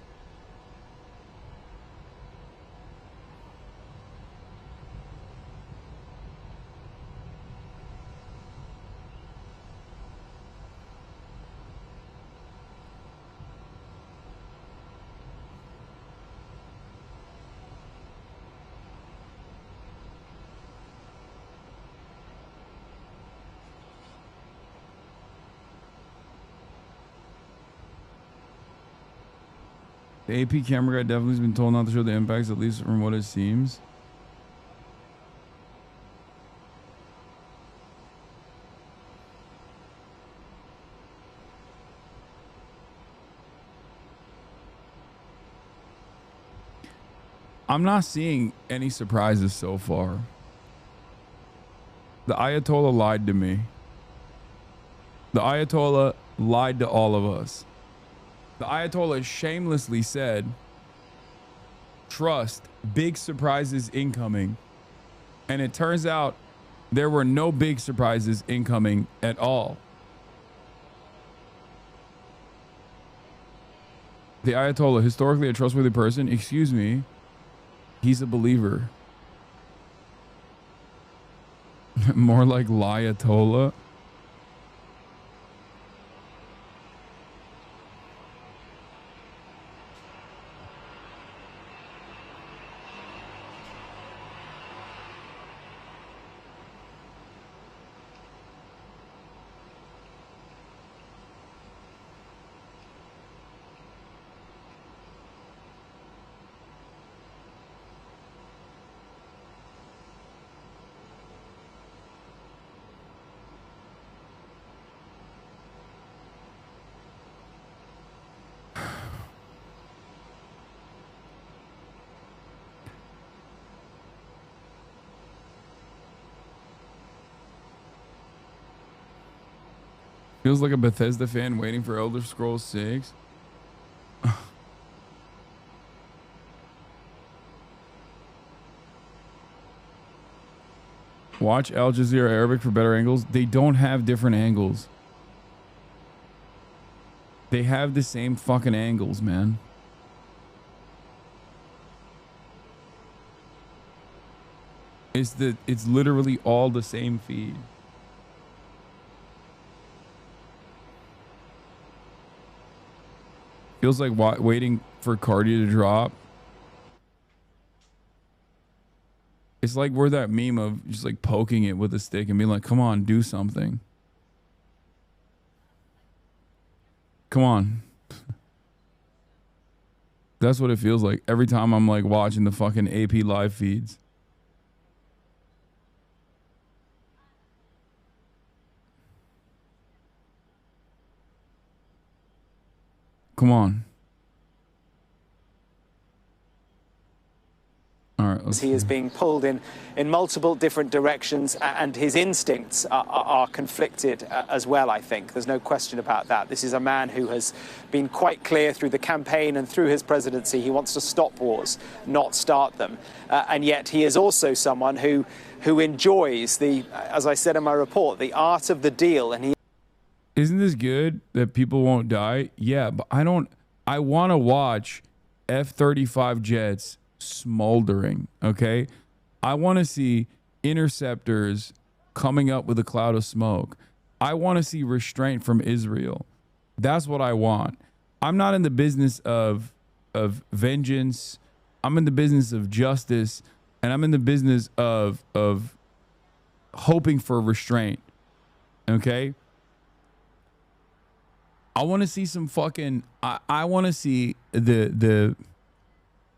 The AP camera guy definitely has been told not to show the impacts, at least from what it seems. I'm not seeing any surprises so far. The Ayatollah lied to me. The Ayatollah lied to all of us. The Ayatollah shamelessly said, trust, big surprises incoming. And it turns out there were no big surprises incoming at all. The Ayatollah, historically a trustworthy person, excuse me, he's a believer. More like Liatola. Feels like a Bethesda fan waiting for Elder Scrolls 6. Watch Al Jazeera Arabic for better angles. They don't have different angles. They have the same fucking angles, man. It's literally all the same feed. Feels like waiting for cardio to drop. It's like we're that meme of just like poking it with a stick and being like, come on, do something. Come on. That's what it feels like every time I'm like watching the fucking AP live feeds. Come on. All right. He is being pulled in multiple different directions, and his instincts are conflicted as well, I think. There's no question about that. This is a man who has been quite clear through the campaign and through his presidency. He wants to stop wars, not start them. And yet he is also someone who enjoys as I said in my report, the art of the deal. And Isn't this good that people won't die? Yeah, but I want to watch F-35 jets smoldering, okay? I want to see interceptors coming up with a cloud of smoke. I want to see restraint from Israel. That's what I want. I'm not in the business of vengeance. I'm in the business of justice, and I'm in the business of hoping for restraint. Okay? I want to see some fucking I want to see the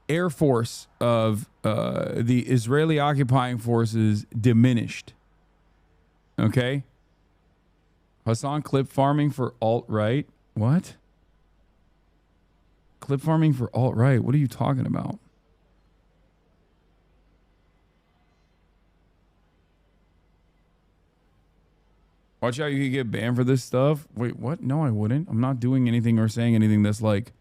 air force of the Israeli occupying forces diminished. Okay? Hasan, clip farming for alt-right? What? Clip farming for alt-right? What are you talking about? Watch out, you could get banned for this stuff. Wait, what? No, I wouldn't. I'm not doing anything or saying anything that's like...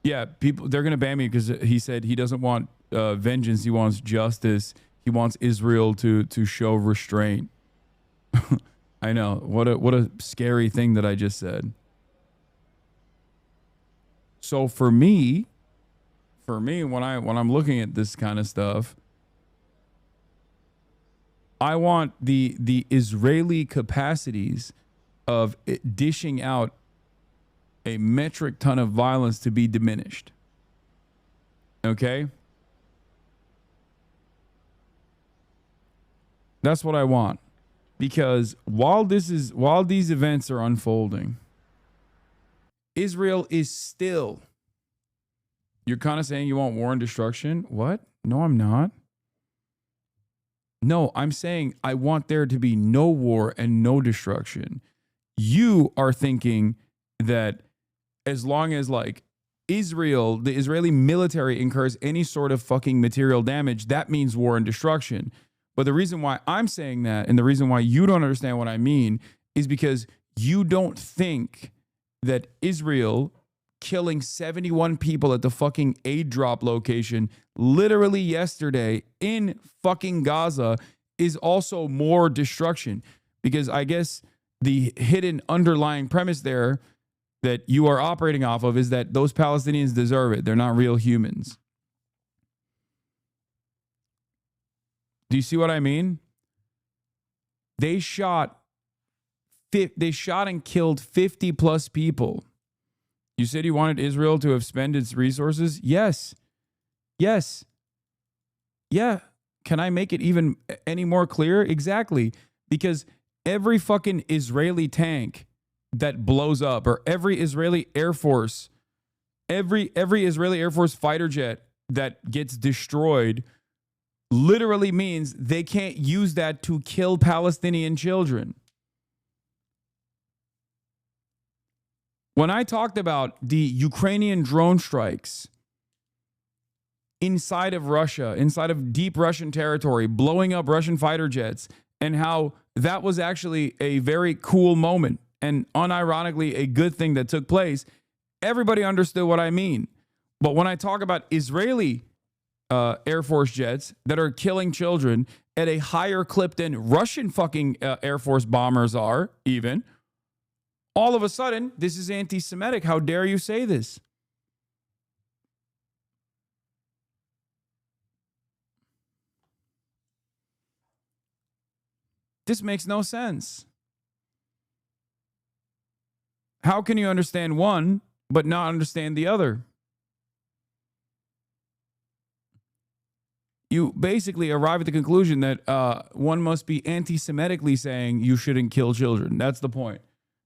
yeah, people, they're going to ban me because he said he doesn't want vengeance. He wants justice. He wants Israel to show restraint. I know. What a scary thing that I just said. So for me, when I'm looking at this kind of stuff, I want the Israeli capacities of dishing out a metric ton of violence to be diminished. Okay? That's what I want. Because while these events are unfolding, Israel is still... You're kind of saying you want war and destruction? What? No, I'm not. No, I'm saying I want there to be no war and no destruction. You are thinking that as long as like Israel, the Israeli military incurs any sort of fucking material damage, that means war and destruction. But the reason why I'm saying that and the reason why you don't understand what I mean is because you don't think that Israel killing 71 people at the fucking aid drop location literally yesterday in fucking Gaza is also more destruction. Because I guess the hidden underlying premise there that you are operating off of is that those Palestinians deserve it. They're not real humans. Do you see what I mean? They shot and killed 50 plus people. You said you wanted Israel to have spent its resources? Yes. Yes. Yeah. Can I make it even any more clear? Exactly. Because every fucking Israeli tank that blows up, or every Israeli Air Force, every Israeli Air Force fighter jet that gets destroyed literally means they can't use that to kill Palestinian children. When I talked about the Ukrainian drone strikes inside of Russia, inside of deep Russian territory, blowing up Russian fighter jets, and how that was actually a very cool moment and unironically a good thing that took place, everybody understood what I mean. But when I talk about Israeli Air Force jets that are killing children at a higher clip than Russian fucking Air Force bombers are, even, all of a sudden, this is anti-Semitic. How dare you say this? This makes no sense. How can you understand one but not understand the other? You basically arrive at the conclusion that one must be anti-Semitically saying you shouldn't kill children. That's the point.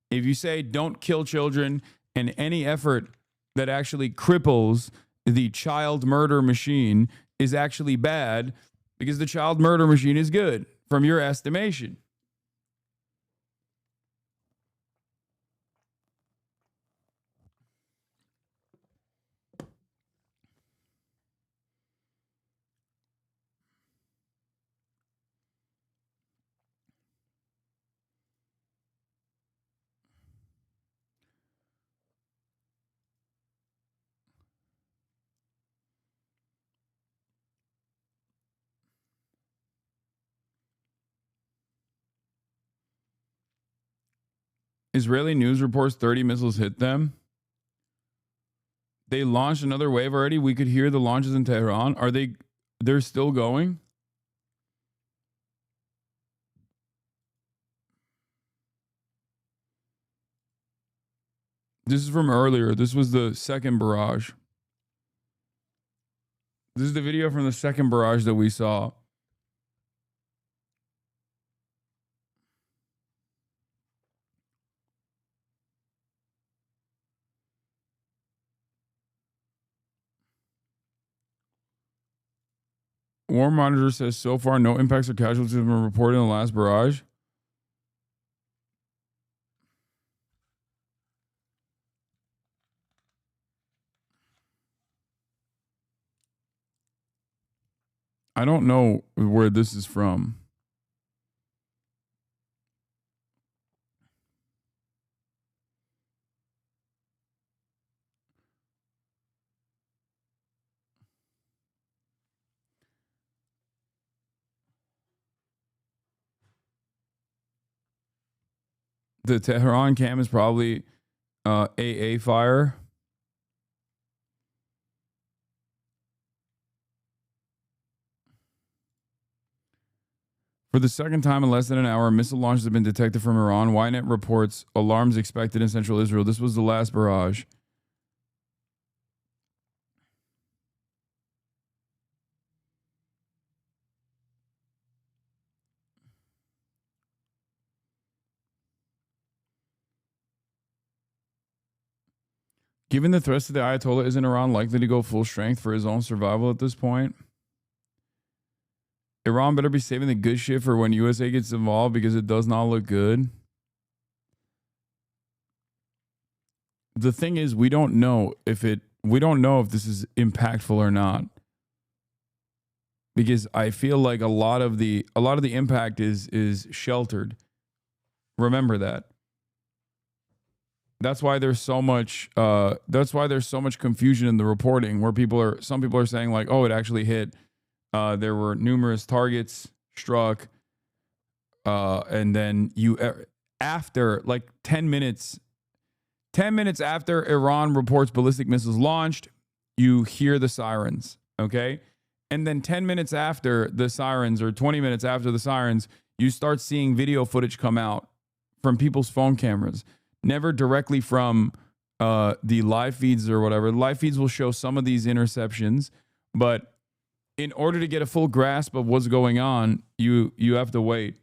If you say don't kill children, and any effort that actually cripples the child murder machine is actually bad because the child murder machine is good from your estimation. Israeli news reports 30 missiles hit them. They launched another wave already. We could hear the launches in Tehran. They're still going? This is from earlier. This was the second barrage. This is the video from the second barrage that we saw. War Monitor says so far no impacts or casualties have been reported in the last barrage. I don't know where this is from. The Tehran cam is probably AA fire. For the second time in less than an hour, missile launches have been detected from Iran. Ynet reports alarms expected in central Israel. This was the last barrage. Given the threats to the Ayatollah, isn't Iran likely to go full strength for his own survival at this point? Iran better be saving the good shit for when USA gets involved because it does not look good. The thing is, we don't know if this is impactful or not. Because I feel like a lot of the impact is sheltered. Remember that. That's why there's so much confusion in the reporting where some people are saying like, oh, it actually hit. There were numerous targets struck. And then after like 10 minutes after Iran reports ballistic missiles launched, you hear the sirens. Okay. And then 10 minutes after the sirens or 20 minutes after the sirens, you start seeing video footage come out from people's phone cameras. Never directly from the live feeds or whatever. Live feeds will show some of these interceptions, but in order to get a full grasp of what's going on, you have to wait.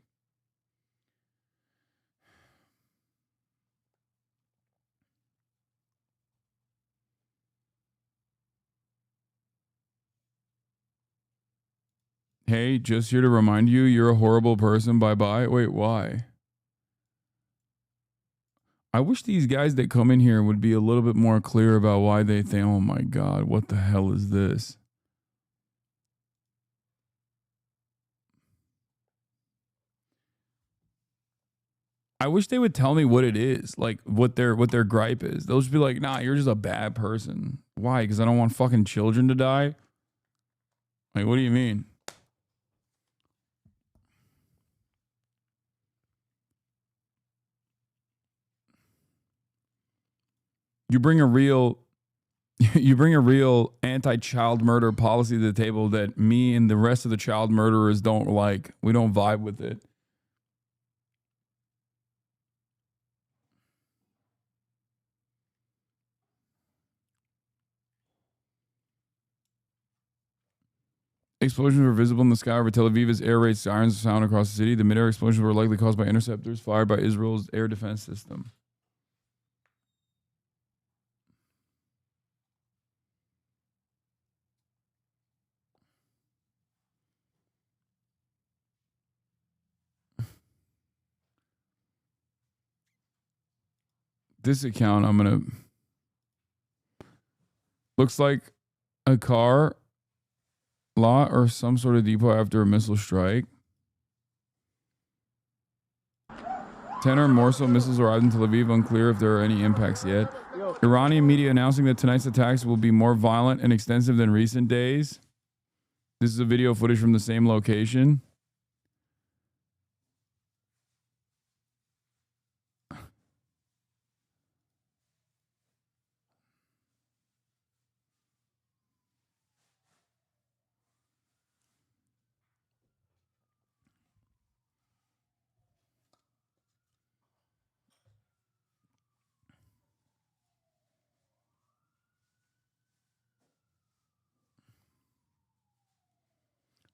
Hey, just here to remind you, you're a horrible person. Bye-bye. Wait, why? I wish these guys that come in here would be a little bit more clear about why they think, oh my God, what the hell is this? I wish they would tell me what it is, like what their gripe is. They'll just be like, nah, you're just a bad person. Why? Because I don't want fucking children to die? Like, what do you mean? You bring a real anti-child murder policy to the table that me and the rest of the child murderers don't like. We don't vibe with it. Explosions were visible in the sky over Tel Aviv as air raid sirens sound across the city. The mid-air explosions were likely caused by interceptors fired by Israel's air defense system. This account, looks like a car lot or some sort of depot after a missile strike. 10 or more so missiles arrived in Tel Aviv, unclear if there are any impacts yet. Iranian media announcing that tonight's attacks will be more violent and extensive than recent days. This is a video footage from the same location.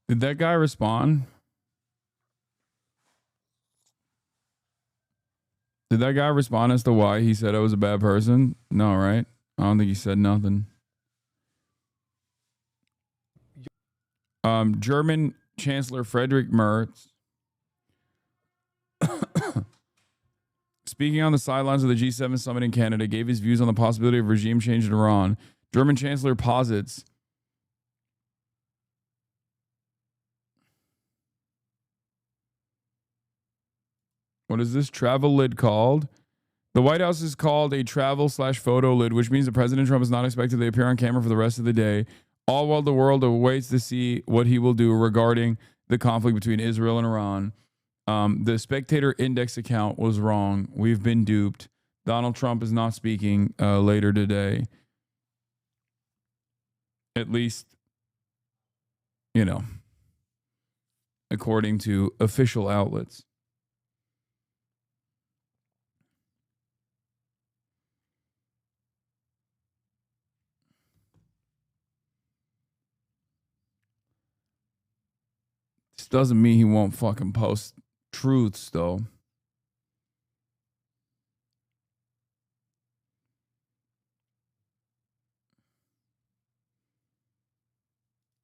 Did that guy respond? Did that guy respond as to why he said I was a bad person? No, right? I don't think he said nothing. German Chancellor Friedrich Merz, speaking on the sidelines of the G7 summit in Canada, gave his views on the possibility of regime change in Iran. German Chancellor posits what is this travel lid called? The White House is called a travel/photo lid, which means that President Trump is not expected to appear on camera for the rest of the day, all while the world awaits to see what he will do regarding the conflict between Israel and Iran. The Spectator Index account was wrong. We've been duped. Donald Trump is not speaking later today. At least, you know, according to official outlets. This doesn't mean he won't fucking post truths, though.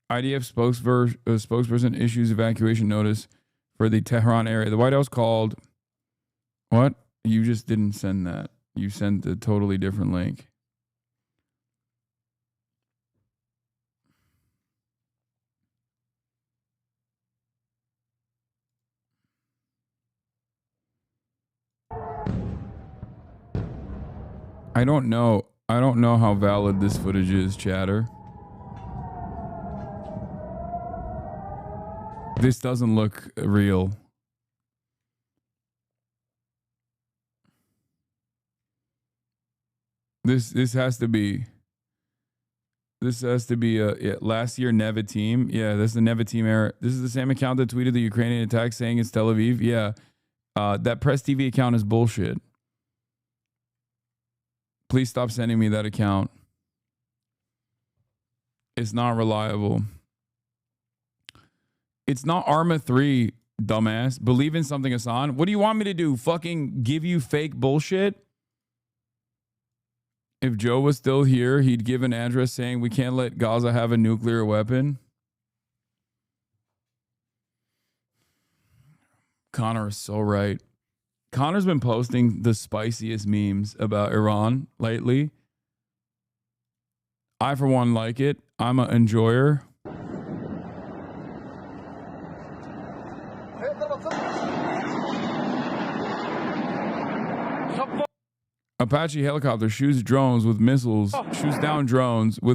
IDF spokesperson issues evacuation notice for the Tehran area. The White House called... What? You just didn't send that. You sent a totally different link. I don't know. I don't know how valid this footage is, chatter. This doesn't look real. This has to be. This has to be a last year Neva team. Yeah, this is the Neva team era. This is the same account that tweeted the Ukrainian attack saying it's Tel Aviv. Yeah, that Press TV account is bullshit. Please stop sending me that account. It's not reliable. It's not Arma 3, dumbass. Believe in something, Hasan. What do you want me to do? Fucking give you fake bullshit? If Joe was still here, he'd give an address saying we can't let Gaza have a nuclear weapon. Connor is so right. Connor's been posting the spiciest memes about Iran lately. I, for one, like it. I'm an enjoyer. Apache helicopter shoots down drones with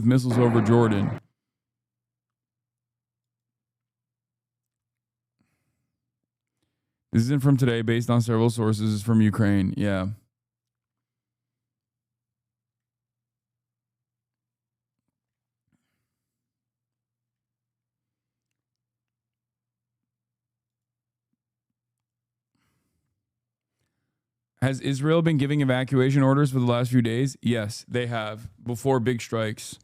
missiles over Jordan. This isn't from today, based on several sources. It's from Ukraine. Yeah. Has Israel been giving evacuation orders for the last few days? Yes, they have. Before big strikes.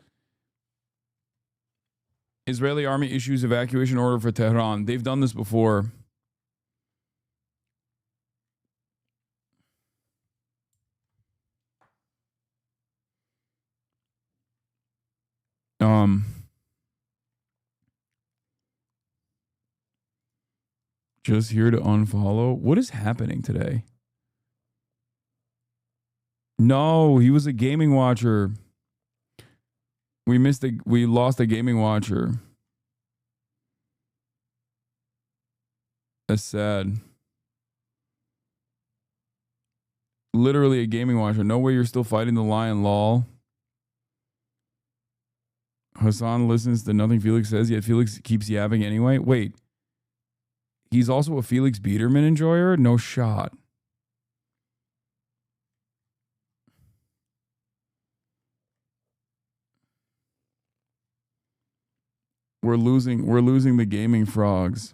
Israeli army issues evacuation order for Tehran. They've done this before. Just here to unfollow. What is happening today? No, he was a gaming watcher. We lost a gaming watcher. That's sad. Literally a gaming watcher. No way you're still fighting the lion, lol. Hasan listens to nothing Felix says, yet Felix keeps yapping anyway. Wait. He's also a Felix Biederman enjoyer? No shot. We're losing the gaming frogs.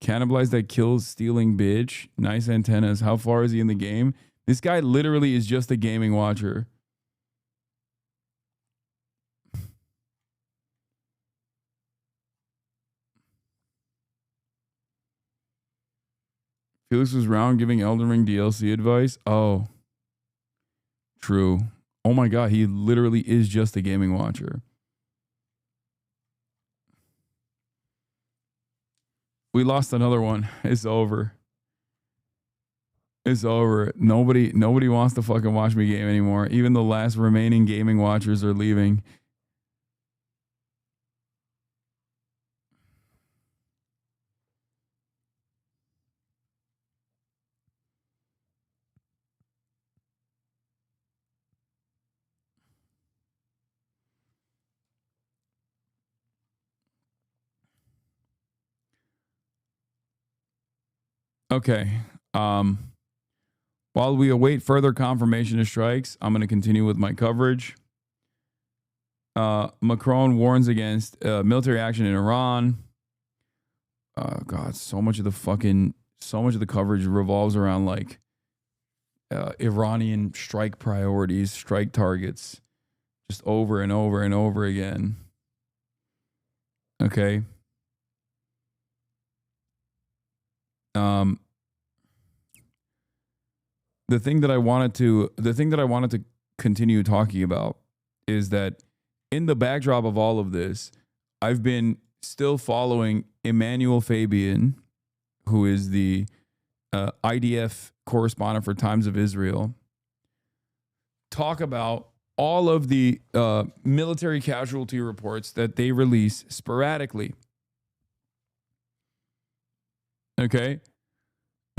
Cannibalize that kills stealing bitch. Nice antennas. How far is he in the game? This guy literally is just a gaming watcher. Felix was round giving Elden Ring DLC advice. Oh. True. Oh my god, he literally is just a gaming watcher. We lost another one. It's over. It's over. Nobody wants to fucking watch me game anymore. Even the last remaining gaming watchers are leaving. Okay. While we await further confirmation of strikes, I'm going to continue with my coverage. Macron warns against military action in Iran. God, so much of the coverage revolves around like Iranian strike priorities, strike targets, just over and over and over again. Okay. The thing that I wanted to continue talking about is that in the backdrop of all of this, I've been still following Emmanuel Fabian, who is the IDF correspondent for Times of Israel, talk about all of the military casualty reports that they release sporadically. Okay?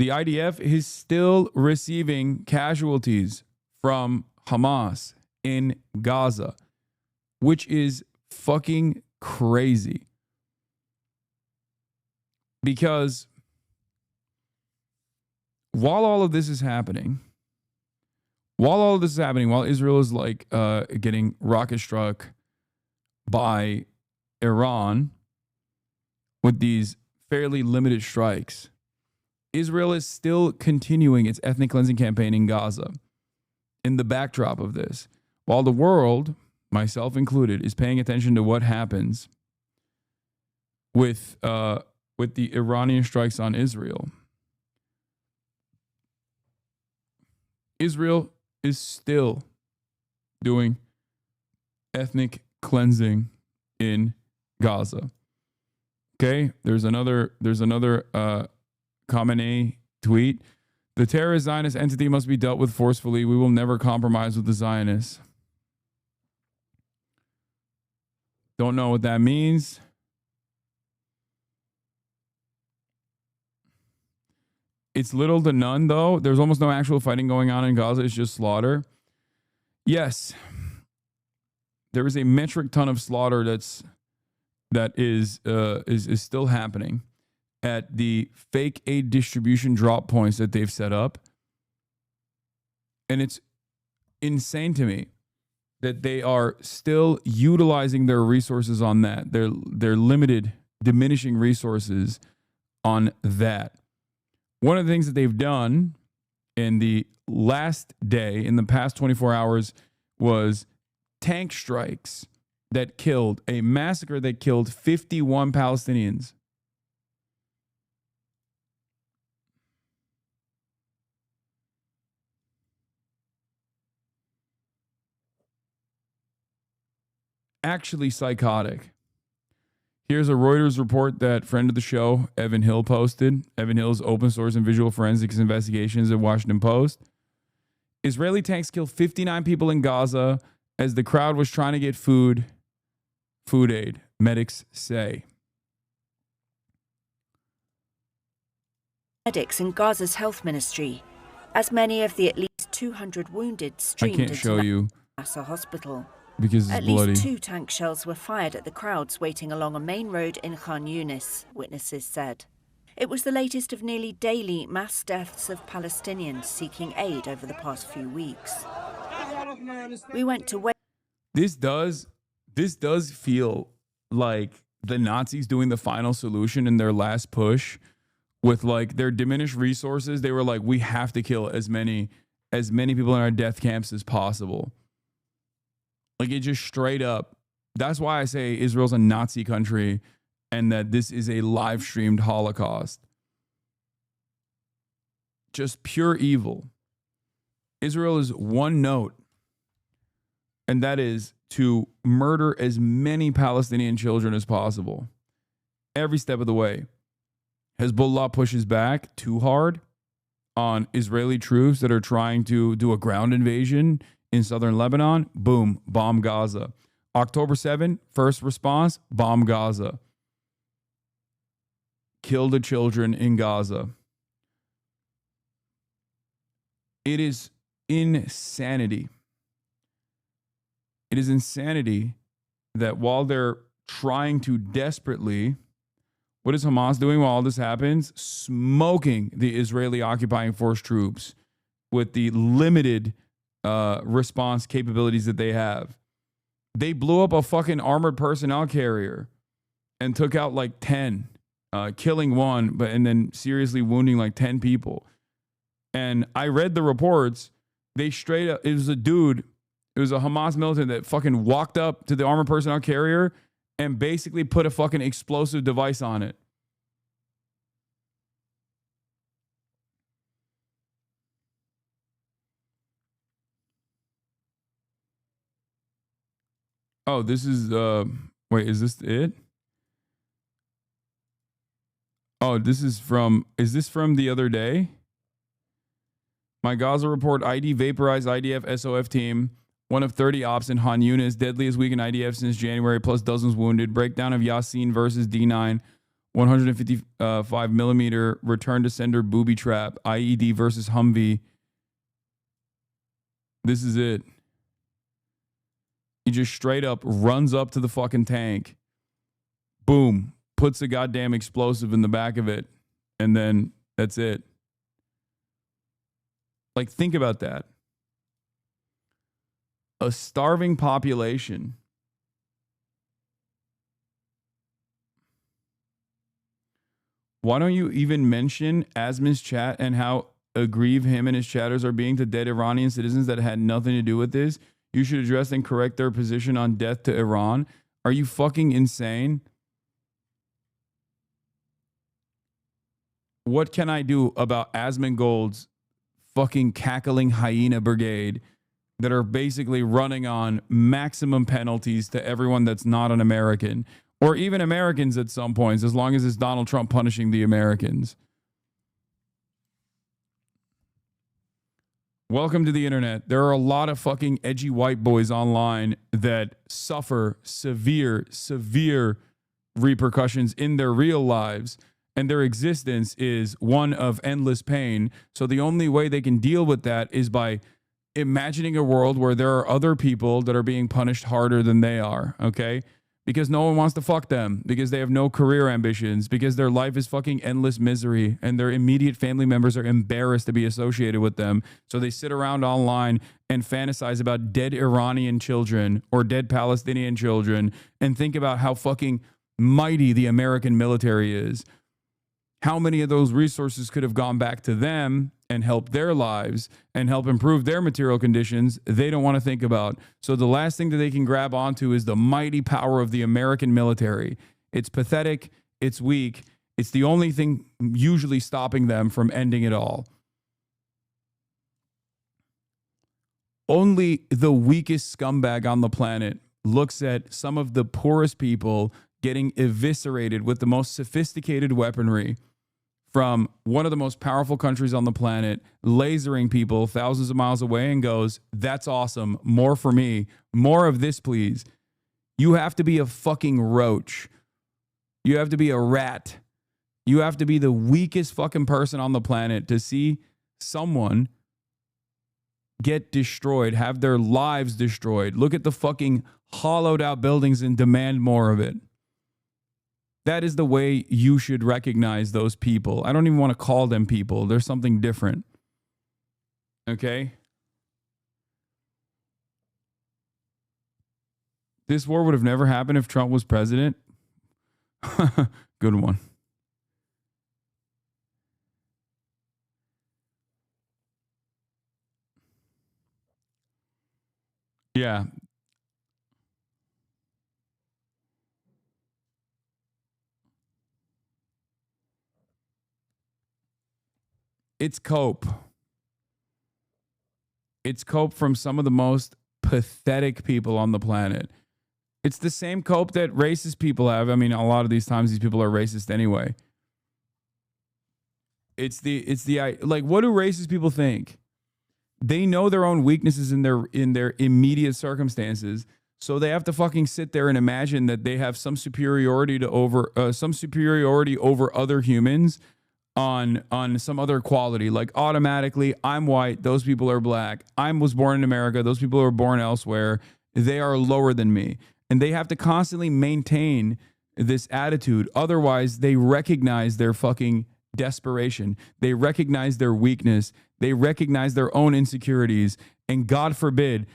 The IDF is still receiving casualties from Hamas in Gaza, which is fucking crazy. Because while all of this is happening, while Israel is like getting rocket struck by Iran with these fairly limited strikes, Israel is still continuing its ethnic cleansing campaign in Gaza. In the backdrop of this, while the world, myself included, is paying attention to what happens with the Iranian strikes on Israel, Israel is still doing ethnic cleansing in Gaza. Okay, there's another Khamenei tweet. The terrorist Zionist entity must be dealt with forcefully. We will never compromise with the Zionists. Don't know what that means. It's little to none, though. There's almost no actual fighting going on in Gaza. It's just slaughter. Yes, there is a metric ton of slaughter that is still happening at the fake aid distribution drop points that they've set up. And it's insane to me that they are still utilizing their resources on that. Their limited, diminishing resources on that. One of the things that they've done in the last day, in the past 24 hours, was tank strikes that killed, a massacre that killed 51 Palestinians. Actually psychotic. Here's a Reuters report that friend of the show, Evan Hill, posted. Evan Hill's open source and visual forensics investigations at Washington Post. Israeli tanks kill 59 people in Gaza as the crowd was trying to get food aid, medics say. Medics in Gaza's health ministry, as many of the at least 200 wounded streamed into Nasser hospital. Because at it's bloody. least 2 tank shells were fired at the crowds waiting along a main road in Khan Yunis, witnesses said. It was the latest of nearly daily mass deaths of Palestinians seeking aid over the past few weeks. We went to wait. This does feel like the Nazis doing the final solution in their last push with like their diminished resources. They were like, we have to kill as many people in our death camps as possible. Like it just straight up. That's why I say Israel's a Nazi country and that this is a live streamed Holocaust. Just pure evil. Israel is one note, and that is to murder as many Palestinian children as possible. Every step of the way. Hezbollah pushes back too hard on Israeli troops that are trying to do a ground invasion in southern Lebanon, boom, bomb Gaza. October 7, first response, bomb Gaza. Kill the children in Gaza. It is insanity. It is insanity that while they're trying to desperately, what is Hamas doing while all this happens? Smoking the Israeli occupying force troops with the limited response capabilities that they have. They blew up a fucking armored personnel carrier and took out like 10, killing one, and then seriously wounding like 10 people. And I read the reports. They straight up, it was a dude, it was a Hamas militant that fucking walked up to the armored personnel carrier and basically put a fucking explosive device on it. Oh, this is, wait, is this it? Oh, this is is this from the other day? My Gaza report, ID vaporized IDF SOF team. One of 30 ops in Han Yunis, deadliest week in IDF since January, plus dozens wounded. Breakdown of Yasin versus D9, 155 millimeter return to sender booby trap, IED versus Humvee. This is it. He just straight up runs up to the fucking tank. Boom. Puts a goddamn explosive in the back of it. And then that's it. Like, think about that. A starving population. Why don't you even mention Asmin's chat and how aggrieved him and his chatters are being to dead Iranian citizens that had nothing to do with this? You should address and correct their position on death to Iran. Are you fucking insane? What can I do about Asmongold's fucking cackling hyena brigade that are basically running on maximum penalties to everyone that's not an American, or even Americans at some points, as long as it's Donald Trump punishing the Americans? Welcome to the internet. There are a lot of fucking edgy white boys online that suffer severe, severe repercussions in their real lives, and their existence is one of endless pain. So the only way they can deal with that is by imagining a world where there are other people that are being punished harder than they are, okay? Because no one wants to fuck them, because they have no career ambitions, because their life is fucking endless misery, and their immediate family members are embarrassed to be associated with them. So they sit around online and fantasize about dead Iranian children or dead Palestinian children and think about how fucking mighty the American military is. How many of those resources could have gone back to them and helped their lives and help improve their material conditions? They don't want to think about. So the last thing that they can grab onto is the mighty power of the American military. It's pathetic. It's weak. It's the only thing usually stopping them from ending it all. Only the weakest scumbag on the planet looks at some of the poorest people getting eviscerated with the most sophisticated weaponry from one of the most powerful countries on the planet, lasering people thousands of miles away, and goes, that's awesome. More for me. More of this, please. You have to be a fucking roach. You have to be a rat. You have to be the weakest fucking person on the planet to see someone get destroyed, have their lives destroyed. Look at the fucking hollowed out buildings and demand more of it. That is the way you should recognize those people. I don't even want to call them people. There's something different. Okay? This war would have never happened if Trump was president. Good one. Yeah. It's cope. It's cope from some of the most pathetic people on the planet. It's the same cope that racist people have. I mean, a lot of these times these people are racist anyway. It's the like, what do racist people think? They know their own weaknesses in their immediate circumstances, so they have to fucking sit there and imagine that they have some superiority over other humans on some other quality. Like, automatically, I'm white, those people are black. I was born in America, those people are born elsewhere. They are lower than me. And they have to constantly maintain this attitude. Otherwise, they recognize their fucking desperation. They recognize their weakness. They recognize their own insecurities. And God forbid,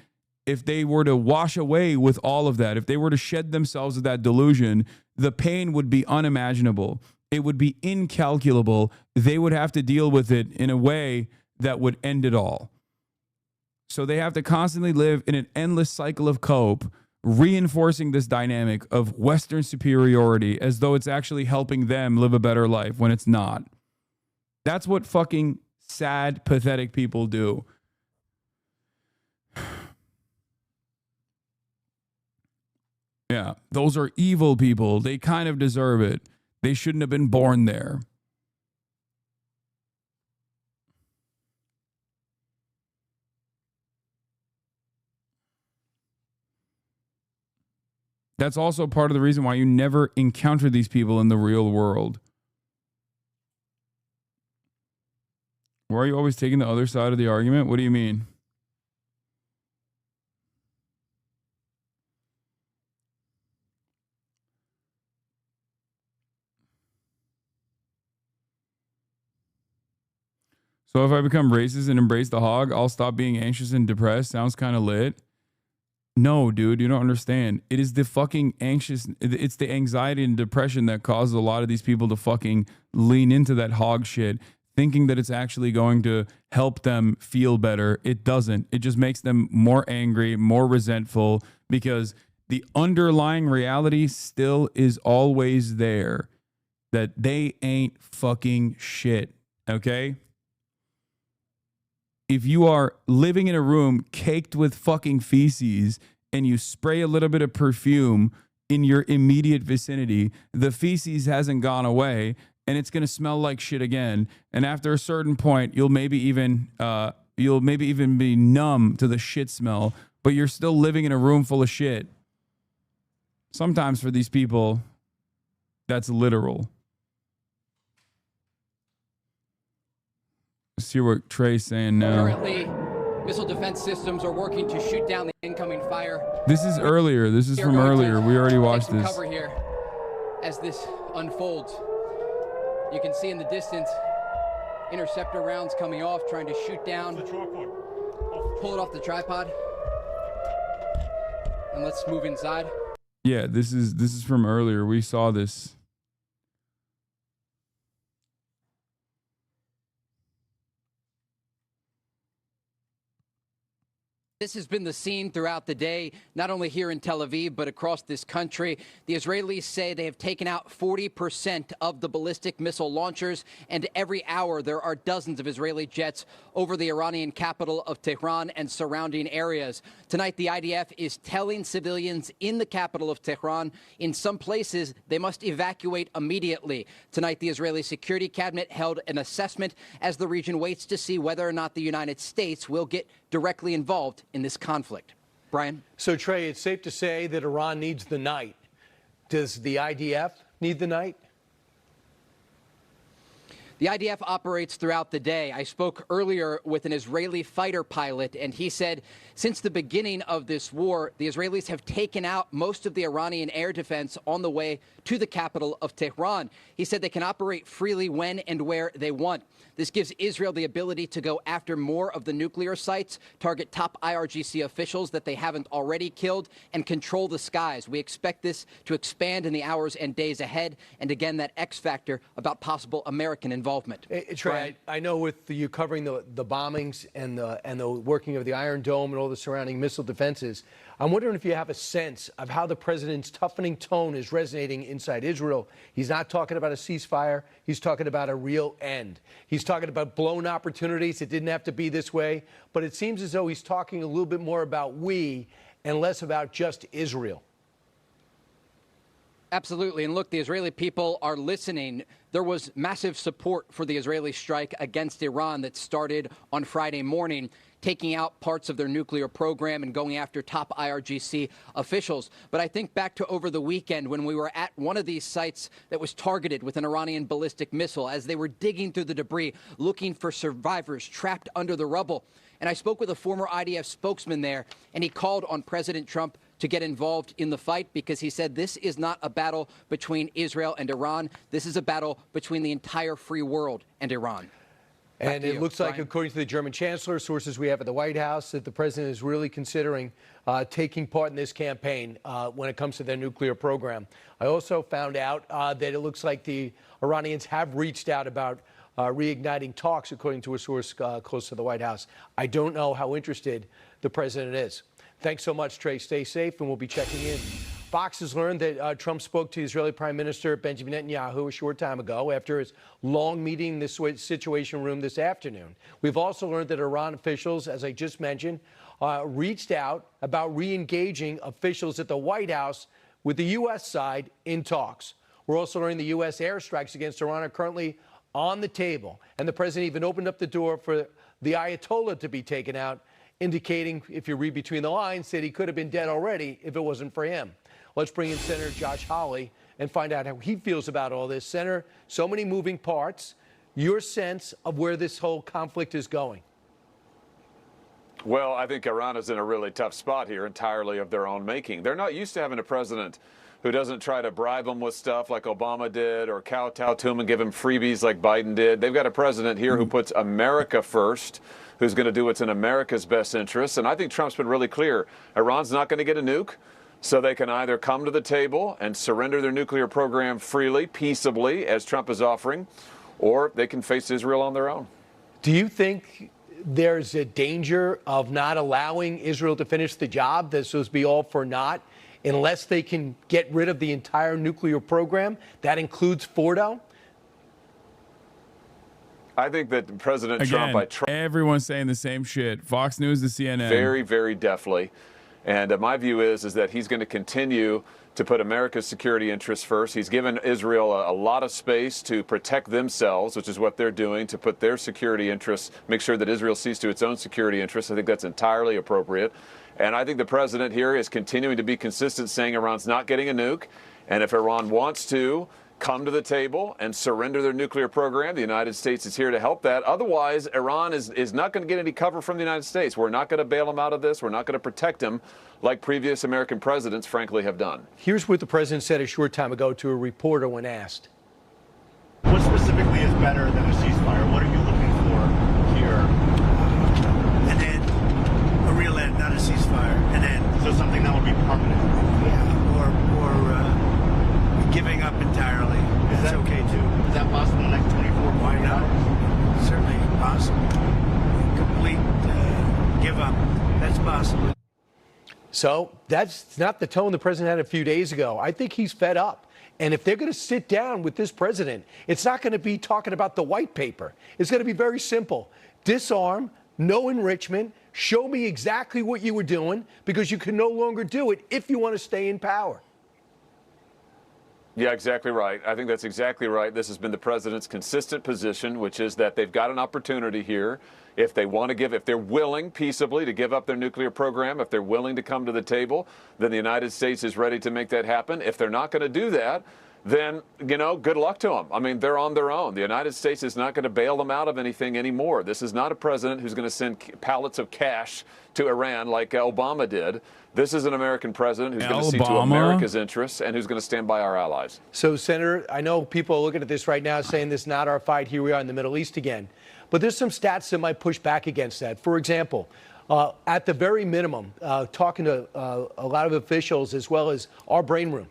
if they were to wash away with all of that, if they were to shed themselves of that delusion, the pain would be unimaginable. It would be incalculable. They would have to deal with it in a way that would end it all. So they have to constantly live in an endless cycle of cope, reinforcing this dynamic of Western superiority as though it's actually helping them live a better life when it's not. That's what fucking sad, pathetic people do. Yeah, those are evil people. They kind of deserve it. They shouldn't have been born there. That's also part of the reason why you never encounter these people in the real world. Why are you always taking the other side of the argument? What do you mean? So if I become racist and embrace the hog, I'll stop being anxious and depressed. Sounds kind of lit. No, dude, you don't understand. It is the fucking it's the anxiety and depression that causes a lot of these people to fucking lean into that hog shit, thinking that it's actually going to help them feel better. It doesn't. It just makes them more angry, more resentful, because the underlying reality still is always there, that they ain't fucking shit, okay? If you are living in a room caked with fucking feces and you spray a little bit of perfume in your immediate vicinity, the feces hasn't gone away and it's going to smell like shit again. And after a certain point, you'll maybe even be numb to the shit smell, but you're still living in a room full of shit. Sometimes for these people, that's literal. Let's hear what Trey's saying now. Currently, missile defense systems are working to shoot down the incoming fire. This is earlier. This is from earlier. We already watched this. Cover here as this unfolds. You can see in the distance interceptor rounds coming off, trying to shoot down. Pull it off the tripod. And let's move inside. Yeah, this is from earlier. We saw this. This has been the scene throughout the day, not only here in Tel Aviv, but across this country. The Israelis say they have taken out 40% of the ballistic missile launchers, and every hour there are dozens of Israeli jets over the Iranian capital of Tehran and surrounding areas. Tonight, the IDF is telling civilians in the capital of Tehran, in some places, they must evacuate immediately. Tonight, the Israeli Security Cabinet held an assessment as the region waits to see whether or not the United States will get directly involved in this conflict. Brian? So, Trey, it's safe to say that Iran needs the night. Does the IDF need the night? The IDF operates throughout the day. I spoke earlier with an Israeli fighter pilot, and he said since the beginning of this war, the Israelis have taken out most of the Iranian air defense on the way to the capital of Tehran. He said they can operate freely when and where they want. This gives Israel the ability to go after more of the nuclear sites, target top IRGC officials that they haven't already killed, and control the skies. We expect this to expand in the hours and days ahead. And again, that X factor about possible American involvement. Trey, I know with you covering the bombings and the working of the Iron Dome and all the surrounding missile defenses, I'm wondering if you have a sense of how the president's toughening tone is resonating inside Israel. He's not talking about a ceasefire. He's talking about a real end. He's talking about blown opportunities. It didn't have to be this way. But it seems as though he's talking a little bit more about we and less about just Israel. Absolutely. And look, the Israeli people are listening. There was massive support for the Israeli strike against Iran that started on Friday morning, taking out parts of their nuclear program and going after top IRGC officials. But I think back to over the weekend when we were at one of these sites that was targeted with an Iranian ballistic missile as they were digging through the debris, looking for survivors trapped under the rubble. And I spoke with a former IDF spokesman there, and he called on President Trump to get involved in the fight because he said this is not a battle between Israel and Iran. This is a battle between the entire free world and Iran. And it looks like, according to the German chancellor, sources we have at the White House, that the president is really considering taking part in this campaign when it comes to their nuclear program. I also found out that it looks like the Iranians have reached out about reigniting talks, according to a source close to the White House. I don't know how interested the president is. Thanks so much, Trey. Stay safe, and we'll be checking in. Fox has learned that Trump spoke to Israeli Prime Minister Benjamin Netanyahu a short time ago after his long meeting in this Situation Room this afternoon. We've also learned that Iran officials, as I just mentioned, reached out about re-engaging officials at the White House with the U.S. side in talks. We're also learning the U.S. airstrikes against Iran are currently on the table, and the president even opened up the door for the Ayatollah to be taken out, indicating, if you read between the lines, that he could have been dead already if it wasn't for him. Let's bring in Senator Josh Hawley and find out how he feels about all this. Senator, so many moving parts. Your sense of where this whole conflict is going? Well, I think Iran is in a really tough spot here, entirely of their own making. They're not used to having a president who doesn't try to bribe them with stuff like Obama did or kowtow to him and give him freebies like Biden did. They've got a president here who puts America first, who's going to do what's in America's best interests. And I think Trump's been really clear. Iran's not going to get a nuke, so they can either come to the table and surrender their nuclear program freely, peaceably, as Trump is offering, or they can face Israel on their own. Do you think there's a danger of not allowing Israel to finish the job? This will be all for naught unless they can get rid of the entire nuclear program? That includes Fordo? I think that President Trump, everyone's saying the same shit. Fox News to CNN. Very, very deftly. And my view is that he's going to continue to put America's security interests first. He's given Israel a lot of space to protect themselves, which is what they're doing, to put their security interests, make sure that Israel sees to its own security interests. I think that's entirely appropriate. And I think the president here is continuing to be consistent, saying Iran's not getting a nuke. And if Iran wants to come to the table and surrender their nuclear program, the United States is here to help that. Otherwise, Iran is not going to get any cover from the United States. We're not going to bail them out of this. We're not going to protect them like previous American presidents, frankly, have done. Here's what the president said a short time ago to a reporter when asked. What specifically is better than a ceasefire? What are you looking for here? An end, a real end, not a ceasefire. An end. So something that would be permanent. Yeah, or giving up entirely. That's okay too. Is that possible in the next 24 hours? Certainly possible. Complete give up. That's possible. So that's not the tone the president had a few days ago. I think he's fed up. And if they're going to sit down with this president, it's not going to be talking about the white paper. It's going to be very simple. Disarm, no enrichment, show me exactly what you were doing, because you can no longer do it if you want to stay in power. Yeah, exactly right. I think that's exactly right. This has been the president's consistent position, which is that they've got an opportunity here. If they want to if they're willing peaceably to give up their nuclear program, if they're willing to come to the table, then the United States is ready to make that happen. If they're not going to do that, then, good luck to them. I mean, they're on their own. The United States is not going to bail them out of anything anymore. This is not a president who's going to send pallets of cash to Iran like Obama did. This is an American president who's going to see to America's interests and who's going to stand by our allies. So, Senator, I know people are looking at this right now saying this is not our fight. Here we are in the Middle East again. But there's some stats that might push back against that. For example, at the very minimum, talking to a lot of officials as well as our brain room,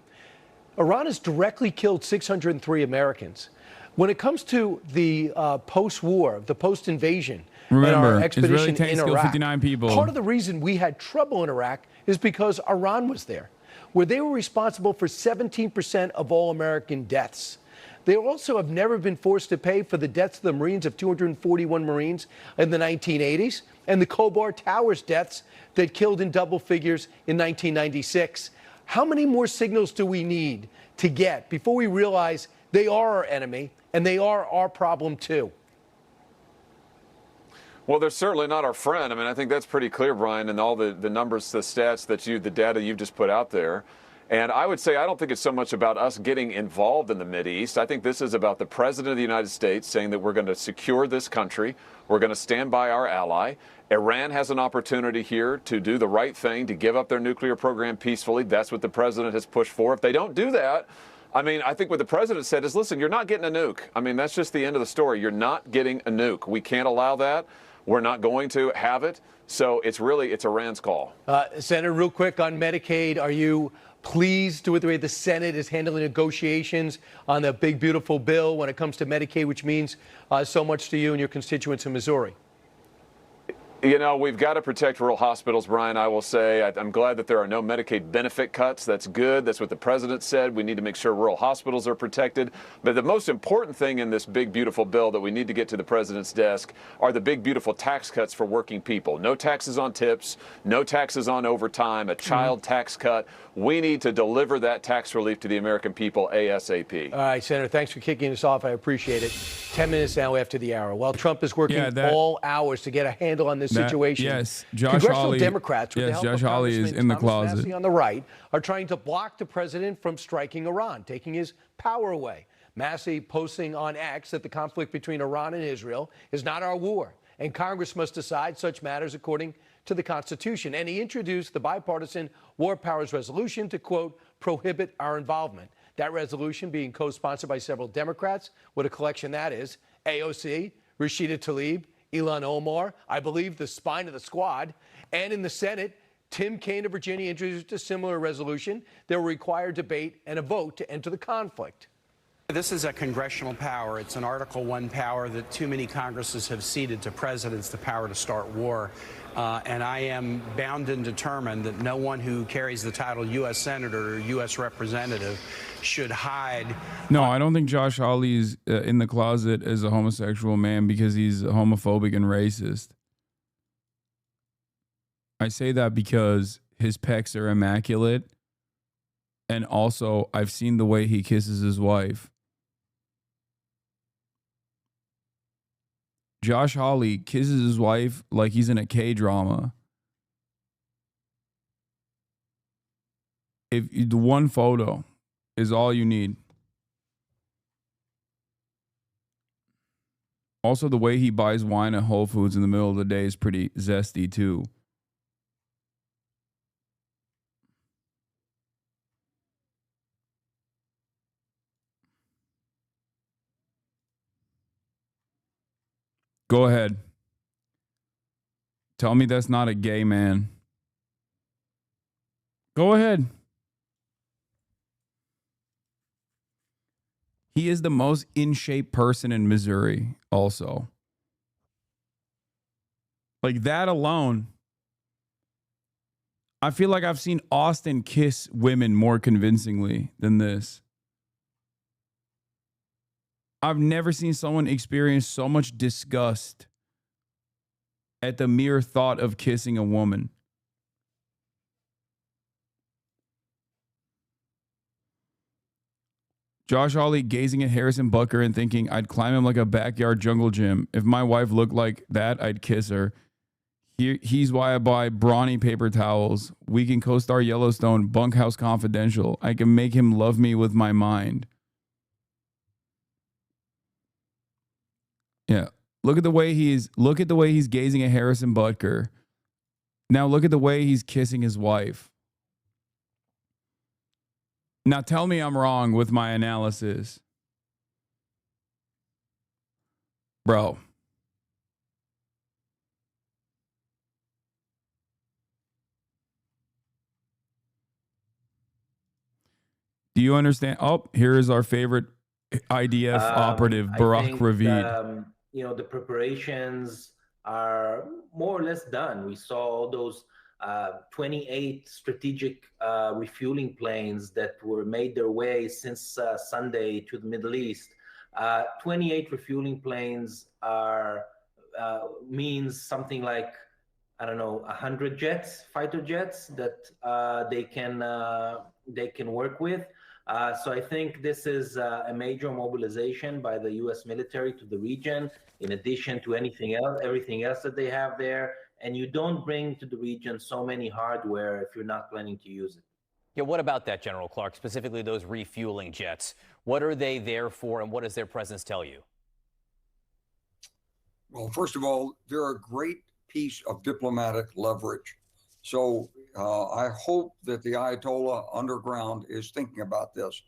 Iran has directly killed 603 Americans. When it comes to the post-war, the post-invasion, and our expedition in Iraq, 59 people. Part of the reason we had trouble in Iraq is because Iran was there, where they were responsible for 17% of all American deaths. They also have never been forced to pay for the deaths of the Marines, of 241 Marines in the 1980s, and the Khobar Towers deaths that killed in double figures in 1996. How many more signals do we need to get before we realize they are our enemy and they are our problem too? Well, they're certainly not our friend. I mean, I think that's pretty clear, Brian, and all the numbers, the stats that the data you've just put out there. And I would say I don't think it's so much about us getting involved in the Mideast. I think this is about the President of the United States saying that we're going to secure this country. We're going to stand by our ally. Iran has an opportunity here to do the right thing, to give up their nuclear program peacefully. That's what the president has pushed for. If they don't do that, I mean, I think what the president said is, listen, you're not getting a nuke. I mean, that's just the end of the story. You're not getting a nuke. We can't allow that. We're not going to have it. So it's Iran's call. Senator, real quick on Medicaid, are you pleased with the way the Senate is handling negotiations on the big, beautiful bill when it comes to Medicaid, which means so much to you and your constituents in Missouri? You know, we've got to protect rural hospitals, Brian, I will say. I'm glad that there are no Medicaid benefit cuts. That's good. That's what the president said. We need to make sure rural hospitals are protected. But the most important thing in this big, beautiful bill that we need to get to the president's desk are the big, beautiful tax cuts for working people. No taxes on tips, no taxes on overtime, a child tax cut. We need to deliver that tax relief to the American people ASAP. All right, Senator, thanks for kicking us off. I appreciate it. 10 minutes now after the hour. While Trump is working all hours to get a handle on this situation, yes, Josh congressional Hawley, Democrats, with the help Josh of Hawley is Congressman in the Thomas closet. Massie on the right, are trying to block the president from striking Iran, taking his power away. Massie posting on X that the conflict between Iran and Israel is not our war, and Congress must decide such matters according to the Constitution. And he introduced the bipartisan War Powers Resolution to, quote, prohibit our involvement. That resolution being co-sponsored by several Democrats. What a collection that is. AOC, Rashida Tlaib, Ilhan Omar, I believe the spine of the squad. And in the Senate, Tim Kaine of Virginia introduced a similar resolution that will require debate and a vote to enter the conflict. This is a congressional power. It's an Article I power that too many Congresses have ceded to presidents, the power to start war. And I am bound and determined that no one who carries the title U.S. Senator or U.S. Representative should hide. No, I don't think Josh Hawley is in the closet as a homosexual man because he's homophobic and racist. I say that because his pecs are immaculate. And also, I've seen the way he kisses his wife. Josh Hawley kisses his wife like he's in a K-drama. If the one photo is all you need. Also, the way he buys wine at Whole Foods in the middle of the day is pretty zesty too. Go ahead. Tell me that's not a gay man. Go ahead. He is the most in shape person in Missouri also. Like that alone. I feel like I've seen Austin kiss women more convincingly than this. I've never seen someone experience so much disgust at the mere thought of kissing a woman. Josh Hawley gazing at Harrison Butker and thinking, I'd climb him like a backyard jungle gym. If my wife looked like that, I'd kiss her. He's why I buy brawny paper towels. We can co-star Yellowstone, Bunkhouse Confidential. I can make him love me with my mind. Yeah. Look at the way he's gazing at Harrison Butker. Now look at the way he's kissing his wife. Now tell me I'm wrong with my analysis. Bro. Do you understand? Oh, here is our favorite IDF operative, Barak Ravid. You know, the preparations are more or less done. We saw all those 28 strategic refueling planes that were made their way since Sunday to the Middle East. 28 refueling planes are means something like I don't know, 100 jets, fighter jets that they can work with. So I think this is a major mobilization by the U.S. military to the region, in addition to everything else that they have there. And you don't bring to the region so many hardware if you're not planning to use it. Yeah, what about that, General Clark, specifically those refueling jets? What are they there for, and what does their presence tell you? Well, first of all, they're a great piece of diplomatic leverage. So I hope that the Ayatollah underground is thinking about this,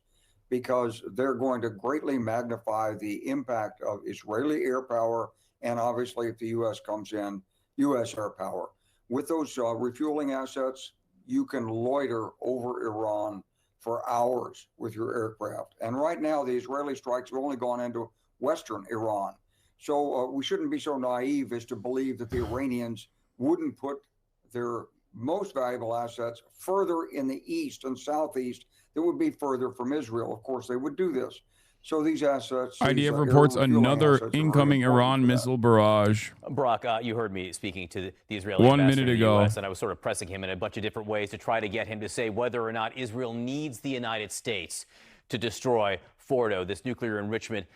because they're going to greatly magnify the impact of Israeli air power, and obviously if the U.S. comes in, U.S. air power. With those refueling assets, you can loiter over Iran for hours with your aircraft. And right now, the Israeli strikes have only gone into Western Iran. So we shouldn't be so naive as to believe that the Iranians wouldn't put their most valuable assets further in the east and southeast that would be further from Israel. Of course, they would do this. So these assets... IDF reports another incoming Iran missile barrage. Brock, you heard me speaking to the Israeli 1 ambassador minute to the ago. U.S., and I was sort of pressing him in a bunch of different ways to try to get him to say whether or not Israel needs the United States to destroy Fordo, this nuclear enrichment,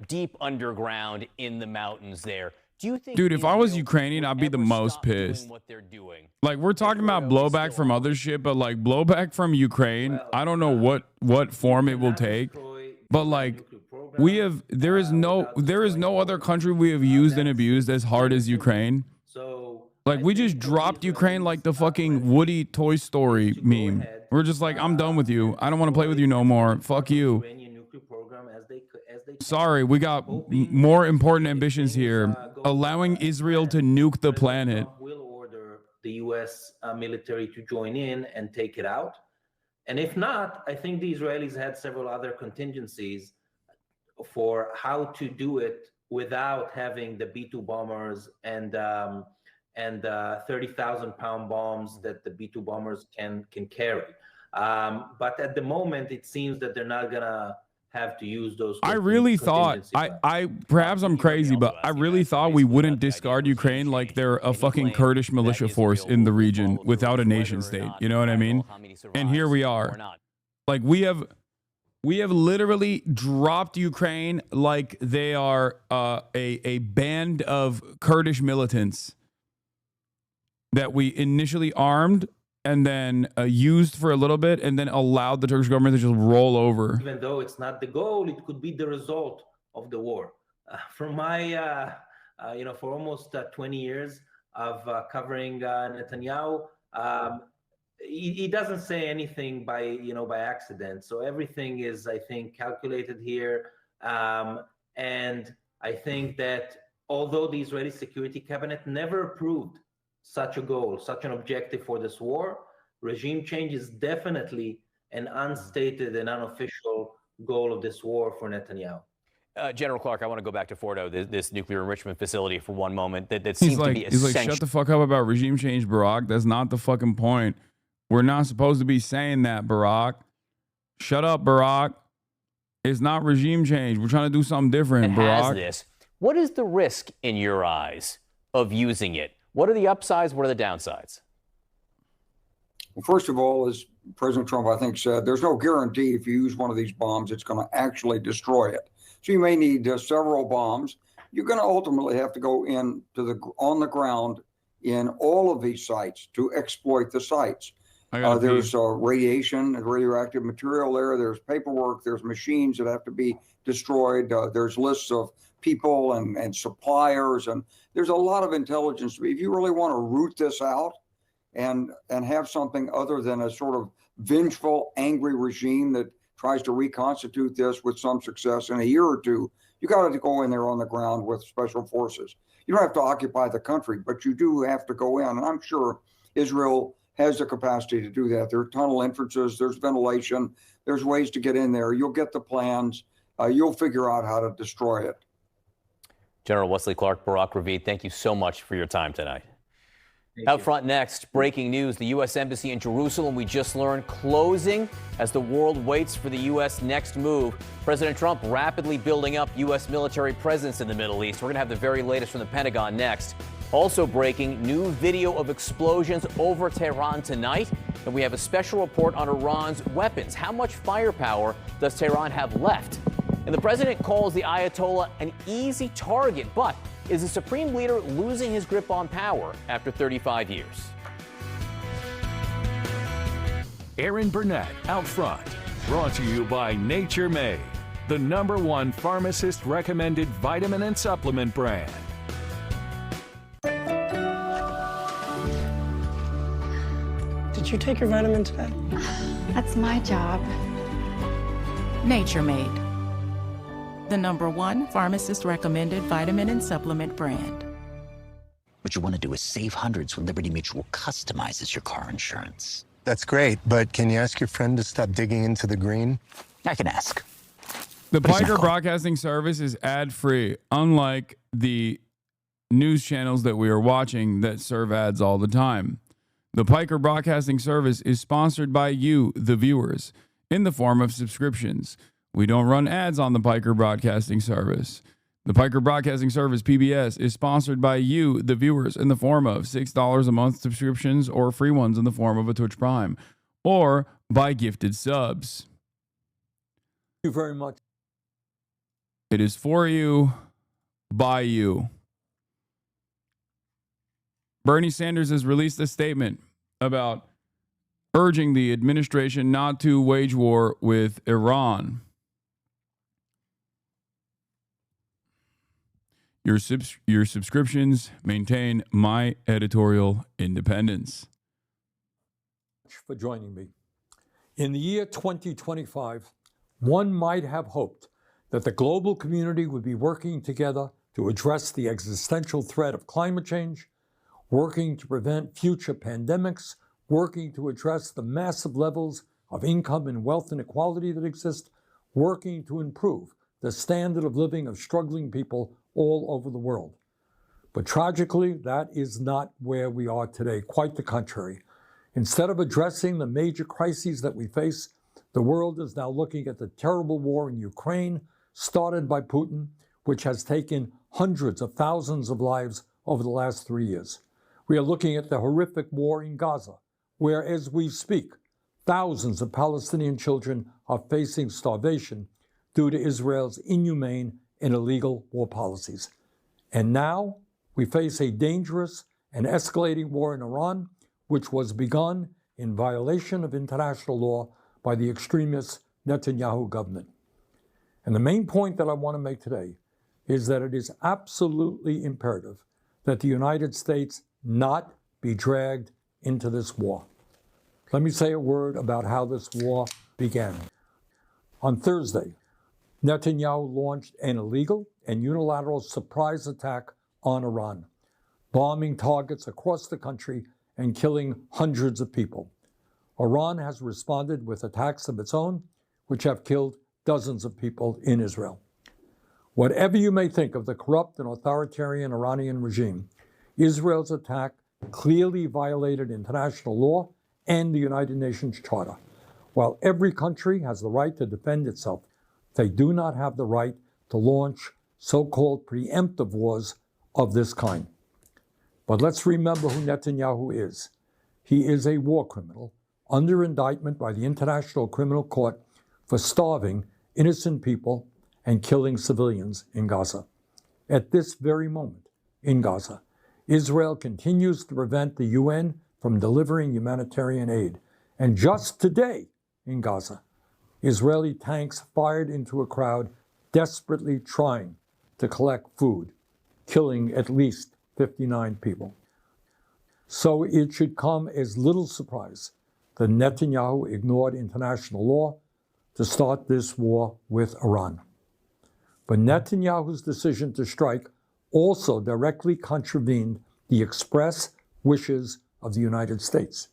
deep underground in the mountains there. Do you think, dude, if I was Ukrainian, I'd be the most pissed. what they're doing? Like, we're talking about blowback from other shit, but like blowback from Ukraine, I don't know what form it will take. But like, there is no other country we have used and abused as hard as Ukraine. Like, we just dropped Ukraine like the fucking Woody Toy Story meme. We're just like, I'm done with you. I don't want to play with you no more. Fuck you. Sorry, we got more important ambitions here. Allowing Israel to nuke the planet. Will order the U.S. Military to join in and take it out. And if not, I think the Israelis had several other contingencies for how to do it without having the B-2 bombers and 30,000-pound bombs that the B-2 bombers can carry. But at the moment, it seems that they're not gonna have to use those. I really thought, perhaps I'm crazy, but I really thought we wouldn't discard Ukraine like they're a fucking Kurdish militia force in the region without a nation state. You know what I mean? And here we are. Like, we have literally dropped Ukraine like they are a band of Kurdish militants that we initially armed and then used for a little bit, and then allowed the Turkish government to just roll over. Even though it's not the goal, it could be the result of the war. From my, for almost 20 years of covering Netanyahu, he doesn't say anything by accident. So everything is, I think, calculated here. And I think that although the Israeli Security Cabinet never approved such a goal, such an objective for this war, regime change is definitely an unstated and unofficial goal of this war for Netanyahu. General Clark, I want to go back to Fordo, this nuclear enrichment facility, for one moment. That seems to be essential. He's like, shut the fuck up about regime change, Barack. That's not the fucking point. We're not supposed to be saying that, Barack. Shut up, Barack. It's not regime change. We're trying to do something different, Barack. What is the risk in your eyes of using it? What are the upsides? What are the downsides? Well, first of all, as President Trump, I think, said, there's no guarantee if you use one of these bombs, it's going to actually destroy it. So you may need several bombs. You're going to ultimately have to go on the ground in all of these sites to exploit the sites. There's radiation and radioactive material there. There's paperwork. There's machines that have to be destroyed. There's lists of people and suppliers, and there's a lot of intelligence. If you really want to root this out and have something other than a sort of vengeful, angry regime that tries to reconstitute this with some success in a year or two, you got to go in there on the ground with special forces. You don't have to occupy the country, but you do have to go in. And I'm sure Israel has the capacity to do that. There are tunnel entrances, there's ventilation, there's ways to get in there. You'll get the plans. You'll figure out how to destroy it. General Wesley Clark, Barak Ravid, thank you so much for your time tonight. Out front next, breaking news. The U.S. Embassy in Jerusalem, we just learned, closing as the world waits for the U.S. next move. President Trump rapidly building up U.S. military presence in the Middle East. We're going to have the very latest from the Pentagon next. Also breaking, new video of explosions over Tehran tonight. And we have a special report on Iran's weapons. How much firepower does Tehran have left? And the president calls the Ayatollah an easy target. But is the supreme leader losing his grip on power after 35 years? Aaron Burnett out front. Brought to you by Nature Made, the #1 pharmacist recommended vitamin and supplement brand. Did you take your vitamin today? That's my job. Nature Made, the #1 pharmacist recommended vitamin and supplement brand. What you want to do is save hundreds when Liberty Mutual customizes your car insurance. That's great, but can you ask your friend to stop digging into the green? I can ask. The Piker Broadcasting Service is ad-free, unlike the news channels that we are watching that serve ads all the time. The Piker Broadcasting Service is sponsored by you, the viewers, in the form of subscriptions. We don't run ads on the Piker Broadcasting Service. The Piker Broadcasting Service, PBS, is sponsored by you, the viewers, in the form of $6 a month subscriptions or free ones in the form of a Twitch Prime, or by gifted subs. Thank you very much. It is for you, by you. Bernie Sanders has released a statement about urging the administration not to wage war with Iran. Your subscriptions maintain my editorial independence. For joining me. In the year 2025, one might have hoped that the global community would be working together to address the existential threat of climate change, working to prevent future pandemics, working to address the massive levels of income and wealth inequality that exist, working to improve the standard of living of struggling people all over the world. But tragically, that is not where we are today, quite the contrary. Instead of addressing the major crises that we face, the world is now looking at the terrible war in Ukraine, started by Putin, which has taken hundreds of thousands of lives over the last 3 years. We are looking at the horrific war in Gaza, where, as we speak, thousands of Palestinian children are facing starvation due to Israel's inhumane and illegal war policies. And now we face a dangerous and escalating war in Iran, which was begun in violation of international law by the extremist Netanyahu government. And the main point that I want to make today is that it is absolutely imperative that the United States not be dragged into this war. Let me say a word about how this war began. On Thursday, Netanyahu launched an illegal and unilateral surprise attack on Iran, bombing targets across the country and killing hundreds of people. Iran has responded with attacks of its own, which have killed dozens of people in Israel. Whatever you may think of the corrupt and authoritarian Iranian regime, Israel's attack clearly violated international law and the United Nations Charter. While every country has the right to defend itself, they do not have the right to launch so-called preemptive wars of this kind. But let's remember who Netanyahu is. He is a war criminal under indictment by the International Criminal Court for starving innocent people and killing civilians in Gaza. At this very moment, in Gaza, Israel continues to prevent the UN from delivering humanitarian aid. And just today, in Gaza, Israeli tanks fired into a crowd desperately trying to collect food, killing at least 59 people. So it should come as little surprise that Netanyahu ignored international law to start this war with Iran. But Netanyahu's decision to strike also directly contravened the express wishes of the United States,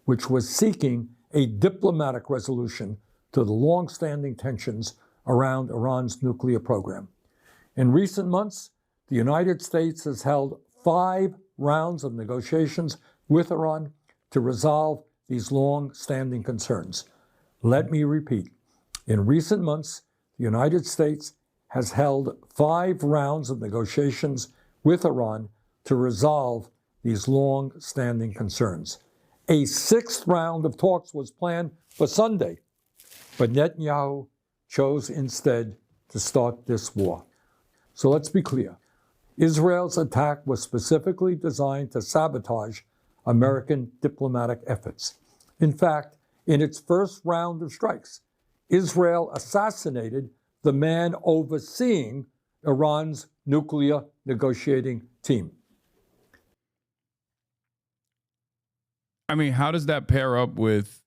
which was seeking a diplomatic resolution to the long-standing tensions around Iran's nuclear program. In recent months, the United States has held 5 rounds of negotiations with Iran to resolve these long-standing concerns. Let me repeat. In recent months, the United States has held 5 rounds of negotiations with Iran to resolve these long-standing concerns. A sixth round of talks was planned for Sunday, but Netanyahu chose instead to start this war. So let's be clear. Israel's attack was specifically designed to sabotage American diplomatic efforts. In fact, in its first round of strikes, Israel assassinated the man overseeing Iran's nuclear negotiating team. I mean, how does that pair up with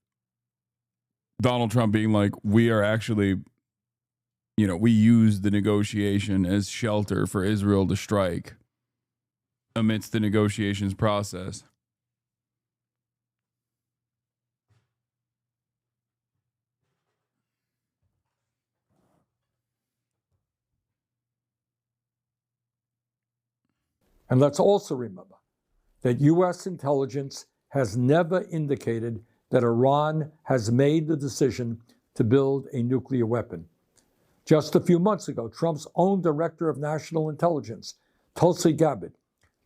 Donald Trump being like, we are actually, we use the negotiation as shelter for Israel to strike amidst the negotiations process? And let's also remember that U.S. intelligence has never indicated that Iran has made the decision to build a nuclear weapon. Just a few months ago, Trump's own Director of National Intelligence, Tulsi Gabbard,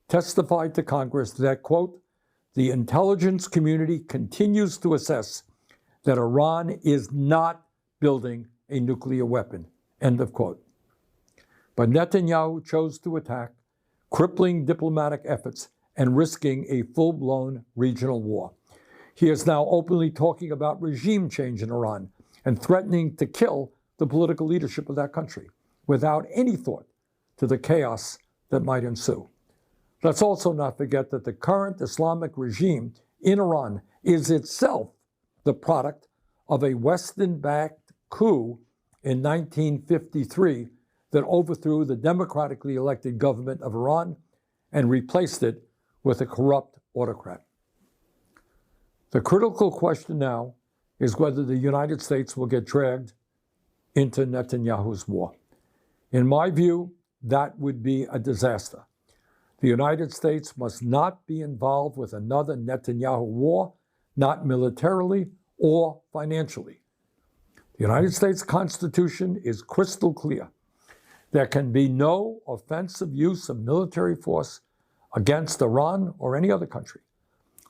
testified to Congress that, quote, the intelligence community continues to assess that Iran is not building a nuclear weapon, end of quote. But Netanyahu chose to attack, crippling diplomatic efforts and risking a full-blown regional war. He is now openly talking about regime change in Iran and threatening to kill the political leadership of that country without any thought to the chaos that might ensue. Let's also not forget that the current Islamic regime in Iran is itself the product of a Western-backed coup in 1953 that overthrew the democratically elected government of Iran and replaced it with a corrupt autocrat. The critical question now is whether the United States will get dragged into Netanyahu's war. In my view, that would be a disaster. The United States must not be involved with another Netanyahu war, not militarily or financially. The United States Constitution is crystal clear. There can be no offensive use of military force against Iran or any other country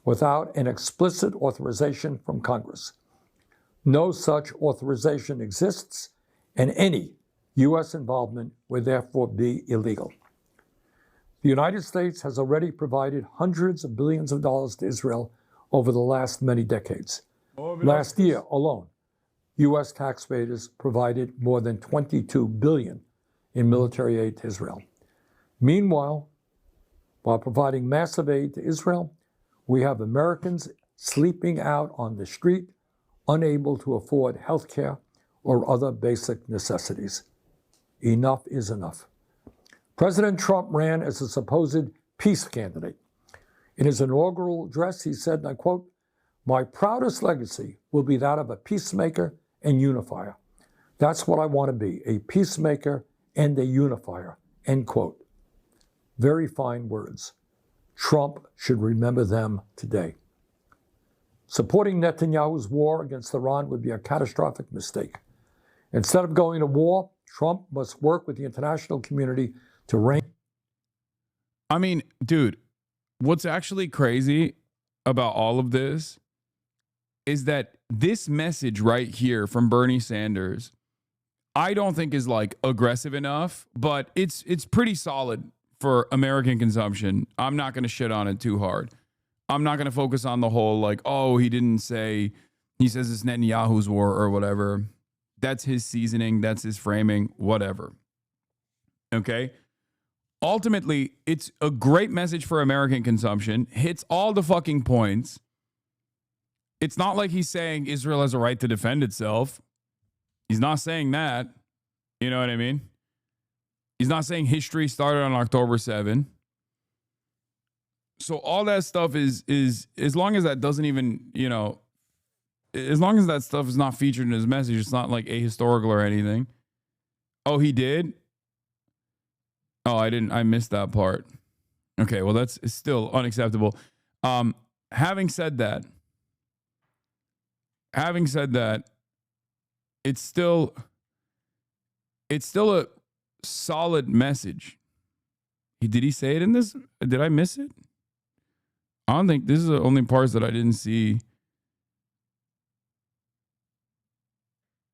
without an explicit authorization from Congress. No such authorization exists, and any U.S. involvement would therefore be illegal. The United States has already provided hundreds of billions of dollars to Israel over the last many decades. Last year alone, U.S. taxpayers provided more than $22 billion in military aid to Israel. Meanwhile, while providing massive aid to Israel, we have Americans sleeping out on the street, unable to afford health care or other basic necessities. Enough is enough. President Trump ran as a supposed peace candidate. In his inaugural address, he said, and I quote, my proudest legacy will be that of a peacemaker and unifier. That's what I want to be, a peacemaker and a unifier, end quote. Very fine words. Trump should remember them today. Supporting Netanyahu's war against Iran would be a catastrophic mistake. Instead of going to war, Trump must work with the international community to rein. I mean, dude, what's actually crazy about all of this is that this message right here from Bernie Sanders, I don't think is like aggressive enough, but it's pretty solid for American consumption. I'm not going to shit on it too hard. I'm not going to focus on the whole like, oh, he didn't say, he says it's Netanyahu's war or whatever. That's his seasoning. That's his framing, whatever. Okay. Ultimately, it's a great message for American consumption. Hits all the fucking points. It's not like he's saying Israel has a right to defend itself. He's not saying that. You know what I mean? He's not saying history started on October 7. So all that stuff is as long as that doesn't even, as long as that stuff is not featured in his message, it's not like ahistorical or anything. Oh, he did? Oh, I missed that part. Okay, well, that's still unacceptable. Having said that, it's still a solid message. Did he say it in this? Did I miss it? I don't think this is the only parts that I didn't see.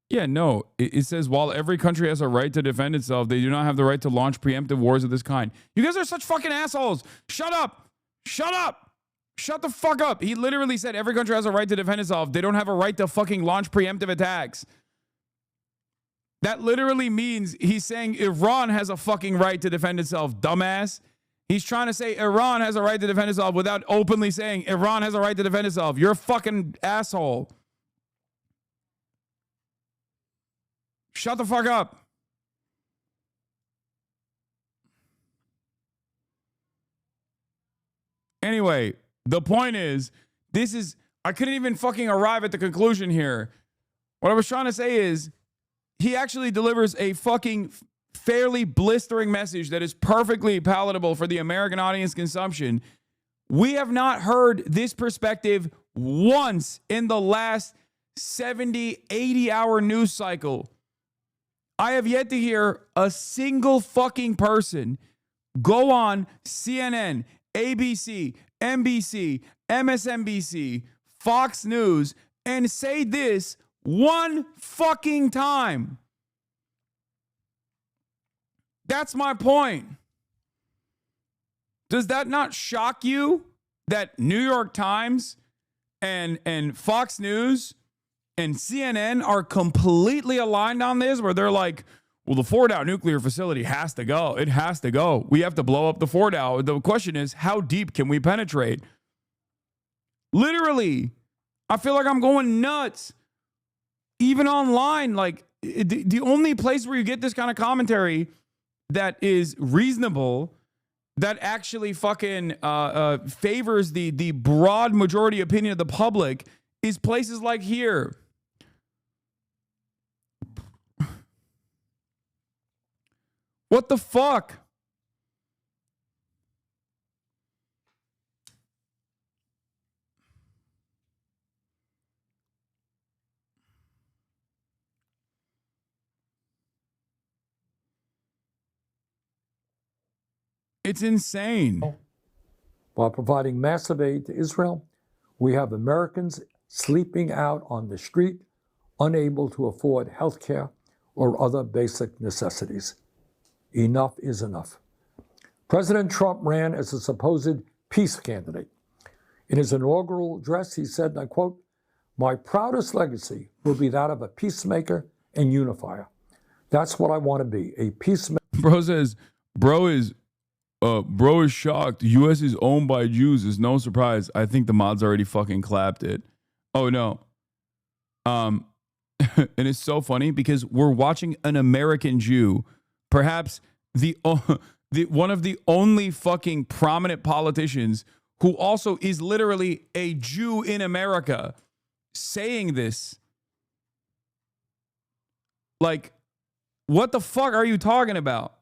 Yeah, no. It says, while every country has a right to defend itself, they do not have the right to launch preemptive wars of this kind. You guys are such fucking assholes. Shut up. Shut up. Shut the fuck up. He literally said every country has a right to defend itself. They don't have a right to fucking launch preemptive attacks. That literally means he's saying Iran has a fucking right to defend itself, dumbass. He's trying to say Iran has a right to defend itself without openly saying Iran has a right to defend itself. You're a fucking asshole. Shut the fuck up. Anyway, the point is, I couldn't even fucking arrive at the conclusion here. What I was trying to say is, he actually delivers a fucking fairly blistering message that is perfectly palatable for the American audience consumption. We have not heard this perspective once in the last 70, 80-hour news cycle. I have yet to hear a single fucking person go on CNN, ABC, NBC, MSNBC, Fox News, and say this one fucking time. That's my point. Does that not shock you that New York Times and Fox News and CNN are completely aligned on this, where they're like, well, the Fordow nuclear facility has to go. It has to go. We have to blow up the Fordow. The question is, how deep can we penetrate? Literally, I feel like I'm going nuts. Even online, like the only place where you get this kind of commentary that is reasonable, that actually fucking favors the broad majority opinion of the public, is places like here. What the fuck? It's insane. While providing massive aid to Israel, we have Americans sleeping out on the street, unable to afford health care or other basic necessities. Enough is enough. President Trump ran as a supposed peace candidate. In his inaugural address, he said, and I quote, "My proudest legacy will be that of a peacemaker and unifier. That's what I want to be, a peacemaker." Bro says, bro is shocked. U.S. is owned by Jews. It's no surprise. I think the mods already fucking clapped it. Oh, no. And it's so funny because we're watching an American Jew, perhaps one of the only fucking prominent politicians who also is literally a Jew in America, saying this. Like, what the fuck are you talking about?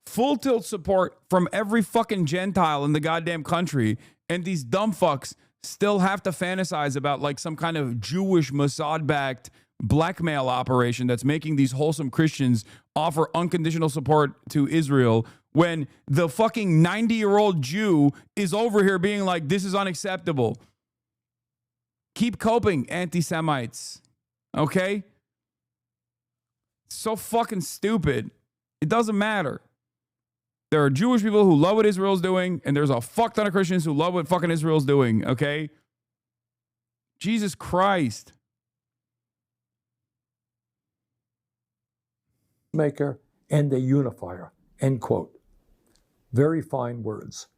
Full tilt support from every fucking Gentile in the goddamn country, and these dumb fucks still have to fantasize about like some kind of Jewish Mossad-backed blackmail operation that's making these wholesome Christians offer unconditional support to Israel, when the fucking 90-year-old Jew is over here being like, this is unacceptable. Keep coping, anti-Semites. Okay? So fucking stupid. It doesn't matter. There are Jewish people who love what Israel's doing, and there's a fuck ton of Christians who love what fucking Israel's doing, okay? Jesus Christ. Maker and a unifier, end quote. Very fine words.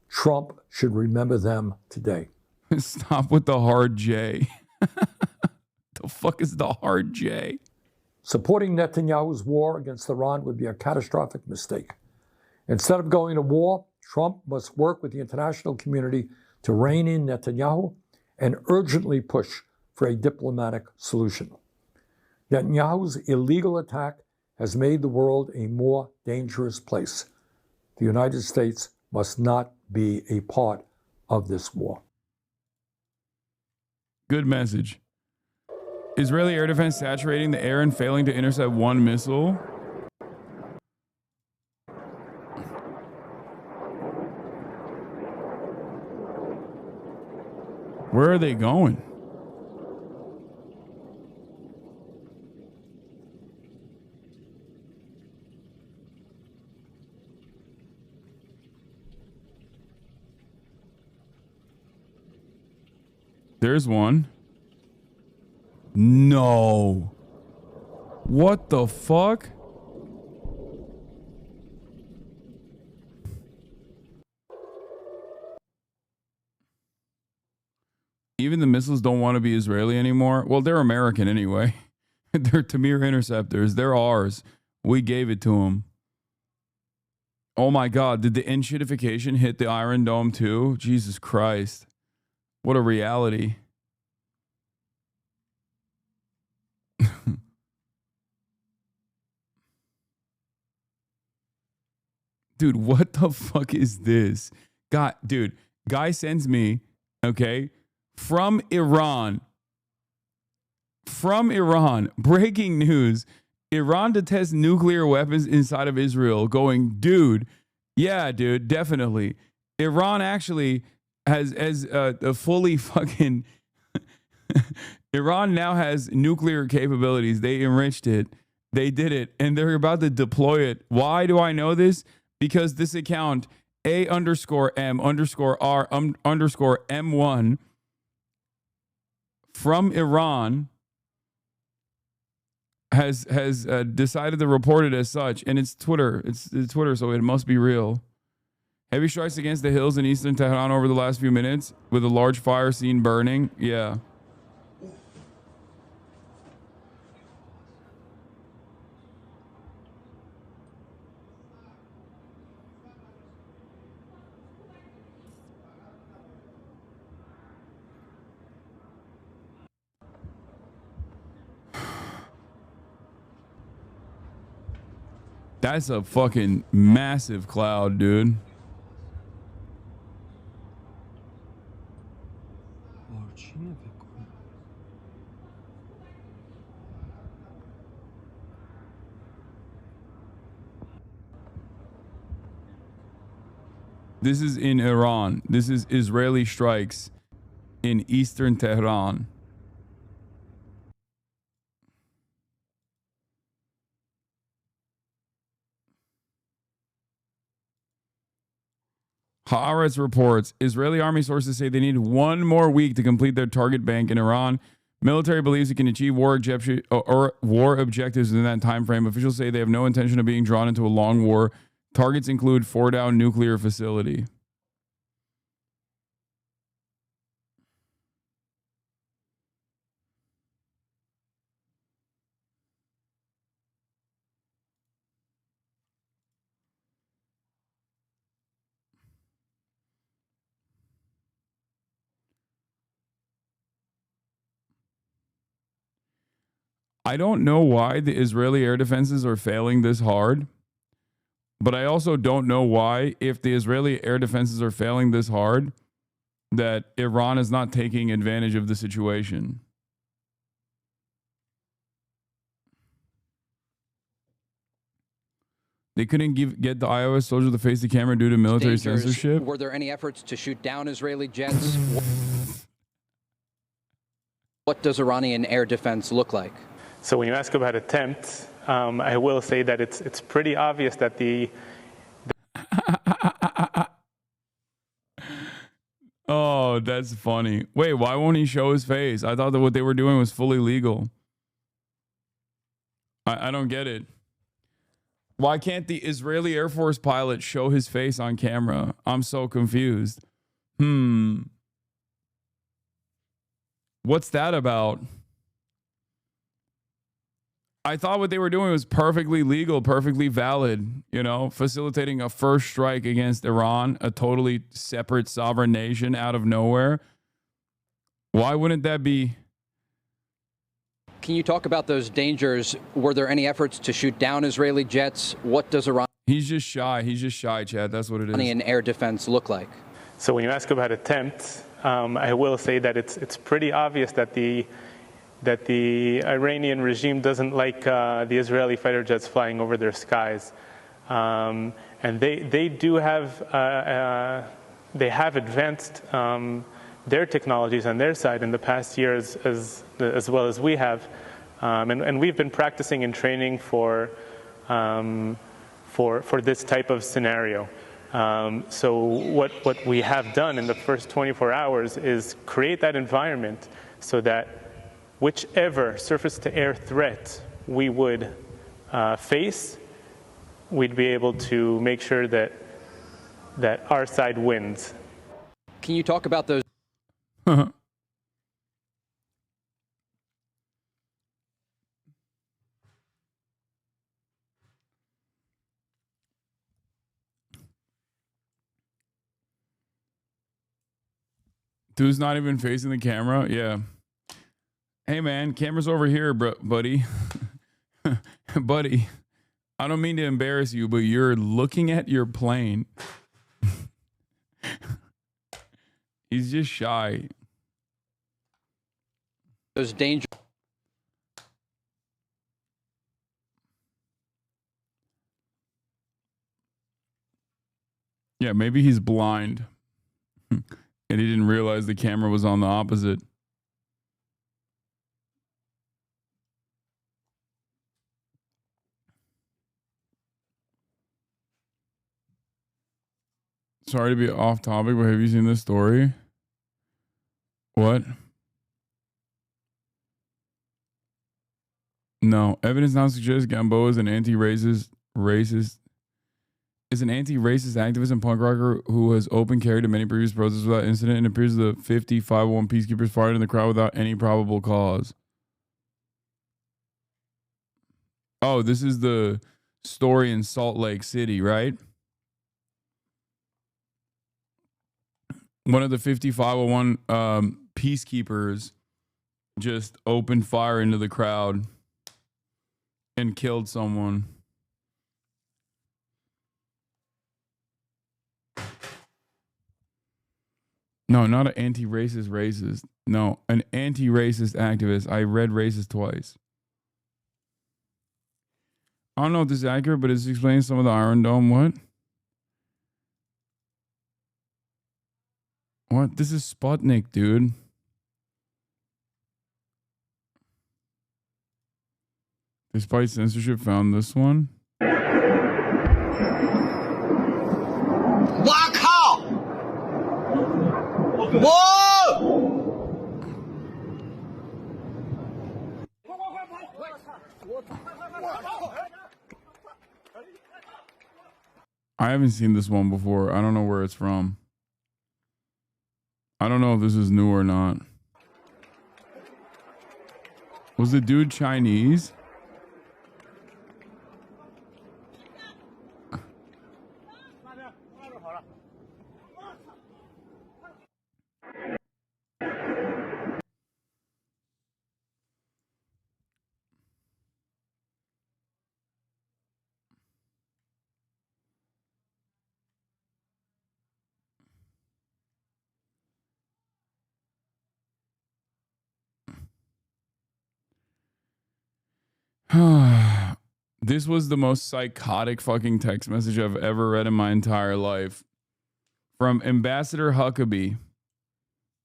Trump should remember them today. Stop with the hard J. The fuck is the hard J? Supporting Netanyahu's war against Iran would be a catastrophic mistake. Instead of going to war, Trump must work with the international community to rein in Netanyahu and urgently push for a diplomatic solution. Netanyahu's illegal attack has made the world a more dangerous place. The United States must not be a part of this war. Good message. Israeli air defense saturating the air and failing to intercept one missile. Where are they going? There's one. No. What the fuck? Even the missiles don't want to be Israeli anymore. Well, they're American anyway. They're Tamir interceptors. They're ours. We gave it to them. Oh my God. Did the enshittification hit the Iron Dome too? Jesus Christ. What a reality. Dude, what the fuck is this? God, dude, guy sends me, okay, from Iran, breaking news. Iran to test nuclear weapons inside of Israel. Going, dude, yeah, dude, definitely. Iran actually has a fully fucking Iran now has nuclear capabilities. They enriched it. They did it, and they're about to deploy it. Why do I know this? Because this account, A_M_R_M1 from Iran has decided to report it as such, and it's Twitter. It's Twitter, so it must be real. Heavy strikes against the hills in eastern Tehran over the last few minutes with a large fire seen burning. Yeah. That's a fucking massive cloud, dude. This is in Iran. This is Israeli strikes in eastern Tehran. Haaretz reports, Israeli army sources say they need one more week to complete their target bank in Iran. Military believes it can achieve war objectives within that time frame. Officials say they have no intention of being drawn into a long war. Targets include Fordow nuclear facility. I don't know why the Israeli air defenses are failing this hard, but I also don't know why, if the Israeli air defenses are failing this hard, that Iran is not taking advantage of the situation. They couldn't get the iOS soldier to face the camera due to military censorship. Were there any efforts to shoot down Israeli jets? What does Iranian air defense look like? So when you ask about attempts, I will say that it's pretty obvious that the. Oh, that's funny. Wait, why won't he show his face? I thought that what they were doing was fully legal. I don't get it. Why can't the Israeli Air Force pilot show his face on camera? I'm so confused. Oh, that's funny. Wait, why won't he show his face? I thought that what they were doing was fully legal. I don't get it. Why can't the Israeli Air Force pilot show his face on camera? I'm so confused. What's that about? I thought what they were doing was perfectly legal, perfectly valid, you know, facilitating a first strike against Iran, a totally separate sovereign nation out of nowhere. Why wouldn't that be? Can you talk about those dangers? Were there any efforts to shoot down Israeli jets? What does Iran? He's just shy. He's just shy, Chad. That's what it is. Iranian air defense look like? So when you ask about attempts, I will say that it's pretty obvious that the that the Iranian regime doesn't like the Israeli fighter jets flying over their skies. And they do have, they have advanced their technologies on their side in the past years as well as we have. And we've been practicing and training for this type of scenario. So what we have done in the first 24 hours is create that environment so that whichever surface-to-air threat we would face, we'd be able to make sure that our side wins. Can you talk about those? Dude's not even facing the camera. Yeah. Hey, man, camera's over here, buddy. Buddy, I don't mean to embarrass you, but you're looking at your plane. He's just shy. Those dangerous. Yeah, maybe he's blind. And he didn't realize the camera was on the opposite. Sorry to be off topic, but have you seen this story? What? No. Evidence now suggests Gamboa is an anti-racist activist and punk rocker who has open carried to many previous protests without incident, and appears the 501 peacekeepers fired in the crowd without any probable cause. Oh, this is the story in Salt Lake City, right? One of the 501 peacekeepers just opened fire into the crowd and killed someone. No, not an anti-racist. No, an anti-racist activist. I read racist twice. I don't know if this is accurate, but it's explaining some of the Iron Dome. What? What? This is Sputnik, dude. Despite censorship, found this one. I haven't seen this one before. I don't know where it's from. I don't know if this is new or not. Was the dude Chinese? This was the most psychotic fucking text message I've ever read in my entire life. From Ambassador Huckabee,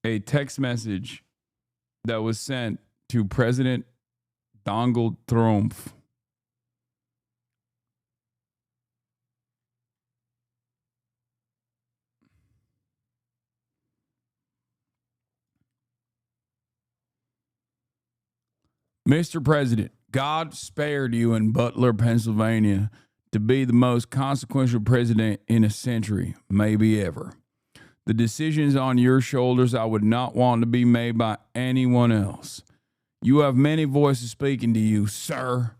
a text message that was sent to President Donald Trump. Mr. President, God spared you in Butler, Pennsylvania, to be the most consequential president in a century, maybe ever. The decisions on your shoulders I would not want to be made by anyone else. You have many voices speaking to you, sir,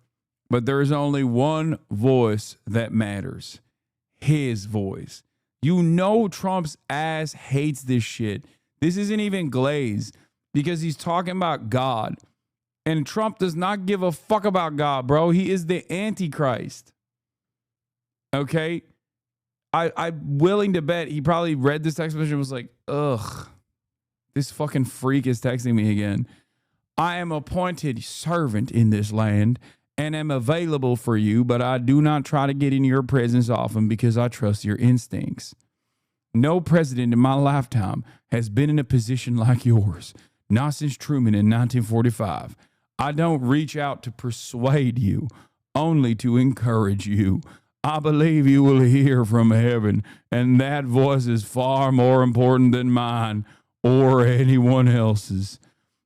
but there is only one voice that matters. His voice. You know Trump's ass hates this shit. This isn't even glazed because he's talking about God. And Trump does not give a fuck about God, bro. He is the Antichrist. Okay? I'm willing to bet he probably read this text message and was like, ugh, this fucking freak is texting me again. I am appointed servant in this land and am available for you, but I do not try to get in your presence often because I trust your instincts. No president in my lifetime has been in a position like yours, not since Truman in 1945. I don't reach out to persuade you, only to encourage you. I believe you will hear from heaven, and that voice is far more important than mine or anyone else's.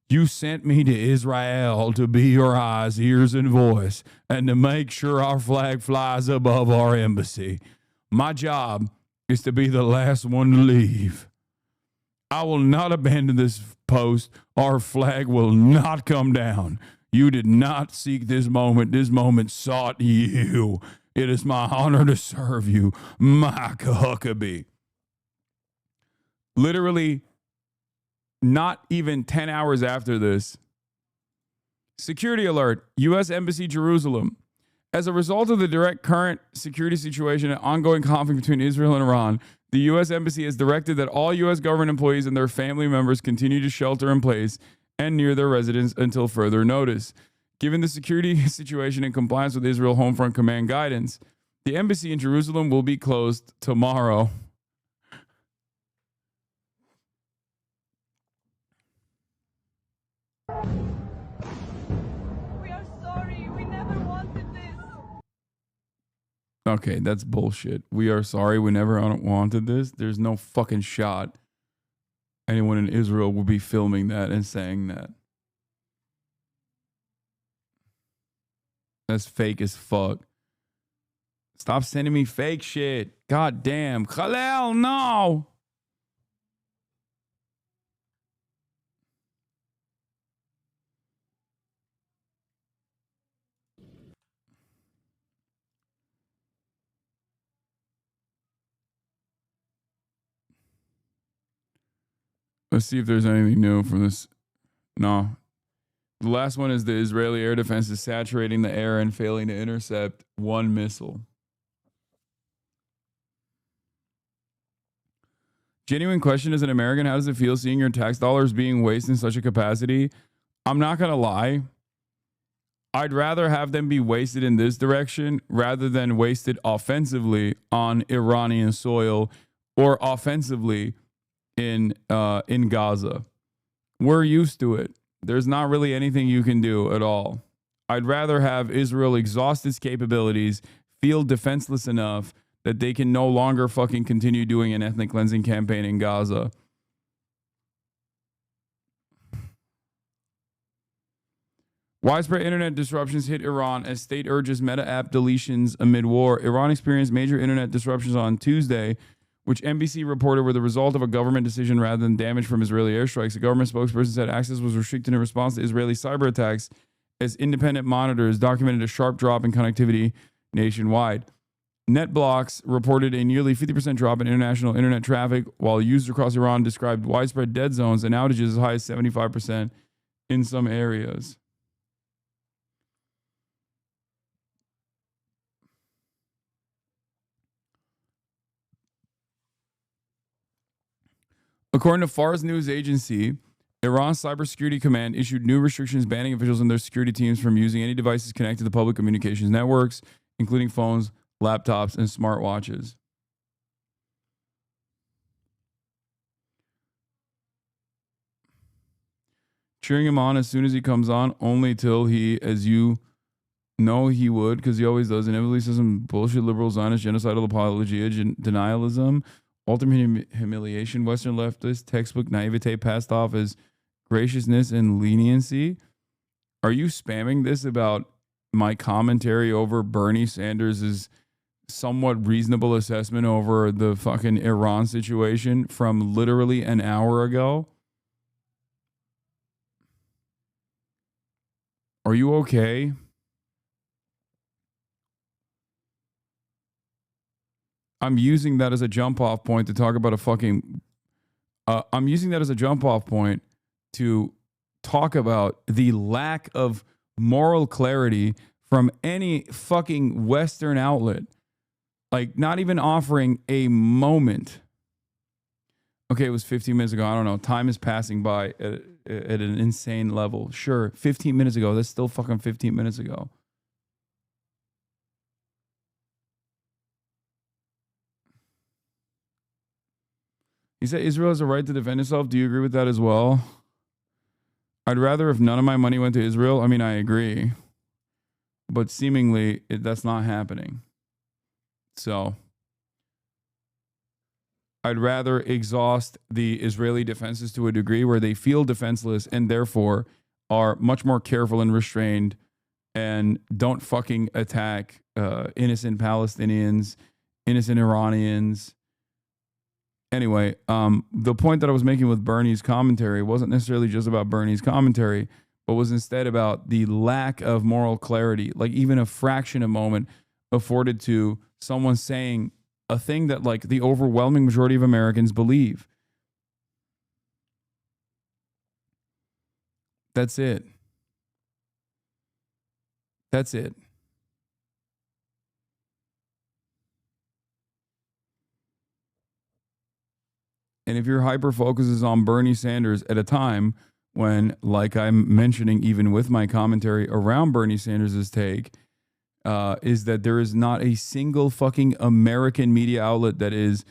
You sent me to Israel to be your eyes, ears, and voice, and to make sure our flag flies above our embassy. My job is to be the last one to leave. I will not abandon this post. Our flag will not come down. You did not seek this moment. This moment sought you. It is my honor to serve you, Micah Huckabee. Literally, not even 10 hours after this, security alert, U.S. Embassy, Jerusalem. As a result of the direct current security situation and ongoing conflict between Israel and Iran, the U.S. Embassy has directed that all U.S. government employees and their family members continue to shelter in place and near their residence until further notice. Given the security situation in compliance with Israel Home Front Command guidance, the embassy in Jerusalem will be closed tomorrow. Okay, that's bullshit. We are sorry. We never wanted this. There's no fucking shot anyone in Israel will be filming that and saying that. That's fake as fuck. Stop sending me fake shit. God damn. Khalil, no. Let's see if there's anything new from this. No. The last one is the Israeli air defense is saturating the air and failing to intercept one missile. Genuine question as an American, how does it feel seeing your tax dollars being wasted in such a capacity? I'm not going to lie. I'd rather have them be wasted in this direction rather than wasted offensively on Iranian soil or offensively in Gaza. We're used to it. There's not really anything you can do at all. I'd rather have Israel exhaust its capabilities, feel defenseless enough that they can no longer fucking continue doing an ethnic cleansing campaign in Gaza. Widespread internet disruptions hit Iran as state urges Meta app deletions amid war. Iran experienced major internet disruptions on Tuesday, which NBC reported were the result of a government decision rather than damage from Israeli airstrikes. A government spokesperson said access was restricted in response to Israeli cyber attacks as independent monitors documented a sharp drop in connectivity nationwide. NetBlocks reported a nearly 50% drop in international internet traffic, while users across Iran described widespread dead zones and outages as high as 75% in some areas. According to Fars News Agency, Iran's Cybersecurity Command issued new restrictions banning officials and their security teams from using any devices connected to public communications networks, including phones, laptops, and smartwatches. Cheering him on as soon as he comes on, only till he, as you know he would, because he always does, inevitably says some bullshit liberal Zionist genocidal apologia, denialism, ultimate humiliation, Western leftist textbook naivete passed off as graciousness and leniency. Are you spamming this about my commentary over Bernie Sanders' somewhat reasonable assessment over the fucking Iran situation from literally an hour ago? Are you okay? I'm using that as a jump off point to talk about a fucking I'm using that as a jump off point to talk about the lack of moral clarity from any fucking Western outlet. Like, not even offering a moment. Okay, it was 15 minutes ago. I don't know. Time is passing by at an insane level. Sure, 15 minutes ago. That's still fucking 15 minutes ago. He said Israel has a right to defend itself. Do you agree with that as well? I'd rather if none of my money went to Israel. I mean, I agree. But seemingly, that's not happening. So, I'd rather exhaust the Israeli defenses to a degree where they feel defenseless and therefore are much more careful and restrained and don't fucking attack innocent Palestinians, innocent Iranians. Anyway, the point that I was making with Bernie's commentary wasn't necessarily just about Bernie's commentary, but was instead about the lack of moral clarity, like even a fraction of moment afforded to someone saying a thing that like the overwhelming majority of Americans believe. That's it. That's it. And if your hyper focus is on Bernie Sanders at a time when, like I'm mentioning, even with my commentary around Bernie Sanders' take, is that there is not a single fucking American media outlet that is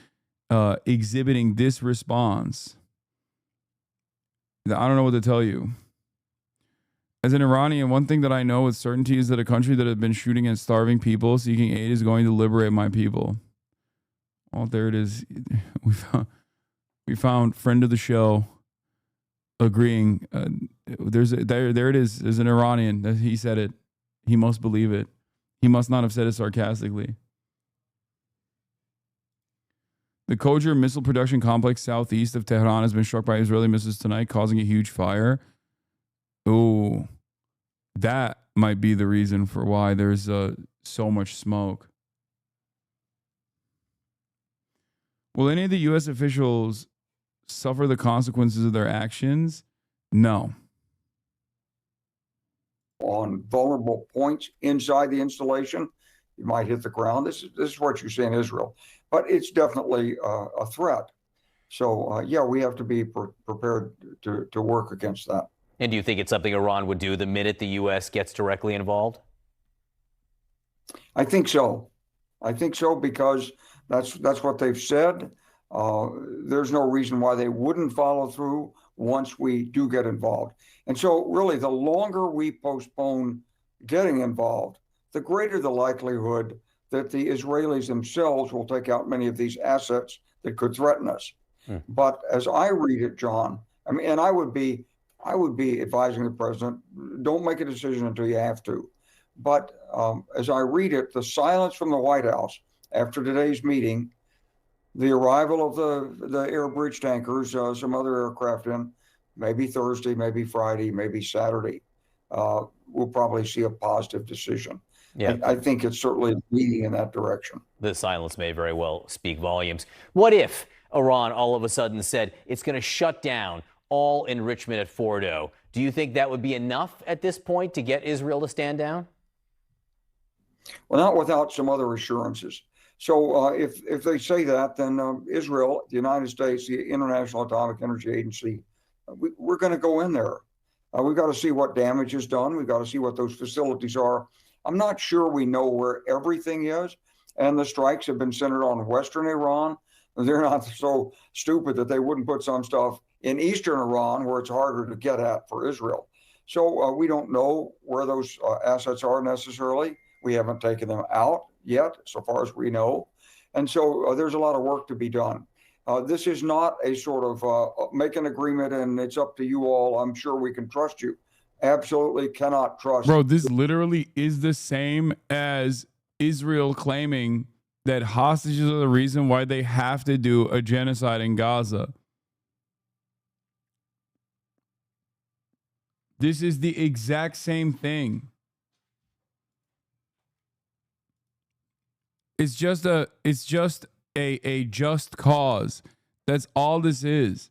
exhibiting this response. I don't know what to tell you. As an Iranian, one thing that I know with certainty is that a country that has been shooting and starving people seeking aid is going to liberate my people. Oh, there it is. We found friend of the show agreeing. There it is. There's an Iranian. He said it. He must believe it. He must not have said it sarcastically. The Khojar missile production complex southeast of Tehran has been struck by Israeli missiles tonight, causing a huge fire. Oh, that might be the reason for why there's so much smoke. Will any of the U.S. officials suffer the consequences of their actions? No. On vulnerable points inside the installation, you might hit the ground. This is what you see in Israel, but it's definitely a threat. So yeah, we have to be prepared to work against that. And do you think it's something Iran would do the minute the U.S. gets directly involved? I think so. I think so because that's what they've said. There's no reason why they wouldn't follow through once we do get involved. And so really, the longer we postpone getting involved, the greater the likelihood that the Israelis themselves will take out many of these assets that could threaten us. But as I read it, John, I mean, and I would be advising the president, don't make a decision until you have to. But as I read it, the silence from the White House after today's meeting, the arrival of the air bridge tankers, some other aircraft in, maybe Thursday, maybe Friday, maybe Saturday, we'll probably see a positive decision. Yeah, I think it's certainly leading in that direction. The silence may very well speak volumes. What if Iran all of a sudden said it's going to shut down all enrichment at Fordo? Do you think that would be enough at this point to get Israel to stand down? Well, not without some other assurances. So if they say that, then Israel, the United States, the International Atomic Energy Agency, we're going to go in there. We've got to see what damage is done. We've got to see what those facilities are. I'm not sure we know where everything is. And the strikes have been centered on Western Iran. They're not so stupid that they wouldn't put some stuff in Eastern Iran where it's harder to get at for Israel. So we don't know where those assets are necessarily. We haven't taken them out yet, so far as we know. And so there's a lot of work to be done. This is not a sort of make an agreement and it's up to you all. I'm sure we can trust you. Absolutely cannot trust. Bro, this literally is the same as Israel claiming that hostages are the reason why they have to do a genocide in Gaza. This is the exact same thing. It's just a just cause. That's all this is.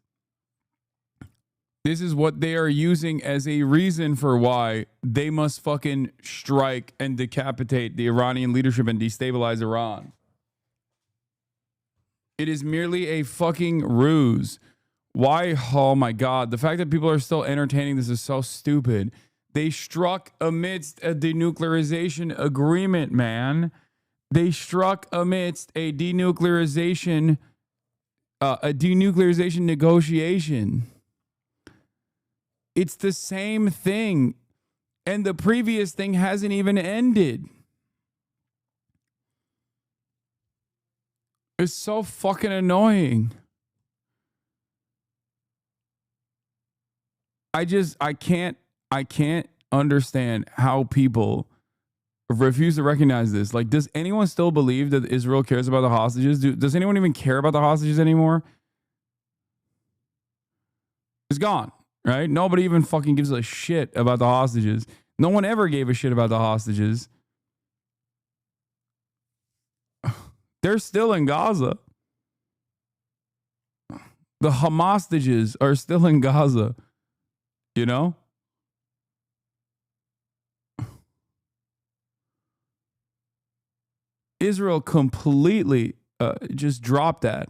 This is what they are using as a reason for why they must fucking strike and decapitate the Iranian leadership and destabilize Iran. It is merely a fucking ruse. Why? Oh my God. The fact that people are still entertaining this is so stupid. They struck amidst a denuclearization agreement, man. They struck amidst a denuclearization negotiation. It's the same thing. And the previous thing hasn't even ended. It's so fucking annoying. I can't understand how people refuse to recognize this. Like, does anyone still believe that Israel cares about the hostages? Does anyone even care about the hostages anymore? It's gone, right? Nobody even fucking gives a shit about the hostages. No one ever gave a shit about the hostages. They're still in Gaza. The Hamas-stages are still in Gaza. You know? Israel completely just dropped that.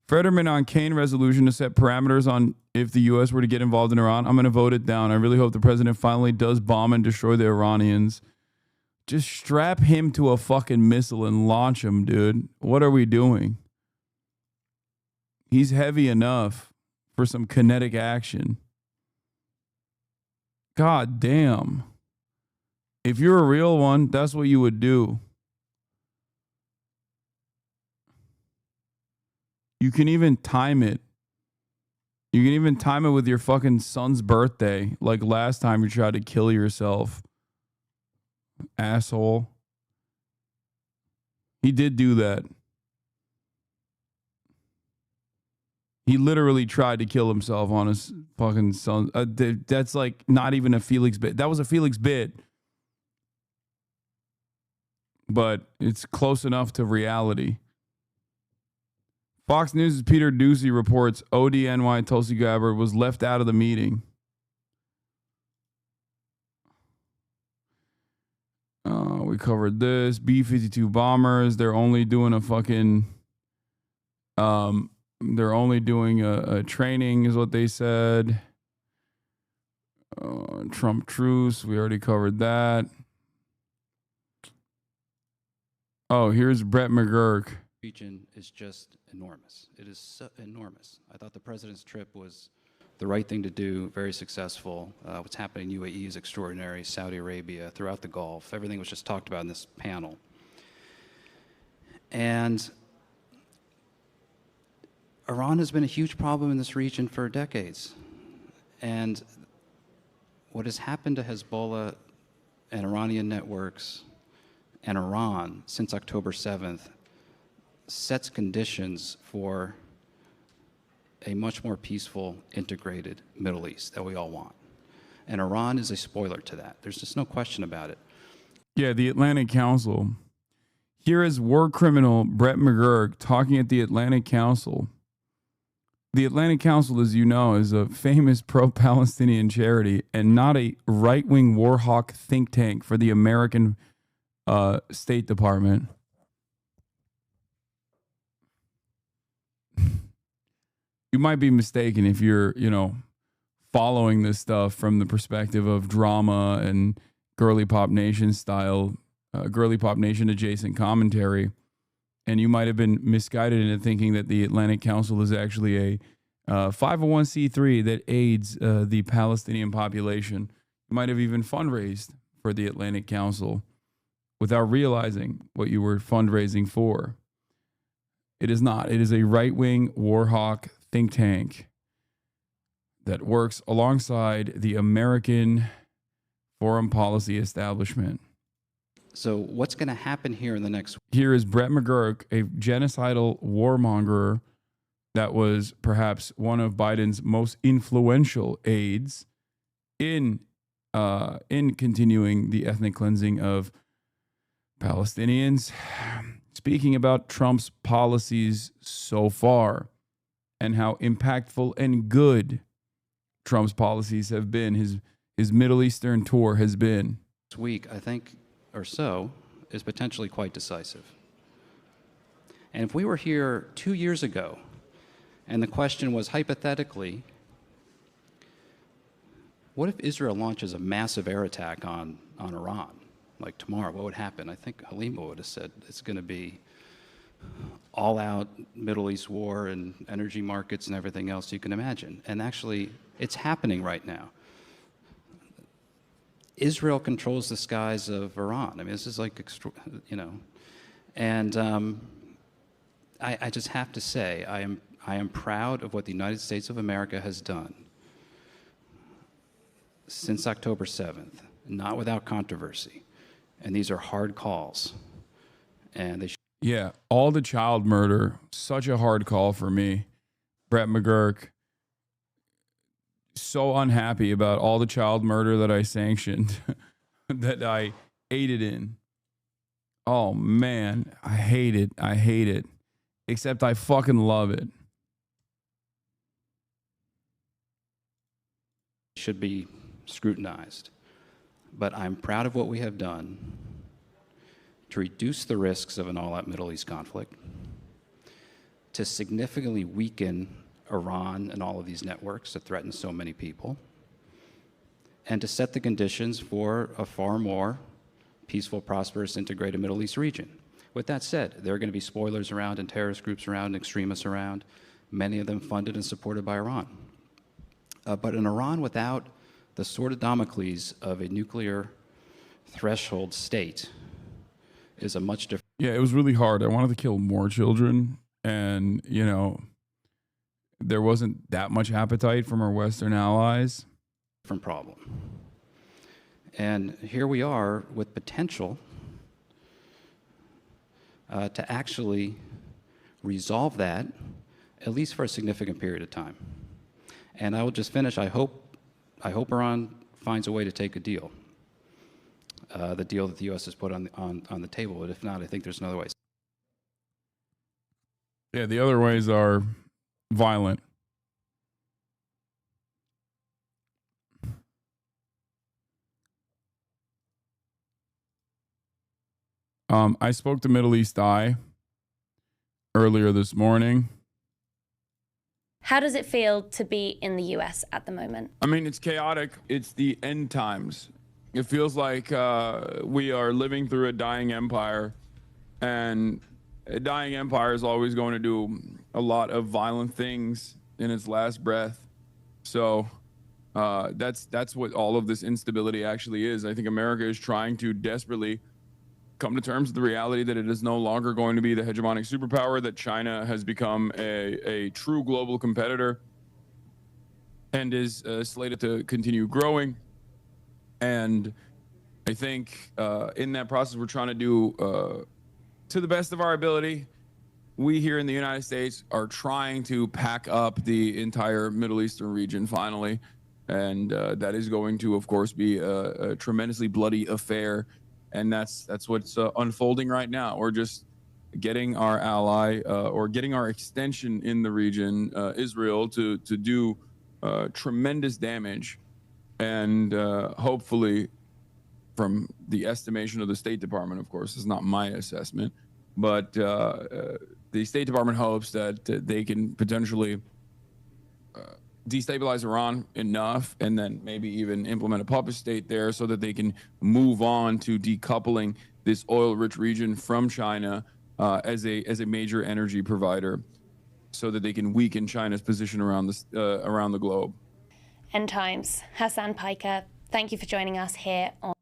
Fetterman on Kane resolution to set parameters on if the U.S. were to get involved in Iran. I'm going to vote it down. I really hope the president finally does bomb and destroy the Iranians. Just strap him to a fucking missile and launch him, dude. What are we doing? He's heavy enough for some kinetic action. God damn. If you're a real one, that's what you would do. You can even time it. You can even time it with your fucking son's birthday, like last time you tried to kill yourself. Asshole. He did do that. He literally tried to kill himself on his fucking son. That's like not even a Felix bit. That was a Felix bit. But it's close enough to reality. Fox News' Peter Doocy reports ODNY Tulsi Gabbard was left out of the meeting. We covered this. B-52 bombers. They're only doing a fucking... they're only doing a training is what they said. Trump truce. We already covered that. Oh, here's Brett McGurk. Region is just enormous. It is so enormous. I thought the president's trip was the right thing to do, very successful. What's happening in UAE is extraordinary. Saudi Arabia, throughout the Gulf, everything was just talked about in this panel. And Iran has been a huge problem in this region for decades. And what has happened to Hezbollah and Iranian networks and Iran since October 7th sets conditions for a much more peaceful, integrated Middle East that we all want. And Iran is a spoiler to that. There's just no question about it. Yeah, the Atlantic Council. Here is war criminal Brett McGurk talking at the Atlantic Council. The Atlantic Council, as you know, is a famous pro-Palestinian charity and not a right-wing war hawk think tank for the American State Department. You might be mistaken if you're, following this stuff from the perspective of drama and Girly Pop Nation style, Girly Pop Nation adjacent commentary. And you might have been misguided into thinking that the Atlantic Council is actually a 501c3 that aids the Palestinian population. You might have even fundraised for the Atlantic Council without realizing what you were fundraising for. It is not. It is a right-wing war hawk think tank that works alongside the American foreign policy establishment. So what's going to happen here in the next... Here is Brett McGurk, a genocidal warmonger that was perhaps one of Biden's most influential aides in continuing the ethnic cleansing of Palestinians, speaking about Trump's policies so far and how impactful and good Trump's policies have been, his Middle Eastern tour has been. This week, I think or so is potentially quite decisive. And if we were here 2 years ago, and the question was hypothetically, what if Israel launches a massive air attack on Iran, like tomorrow? What would happen? I think Halima would have said it's going to be all-out Middle East war and energy markets and everything else you can imagine. And actually, it's happening right now. Israel controls the skies of Iran. I mean, this is like, you know, and I just have to say, I am proud of what the United States of America has done since October 7th, not without controversy. And these are hard calls. And they Yeah, all the child murder, such a hard call for me. Brett McGurk, so unhappy about all the child murder that I sanctioned, that I aided in. Oh, man, I hate it. I hate it. Except I fucking love it. should be scrutinized. But I'm proud of what we have done to reduce the risks of an all-out Middle East conflict, to significantly weaken Iran and all of these networks that threaten so many people, and to set the conditions for a far more peaceful, prosperous, integrated Middle East region. With that said, there are going to be spoilers around and terrorist groups around and extremists around, many of them funded and supported by Iran. But an Iran without the sword of Damocles of a nuclear threshold state is a much different. Yeah, it was really hard. I wanted to kill more children, and, you know, there wasn't that much appetite from our Western allies. Different problem. And here we are with potential to actually resolve that, at least for a significant period of time. And I will just finish. I hope Iran finds a way to take a deal, the deal that the U.S. has put on the table. But if not, I think there's another way. Yeah, the other ways are violent. I spoke to Middle East Eye earlier this morning. How does it feel to be in the US at the moment? I mean, it's chaotic. It's the end times. It feels like we are living through a dying empire, and a dying empire is always going to do a lot of violent things in its last breath. So that's what all of this instability actually is. I think America is trying to desperately come to terms with the reality that it is no longer going to be the hegemonic superpower, that China has become a true global competitor and is slated to continue growing. And I think in that process, we're trying to do, to the best of our ability, we here in the United States are trying to pack up the entire Middle Eastern region finally. And that is going to, of course, be a tremendously bloody affair. And that's what's unfolding right now. We're just getting our ally or getting our extension in the region, Israel, to do tremendous damage. And hopefully, from the estimation of the State Department, of course, it's not my assessment, but the State Department hopes that they can potentially destabilize Iran enough, and then maybe even implement a puppet state there so that they can move on to decoupling this oil-rich region from China as a major energy provider, so that they can weaken China's position around the globe. End times. Hasan Piker, thank you for joining us here on.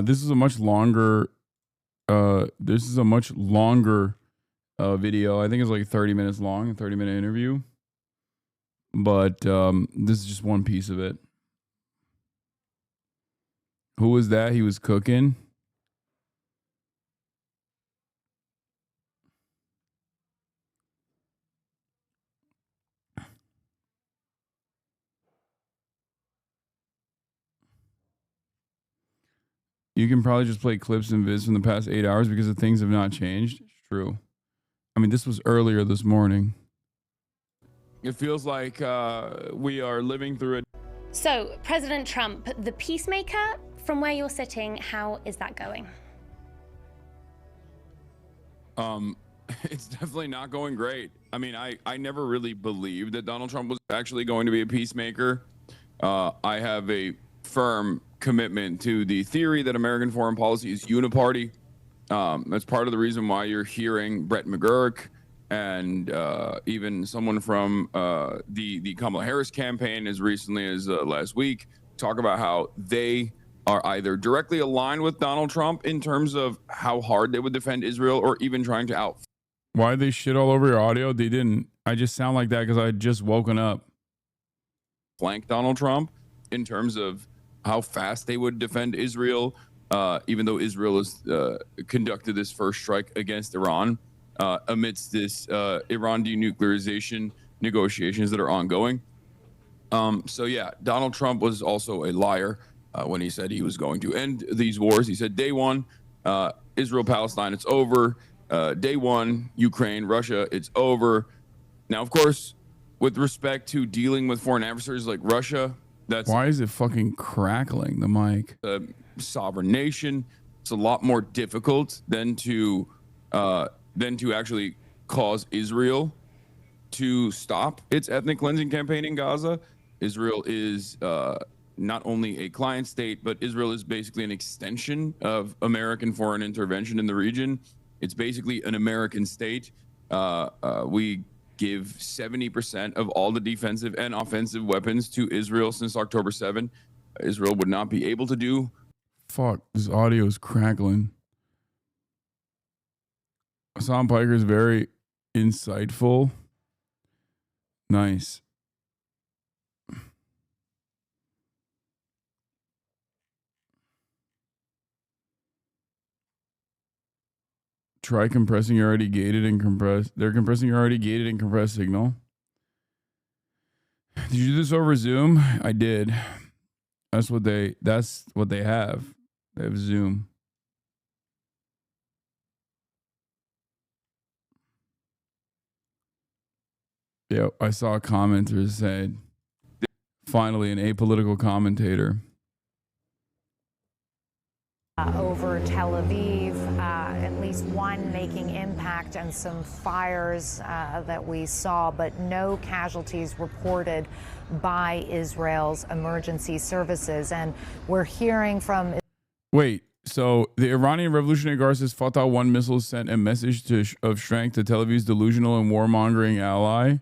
This is a much longer. Video. I think it's like 30 minutes long, a 30-minute interview. But this is just one piece of it. Who was that? He was cooking. You can probably just play clips and vids from the past 8 hours because the things have not changed. It's true. I mean, this was earlier this morning. It feels like we are living through it. So, President Trump, the peacemaker, from where you're sitting, how is that going? It's definitely not going great. I mean, I never really believed that Donald Trump was actually going to be a peacemaker. I have a firm commitment to the theory that American foreign policy is uniparty. That's part of the reason why you're hearing Brett McGurk and even someone from the Kamala Harris campaign as recently as last week talk about how they are either directly aligned with Donald Trump in terms of how hard they would defend Israel or even trying to out. Why they shit all over your audio? They didn't. I just sound like that because I had just woken up. Flank Donald Trump in terms of how fast they would defend Israel, even though Israel has conducted this first strike against Iran amidst this Iran denuclearization negotiations that are ongoing. So yeah, Donald Trump was also a liar when he said he was going to end these wars. He said day one, Israel-Palestine, it's over. Day one, Ukraine, Russia, it's over. Now, of course, with respect to dealing with foreign adversaries like Russia, that's why is it fucking crackling the mic? A sovereign nation. It's a lot more difficult than to actually cause Israel to stop its ethnic cleansing campaign in Gaza. Israel is not only a client state, but Israel is basically an extension of American foreign intervention in the region. It's basically an American state. We give 70% of all the defensive and offensive weapons to Israel since October 7. Israel would not be able to do. Fuck, this audio is crackling. Hasan Piker is very insightful. Nice. Try compressing your already gated and compressed. They're compressing your already gated and compressed signal. Did you do this over Zoom? I did. That's what they have. They have Zoom. Yeah, I saw a commenter said, finally an apolitical commentator. Over Tel Aviv, at least one making impact and some fires that we saw, but no casualties reported by Israel's emergency services. And we're hearing from... Wait, so the Iranian Revolutionary Guard says Fatah 1 missiles sent a message of strength to Tel Aviv's delusional and warmongering ally?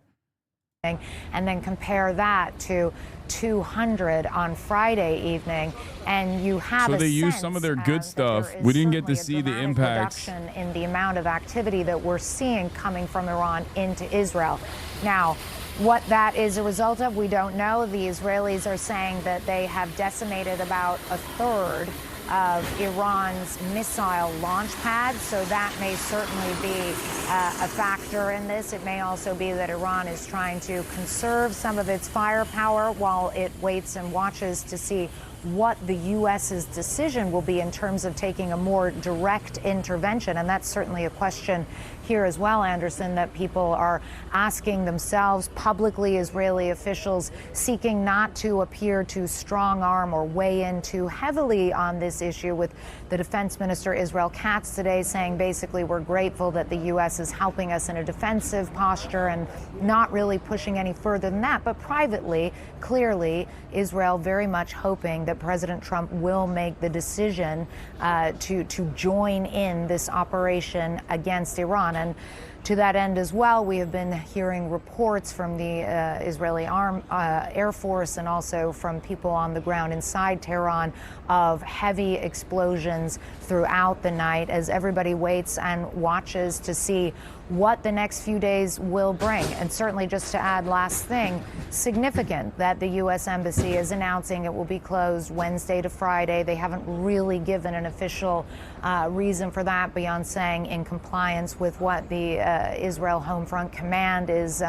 And then compare that to 200 on Friday evening, and you have so they use some of their good stuff. We didn't get to see the impacts in the amount of activity that we're seeing coming from Iran into Israel. Now, what that is a result of, we don't know. The Israelis are saying that they have decimated about a third of Iran's missile launch pads, so that may certainly be a factor in this. It may also be that Iran is trying to conserve some of its firepower while it waits and watches to see what the U.S.'s decision will be in terms of taking a more direct intervention. And that's certainly a question here as well, Anderson, that people are asking themselves publicly, Israeli officials seeking not to appear to strong arm or weigh in too heavily on this issue, with the defense minister Israel Katz today saying basically we're grateful that the U.S. is helping us in a defensive posture and not really pushing any further than that. But privately, clearly, Israel very much hoping that President Trump will make the decision to join in this operation against Iran. And to that end as well, we have been hearing reports from the Israeli Air Force and also from people on the ground inside Tehran of heavy explosions throughout the night as everybody waits and watches to see what the next few days will bring. And certainly, just to add last thing, significant that the U.S. Embassy is announcing it will be closed Wednesday to Friday. They haven't really given an official reason for that beyond saying in compliance with what the Israel Homefront Command is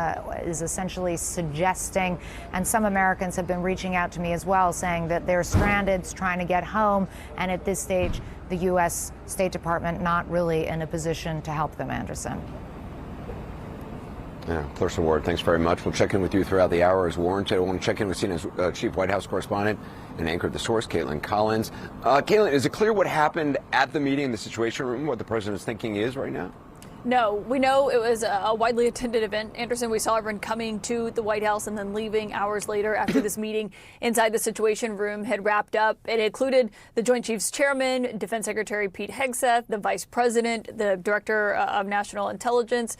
essentially suggesting. And some Americans have been reaching out to me as well, saying that they're stranded, trying to get home, and at this stage, the U.S. State Department not really in a position to help them, Anderson. Yeah, Clarissa Ward, thanks very much. We'll check in with you throughout the hour as warranted. I want to check in with CNN's chief White House correspondent and anchor at The Source, Caitlin Collins. Caitlin, is it clear what happened at the meeting in the Situation Room, what the president's thinking is right now? No, we know it was a widely attended event. Anderson, we saw everyone coming to the White House and then leaving hours later after this meeting inside the Situation Room had wrapped up. It included the Joint Chiefs Chairman, Defense Secretary Pete Hegseth, the Vice President, the Director of National Intelligence,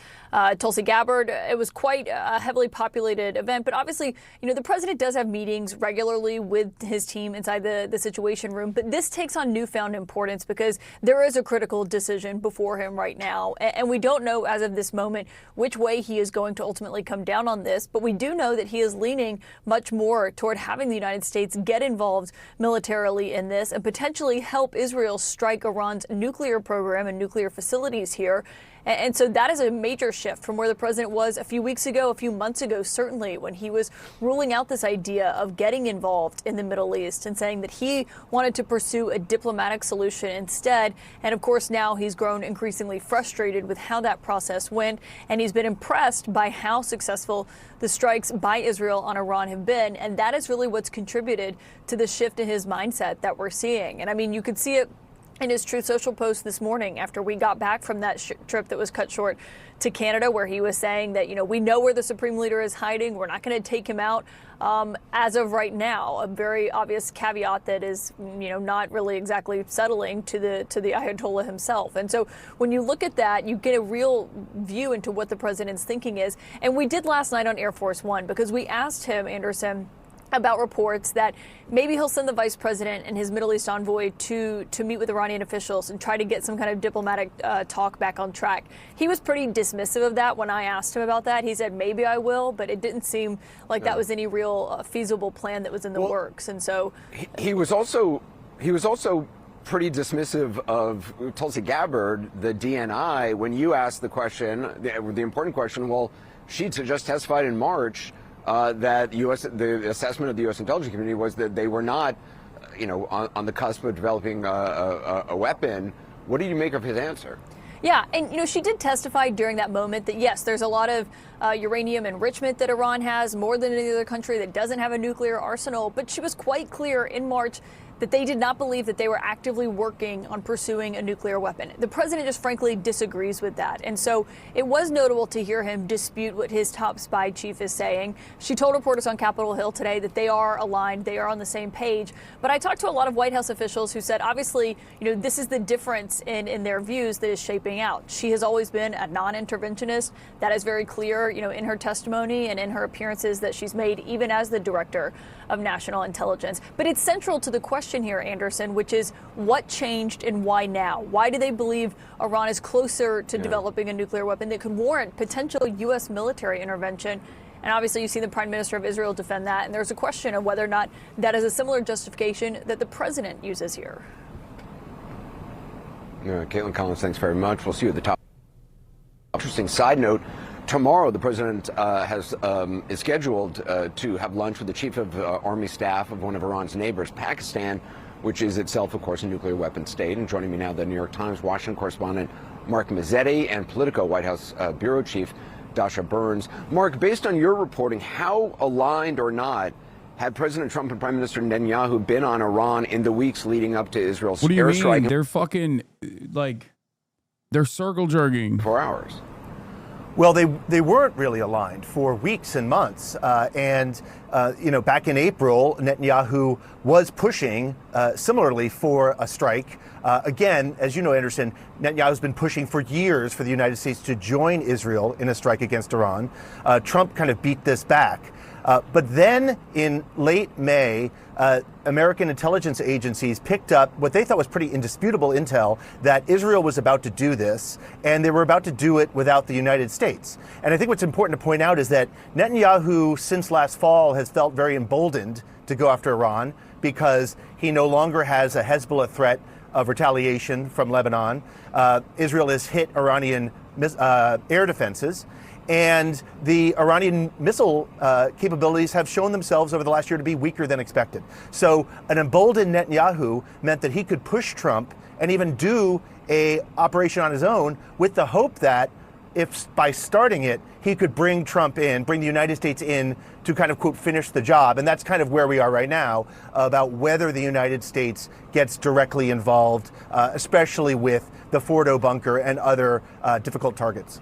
Tulsi Gabbard. It was quite a heavily populated event, but obviously, you know, the president does have meetings regularly with his team inside the Situation Room, but this takes on newfound importance because there is a critical decision before him right now, and we don't know as of this moment which way he is going to ultimately come down on this, but we do know that he is leaning much more toward having the United States get involved militarily in this and potentially help Israel strike Iran's nuclear program and nuclear facilities here. And so that is a major shift from where the president was a few weeks ago, a few months ago, certainly, when he was ruling out this idea of getting involved in the Middle East and saying that he wanted to pursue a diplomatic solution instead. And of course, now he's grown increasingly frustrated with how that process went. And he's been impressed by how successful the strikes by Israel on Iran have been. And that is really what's contributed to the shift in his mindset that we're seeing. And I mean, you could see it in his Truth Social post this morning after we got back from that trip that was cut short to Canada, where he was saying that, you know, we know where the Supreme Leader is hiding. We're not going to take him out as of right now. A very obvious caveat that is, you know, not really exactly settling to the Ayatollah himself. And so when you look at that, you get a real view into what the president's thinking is. And we did last night on Air Force One because we asked him, Anderson, about reports that maybe he'll send the vice president and his Middle East envoy to meet with Iranian officials and try to get some kind of diplomatic talk back on track. He was pretty dismissive of that when I asked him about that. He said, maybe I will, but it didn't seem like that was any real feasible plan that was in the works. And so he was also pretty dismissive of Tulsi Gabbard, the DNI, when you asked the question, the important question, well, she just testified in March that the assessment of the U.S. intelligence community was that they were not, you know, on the cusp of developing a weapon. What do you make of his answer? Yeah, and you know, she did testify during that moment that yes, there's a lot of uranium enrichment that Iran has, more than any other country that doesn't have a nuclear arsenal. But she was quite clear in March that they did not believe that they were actively working on pursuing a nuclear weapon. The president just frankly disagrees with that. And so it was notable to hear him dispute what his top spy chief is saying. She told reporters on Capitol Hill today that they are aligned, they are on the same page. But I talked to a lot of White House officials who said, obviously, you know, this is the difference in their views that is shaping out. She has always been a non-interventionist. That is very clear, you know, in her testimony and in her appearances that she's made, even as the director of national intelligence. But it's central to the question here, Anderson, which is what changed and why now? Why do they believe Iran is closer to developing a nuclear weapon that could warrant potential U.S. military intervention? And obviously, you see the Prime Minister of Israel defend that. And there's a question of whether or not that is a similar justification that the president uses here. Caitlin Collins, thanks very much. We'll see you at the top. Interesting side note. Tomorrow, the president is scheduled to have lunch with the chief of army staff of one of Iran's neighbors, Pakistan, which is itself, of course, a nuclear weapon state. And joining me now, the New York Times Washington correspondent Mark Mazzetti and Politico White House bureau chief Dasha Burns. Mark, based on your reporting, how aligned or not had President Trump and Prime Minister Netanyahu been on Iran in the weeks leading up to Israel's airstrike? What do you mean? They're fucking, like, they're circle jerking. 4 hours. Well, they weren't really aligned for weeks and months. You know, back in April, Netanyahu was pushing similarly for a strike. Again, as you know, Anderson, Netanyahu's been pushing for years for the United States to join Israel in a strike against Iran. Trump kind of beat this back. But then in late May, American intelligence agencies picked up what they thought was pretty indisputable intel that Israel was about to do this, and they were about to do it without the United States. And I think what's important to point out is that Netanyahu, since last fall, has felt very emboldened to go after Iran because he no longer has a Hezbollah threat of retaliation from Lebanon. Israel has hit Iranian air defenses. And the Iranian missile capabilities have shown themselves over the last year to be weaker than expected. So an emboldened Netanyahu meant that he could push Trump and even do a operation on his own with the hope that if by starting it, he could bring Trump in, bring the United States in to kind of, quote, finish the job. And that's kind of where we are right now about whether the United States gets directly involved, especially with the Fordo bunker and other difficult targets.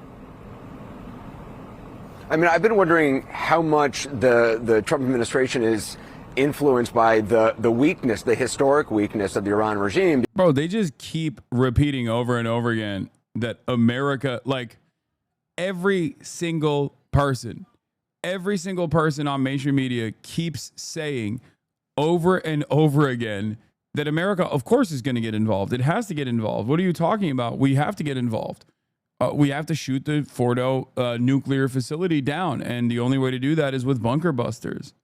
I mean, I've been wondering how much the Trump administration is influenced by the weakness, the historic weakness of the Iran regime. Bro, they just keep repeating over and over again that America, like every single person on mainstream media keeps saying over and over again that America, of course, is going to get involved. It has to get involved. What are you talking about? We have to get involved. We have to shoot the Fordo nuclear facility down. And the only way to do that is with bunker busters.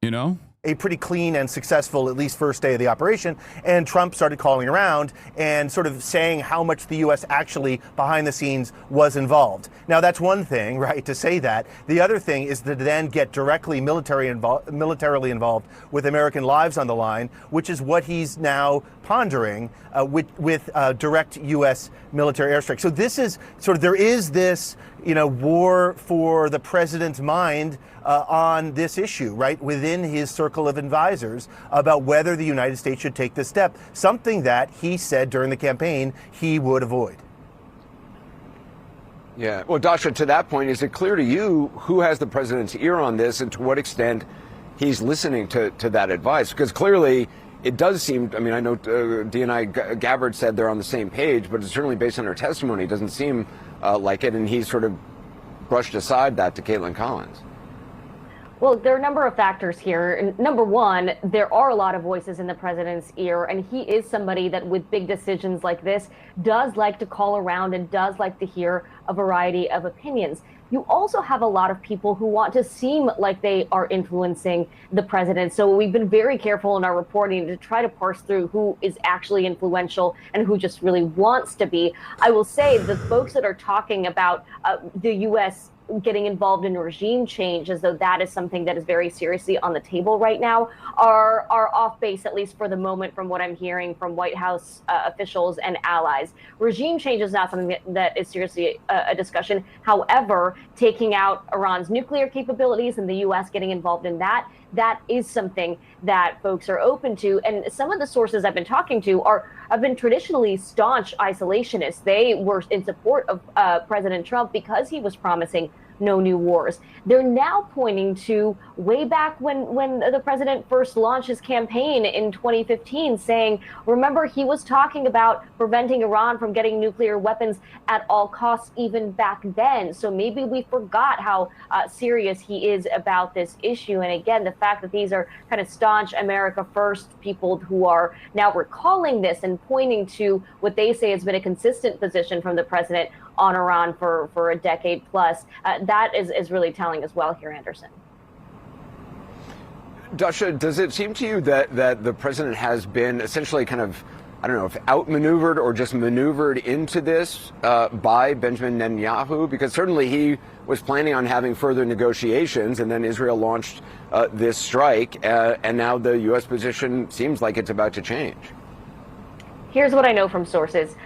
You know? A pretty clean and successful, at least first day of the operation. And Trump started calling around and sort of saying how much the U.S. actually behind the scenes was involved. Now, that's one thing, right, to say that. The other thing is to then get directly militarily involved with American lives on the line, which is what he's now pondering with direct U.S. military airstrike. So this is sort of, there is this, war for the president's mind on this issue, right, within his circle of advisors about whether the United States should take this step, something that he said during the campaign he would avoid. Yeah. Well, Dasha, to that point, is it clear to you who has the president's ear on this and to what extent he's listening to that advice? Because clearly it does seem, I mean, I know DNI Gabbard said they're on the same page, but it's certainly based on her testimony, it doesn't seem like it, and he sort of brushed aside that to Caitlin Collins. Well, there are a number of factors here. Number one, there are a lot of voices in the president's ear, and he is somebody that with big decisions like this does like to call around and does like to hear a variety of opinions. You also have a lot of people who want to seem like they are influencing the president. So we've been very careful in our reporting to try to parse through who is actually influential and who just really wants to be. I will say the folks that are talking about the U.S. getting involved in regime change as though that is something that is very seriously on the table right now are off base, at least for the moment, from what I'm hearing from White House officials and allies. Regime change is not something that is seriously a discussion. However, taking out Iran's nuclear capabilities and the U.S. getting involved in that is something that folks are open to. And some of the sources I've been talking to have been traditionally staunch isolationists. They were in support of President Trump because he was promising no new wars. They're now pointing to way back when the president first launched his campaign in 2015, saying, remember, he was talking about preventing Iran from getting nuclear weapons at all costs even back then. So maybe we forgot how serious he is about this issue. And again, the fact that these are kind of staunch America First people who are now recalling this and pointing to what they say has been a consistent position from the president on Iran for a decade plus, that is really telling as well here, Anderson. Dasha, does it seem to you that the president has been essentially kind of, I don't know if outmaneuvered or just maneuvered into this by Benjamin Netanyahu? Because certainly he was planning on having further negotiations, and then Israel launched this strike, and now the U.S. position seems like it's about to change. Here's what I know from sources.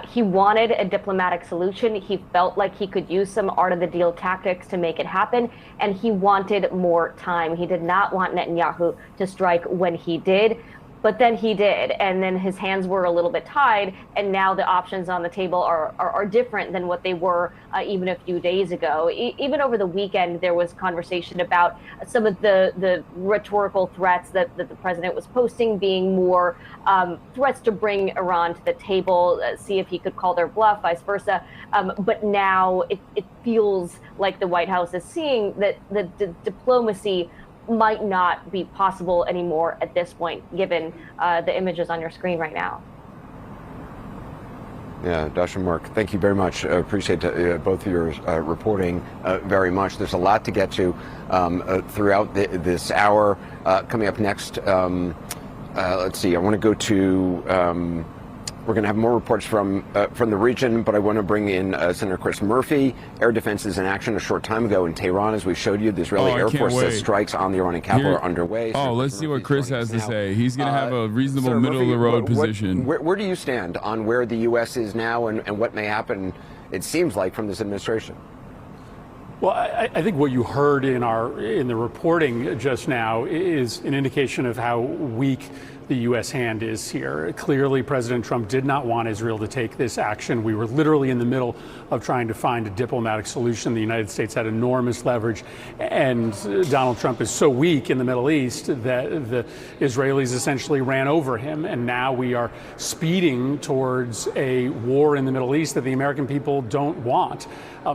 He wanted a diplomatic solution. He felt like he could use some art of the deal tactics to make it happen, and he wanted more time. He did not want Netanyahu to strike when he did. But then he did, and then his hands were a little bit tied, and now the options on the table are different than what they were even a few days ago. Even over the weekend, there was conversation about some of the rhetorical threats that the president was posting being more threats to bring Iran to the table, see if he could call their bluff, vice versa. But now it feels like the White House is seeing that the diplomacy might not be possible anymore at this point, given the images on your screen right now. Yeah, Dasha, Mark, thank you very much. Appreciate both of your reporting very much. There's a lot to get to throughout this hour. Coming up next, let's see, I want to go to... we're going to have more reports from the region, but I want to bring in Senator Chris Murphy. Air defense is in action a short time ago in Tehran, as we showed you. The Israeli Air Force says strikes on the Iranian capital are underway. Let's see what Chris has to say. He's going to have a reasonable middle-of-the-road position. Where do you stand on where the U.S. is now and what may happen it seems like, from this administration. Well, I think what you heard in the reporting just now is an indication of how weak the U.S. hand is here. Clearly, President Trump did not want Israel to take this action. We were literally in the middle of trying to find a diplomatic solution. The United States had enormous leverage, and Donald Trump is so weak in the Middle East that the Israelis essentially ran over him, and now we are speeding towards a war in the Middle East that the American people don't want.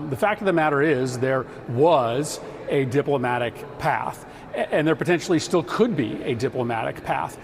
The fact of the matter is there was a diplomatic path, and there potentially still could be a diplomatic path.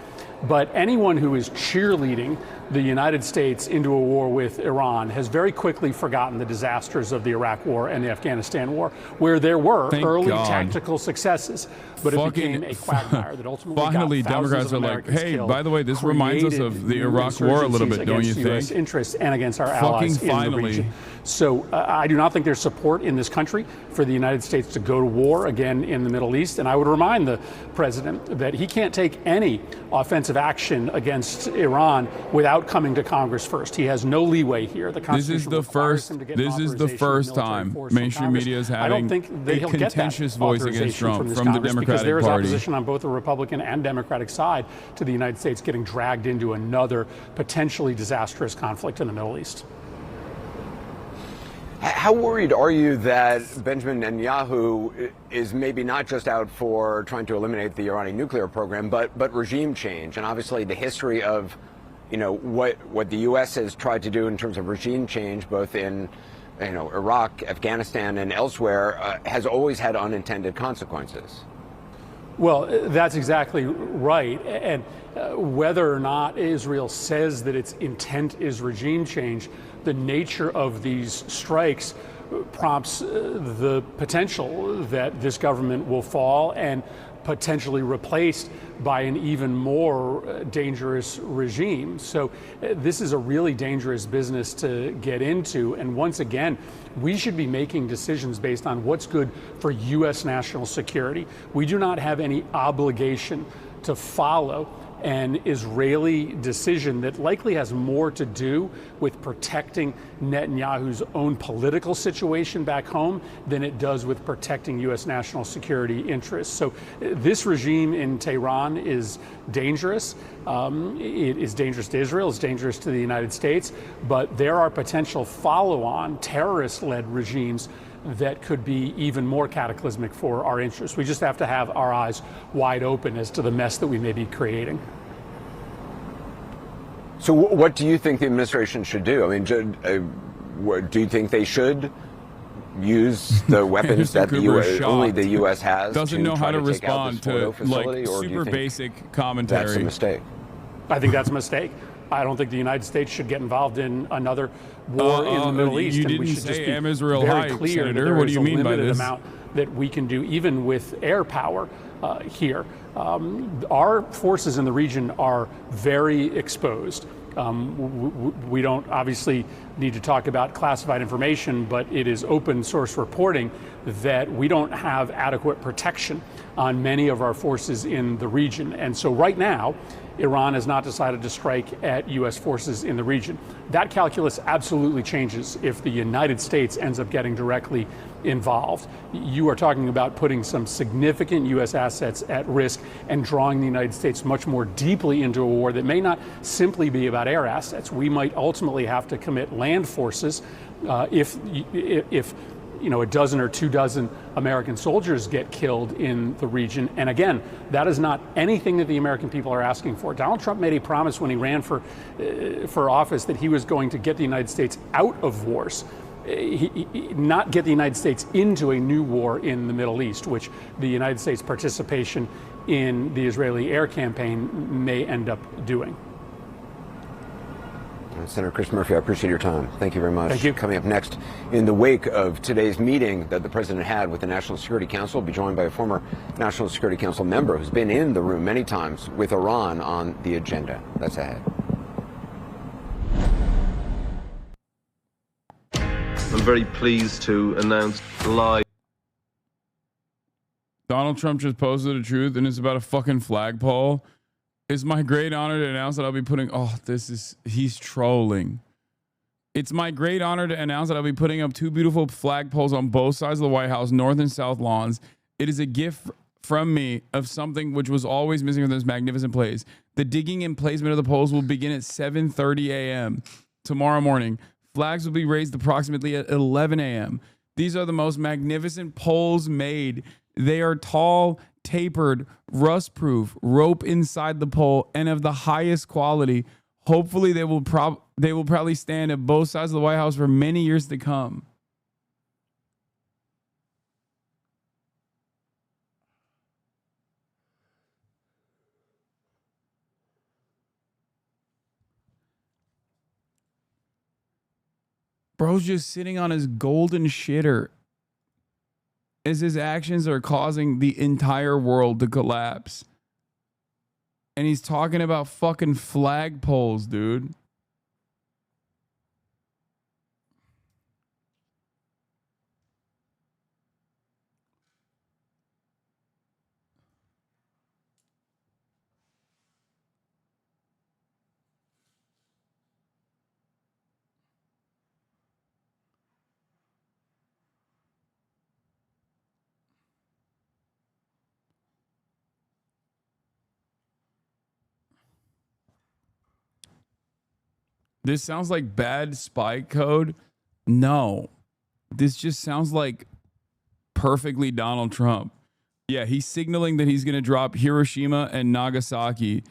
But anyone who is cheerleading the United States into a war with Iran has very quickly forgotten the disasters of the Iraq War and the Afghanistan War, where there were early tactical successes, but it became a quagmire that ultimately finally got thousands Democrats of are like, Americans hey, killed, by the way, this reminds us of the Iraq War a little bit, don't you think? US interests and against our allies in the region. So I do not think there's support in this country for the United States to go to war again in the Middle East. And I would remind the president that he can't take any offensive action against Iran without coming to Congress first. He has no leeway here. The Constitution This is the first time mainstream media is having a contentious voice against Trump from the Democratic because there is Party. opposition on both the Republican and Democratic side to the United States getting dragged into another potentially disastrous conflict in the Middle East. How worried are you that Benjamin Netanyahu is maybe not just out for trying to eliminate the Iranian nuclear program, but regime change? And obviously the history of, what the U.S. has tried to do in terms of regime change, both in, Iraq, Afghanistan, and elsewhere, has always had unintended consequences. Well, that's exactly right. And whether or not Israel says that its intent is regime change, the nature of these strikes prompts the potential that this government will fall and potentially replaced by an even more dangerous regime. So this is a really dangerous business to get into. And once again, we should be making decisions based on what's good for U.S. national security. We do not have any obligation to follow an Israeli decision that likely has more to do with protecting Netanyahu's own political situation back home than it does with protecting U.S. national security interests. So this regime in Tehran is dangerous. It is dangerous to Israel, it's dangerous to the United States, but there are potential follow-on terrorist-led regimes that could be even more cataclysmic for our interests. We just have to have our eyes wide open as to the mess that we may be creating. So what do you think the administration should do? I mean, do you think they should use the weapons that only the U.S. has? Doesn't know how to respond to like super basic commentary. That's a mistake. I think that's a mistake. I don't think the United States should get involved in another war in the Middle East. You and we didn't should say just be Israel very hype, clear Senator. that there What do is you mean by this? amount that we can do, even with air power here. Our forces in the region are very exposed. We don't obviously need to talk about classified information, but it is open source reporting that we don't have adequate protection on many of our forces in the region. And so right now, Iran has not decided to strike at U.S. forces in the region. That calculus absolutely changes if the United States ends up getting directly involved. You are talking about putting some significant U.S. assets at risk and drawing the United States much more deeply into a war that may not simply be about air assets. We might ultimately have to commit land forces if a dozen or 2 dozen American soldiers get killed in the region. And again, that is not anything that the American people are asking for. Donald Trump made a promise when he ran for office that he was going to get the United States out of wars, not get the United States into a new war in the Middle East, which the United States participation in the Israeli air campaign may end up doing. Senator Chris Murphy, I appreciate your time. Thank you very much. Thank you. Coming up next, in the wake of today's meeting that the president had with the National Security Council, we'll be joined by a former National Security Council member who's been in the room many times with Iran on the agenda. That's ahead. I'm very pleased to announce live. Donald Trump just posted the truth, and it's about a fucking flagpole. It's my great honor to announce that I'll be putting. He's trolling. It's my great honor to announce that I'll be putting up 2 beautiful flagpoles on both sides of the White House, north and south lawns. It is a gift from me of something which was always missing from this magnificent place. The digging and placement of the poles will begin at 7:30 a.m. tomorrow morning. Flags will be raised approximately at 11 a.m. These are the most magnificent poles made. They are tall, tapered, rust-proof, rope inside the pole, and of the highest quality. Hopefully, they will probably stand at both sides of the White House for many years to come. Bro's just sitting on his golden shitter as his actions are causing the entire world to collapse. And he's talking about fucking flagpoles, dude. This sounds like bad spy code. No, this just sounds like perfectly Donald Trump. Yeah, he's signaling that he's going to drop Hiroshima and Nagasaki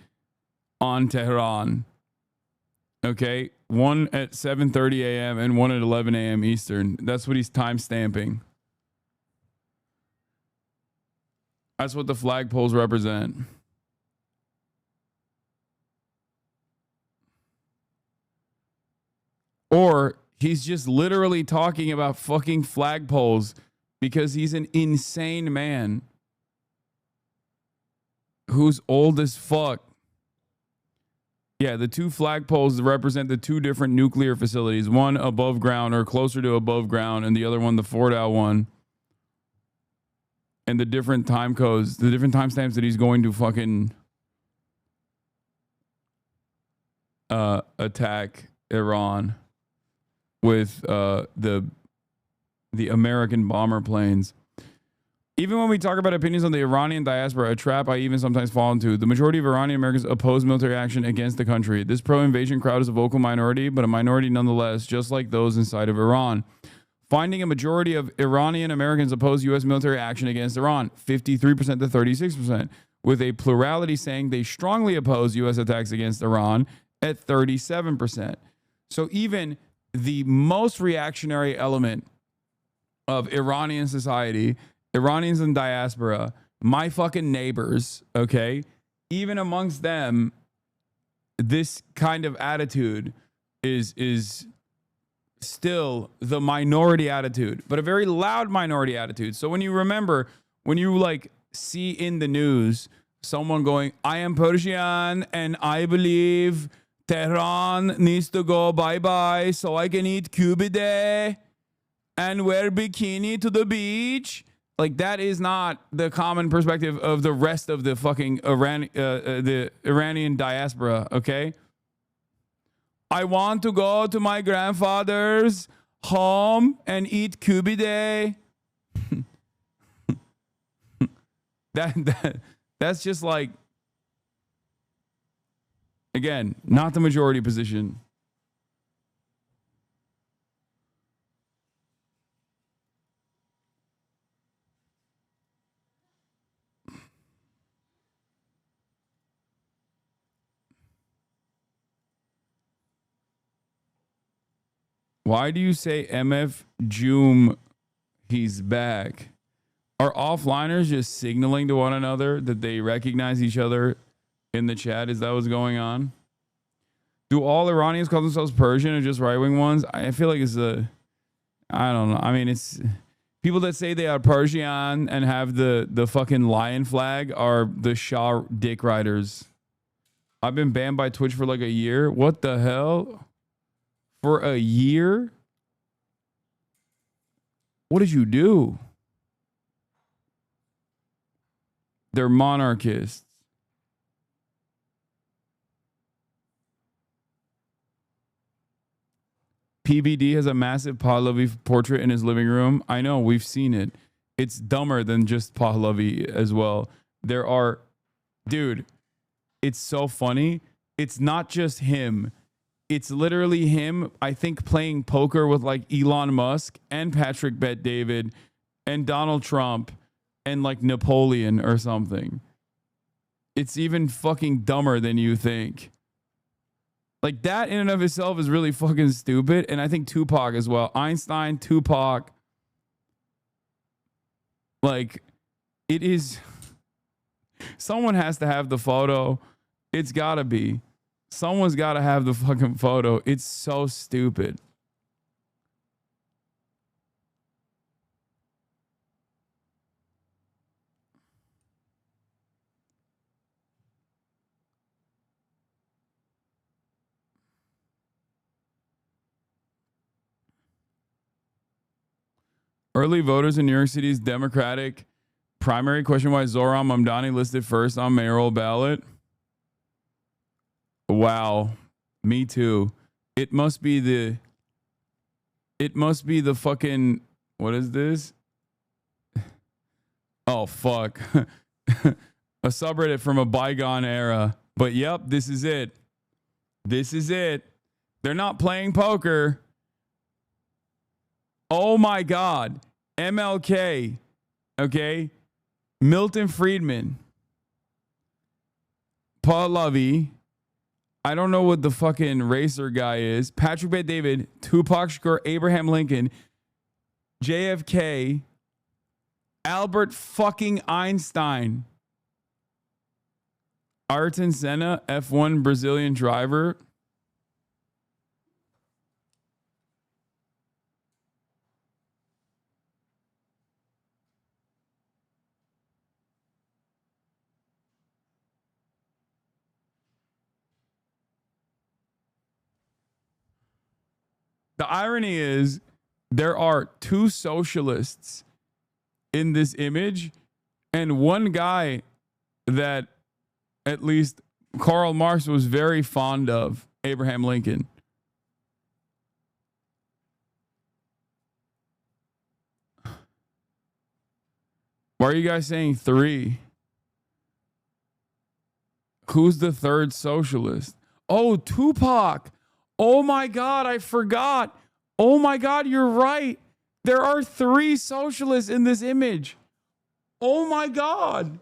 on Tehran. Okay, one at 7:30 a.m. and one at 11 a.m. Eastern. That's what he's time stamping. That's what the flagpoles represent. Or he's just literally talking about fucking flagpoles because he's an insane man who's old as fuck. Yeah, the 2 flagpoles represent the 2 different nuclear facilities, one above ground or closer to above ground, and the other one, the Fordow one. And the different time codes, the different timestamps that he's going to fucking attack Iran with the American bomber planes. Even when we talk about opinions on the Iranian diaspora, a trap I even sometimes fall into, the majority of Iranian Americans oppose military action against the country. This pro-invasion crowd is a vocal minority, but a minority nonetheless, just like those inside of Iran. Finding a majority of Iranian Americans oppose U.S. military action against Iran, 53% to 36%, with a plurality saying they strongly oppose U.S. attacks against Iran at 37%. So even the most reactionary element of Iranian society, Iranians in diaspora, my fucking neighbors, okay, even amongst them, this kind of attitude is still the minority attitude, but a very loud minority attitude. So when you remember, when you like see in the news someone going, I am Persian and I believe Tehran needs to go bye-bye so I can eat kubide and wear bikini to the beach. Like, that is not the common perspective of the rest of the fucking the Iranian diaspora, okay? I want to go to my grandfather's home and eat kubide. That's just like, again, not the majority position. Why do you say MF June, he's back? Are offliners just signaling to one another that they recognize each other in the chat? Is that what's going on? Do all Iranians call themselves Persian or just right-wing ones? I feel like it's I don't know. I mean, it's people that say they are Persian and have the fucking lion flag are the Shah dick riders. I've been banned by Twitch for like a year. What the hell? For a year? What did you do? They're monarchists. PVD has a massive Pahlavi portrait in his living room. I know, we've seen it. It's dumber than just Pahlavi as well. There are, dude, it's so funny. It's not just him. It's literally him, I think, playing poker with like Elon Musk and Patrick Bet-David and Donald Trump and like Napoleon or something. It's even fucking dumber than you think. Like that in and of itself is really fucking stupid. And I think Tupac as well. Einstein, Tupac. Like it is. Someone has to have the photo. It's gotta be. Someone's gotta have the fucking photo. It's so stupid. Early voters in New York City's Democratic primary question why Zohran Mamdani listed first on mayoral ballot. Wow. Me too. It must be the fucking, what is this? Oh, fuck. A subreddit from a bygone era. But yep, this is it. This is it. They're not playing poker. Oh my God. MLK. Okay. Milton Friedman. Pahlavi. I don't know what the fucking racer guy is. Patrick Bet-David. Tupac Shakur. Abraham Lincoln. JFK. Albert fucking Einstein. Ayrton Senna. F1 Brazilian driver. The irony is there are two socialists in this image and one guy that at least Karl Marx was very fond of, Abraham Lincoln. Why are you guys saying three? Who's the third socialist? Oh, Tupac. Oh my God, I forgot. Oh my God, you're right. There are three socialists in this image. Oh my God.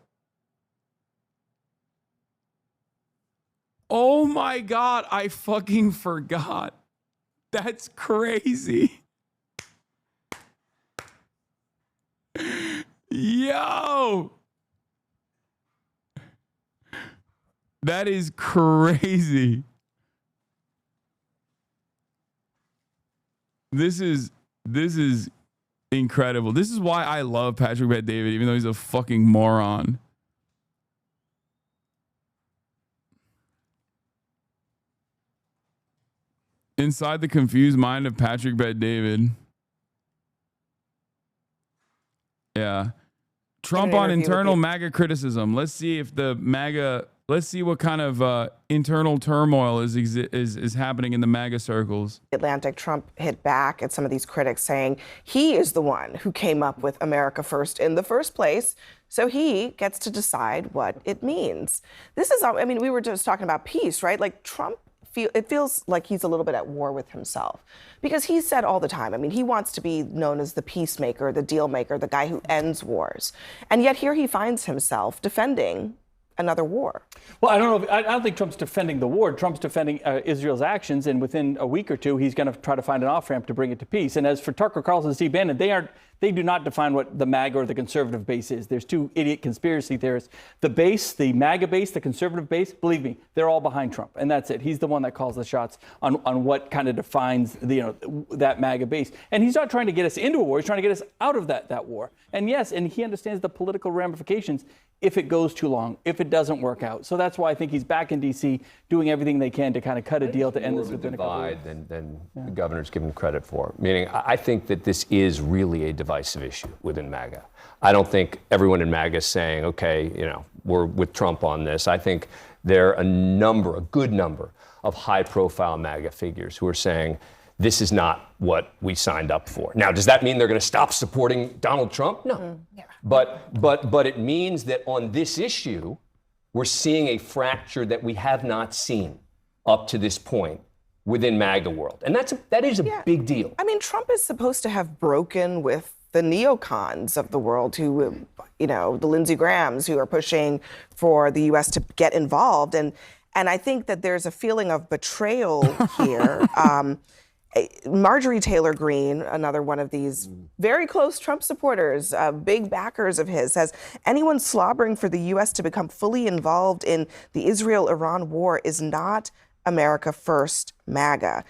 Oh my God, I fucking forgot. That's crazy. Yo. That is crazy. This is incredible. This is why I love Patrick Bet-David, even though he's a fucking moron. Inside the confused mind of Patrick Bet-David. Yeah. Trump on internal MAGA criticism. Let's see if the MAGA, let's see what kind of internal turmoil is happening in the MAGA circles. Atlantic, Trump hit back at some of these critics saying he is the one who came up with America First in the first place. So he gets to decide what it means. This is, I mean, we were just talking about peace, right? Like Trump, it feels like he's a little bit at war with himself because he said all the time, I mean, he wants to be known as the peacemaker, the deal maker, the guy who ends wars. And yet here he finds himself defending another war. Well, I don't know. I don't think Trump's defending the war. Trump's defending Israel's actions, and within a week or two, he's going to try to find an off-ramp to bring it to peace. And as for Tucker Carlson and Steve Bannon, they do not define what the MAGA or the conservative base is. There's two idiot conspiracy theorists. The base, the MAGA base, the conservative base, believe me, they're all behind Trump, and that's it. He's the one that calls the shots on what kind of defines that MAGA base. And he's not trying to get us into a war. He's trying to get us out of that war. And yes, and he understands the political ramifications if it goes too long, if it doesn't work out. So that's why I think he's back in D.C. doing everything they can to kind of cut a deal to end this within a couple of weeks. Than the governor's given credit for. Meaning, I think that this is really a divisive issue within MAGA. I don't think everyone in MAGA is saying, okay, we're with Trump on this. I think there are a good number of high-profile MAGA figures who are saying this is not what we signed up for. Now, does that mean they're going to stop supporting Donald Trump? No. But it means that on this issue, we're seeing a fracture that we have not seen up to this point within MAGA world. And that is a big deal. I mean, Trump is supposed to have broken with the neocons of the world who, the Lindsey Grahams who are pushing for the U.S. to get involved. And I think that there's a feeling of betrayal here. Marjorie Taylor Greene, another one of these very close Trump supporters, big backers of his, says anyone slobbering for the U.S. to become fully involved in the Israel-Iran war is not America First MAGA.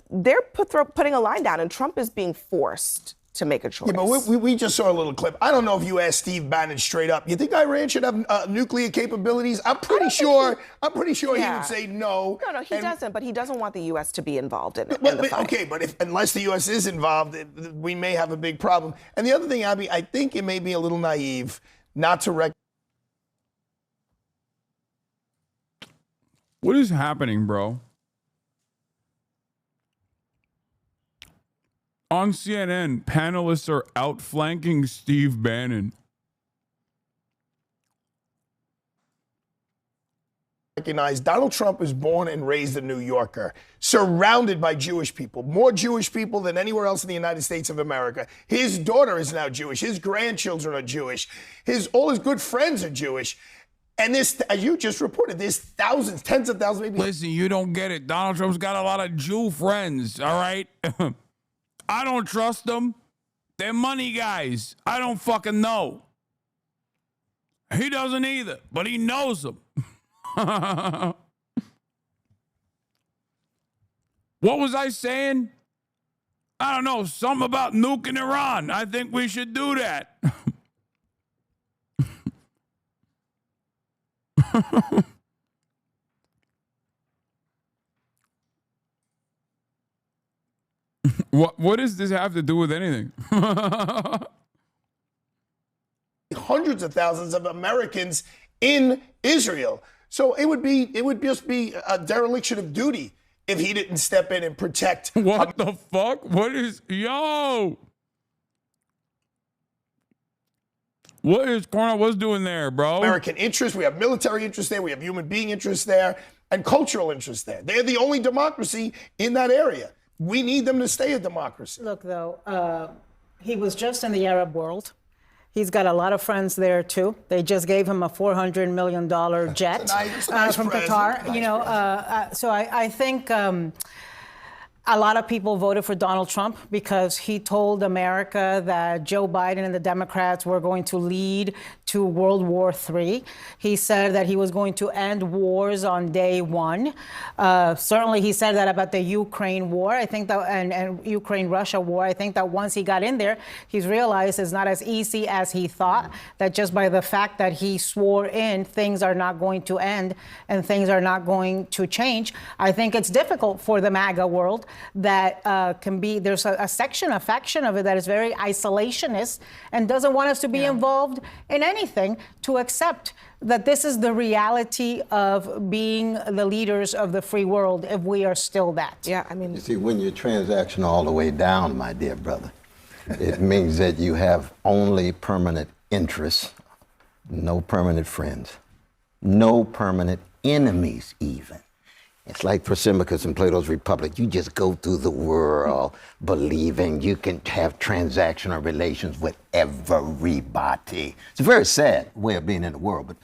They're putting a line down, and Trump is being forced to make a choice. Yeah, but we just saw a little clip. I don't know if you asked Steve Bannon straight up, you think Iran should have nuclear capabilities? I'm pretty sure he would say no. No, he doesn't, but he doesn't want the U.S. to be involved in the fight. Okay, but unless the U.S. is involved, we may have a big problem. And the other thing, Abby, I think it may be a little naive not to recognize. What is happening, bro? On CNN, panelists are outflanking Steve Bannon. Recognize Donald Trump is born and raised a New Yorker, surrounded by Jewish people, more Jewish people than anywhere else in the United States of America. His daughter is now Jewish. His grandchildren are Jewish. All his good friends are Jewish. And this, as you just reported, there's thousands, tens of thousands, maybe. Listen, you don't get it. Donald Trump's got a lot of Jew friends, all right? I don't trust them. They're money guys. I don't fucking know. He doesn't either, but he knows them. What was I saying? I don't know, something about nuking Iran. I think we should do that. What does this have to do with anything? Hundreds of thousands of Americans in Israel. So it would just be a dereliction of duty if he didn't step in and protect. What the fuck? What is What is Cornell was doing there, bro? American interest. We have military interest there. We have human being interest there and cultural interest there. They're the only democracy in that area. We need them to stay a democracy. Look, though, he was just in the Arab world. He's got a lot of friends there, too. They just gave him a $400 million jet from Qatar. So I think a lot of people voted for Donald Trump because he told America that Joe Biden and the Democrats were going to lead to World War III. He said that he was going to end wars on day one. Certainly, he said that about the Ukraine war. I think that, and Ukraine-Russia war. I think that once he got in there, he's realized it's not as easy as he thought. That just by the fact that he swore in, things are not going to end and things are not going to change. I think it's difficult for the MAGA world that there's a faction of it that is very isolationist and doesn't want us to be involved in anything, to accept that this is the reality of being the leaders of the free world if we are still that. Yeah, I mean, you see, when you're transactional all the way down, my dear brother, it means that you have only permanent interests, no permanent friends, no permanent enemies even. It's like Thrasymachus in Plato's Republic. You just go through the world believing you can have transactional relations with everybody. It's a very sad way of being in the world, but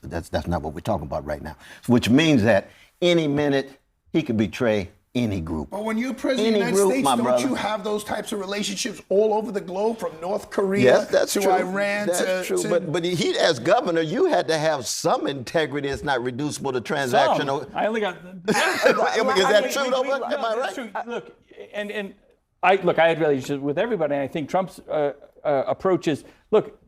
that's not what we're talking about right now. Which means that any minute he could betray any group. But when you're president of the United States, don't you have those types of relationships all over the globe, from North Korea to Iran? That's true. But he, as governor, you had to have some integrity that's not reducible to transactional. I only got. Is that true? Am I right? True. Look, I had relationships with everybody. And I think Trump's approach is,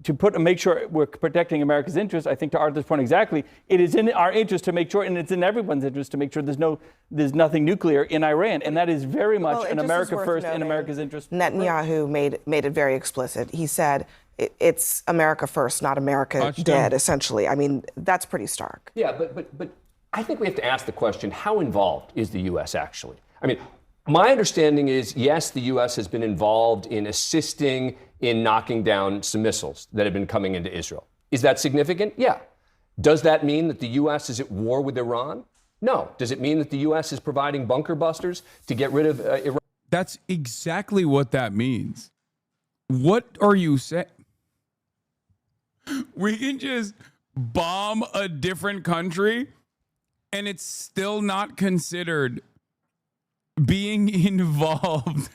to make sure we're protecting America's interests. I think to Arthur's point exactly, it is in our interest to make sure, and it's in everyone's interest to make sure there's nothing nuclear in Iran, and that is very much an America first, in America's interest. Netanyahu made it very explicit. He said it's America first, not America dead. Essentially, I mean, that's pretty stark. Yeah, but I think we have to ask the question: how involved is the U.S. actually? I mean, my understanding is, yes, the U.S. has been involved in assisting in knocking down some missiles that have been coming into Israel. Is that significant? Yeah. Does that mean that the U.S. is at war with Iran? No. Does it mean that the U.S. is providing bunker busters to get rid of Iran? That's exactly what that means. What are you saying? We can just bomb a different country and it's still not considered being involved.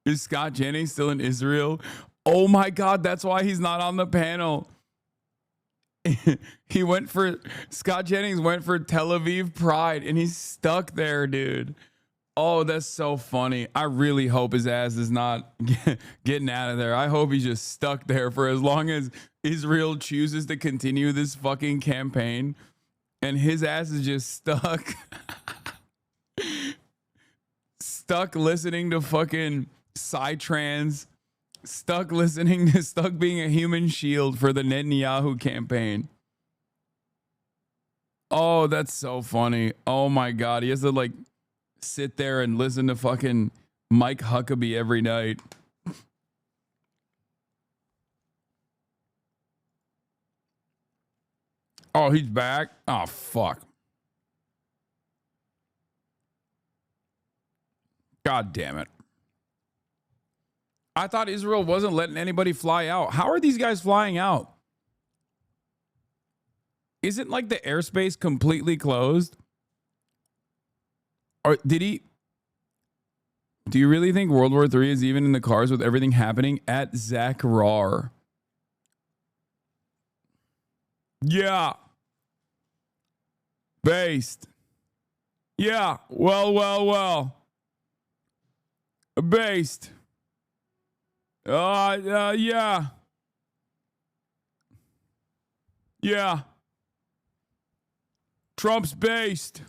Is Scott Jennings still in Israel? Oh my God, that's why he's not on the panel. Scott Jennings went for Tel Aviv Pride and he's stuck there, dude. Oh, that's so funny. I really hope his ass is not getting out of there. I hope he's just stuck there for as long as Israel chooses to continue this fucking campaign and his ass is just stuck. Stuck listening to fucking Psytrance. Stuck being a human shield for the Netanyahu campaign. Oh, that's so funny. Oh my God. He has to like sit there and listen to fucking Mike Huckabee every night. Oh, he's back? Oh, fuck. God damn it. I thought Israel wasn't letting anybody fly out. How are these guys flying out? Isn't like the airspace completely closed? Or did he? Do you really think World War III is even in the cards with everything happening at Zach Rar? Yeah. Based. Yeah. Well. Based. Yeah. Yeah. Trump's based.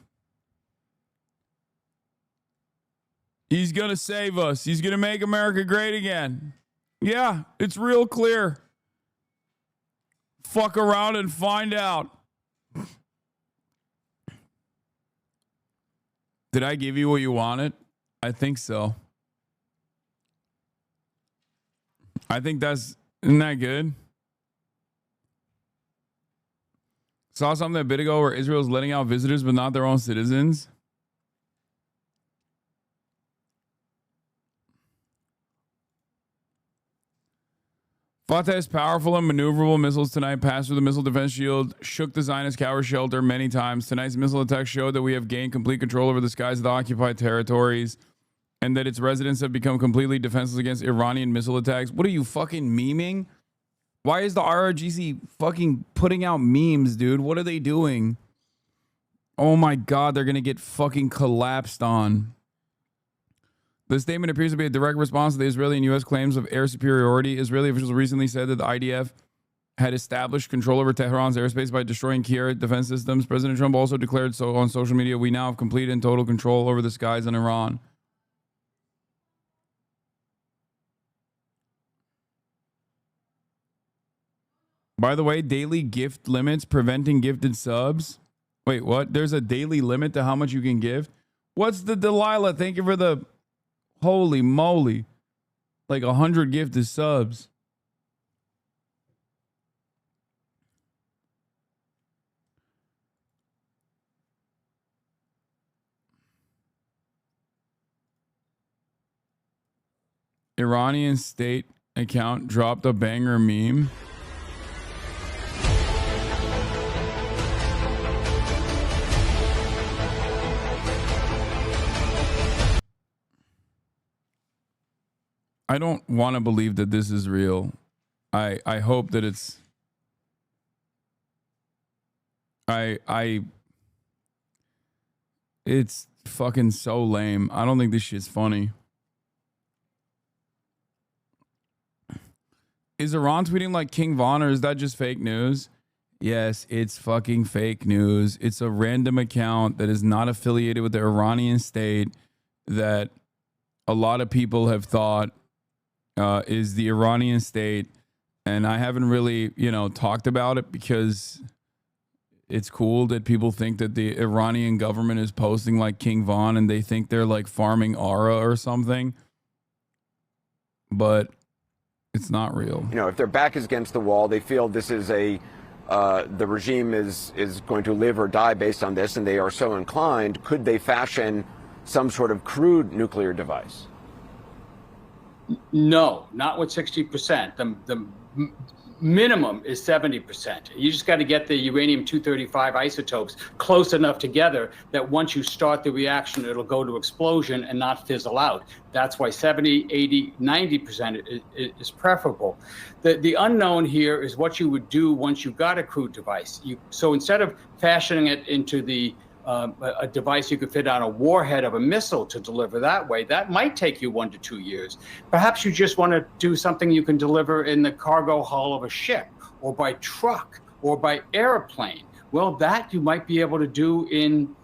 He's going to save us. He's going to make America great again. Yeah, it's real clear. Fuck around and find out. Did I give you what you wanted? I think so. Isn't that good? Saw something a bit ago where Israel's letting out visitors but not their own citizens. Fatah's powerful and maneuverable missiles tonight passed through the missile defense shield, shook the Zionist cower shelter many times. Tonight's missile attack showed that we have gained complete control over the skies of the occupied territories and that its residents have become completely defenseless against Iranian missile attacks. What are you fucking memeing? Why is the IRGC fucking putting out memes, dude? What are they doing? Oh my God, they're going to get fucking collapsed on. The statement appears to be a direct response to the Israeli and U.S. claims of air superiority. Israeli officials recently said that the IDF had established control over Tehran's airspace by destroying key air defense systems. President Trump also declared so on social media, we now have complete and total control over the skies in Iran. By the way, daily gift limits preventing gifted subs. Wait, what? There's a daily limit to how much you can give? What's the Delilah? Thank you for the... Holy moly. Like 100 gifted subs. Iranian state account dropped a banger meme. I don't want to believe that this is real. I hope that it's it's fucking so lame. I don't think this shit's funny. Is Iran tweeting like King Von, or is that just fake news? Yes, it's fucking fake news. It's a random account that is not affiliated with the Iranian state that a lot of people have thought is the Iranian state. And I haven't really, talked about it because it's cool that people think that the Iranian government is posting like King Von and they think they're like farming aura or something. But it's not real. If their back is against the wall, they feel this is the regime is going to live or die based on this, and they are so inclined, could they fashion some sort of crude nuclear device? No, not with 60%. The minimum is 70%. You just got to get the uranium-235 isotopes close enough together that once you start the reaction, it'll go to explosion and not fizzle out. That's why 70, 80, 90% is preferable. The unknown here is what you would do once you got a crude device. So instead of fashioning it into a device you could fit on a warhead of a missile to deliver that way, that might take you 1 to 2 years. Perhaps you just want to do something you can deliver in the cargo hull of a ship, or by truck, or by airplane. Well, that you might be able to do in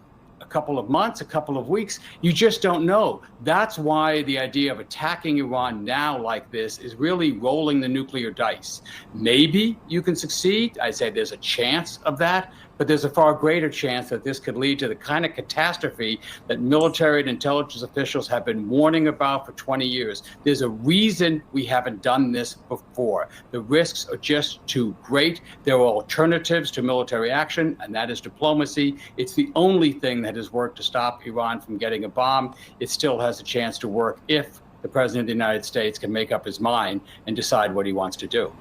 a couple of months, a couple of weeks. You just don't know. That's why the idea of attacking Iran now like this is really rolling the nuclear dice. Maybe you can succeed. I say there's a chance of that, but there's a far greater chance that this could lead to the kind of catastrophe that military and intelligence officials have been warning about for 20 years. There's a reason we haven't done this before. The risks are just too great. There are alternatives to military action, and that is diplomacy. It's the only thing that has worked to stop Iran from getting a bomb. It still has a chance to work if the President of the United States can make up his mind and decide what he wants to do.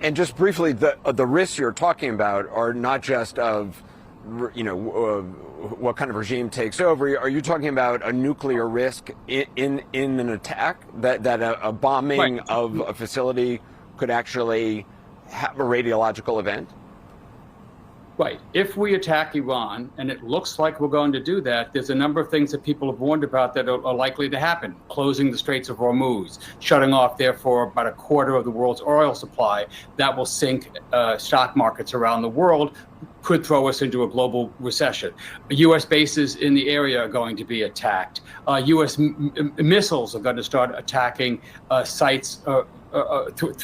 And just briefly, the risks you're talking about are not just of, what kind of regime takes over. Are you talking about a nuclear risk in an attack, that a bombing Right. of a facility could actually have a radiological event? Right. If we attack Iran, and it looks like we're going to do that, there's a number of things that people have warned about that are likely to happen. Closing the Straits of Hormuz, shutting off, therefore, about a quarter of the world's oil supply. That will sink stock markets around the world, could throw us into a global recession. U.S. bases in the area are going to be attacked. U.S. missiles are going to start attacking sites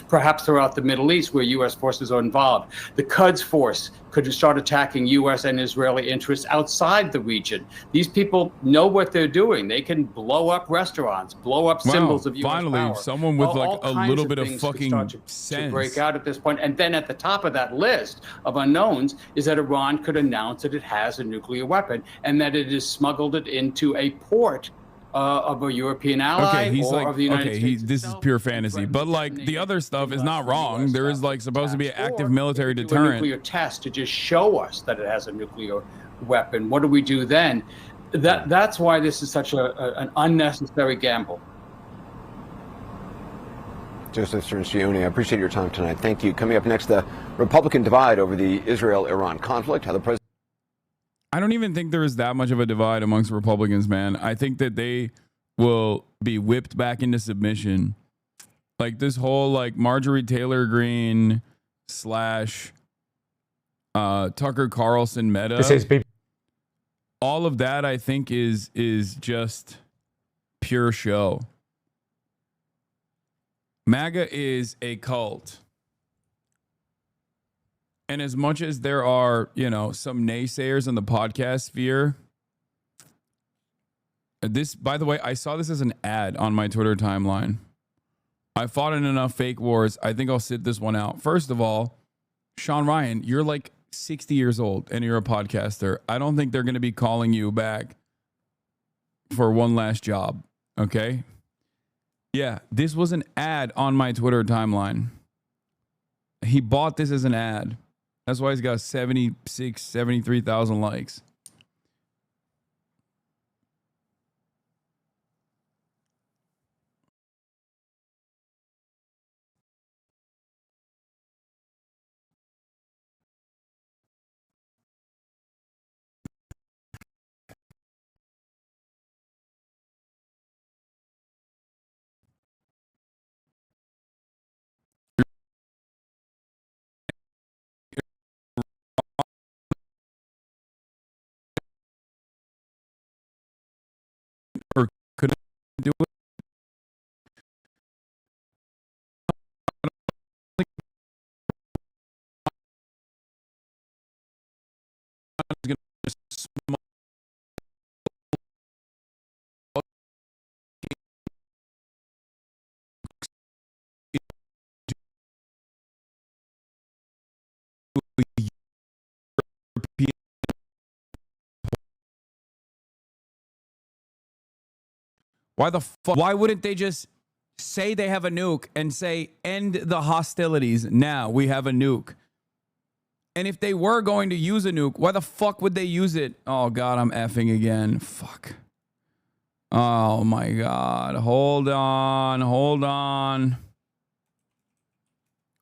perhaps throughout the Middle East where U.S. forces are involved. The Quds force could start attacking U.S. and Israeli interests outside the region. These people know what they're doing. They can blow up restaurants, blow up symbols of U.S. finally, power. someone with like a kinds little of bit of things could fucking start to sense. break out at this point. And then at the top of that list of unknowns is that Iran could announce that it has a nuclear weapon and that it has smuggled it into a port of a European ally or of the United States. This is pure fantasy, but like the other stuff is not wrong. There is like supposed to be an active military Do a deterrent. nuclear test to just show us that it has a nuclear weapon. What do we do then? That's why this is such an unnecessary gamble. Joseph Sterns-Gioni, I appreciate your time tonight. Thank you. Coming up next, the Republican divide over the Israel-Iran conflict, how the president... I don't even think there is that much of a divide amongst Republicans, man. I think that they will be whipped back into submission. Like this whole like Marjorie Taylor Greene / Tucker Carlson meta. All of that I think is just pure show. MAGA is a cult. And as much as there are, some naysayers in the podcast sphere, this, by the way, I saw this as an ad on my Twitter timeline. I fought in enough fake wars. I think I'll sit this one out. First of all, Sean Ryan, you're like 60 years old and you're a podcaster. I don't think they're going to be calling you back for one last job. Okay. Yeah, this was an ad on my Twitter timeline. He bought this as an ad. That's why he's got 73,000 likes. going to smoke. Why the fuck? Why wouldn't they just say they have a nuke and say end the hostilities now? We have a nuke. And if they were going to use a nuke, why the fuck would they use it? Oh God, I'm effing again. Fuck. Oh my God. Hold on. Hold on.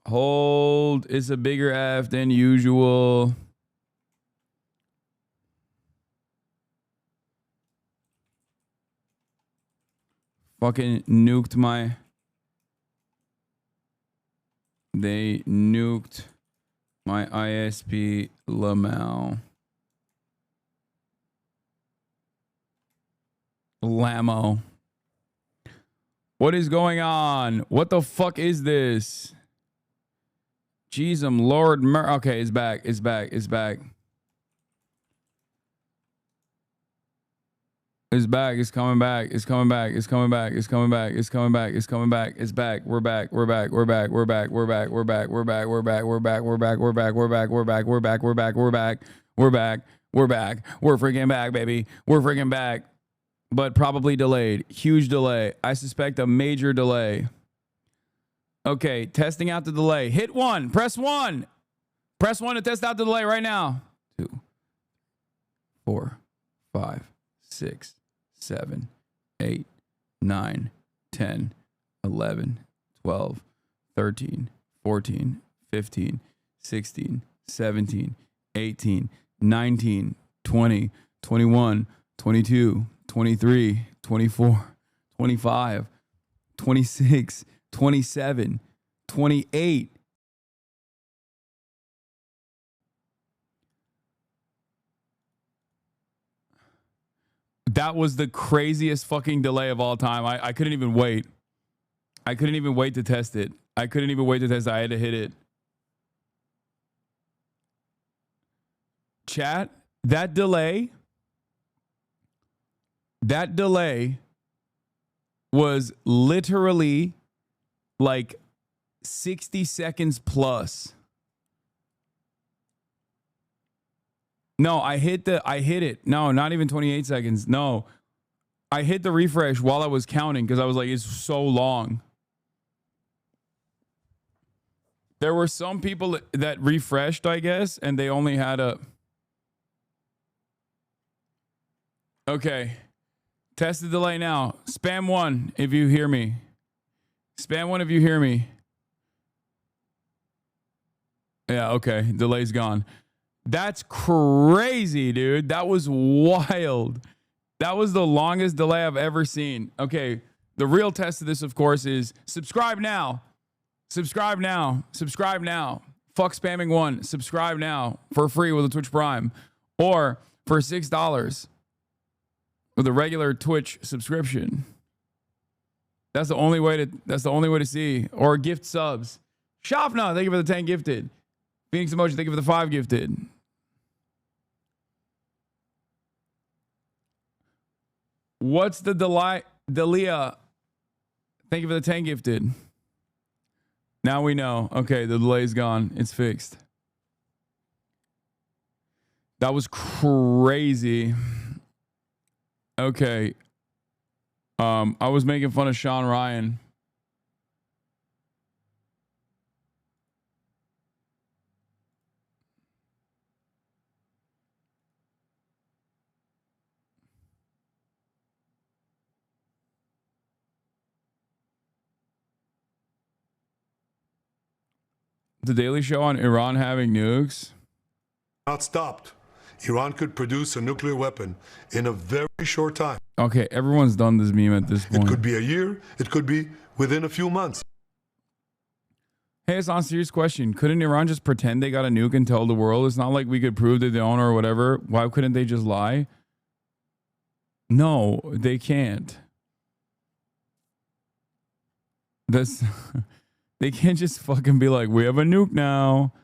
Hold is a bigger F than usual. Fucking nuked my... They nuked my ISP Lamau. Lamo. What is going on? What the fuck is this? Jeez, Lord okay, it's back. It's back. It's back. It's back. It's coming back. It's coming back. It's coming back. It's coming back. It's coming back. It's coming back. It's back. We're back. We're back. We're back. We're back. We're back. We're back. We're back. We're back. We're back. We're back. We're back. We're back. We're back. We're back. We're back. We're back. We're back. We're back. We're freaking back, baby. We're freaking back. But probably delayed. Huge delay. I suspect a major delay. Okay, testing out the delay. Hit 1. Press 1. Press 1 to test out the delay right now. 2, 4, 5, 6, 7, 8, 9, 10, 11, 12, 13, 14, 15, 16, 17, 18, 19, 20, 21, 22, 23, 24, 25, 26, 27, 28. That was the craziest fucking delay of all time. I couldn't even wait. I couldn't even wait to test it. I couldn't even wait to test it. I had to hit it. Chat, that delay was literally like 60 seconds plus. No, I hit it. No, not even 28 seconds. No, I hit the refresh while I was counting because I was like, it's so long. There were some people that refreshed, I guess, and they only had a... Okay. Test the delay now. Spam 1 if you hear me. Spam 1 if you hear me. Yeah, okay. Delay's gone. That's crazy, dude. That was wild. That was the longest delay I've ever seen. Okay, the real test of this, of course, is subscribe now. Subscribe now. Subscribe now. Fuck spamming 1. Subscribe now for free with a Twitch Prime. Or for $6 with a regular Twitch subscription. That's the only way to see. Or gift subs. Shopna, thank you for the 10 gifted. Phoenix Emoji, thank you for the 5 gifted. What's the delay? Delia, thank you for the 10 gifted. Now we know. Okay, the delay's gone. It's fixed. That was crazy. Okay. I was making fun of Sean Ryan. The Daily Show on Iran having nukes. Not stopped. Iran could produce a nuclear weapon in a very short time. Okay, everyone's done this meme at this point. It could be a year. It could be within a few months. Hey, it's on serious question. Couldn't Iran just pretend they got a nuke and tell the world? It's not like we could prove that they own or whatever. Why couldn't they just lie? No, they can't. That's... They can't just fucking be like, we have a nuke now.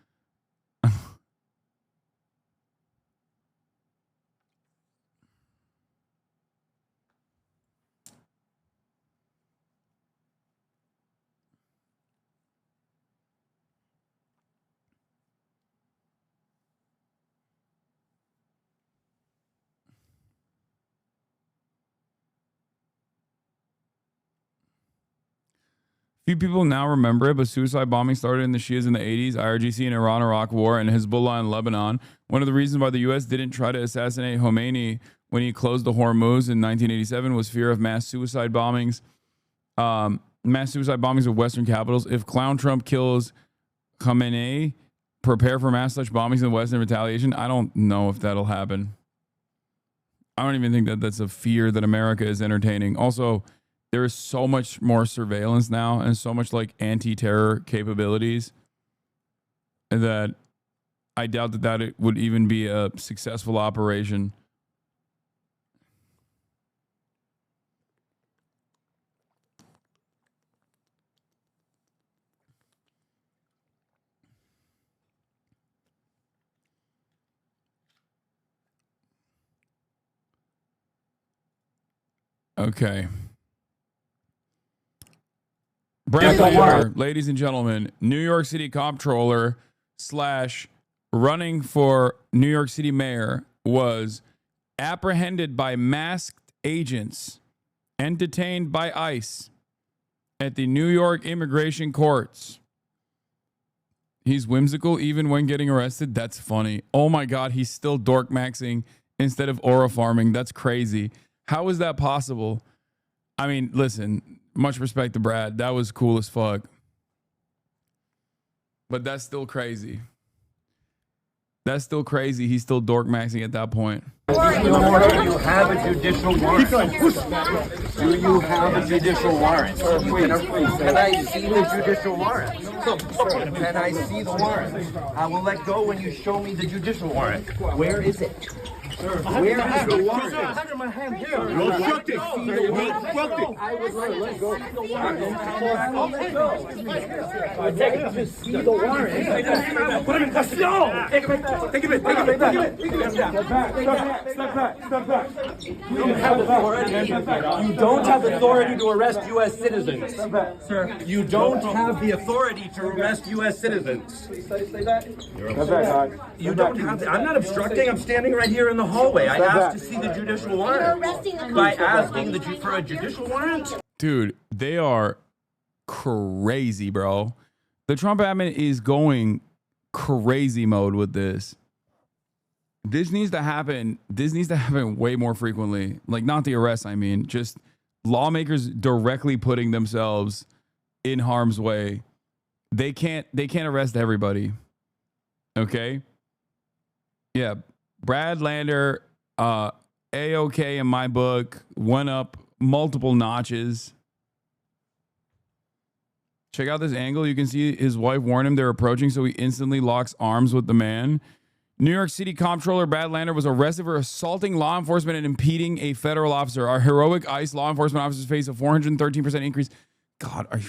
Few people now remember it, but suicide bombing started in the Shias in the 80s, IRGC in Iran-Iraq war, and Hezbollah in Lebanon. One of the reasons why the U.S. didn't try to assassinate Khomeini when he closed the Hormuz in 1987 was fear of mass suicide bombings. Mass suicide bombings of Western capitals. If Clown Trump kills Khamenei, prepare for mass such bombings in the West in retaliation. I don't know if that'll happen. I don't even think that that's a fear that America is entertaining. Also, there is so much more surveillance now and so much like anti-terror capabilities that I doubt that it would even be a successful operation. Okay. Brad Lander, ladies and gentlemen, New York City comptroller / running for New York City mayor, was apprehended by masked agents and detained by ICE at the New York immigration courts. He's whimsical even when getting arrested. That's funny. Oh my God, he's still dork maxing instead of aura farming. That's crazy. How is that possible? I mean, listen, much respect to Brad. That was cool as fuck. But that's still crazy. That's still crazy. He's still dork maxing at that point. Do you have a judicial warrant? Do you have a judicial warrant? Can I see the judicial warrant? Can I see the warrant? I will let go when you show me the judicial warrant. Where is it? Where is the warrant? I have it in my hand here. You're obstructing. You're obstructing. I would like to see the warrant. I take it to see the warrant. Put him in custody. No! Take him back. Take him in. Take him in. Take him in. Step back. Step back. Step back. You don't have authority. You don't have authority to arrest U.S. citizens. Step back, sir. You don't have the authority to arrest U.S. citizens. Say that. Step back. You don't have. I'm not obstructing. I'm standing right here in the hallway. I asked to see the judicial warrant. By asking for a judicial warrant? Dude, they are crazy, bro. The Trump admin is going crazy mode with this. This needs to happen. This needs to happen way more frequently. Like, not the arrests, I mean, just lawmakers directly putting themselves in harm's way. They can't arrest everybody. Okay? Yeah. Brad Lander, A-OK in my book, went up multiple notches. Check out this angle. You can see his wife warned him they're approaching, so he instantly locks arms with the man. New York City comptroller Brad Lander was arrested for assaulting law enforcement and impeding a federal officer. Our heroic ICE law enforcement officers face a 413% increase. God, are you...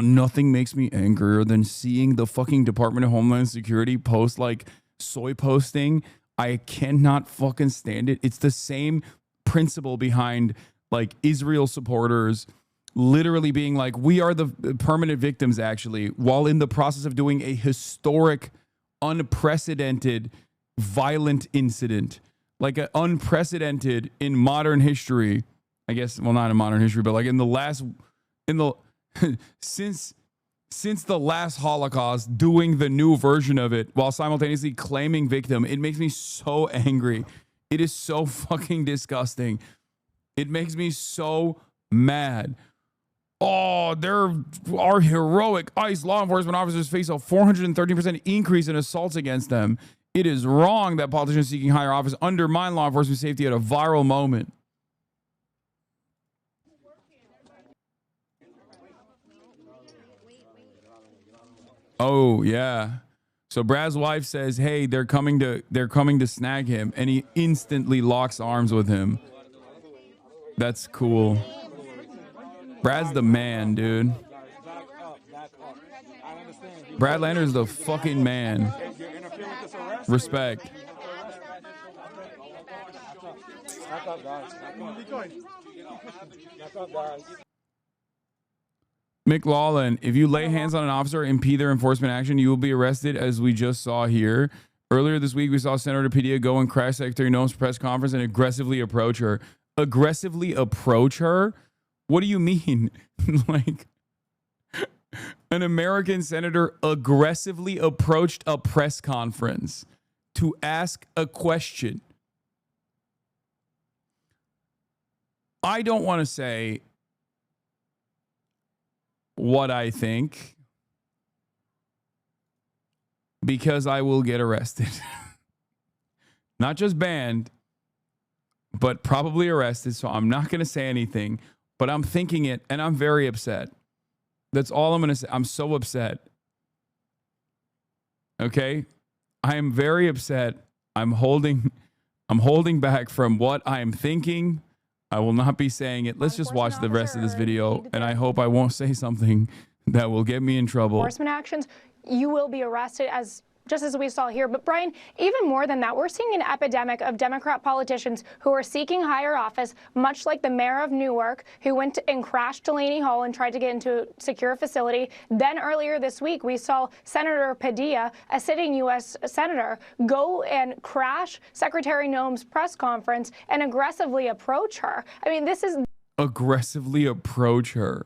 nothing makes me angrier than seeing the fucking Department of Homeland Security post like soy posting. I cannot fucking stand it. It's the same principle behind like Israel supporters literally being like, we are the permanent victims, actually, while in the process of doing a historic, unprecedented, violent incident, like an unprecedented in modern history. I guess, well, not in modern history, but like since the last Holocaust, doing the new version of it while simultaneously claiming victim. It makes me so angry. It is so fucking disgusting. It makes me so mad. Oh, our heroic ICE law enforcement officers face a 413% increase in assaults against them. It is wrong that politicians seeking higher office undermine law enforcement safety at a viral moment. Oh, yeah. So Brad's wife says, hey, they're coming to snag him, and he instantly locks arms with him. That's cool. Brad's the man, dude. Brad Lander is the fucking man. Respect. McLaughlin, if you lay hands on an officer or impede their enforcement action, you will be arrested, as we just saw here. Earlier this week, we saw Senator Padilla go and crash Secretary Noem's press conference and aggressively approach her. Aggressively approach her? What do you mean? Like, an American senator aggressively approached a press conference to ask a question. I don't want to say what I think because I will get arrested. Not just banned, but probably arrested. So I'm not going to say anything, but I'm thinking it and I'm very upset. That's all I'm going to say. I'm so upset. Okay? I am very upset. I'm holding back from what I'm thinking. I will not be saying it. Let's just watch the rest of this video, and I hope I won't say something that will get me in trouble. Enforcement actions, you will be arrested just as we saw here. But Brian, even more than that, we're seeing an epidemic of Democrat politicians who are seeking higher office, much like the mayor of Newark, who went and crashed Delaney Hall and tried to get into a secure facility. Then earlier this week, we saw Senator Padilla, a sitting U.S. senator, go and crash Secretary Noem's press conference and aggressively approach her. I mean, this is aggressively approach her.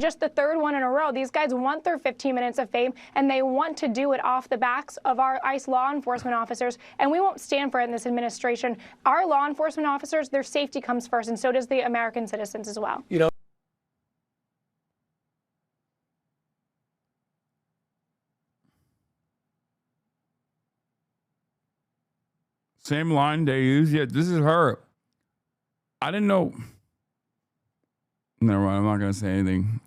Just the third one in a row. These guys want their 15 minutes of fame, and they want to do it off the backs of our ICE law enforcement officers, and we won't stand for it in this administration. Our law enforcement officers, their safety comes first, and so does the American citizens as well. You know, same line they use. Yeah, this is her. I didn't know. Never mind, I'm not going to say anything.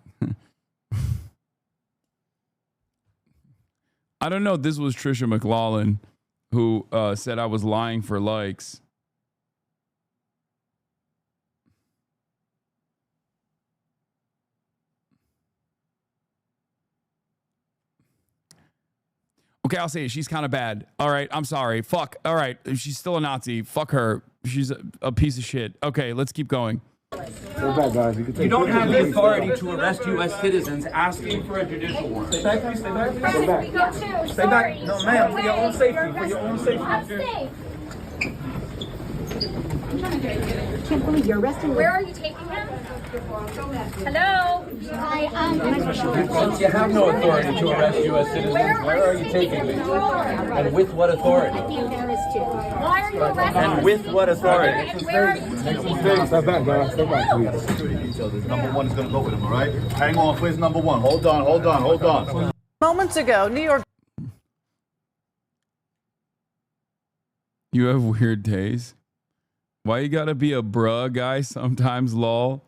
I don't know. This was Trisha McLaughlin who said I was lying for likes. Okay, I'll say it. She's kind of bad. All right, I'm sorry. Fuck. All right, she's still a Nazi. Fuck her. She's a piece of shit. Okay, let's keep going. You don't have the authority to arrest U.S. citizens asking for a judicial warrant. Stay back, please. Stay back. Stay back. Stay back. No, ma'am. For your own safety. For your own safety. I'm safe. I can't believe you're arresting me. Where are you taking him? Hello? Since you have no authority to arrest U.S. citizens, where are you taking me? And with what authority? I think there is too. Why are you arresting me? And with what authority? Step back, guys. Step back, please. Security detail. This number one is going to go with him, all right? Hang on, please, number one. Hold on, hold on, hold on. Moments ago, New York. You have weird days. Why you gotta be a bruh guy sometimes, lol?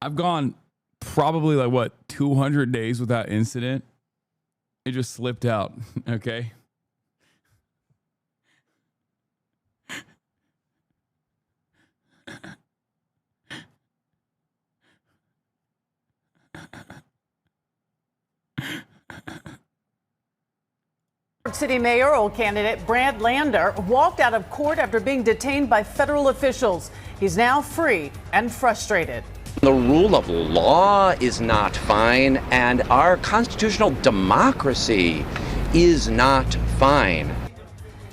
I've gone probably like, what, 200 days without incident? It just slipped out, okay? City mayoral candidate Brad Lander walked out of court after being detained by federal officials. He's now free and frustrated. The rule of law is not fine, and our constitutional democracy is not fine.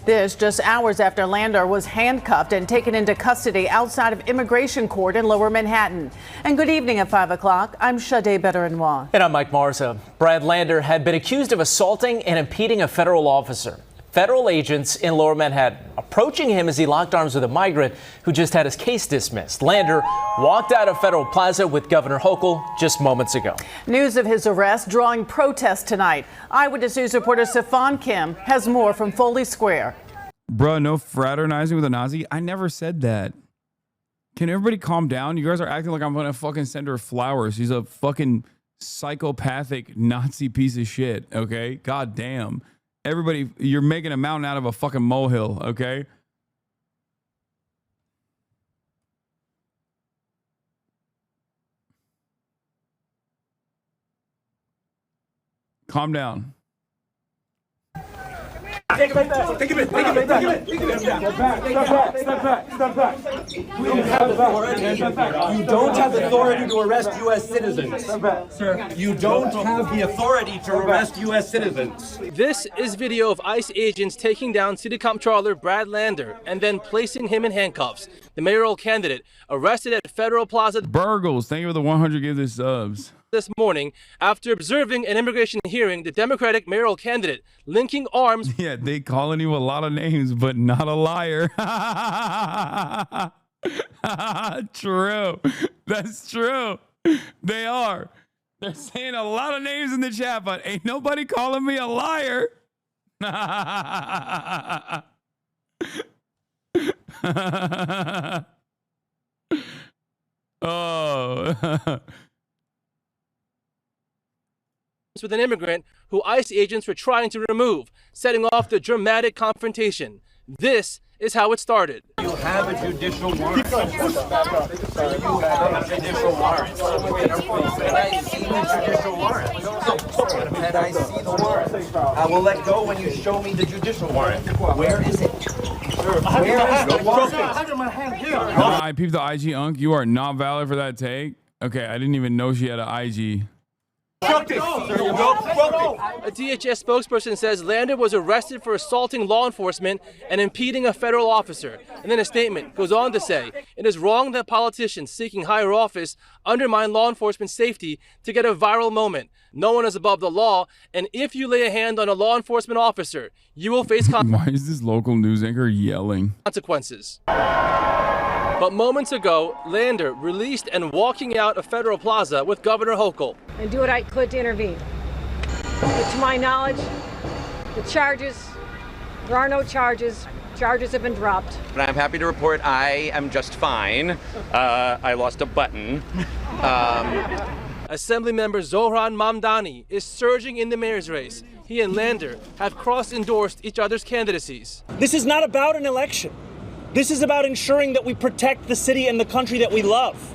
This just hours after Lander was handcuffed and taken into custody outside of immigration court in Lower Manhattan. And good evening at 5 o'clock. I'm Sade Bedouranois. And I'm Mike Marza. Brad Lander had been accused of assaulting and impeding a federal officer. Federal agents in Lower Manhattan approaching him as he locked arms with a migrant who just had his case dismissed. Lander walked out of Federal Plaza with Governor Hochul just moments ago. News of his arrest drawing protests tonight. Eyewitness News reporter Stefan Kim has more from Foley Square. Bruh, no fraternizing with a Nazi? I never said that. Can everybody calm down? You guys are acting like I'm gonna fucking send her flowers. She's a fucking psychopathic Nazi piece of shit, okay? God damn. Everybody, you're making a mountain out of a fucking molehill, okay? Calm down. Take it back. Take it back. Take it back. Take it back. Step back. Step back. Step back. We don't have authority. You don't have authority to arrest U.S. citizens. Sir, you don't have the authority to arrest U.S. citizens. This is video of ICE agents taking down City Comptroller Brad Lander and then placing him in handcuffs. The mayoral candidate arrested at Federal Plaza. Burgles, thank you for the 100 give this subs. This morning, after observing an immigration hearing, the Democratic mayoral candidate linking arms. Yeah, they calling you a lot of names, but not a liar. True. That's true. They are. They're saying a lot of names in the chat, but ain't nobody calling me a liar. Oh. With an immigrant who ICE agents were trying to remove, setting off the dramatic confrontation. This is how it started. You have a judicial warrant. You have a judicial warrant. Can I see the judicial warrant? Can I see the warrant? I will let go when you show me the judicial warrant. Where is it? Where is the warrant? I have it in my hand here. I peeped the IG unk. You are not valid for that take. Okay, I didn't even know she had an IG. A DHS spokesperson says Lander was arrested for assaulting law enforcement and impeding a federal officer. And then a statement goes on to say, it is wrong that politicians seeking higher office undermine law enforcement safety to get a viral moment. No one is above the law, and if you lay a hand on a law enforcement officer, you will face Why is this local news anchor yelling? Consequences. But moments ago, Lander released and walking out of Federal Plaza with Governor Hochul. And do what I could to intervene. But to my knowledge, there are no charges. Charges have been dropped. But I'm happy to report I am just fine. I lost a button. Assemblymember Zohran Mamdani is surging in the mayor's race. He and Lander have cross-endorsed each other's candidacies. This is not about an election. This is about ensuring that we protect the city and the country that we love.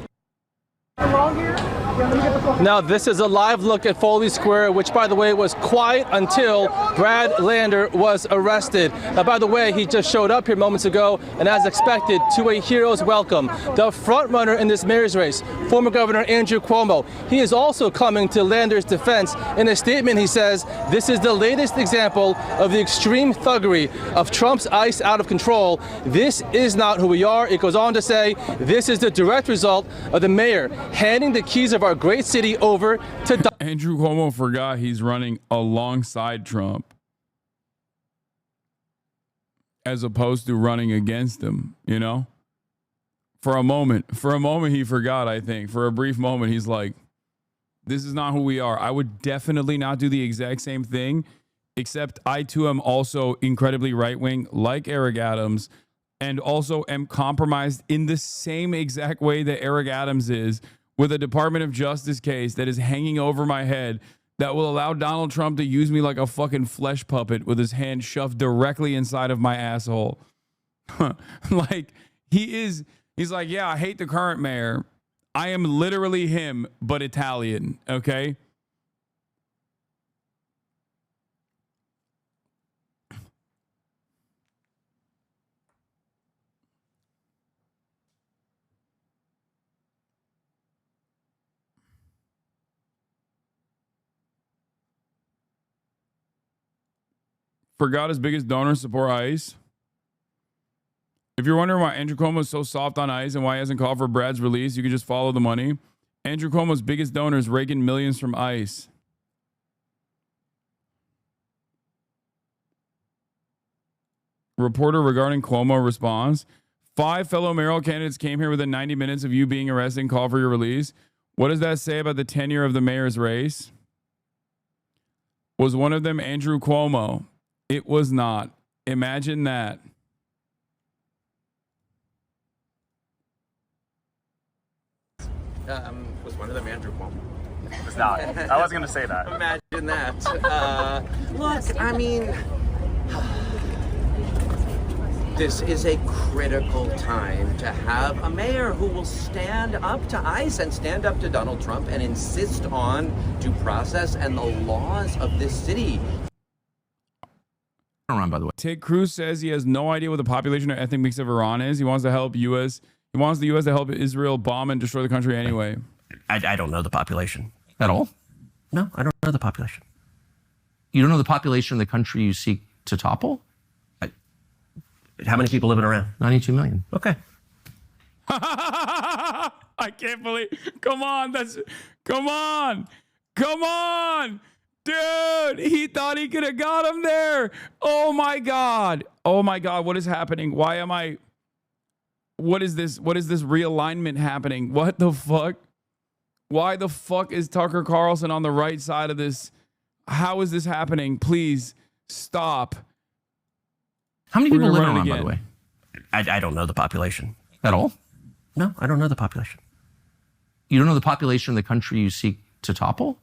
Now, this is a live look at Foley Square, which, by the way, was quiet until Brad Lander was arrested. Now, by the way, he just showed up here moments ago, and as expected, to a hero's welcome. The front runner in this mayor's race, former Governor Andrew Cuomo, he is also coming to Lander's defense. In a statement, he says, this is the latest example of the extreme thuggery of Trump's ICE out of control. This is not who we are. It goes on to say, this is the direct result of the mayor handing the keys of our great city over to Andrew Cuomo forgot he's running alongside Trump as opposed to running against him, you know? For a moment he forgot, I think. For a brief moment, he's like, this is not who we are. I would definitely not do the exact same thing, except I too am also incredibly right-wing, like Eric Adams, and also am compromised in the same exact way that Eric Adams is, with a Department of Justice case that is hanging over my head that will allow Donald Trump to use me like a fucking flesh puppet with his hand shoved directly inside of my asshole. Like, he's like, yeah, I hate the current mayor. I am literally him, but Italian, okay? Forgot his biggest donor support ICE. If you're wondering why Andrew Cuomo is so soft on ICE and why he hasn't called for Brad's release, you can just follow the money. Andrew Cuomo's biggest donor is raking millions from ICE. Reporter regarding Cuomo responds, 5 fellow mayoral candidates came here within 90 minutes of you being arrested and called for your release. What does that say about the tenure of the mayor's race? Was one of them Andrew Cuomo? It was not. Imagine that. Was one of them Andrew Cuomo? It was not. I wasn't going to say that. Imagine that. Look, I mean, this is a critical time to have a mayor who will stand up to ICE and stand up to Donald Trump and insist on due process and the laws of this city. Iran, by the way. Ted Cruz says he has no idea what the population or ethnic mix of Iran is. He wants to help U.S. He wants the U.S. to help Israel bomb and destroy the country anyway. I don't know the population at all. No, I don't know the population. You don't know the population of the country you seek to topple? How many people live in Iran? 92 million. Okay. I can't believe. Come on. Come on. Dude, he thought he could have got him there. Oh my God. What is happening? What is this realignment happening? What the fuck? Why the fuck is Tucker Carlson on the right side of this? How is this happening? Please stop. How many people live in Iran, by the way? I don't know the population. At all? No, I don't know the population. You don't know the population of the country you seek to topple?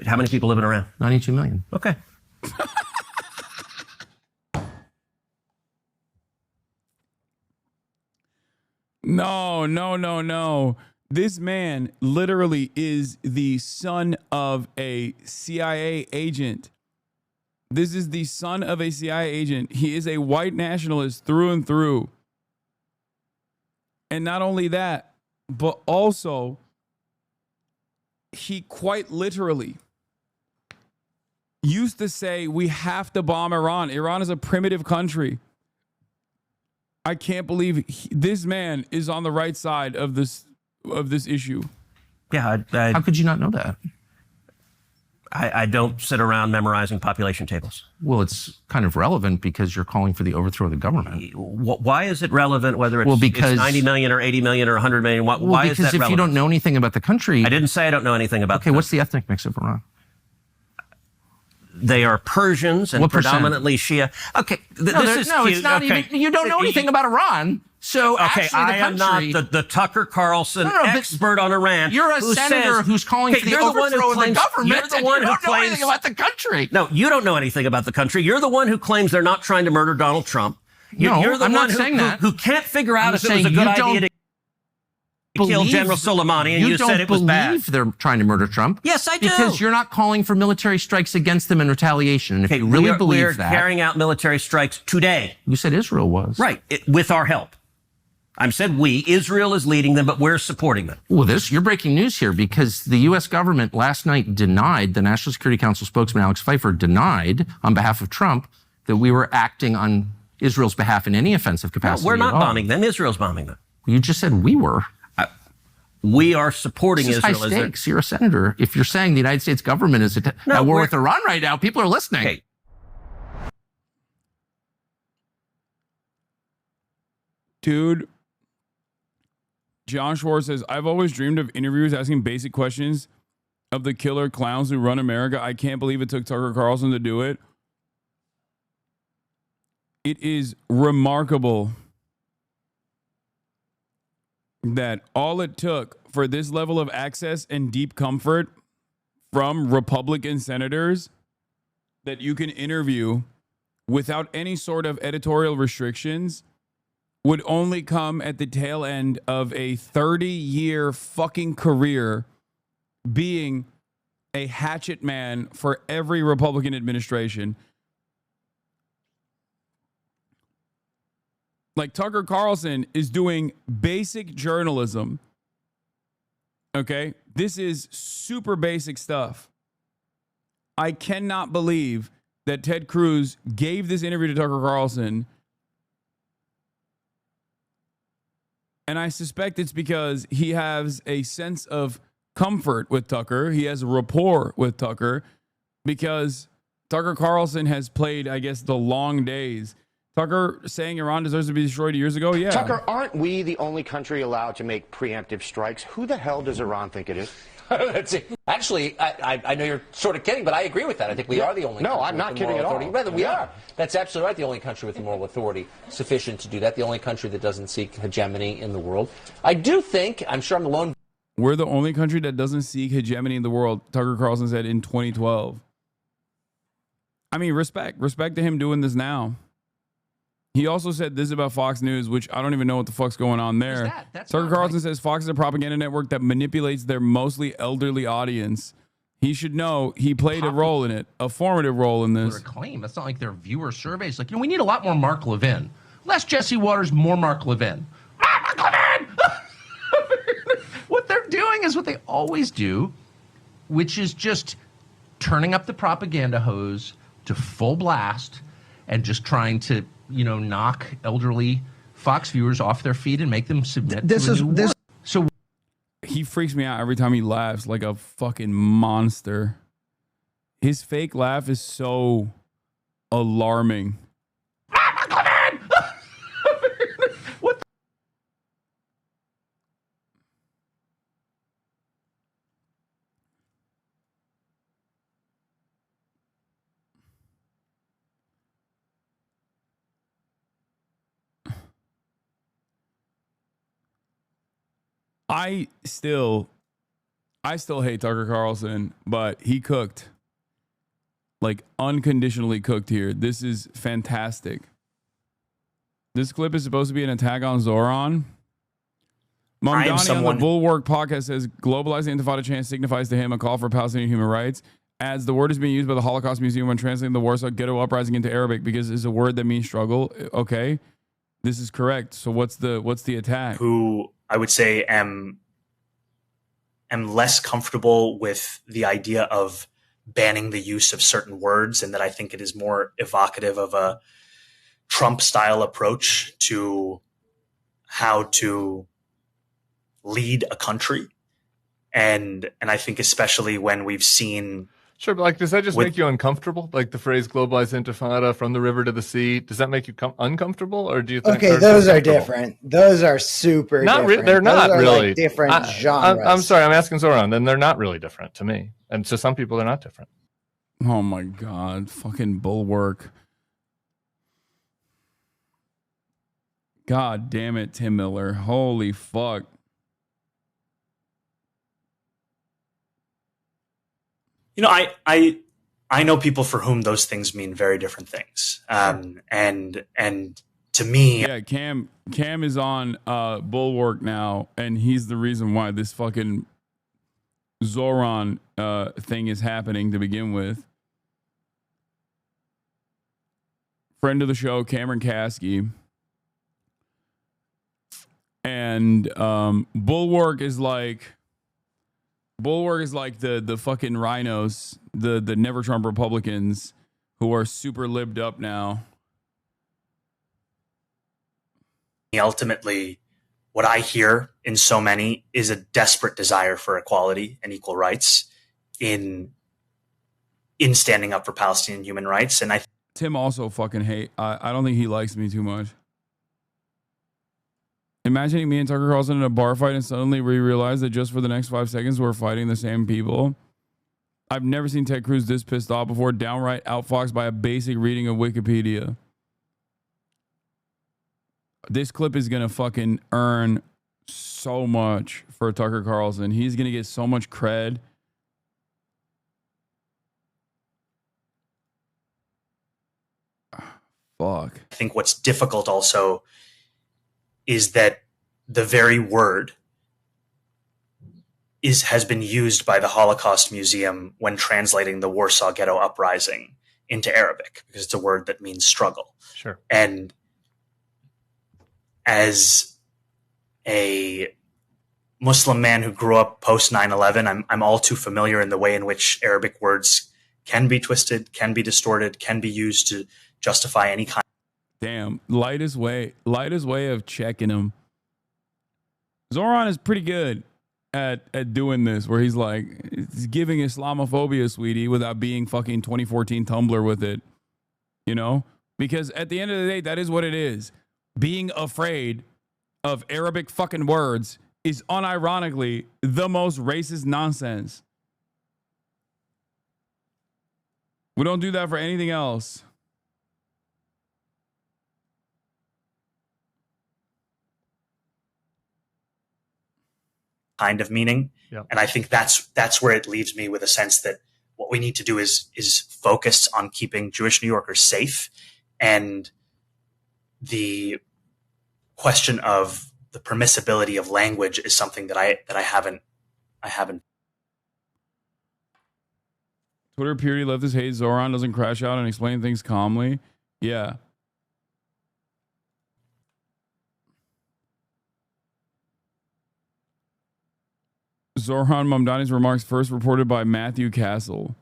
How many people live in Iran? 92 million. Okay. No. This man literally is the son of a CIA agent. This is the son of a CIA agent. He is a white nationalist through and through. And not only that, but also he quite literally used to say we have to bomb Iran. Iran is a primitive country. I can't believe this man is on the right side of this issue. Yeah, how could you not know that? I don't sit around memorizing population tables. Well, it's kind of relevant because you're calling for the overthrow of the government. Why is it relevant whether it's 90 million or 80 million or 100 million? Why is that relevant? Because if you don't know anything about the country... I didn't say I don't know anything about the country. Okay, what's the ethnic mix of Iran? They are Persians and predominantly Shia. Okay, it's not even... You don't know anything about Iran. So okay, I am not the Tucker Carlson expert on Iran. You're a senator who's calling for the overthrow of the government. You're the one who claims anything about the country. No, you don't know anything about the country. You're the one who claims they're not trying to murder Donald Trump. You're the one who can't figure out if it was a good idea to kill General Soleimani, and you said it was bad. You don't believe they're trying to murder Trump? Yes, I do. Because you're not calling for military strikes against them in retaliation. And if you really believe that... We're carrying out military strikes today. You said Israel was. Right, with our help. I said we. Israel is leading them, but we're supporting them. Well, you're breaking news here because the U.S. government last night denied, the National Security Council spokesman Alex Pfeiffer denied on behalf of Trump that we were acting on Israel's behalf in any offensive capacity. No, we're not bombing them. Israel's bombing them. You just said we were. We are supporting Israel. High stakes. You're a senator. If you're saying the United States government is at war with Iran right now, people are listening. Okay. Dude, John Schwartz says, I've always dreamed of interviewers asking basic questions of the killer clowns who run America. I can't believe it took Tucker Carlson to do it. It is remarkable that all it took for this level of access and deep comfort from Republican senators that you can interview without any sort of editorial restrictions would only come at the tail end of a 30-year fucking career being a hatchet man for every Republican administration. Like, Tucker Carlson is doing basic journalism. Okay? This is super basic stuff. I cannot believe that Ted Cruz gave this interview to Tucker Carlson. And I suspect it's because he has a sense of comfort with Tucker. He has a rapport with Tucker because Tucker Carlson has played, I guess, the long days. Tucker saying Iran deserves to be destroyed years ago? Yeah. Tucker, aren't we the only country allowed to make preemptive strikes? Who the hell does Iran think it is? Actually, I know you're sort of kidding, but I agree with that. I think we are the only country. No, I'm not kidding at all. Rather, we are. That's absolutely right. The only country with the moral authority sufficient to do that. The only country that doesn't seek hegemony in the world. I do think, I'm sure I'm alone. We're the only country that doesn't seek hegemony in the world, Tucker Carlson said in 2012. I mean, respect to him doing this now. He also said this about Fox News, which I don't even know what the fuck's going on there. Tucker Carlson says Fox is a propaganda network that manipulates their mostly elderly audience. He should know he played a role in it, a formative role in this. Claim. That's not like their viewer surveys. Like, we need a lot more Mark Levin. Less Jesse Waters, more Mark Levin. Mark Levin! What they're doing is what they always do, which is just turning up the propaganda hose to full blast and just trying to, knock elderly Fox viewers off their feet and make them submit to a new war. So he freaks me out every time he laughs like a fucking monster. His fake laugh is so alarming. What the? I still hate Tucker Carlson, but he cooked. Like, unconditionally cooked here. This is fantastic. This clip is supposed to be an attack on Zoran. Mamdani on the Bulwark podcast says, globalizing Intifada chant signifies to him a call for Palestinian human rights. As the word is being used by the Holocaust Museum when translating the Warsaw Ghetto Uprising into Arabic because it's a word that means struggle. Okay, this is correct. So what's the attack? Who I would say am less comfortable with the idea of banning the use of certain words, and that I think it is more evocative of a Trump-style approach to how to lead a country. And I think especially when we've seen... Sure, but does that just make you uncomfortable? Like the phrase globalized intifada, from the river to the sea, does that make you uncomfortable? Or do you think... Okay, those are different. Those are super different. They're not really. Like different genres. I'm sorry, I'm asking Zoran. Then they're not really different to me. And to some people, they're not different. Oh my God. Fucking Bulwark. God damn it, Tim Miller. Holy fuck. I know people for whom those things mean very different things. And to me, yeah, Cam is on Bulwark now, and he's the reason why this fucking Zoran thing is happening to begin with. Friend of the show, Cameron Kasky. And Bulwark is like the fucking rhinos, the never Trump Republicans who are super libbed up now. Ultimately, what I hear in so many is a desperate desire for equality and equal rights in standing up for Palestinian human rights. And Tim also fucking hate. I don't think he likes me too much. Imagining me and Tucker Carlson in a bar fight and suddenly we realize that just for the next 5 seconds we're fighting the same people. I've never seen Ted Cruz this pissed off before, downright outfoxed by a basic reading of Wikipedia. This clip is going to fucking earn so much for Tucker Carlson. He's going to get so much cred. Fuck. I think what's difficult also is that the very word has been used by the Holocaust Museum when translating the Warsaw Ghetto Uprising into Arabic, because it's a word that means struggle. Sure. And as a Muslim man who grew up post 9/11, I'm all too familiar in the way in which Arabic words can be twisted, can be distorted, can be used to justify any kind. Damn, lightest way of checking him. Zoran is pretty good at doing this, where he's like, he's giving Islamophobia, sweetie, without being fucking 2014 Tumblr with it, you know? Because at the end of the day, that is what it is. Being afraid of Arabic fucking words is unironically the most racist nonsense. We don't do that for anything else. Kind of meaning. Yep. And I think that's where it leaves me with a sense that what we need to do is focus on keeping Jewish New Yorkers safe, and the question of the permissibility of language is something that I haven't. Twitter purity leftist hate Zoran doesn't crash out and explain things calmly. Yeah. Zoran Mamdani's remarks first reported by Matthew Castle.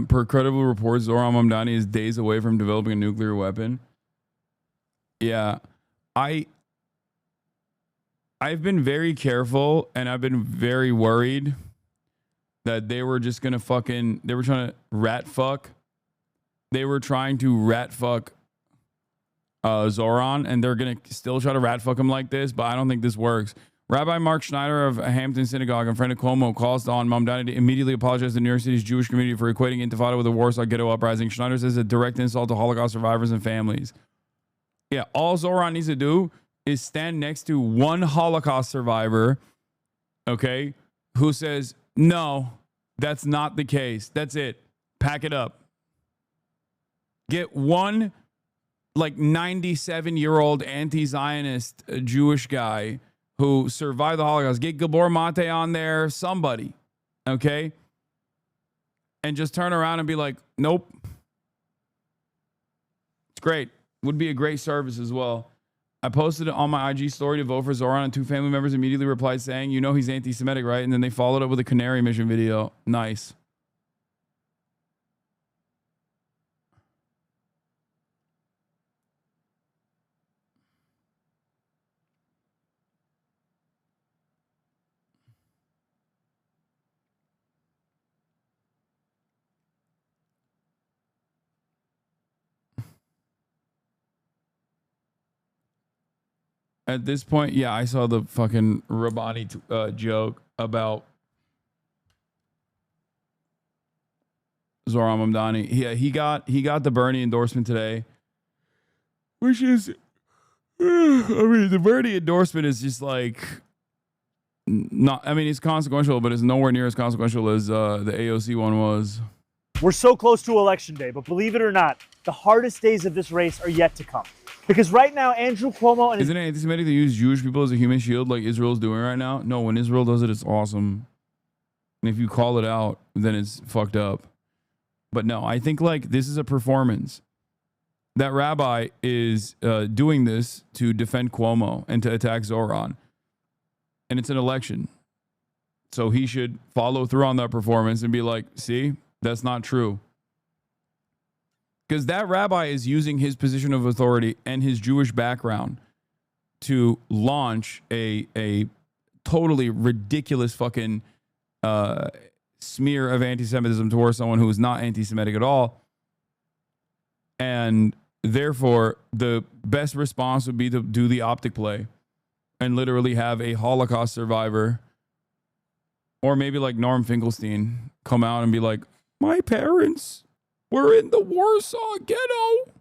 Per credible reports, Zoran Mamdani is days away from developing a nuclear weapon. Yeah. I've been very careful and I've been very worried that they were just gonna they were trying to rat fuck. They were trying to rat fuck Zoran, and they're gonna still try to rat fuck him like this, but I don't think this works. Rabbi Mark Schneider of Hampton Synagogue and friend of Cuomo calls on Mamdani to immediately apologize to New York City's Jewish community for equating Intifada with the Warsaw Ghetto Uprising. Schneider says a direct insult to Holocaust survivors and families. Yeah, all Zoran needs to do is stand next to one Holocaust survivor, okay, who says, no, that's not the case. That's it. Pack it up. Get one, like, 97-year-old anti-Zionist Jewish guy who survived the Holocaust. Get Gabor Mate on there, somebody, okay? And just turn around and be like, nope. It's great. Would be a great service as well. I posted it on my IG story to vote for Zoran, and 2 family members immediately replied saying, you know he's anti-Semitic, right? And then they followed up with a Canary Mission video. Nice. At this point, yeah, I saw the fucking Rabbani joke about Zoran Mamdani. Yeah, he got the Bernie endorsement today, which is, I mean, the Bernie endorsement is just like not. I mean, it's consequential, but it's nowhere near as consequential as the AOC one was. We're so close to Election Day, but believe it or not, the hardest days of this race are yet to come. Because right now, Andrew Cuomo and Isn't it anti-Semitic to use Jewish people as a human shield like Israel's doing right now? No, when Israel does it, it's awesome. And if you call it out, then it's fucked up. But no, I think like this is a performance. That rabbi is doing this to defend Cuomo and to attack Zoran. And it's an election. So he should follow through on that performance and be like, see, that's not true. Because that rabbi is using his position of authority and his Jewish background to launch a totally ridiculous fucking smear of anti-Semitism towards someone who is not anti-Semitic at all. And therefore, the best response would be to do the optic play and literally have a Holocaust survivor, or maybe like Norm Finkelstein, come out and be like, my parents were in the Warsaw Ghetto,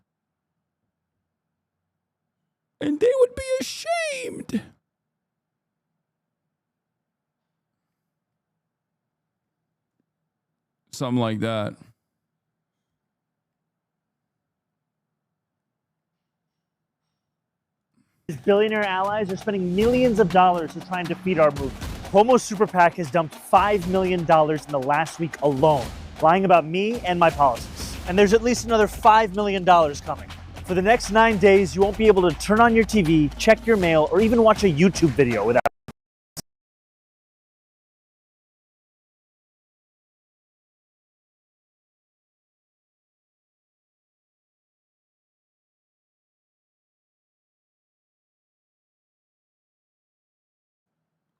and they would be ashamed. Something like that. his billionaire allies are spending millions of dollars to try and defeat our movement. Cuomo's super PAC has dumped $5 million in the last week alone, lying about me and my policies. And there's at least another $5 million coming. For the next 9 days, you won't be able to turn on your TV, check your mail, or even watch a YouTube video without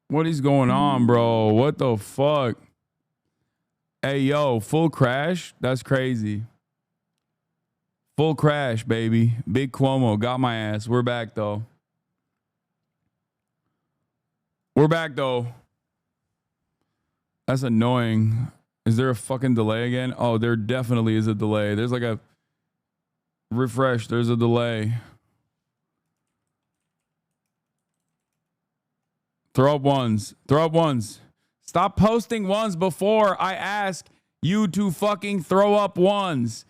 What is going on, bro? What the fuck? Hey, yo, full crash? That's crazy. Full crash, baby. Big Cuomo got my ass. We're back, though. We're back, though. That's annoying. Is there a fucking delay again? Oh, there definitely is a delay. There's like a refresh. There's a delay. Throw up ones. Throw up ones. Stop posting ones before I ask you to fucking throw up ones.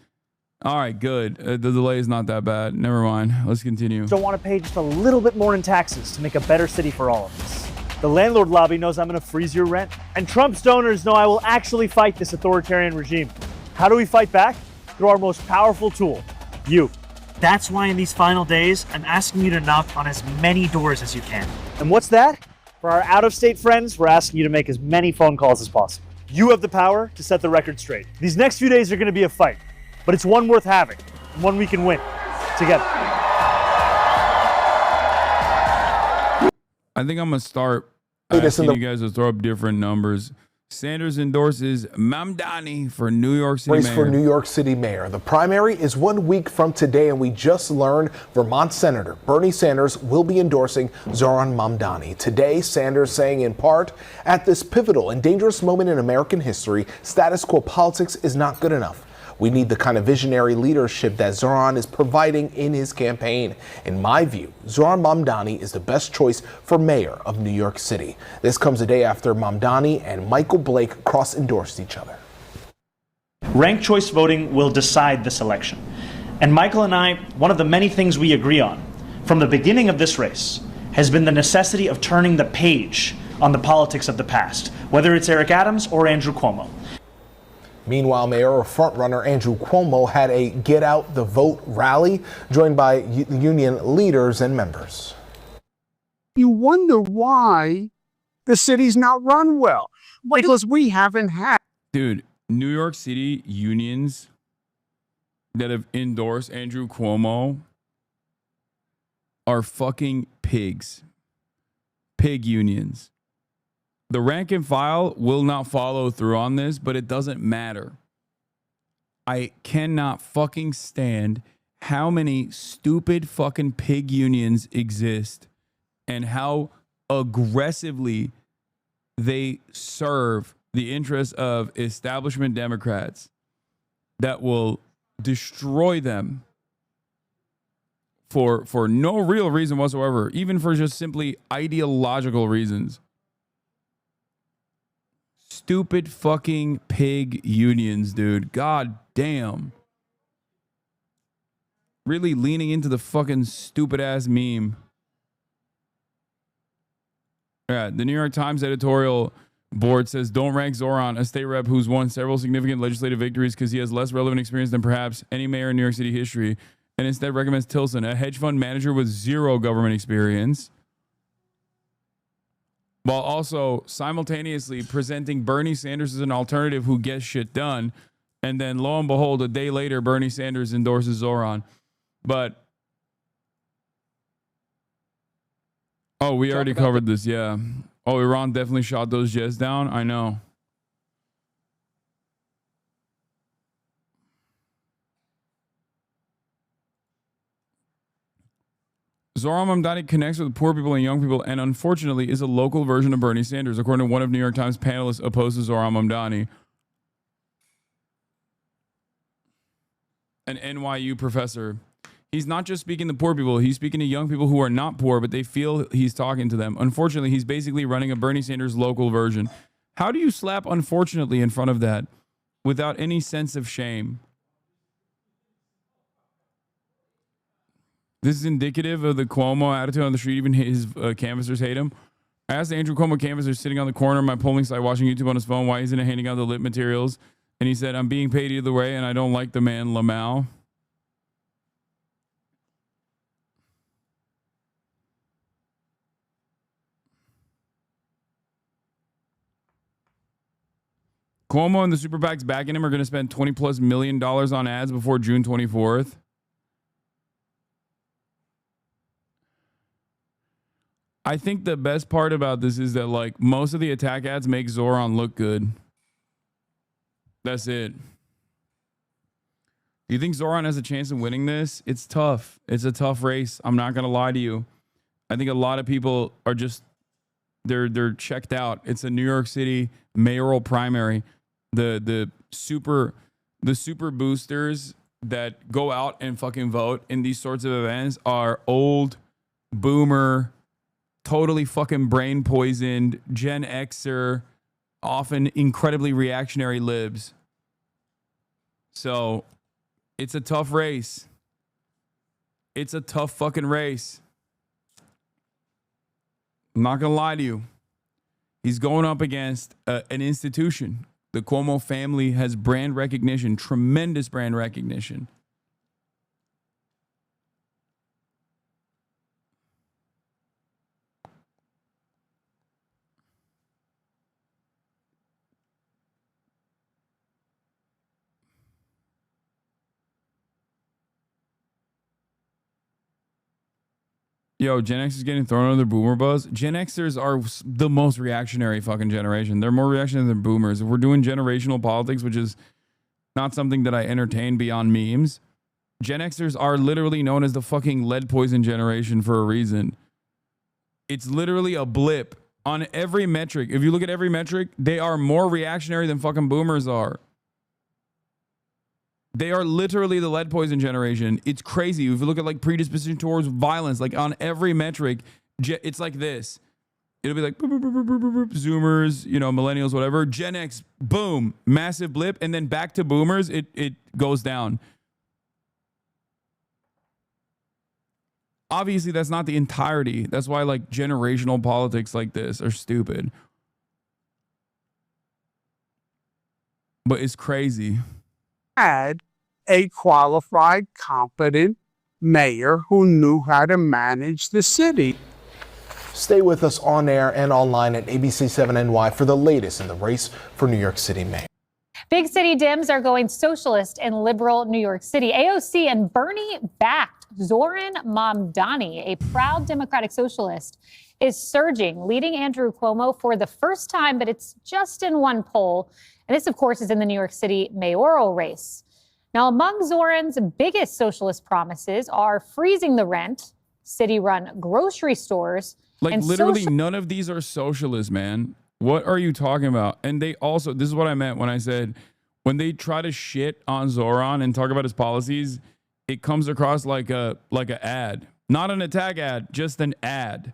All right, good. The delay is not that bad. Never mind. Let's continue. Don't want to pay just a little bit more in taxes to make a better city for all of us. The landlord lobby knows I'm going to freeze your rent. And Trump's donors know I will actually fight this authoritarian regime. How do we fight back? Through our most powerful tool, you. That's why in these final days, I'm asking you to knock on as many doors as you can. And what's that? For our out-of-state friends, we're asking you to make as many phone calls as possible. You have the power to set the record straight. These next few days are going to be a fight, but it's one worth having, one we can win together. I think I'm going to start asking you guys to throw up different numbers. Sanders endorses Mamdani for New York City Race mayor. for New York City mayor. The primary is 1 week from today, and we just learned Vermont Senator Bernie Sanders will be endorsing Zohran Mamdani. Today, Sanders saying in part, at this pivotal and dangerous moment in American history, status quo politics is not good enough. We need the kind of visionary leadership that Zohran is providing in his campaign. In my view, Zohran Mamdani is the best choice for mayor of New York City. This comes a day after Mamdani and Michael Blake cross-endorsed each other. Ranked choice voting will decide this election. And Michael and I, one of the many things we agree on from the beginning of this race has been the necessity of turning the page on the politics of the past, whether it's Eric Adams or Andrew Cuomo. Meanwhile, mayoral frontrunner Andrew Cuomo had a Get Out the Vote rally joined by union leaders and members. You wonder why the city's not run well. Because we haven't had. Dude, New York City unions that have endorsed Andrew Cuomo are fucking pigs. Pig unions. The rank and file will not follow through on this, but it doesn't matter. I cannot fucking stand how many stupid fucking pig unions exist and how aggressively they serve the interests of establishment Democrats that will destroy them for no real reason whatsoever, even for just simply ideological reasons. Stupid fucking pig unions, dude. God damn. Really leaning into the fucking stupid ass meme. Yeah, the New York Times editorial board says don't rank Zohran, a state rep who's won several significant legislative victories because he has less relevant experience than perhaps any mayor in New York City history, and instead recommends Tilson, a hedge fund manager with zero government experience, while also simultaneously presenting Bernie Sanders as an alternative who gets shit done. And then lo and behold, a day later, Bernie Sanders endorses Zohran. But, oh, we already covered this, yeah. Oh, Iran definitely shot those jets down? I know. Zohran Mamdani connects with poor people and young people and unfortunately is a local version of Bernie Sanders, according to one of New York Times panelists opposed to Zohran Mamdani. An NYU professor. He's not just speaking to poor people, he's speaking to young people who are not poor, but they feel he's talking to them. Unfortunately, he's basically running a Bernie Sanders local version. How do you slap unfortunately in front of that without any sense of shame? This is indicative of the Cuomo attitude on the street. Even his canvassers hate him. I asked the Andrew Cuomo canvasser sitting on the corner of my polling site watching YouTube on his phone why isn't he handing out the lit materials. And he said, I'm being paid either way and I don't like the man Lamau. Cuomo and the super PACs backing him are going to spend $20+ million on ads before June 24th. I think the best part about this is that like most of the attack ads make Zohran look good. That's it. Do you think Zohran has a chance of winning this? It's tough. It's a tough race. I'm not going to lie to you. I think a lot of people are just, they're checked out. It's a New York City mayoral primary. The super boosters that go out and fucking vote in these sorts of events are old, boomer, totally fucking brain poisoned, Gen Xer, often incredibly reactionary libs. So It's a tough race. It's a tough fucking race. I'm not going to lie to you. He's going up against an institution. The Cuomo family has brand recognition, tremendous brand recognition. Yo, Gen X is getting thrown under the boomer buzz. Gen Xers are the most reactionary fucking generation. They're more reactionary than boomers. If we're doing generational politics, which is not something that I entertain beyond memes, Gen Xers are literally known as the fucking lead poison generation for a reason. It's literally a blip on every metric. If you look at every metric, they are more reactionary than fucking boomers are. They are literally the lead poison generation. It's crazy. If you look at like predisposition towards violence, like on every metric, it's like this. It'll be like boop, boop, boop, boop, boop, boop, Zoomers, you know, millennials, whatever. Gen X, boom, massive blip, and then back to boomers, it goes down. Obviously, that's not the entirety. That's why like generational politics like this are stupid. But it's crazy. Had a qualified, competent mayor who knew how to manage the city. Stay with us on air and online at ABC7NY for the latest in the race for New York City mayor. Big city Dems are going socialist in liberal New York City. AOC and Bernie-backed Zoran Mamdani, a proud Democratic socialist, is surging, leading Andrew Cuomo for the first time, but it's just in one poll. And this, of course, is in the New York City mayoral race. Now, among Zoran's biggest socialist promises are freezing the rent, city-run grocery stores, like and literally none of these are socialist, man. What are you talking about? And they also, this is what I meant when I said, when they try to shit on Zoran and talk about his policies, it comes across like a ad, not an attack ad, just an ad.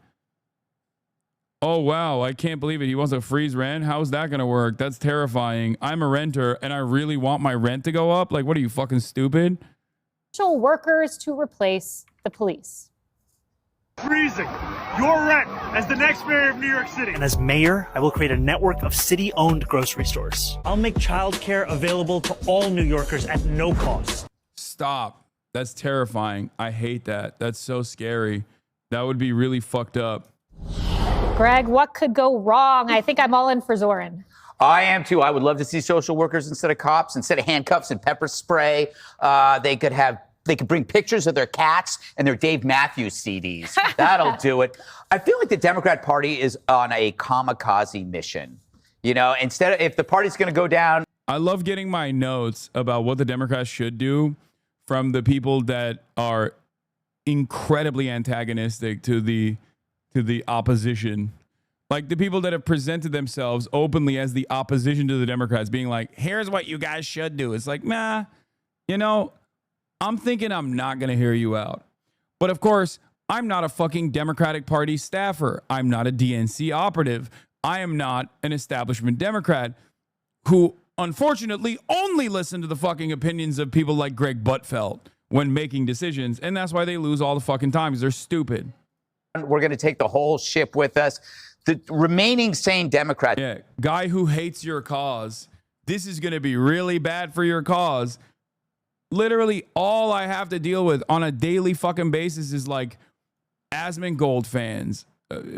Oh, wow, I can't believe it. He wants to freeze rent. How's that going to work? That's terrifying. I'm a renter and I really want my rent to go up. Like, what are you, fucking stupid? Workers to replace the police. Freezing your rent as the next mayor of New York City. And as mayor, I will create a network of city-owned grocery stores. I'll make childcare available to all New Yorkers at no cost. Stop. That's terrifying. I hate that. That's so scary. That would be really fucked up. Greg, what could go wrong? I think I'm all in for Zoran. I am too. I would love to see social workers instead of cops, instead of handcuffs and pepper spray. They could bring pictures of their cats and their Dave Matthews CDs. That'll do it. I feel like the Democrat Party is on a kamikaze mission. You know, instead of, if the party's going to go down. I love getting my notes about what the Democrats should do from the people that are incredibly antagonistic to the opposition. Like the people that have presented themselves openly as the opposition to the Democrats, being like, here's what you guys should do. It's like, nah, you know, I'm thinking I'm not going to hear you out. But of course, I'm not a fucking Democratic Party staffer. I'm not a DNC operative. I am not an establishment Democrat who unfortunately only listen to the fucking opinions of people like Greg Buttfeld when making decisions. And that's why they lose all the fucking time, because they're stupid. We're going to take the whole ship with us. The remaining sane Democrat. Yeah, guy who hates your cause. This is going to be really bad for your cause. Literally all I have to deal with on a daily fucking basis is like Asmongold fans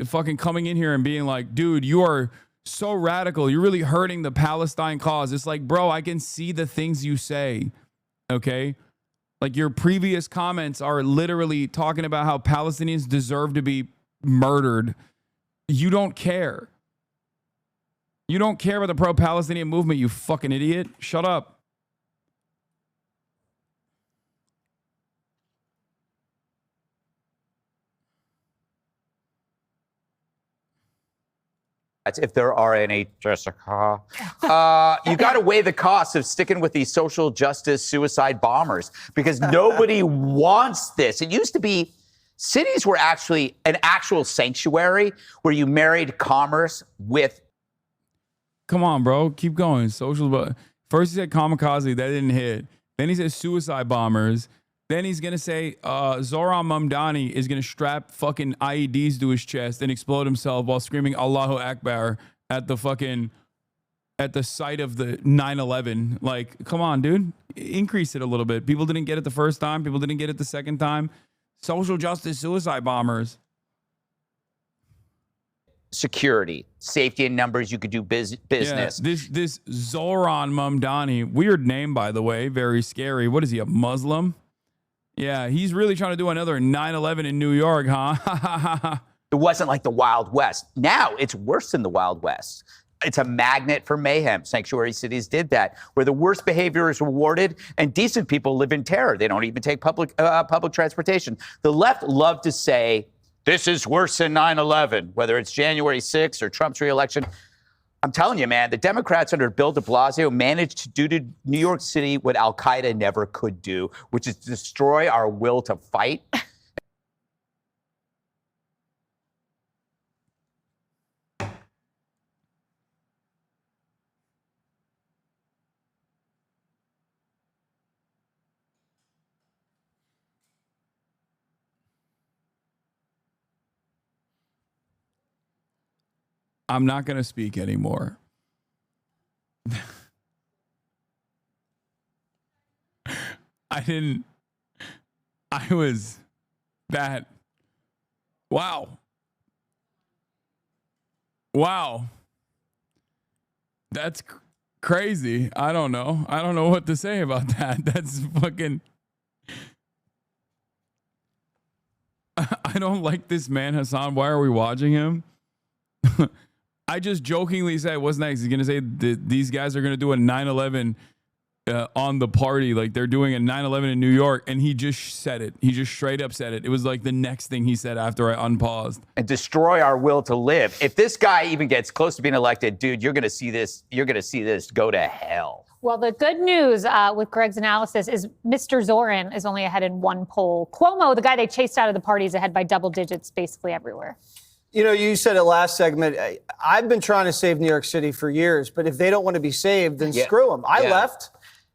fucking coming in here and being like, dude, you are so radical. You're really hurting the Palestine cause. It's like, bro, I can see the things you say. Okay. Like your previous comments are literally talking about how Palestinians deserve to be murdered. You don't care. You don't care about the pro-Palestinian movement, you fucking idiot. Shut up. If there are any, Jessica, you got to weigh the cost of sticking with these social justice suicide bombers because nobody wants this. It used to be cities were actually an actual sanctuary where you married commerce with. Come on, bro. Keep going. Social. First you said kamikaze. That didn't hit. Then he says suicide bombers. Then he's going to say Zoran Mamdani is going to strap fucking IEDs to his chest and explode himself while screaming Allahu Akbar at the site of the 9/11. Like, come on, dude. Increase it a little bit. People didn't get it the first time. People didn't get it the second time. Social justice suicide bombers. Security, safety in numbers, you could do business. Yeah, this Zoran Mamdani, weird name, by the way, very scary. What is he, a Muslim? Yeah, he's really trying to do another 9/11 in New York, huh? It wasn't like the Wild West. Now it's worse than the Wild West. It's a magnet for mayhem. Sanctuary cities did that, where the worst behavior is rewarded and decent people live in terror. They don't even take public transportation. The left love to say, this is worse than 9/11, whether it's January 6th or Trump's reelection. I'm telling you, man, the Democrats under Bill de Blasio managed to do to New York City what al-Qaeda never could do, which is destroy our will to fight. I'm not going to speak anymore. I was that. Wow. That's crazy. I don't know what to say about that. That's fucking. I don't like this man, Hasan. Why are we watching him? I just jokingly said, what's next? He's going to say that these guys are going to do a 9/11 on the party. Like they're doing a 9/11 in New York. And he just said it. He just straight up said it. It was like the next thing he said after I unpaused. And destroy our will to live. If this guy even gets close to being elected, dude, you're going to see this. You're going to see this go to hell. Well, the good news with Greg's analysis is Mr. Zoran is only ahead in one poll. Cuomo, the guy they chased out of the party, is ahead by double digits basically everywhere. You know, you said it last segment. I've been trying to save New York City for years, but if they don't want to be saved, then screw them. I left.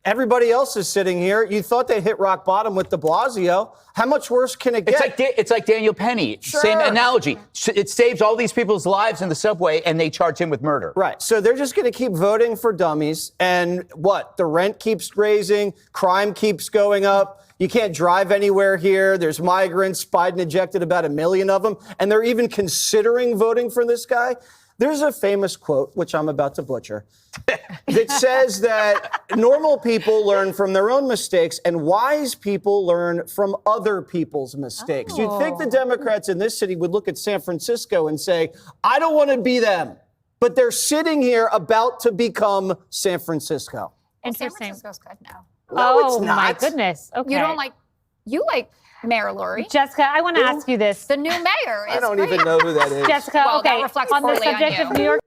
Everybody else is sitting here. You thought they hit rock bottom with de Blasio. How much worse can it get? It's like Daniel Penny. Sure. Same analogy. It saves all these people's lives in the subway, and they charge him with murder. Right. So they're just going to keep voting for dummies. And what? The rent keeps raising. Crime keeps going up. You can't drive anywhere here. There's migrants. Biden ejected about 1 million of them. And they're even considering voting for this guy. There's a famous quote, which I'm about to butcher, that says that normal people learn from their own mistakes and wise people learn from other people's mistakes. Oh. You'd think the Democrats in this city would look at San Francisco and say, I don't want to be them. But they're sitting here about to become San Francisco. Interesting. San Francisco's good now. No, it's not. My goodness. Okay. You like Mayor Lori. Jessica, I want to ask you this. The new mayor is I don't even know who that is. Jessica, well, okay, that reflects on the poorly subject on of New York.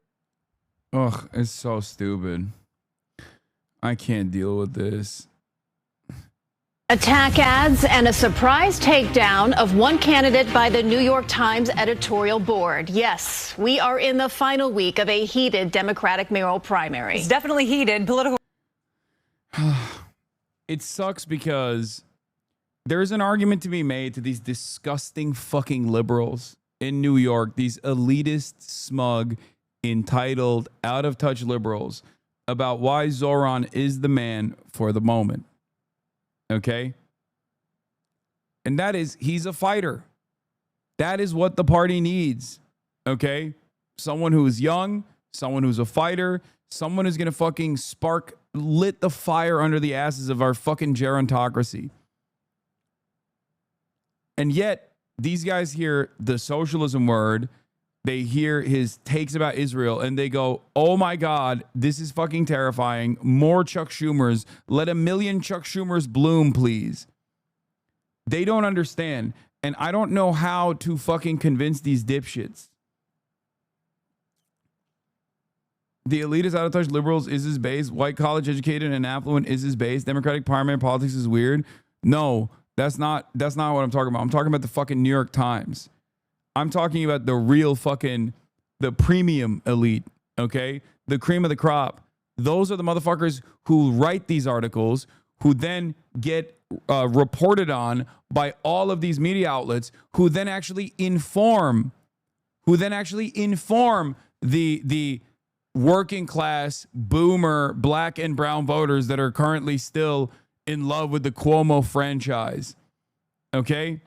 Ugh, it's so stupid. I can't deal with this. Attack ads and a surprise takedown of one candidate by the New York Times editorial board. Yes, we are in the final week of a heated Democratic mayoral primary. It's definitely heated. Political. It sucks because there's an argument to be made to these disgusting fucking liberals in New York, these elitist, smug, entitled, out-of-touch liberals about why Zoran is the man for the moment. Okay? And that is, he's a fighter. That is what the party needs. Okay? Someone who is young, someone who's a fighter, someone who's going to fucking lit the fire under the asses of our fucking gerontocracy. And yet, these guys hear the socialism word, they hear his takes about Israel, and they go, oh my God, this is fucking terrifying. More Chuck Schumers. Let 1 million Chuck Schumers bloom, please. They don't understand. And I don't know how to fucking convince these dipshits. The elitist, out-of-touch liberals is his base. White, college-educated, and affluent is his base. Democratic primary politics is weird. No, that's not what I'm talking about. I'm talking about the fucking New York Times. I'm talking about the real fucking, the premium elite, okay? The cream of the crop. Those are the motherfuckers who write these articles, who then get reported on by all of these media outlets, who then actually inform the working class boomer black and brown voters that are currently still in love with the Cuomo franchise. Okay?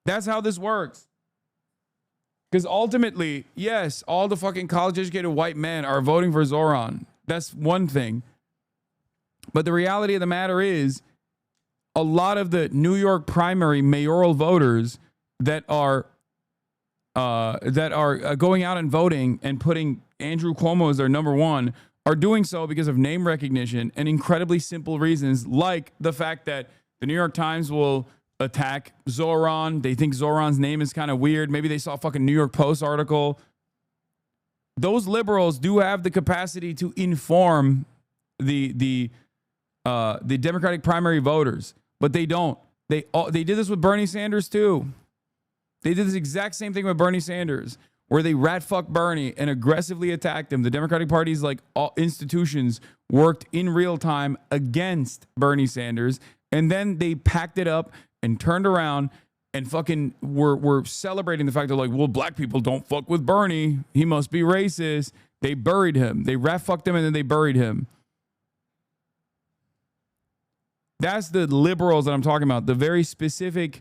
That's how this works. Because ultimately, yes, all the fucking college-educated white men are voting for Zoran. That's one thing. But the reality of the matter is, a lot of the New York primary mayoral voters that are going out and voting and putting Andrew Cuomo as their number one are doing so because of name recognition and incredibly simple reasons, like the fact that the New York Times will attack Zoran. They think Zoran's name is kind of weird. Maybe they saw a fucking New York Post article. Those liberals do have the capacity to inform the Democratic primary voters, but they don't. They did this with Bernie Sanders too. They did this exact same thing with Bernie Sanders, where they rat fuck Bernie and aggressively attacked him. The Democratic Party's like all institutions worked in real time against Bernie Sanders, and then they packed it up and turned around and fucking were celebrating the fact that, like, well, black people don't fuck with Bernie. He must be racist. They buried him. They rat fucked him and then they buried him. That's the liberals that I'm talking about. The very specific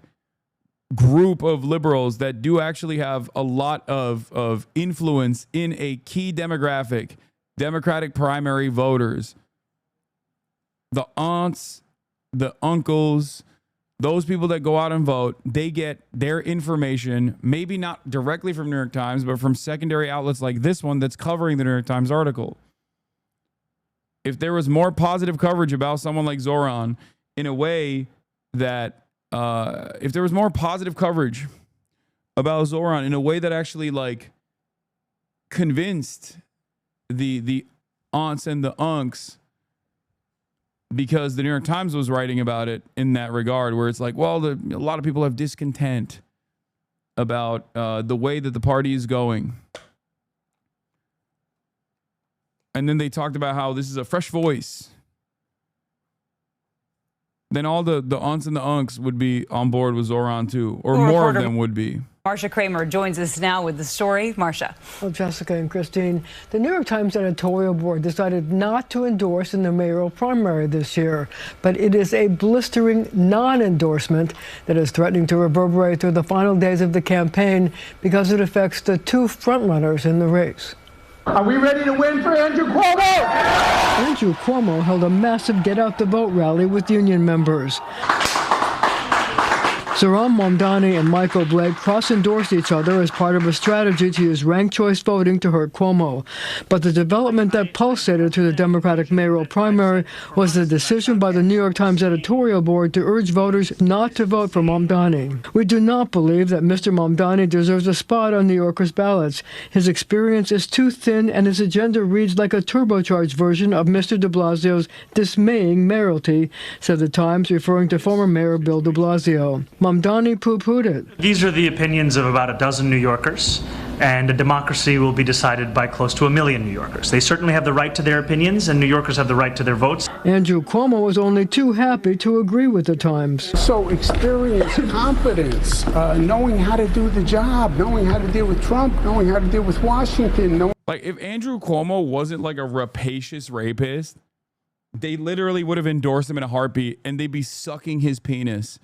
group of liberals that do actually have a lot of influence in a key demographic, Democratic primary voters. The aunts, the uncles, those people that go out and vote, they get their information, maybe not directly from New York Times, but from secondary outlets like this one that's covering the New York Times article. If there was more positive coverage about someone like Zoran in a way that, if there was more positive coverage about Zoran in a way that actually like convinced the aunts and the unks, because the New York Times was writing about it in that regard, where it's like, well, a lot of people have discontent about the way that the party is going. And then they talked about how this is a fresh voice. Then all the aunts and the unks would be on board with Zoran too, or more of them would be. Marcia Kramer joins us now with the story. Marcia. Well, Jessica and Christine, the New York Times editorial board decided not to endorse in the mayoral primary this year, but it is a blistering non-endorsement that is threatening to reverberate through the final days of the campaign because it affects the two frontrunners in the race. Are we ready to win for Andrew Cuomo? Andrew Cuomo held a massive Get Out the Vote rally with union members. Zoran Mamdani and Michael Blake cross-endorsed each other as part of a strategy to use ranked choice voting to hurt Cuomo. But the development that pulsated through the Democratic mayoral primary was the decision by the New York Times editorial board to urge voters not to vote for Mamdani. We do not believe that Mr. Mamdani deserves a spot on New Yorkers' ballots. His experience is too thin and his agenda reads like a turbocharged version of Mr. de Blasio's dismaying mayoralty, said the Times, referring to former Mayor Bill de Blasio. Mamdani poo-pooed it. These are the opinions of about a dozen New Yorkers, and a democracy will be decided by close to 1 million New Yorkers. They certainly have the right to their opinions, and New Yorkers have the right to their votes. Andrew Cuomo was only too happy to agree with the Times. So experience, competence, knowing how to do the job, knowing how to deal with Trump, knowing how to deal with Washington. Like, if Andrew Cuomo wasn't like a rapacious rapist, they literally would have endorsed him in a heartbeat, and they'd be sucking his penis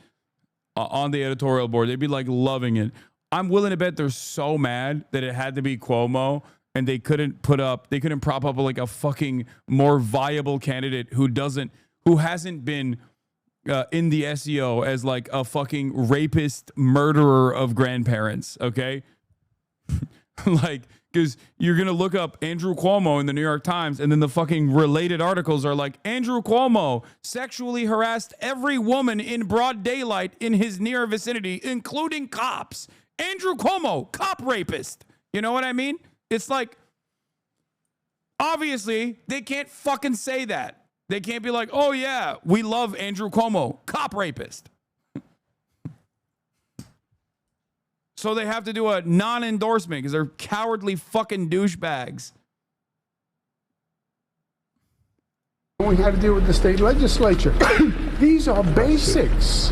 on the editorial board. They'd be like loving it. I'm willing to bet they're so mad that it had to be Cuomo and they couldn't prop up like a fucking more viable candidate who hasn't been in the SEO as like a fucking rapist murderer of grandparents. Okay. Like, because you're going to look up Andrew Cuomo in the New York Times, and then the fucking related articles are like, Andrew Cuomo sexually harassed every woman in broad daylight in his near vicinity, including cops. Andrew Cuomo, cop rapist. You know what I mean? It's like, obviously, they can't fucking say that. They can't be like, oh yeah, we love Andrew Cuomo, cop rapist. So they have to do a non-endorsement because they're cowardly fucking douchebags. Knowing how to deal with the state legislature, These are basics.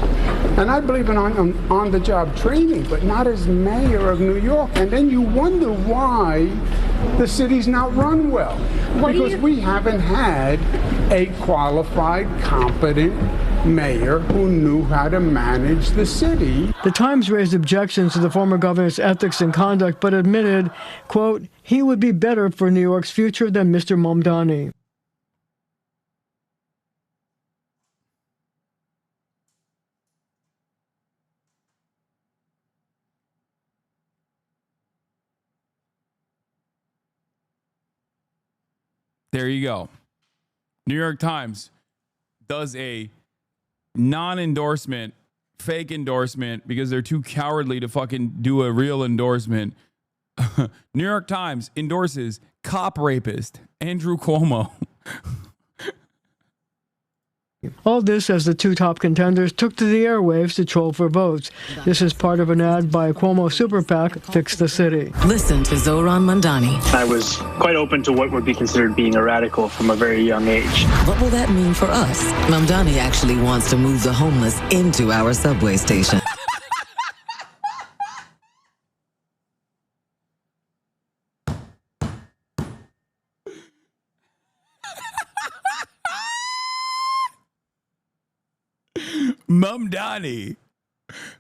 And I believe in on-the-job training, but not as mayor of New York. And then you wonder why the city's not run well. Because we haven't had a qualified, competent mayor who knew how to manage the city. The Times raised objections to the former governor's ethics and conduct, but admitted, quote, he would be better for New York's future than Mr. Mamdani. There you go. New York Times does a non-endorsement, fake endorsement, because they're too cowardly to fucking do a real endorsement. New York Times endorses cop rapist Andrew Cuomo. All this as the two top contenders took to the airwaves to troll for votes. This is part of an ad by Cuomo super PAC, Fix the City. Listen to Zohran Mamdani. I was quite open to what would be considered being a radical from a very young age. What will that mean for us? Mamdani actually wants to move the homeless into our subway station. Mamdani.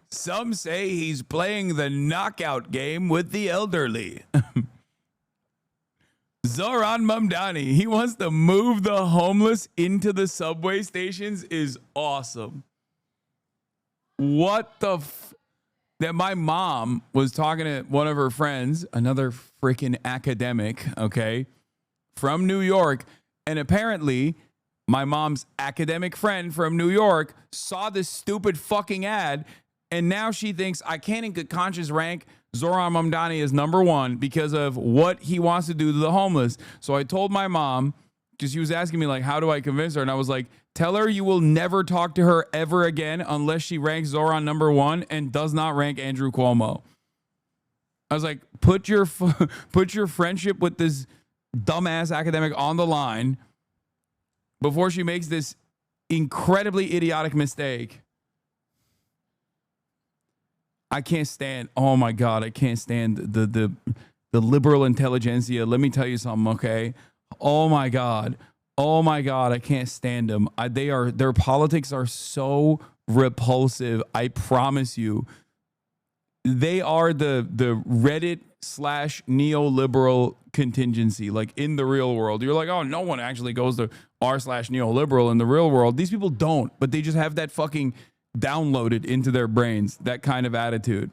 Some say he's playing the knockout game with the elderly. Zohran Mamdani, he wants to move the homeless into the subway stations is awesome. What the that my mom was talking to one of her friends, another freaking academic, okay, from New York, and apparently my mom's academic friend from New York saw this stupid fucking ad, and now she thinks I can't in good conscience rank Zohran Mamdani as number one because of what he wants to do to the homeless. So I told my mom, because she was asking me, like, how do I convince her? And I was like, tell her you will never talk to her ever again unless she ranks Zohran number one and does not rank Andrew Cuomo. I was like, put your friendship with this dumbass academic on the line before she makes this incredibly idiotic mistake. I can't stand, oh my God, I can't stand the liberal intelligentsia. Let me tell you something, okay? Oh my God, I can't stand them. Their politics are so repulsive. I promise you. They are the Reddit / neoliberal contingency, like in the real world. You're like, oh, no one actually goes to r / neoliberal in the real world. These people don't, but they just have that fucking downloaded into their brains, that kind of attitude.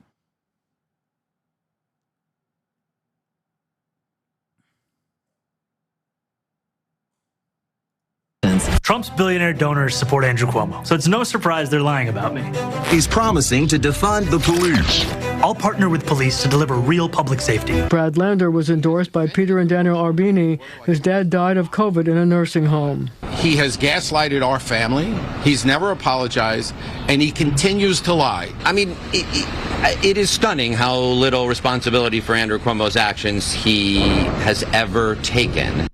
Trump's billionaire donors support Andrew Cuomo, so it's no surprise they're lying about me. He's promising to defund the police. I'll partner with police to deliver real public safety. Brad Lander was endorsed by Peter and Daniel Arbini, whose dad died of COVID in a nursing home. He has gaslighted our family. He's never apologized, and he continues to lie. I mean, it is stunning how little responsibility for Andrew Cuomo's actions he has ever taken.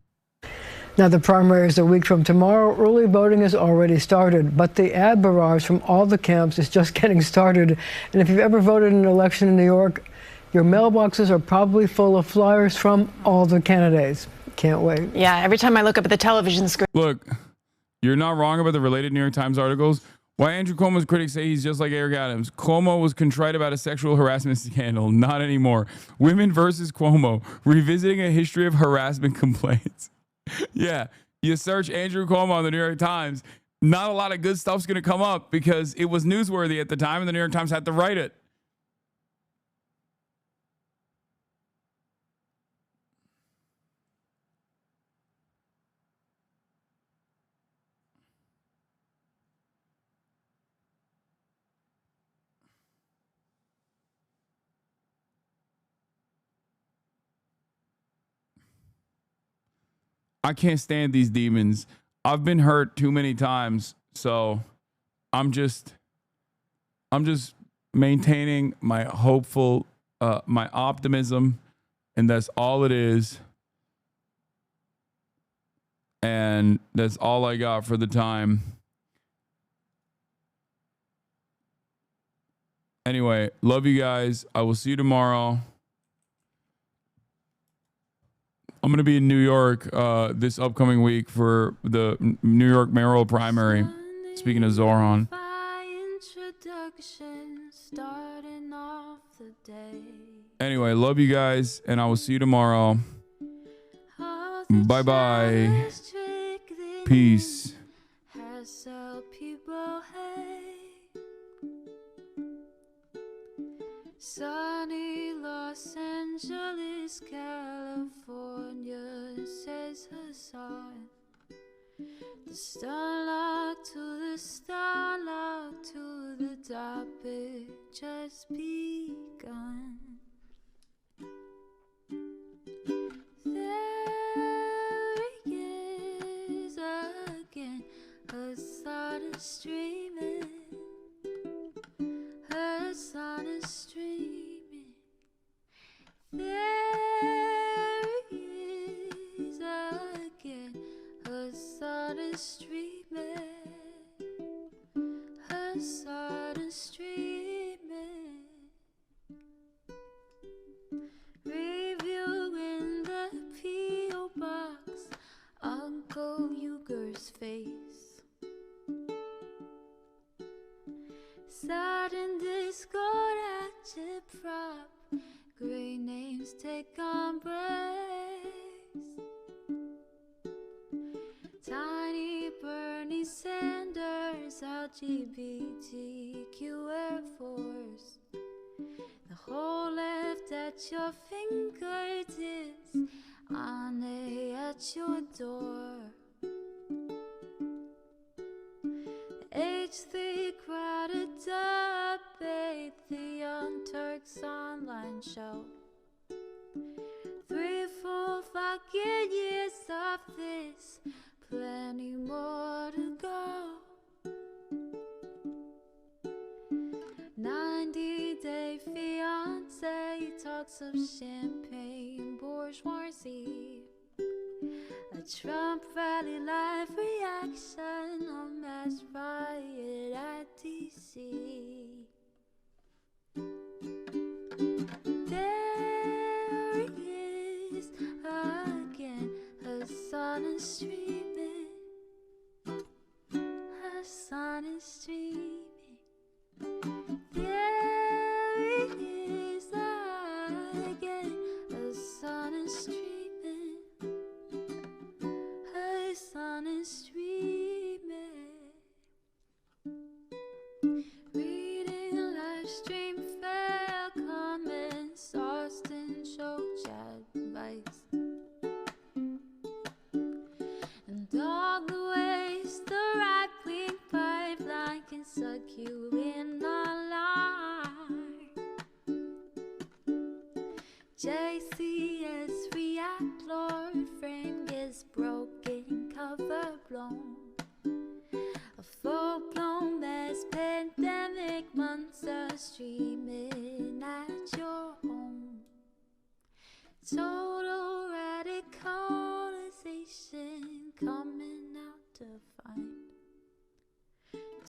Now, the primary is a week from tomorrow. Early voting has already started, but the ad barrage from all the camps is just getting started. And if you've ever voted in an election in New York, your mailboxes are probably full of flyers from all the candidates. Can't wait. Yeah, every time I look up at the television screen. Look, you're not wrong about the related New York Times articles. Why Andrew Cuomo's critics say he's just like Eric Adams. Cuomo was contrite about a sexual harassment scandal. Not anymore. Women versus Cuomo. Revisiting a history of harassment complaints. Yeah, you search Andrew Cuomo on the New York Times, not a lot of good stuff's going to come up because it was newsworthy at the time and the New York Times had to write it. I can't stand these demons. I've been hurt too many times, so I'm just maintaining my hopeful, my optimism, and that's all it is. And that's all I got for the time. Anyway, love you guys. I will see you tomorrow. I'm going to be in New York this upcoming week for the New York mayoral primary. Speaking of Zoran. Anyway, love you guys, and I will see you tomorrow. Bye-bye. Peace. Sunny Los Angeles, California, says Hasan. The starlight to the starlight to the topic just begun. There he is again, Hasan is streaming. Hasan is streaming. There he is again. Hasan is streaming. Hasan is streaming. Reviewing the P.O. box, Uncle Uger's face. Sudden discord agitprop, great names take embrace. Tiny Bernie Sanders, LGBTQ Air Force. The whole left at your fingertips, on at your door. H3 crowded debate, the Young Turks online show. 3 full fucking years of this, plenty more to go. 90-day fiance talks of champagne bourgeoisie. A Trump rally live reaction on mass riot at DC. There he is again, Hasan is streaming. Hasan is streaming. There he is again, Hasan is streaming. Hasan is streaming. Reading a live stream, fair comments, Austin show chat advice. And all the ways the right-wing pipeline can suck you in online. JCS react, Lord frame gets broken, cover blown. A full-blown mass pandemic, monster streaming at your home. So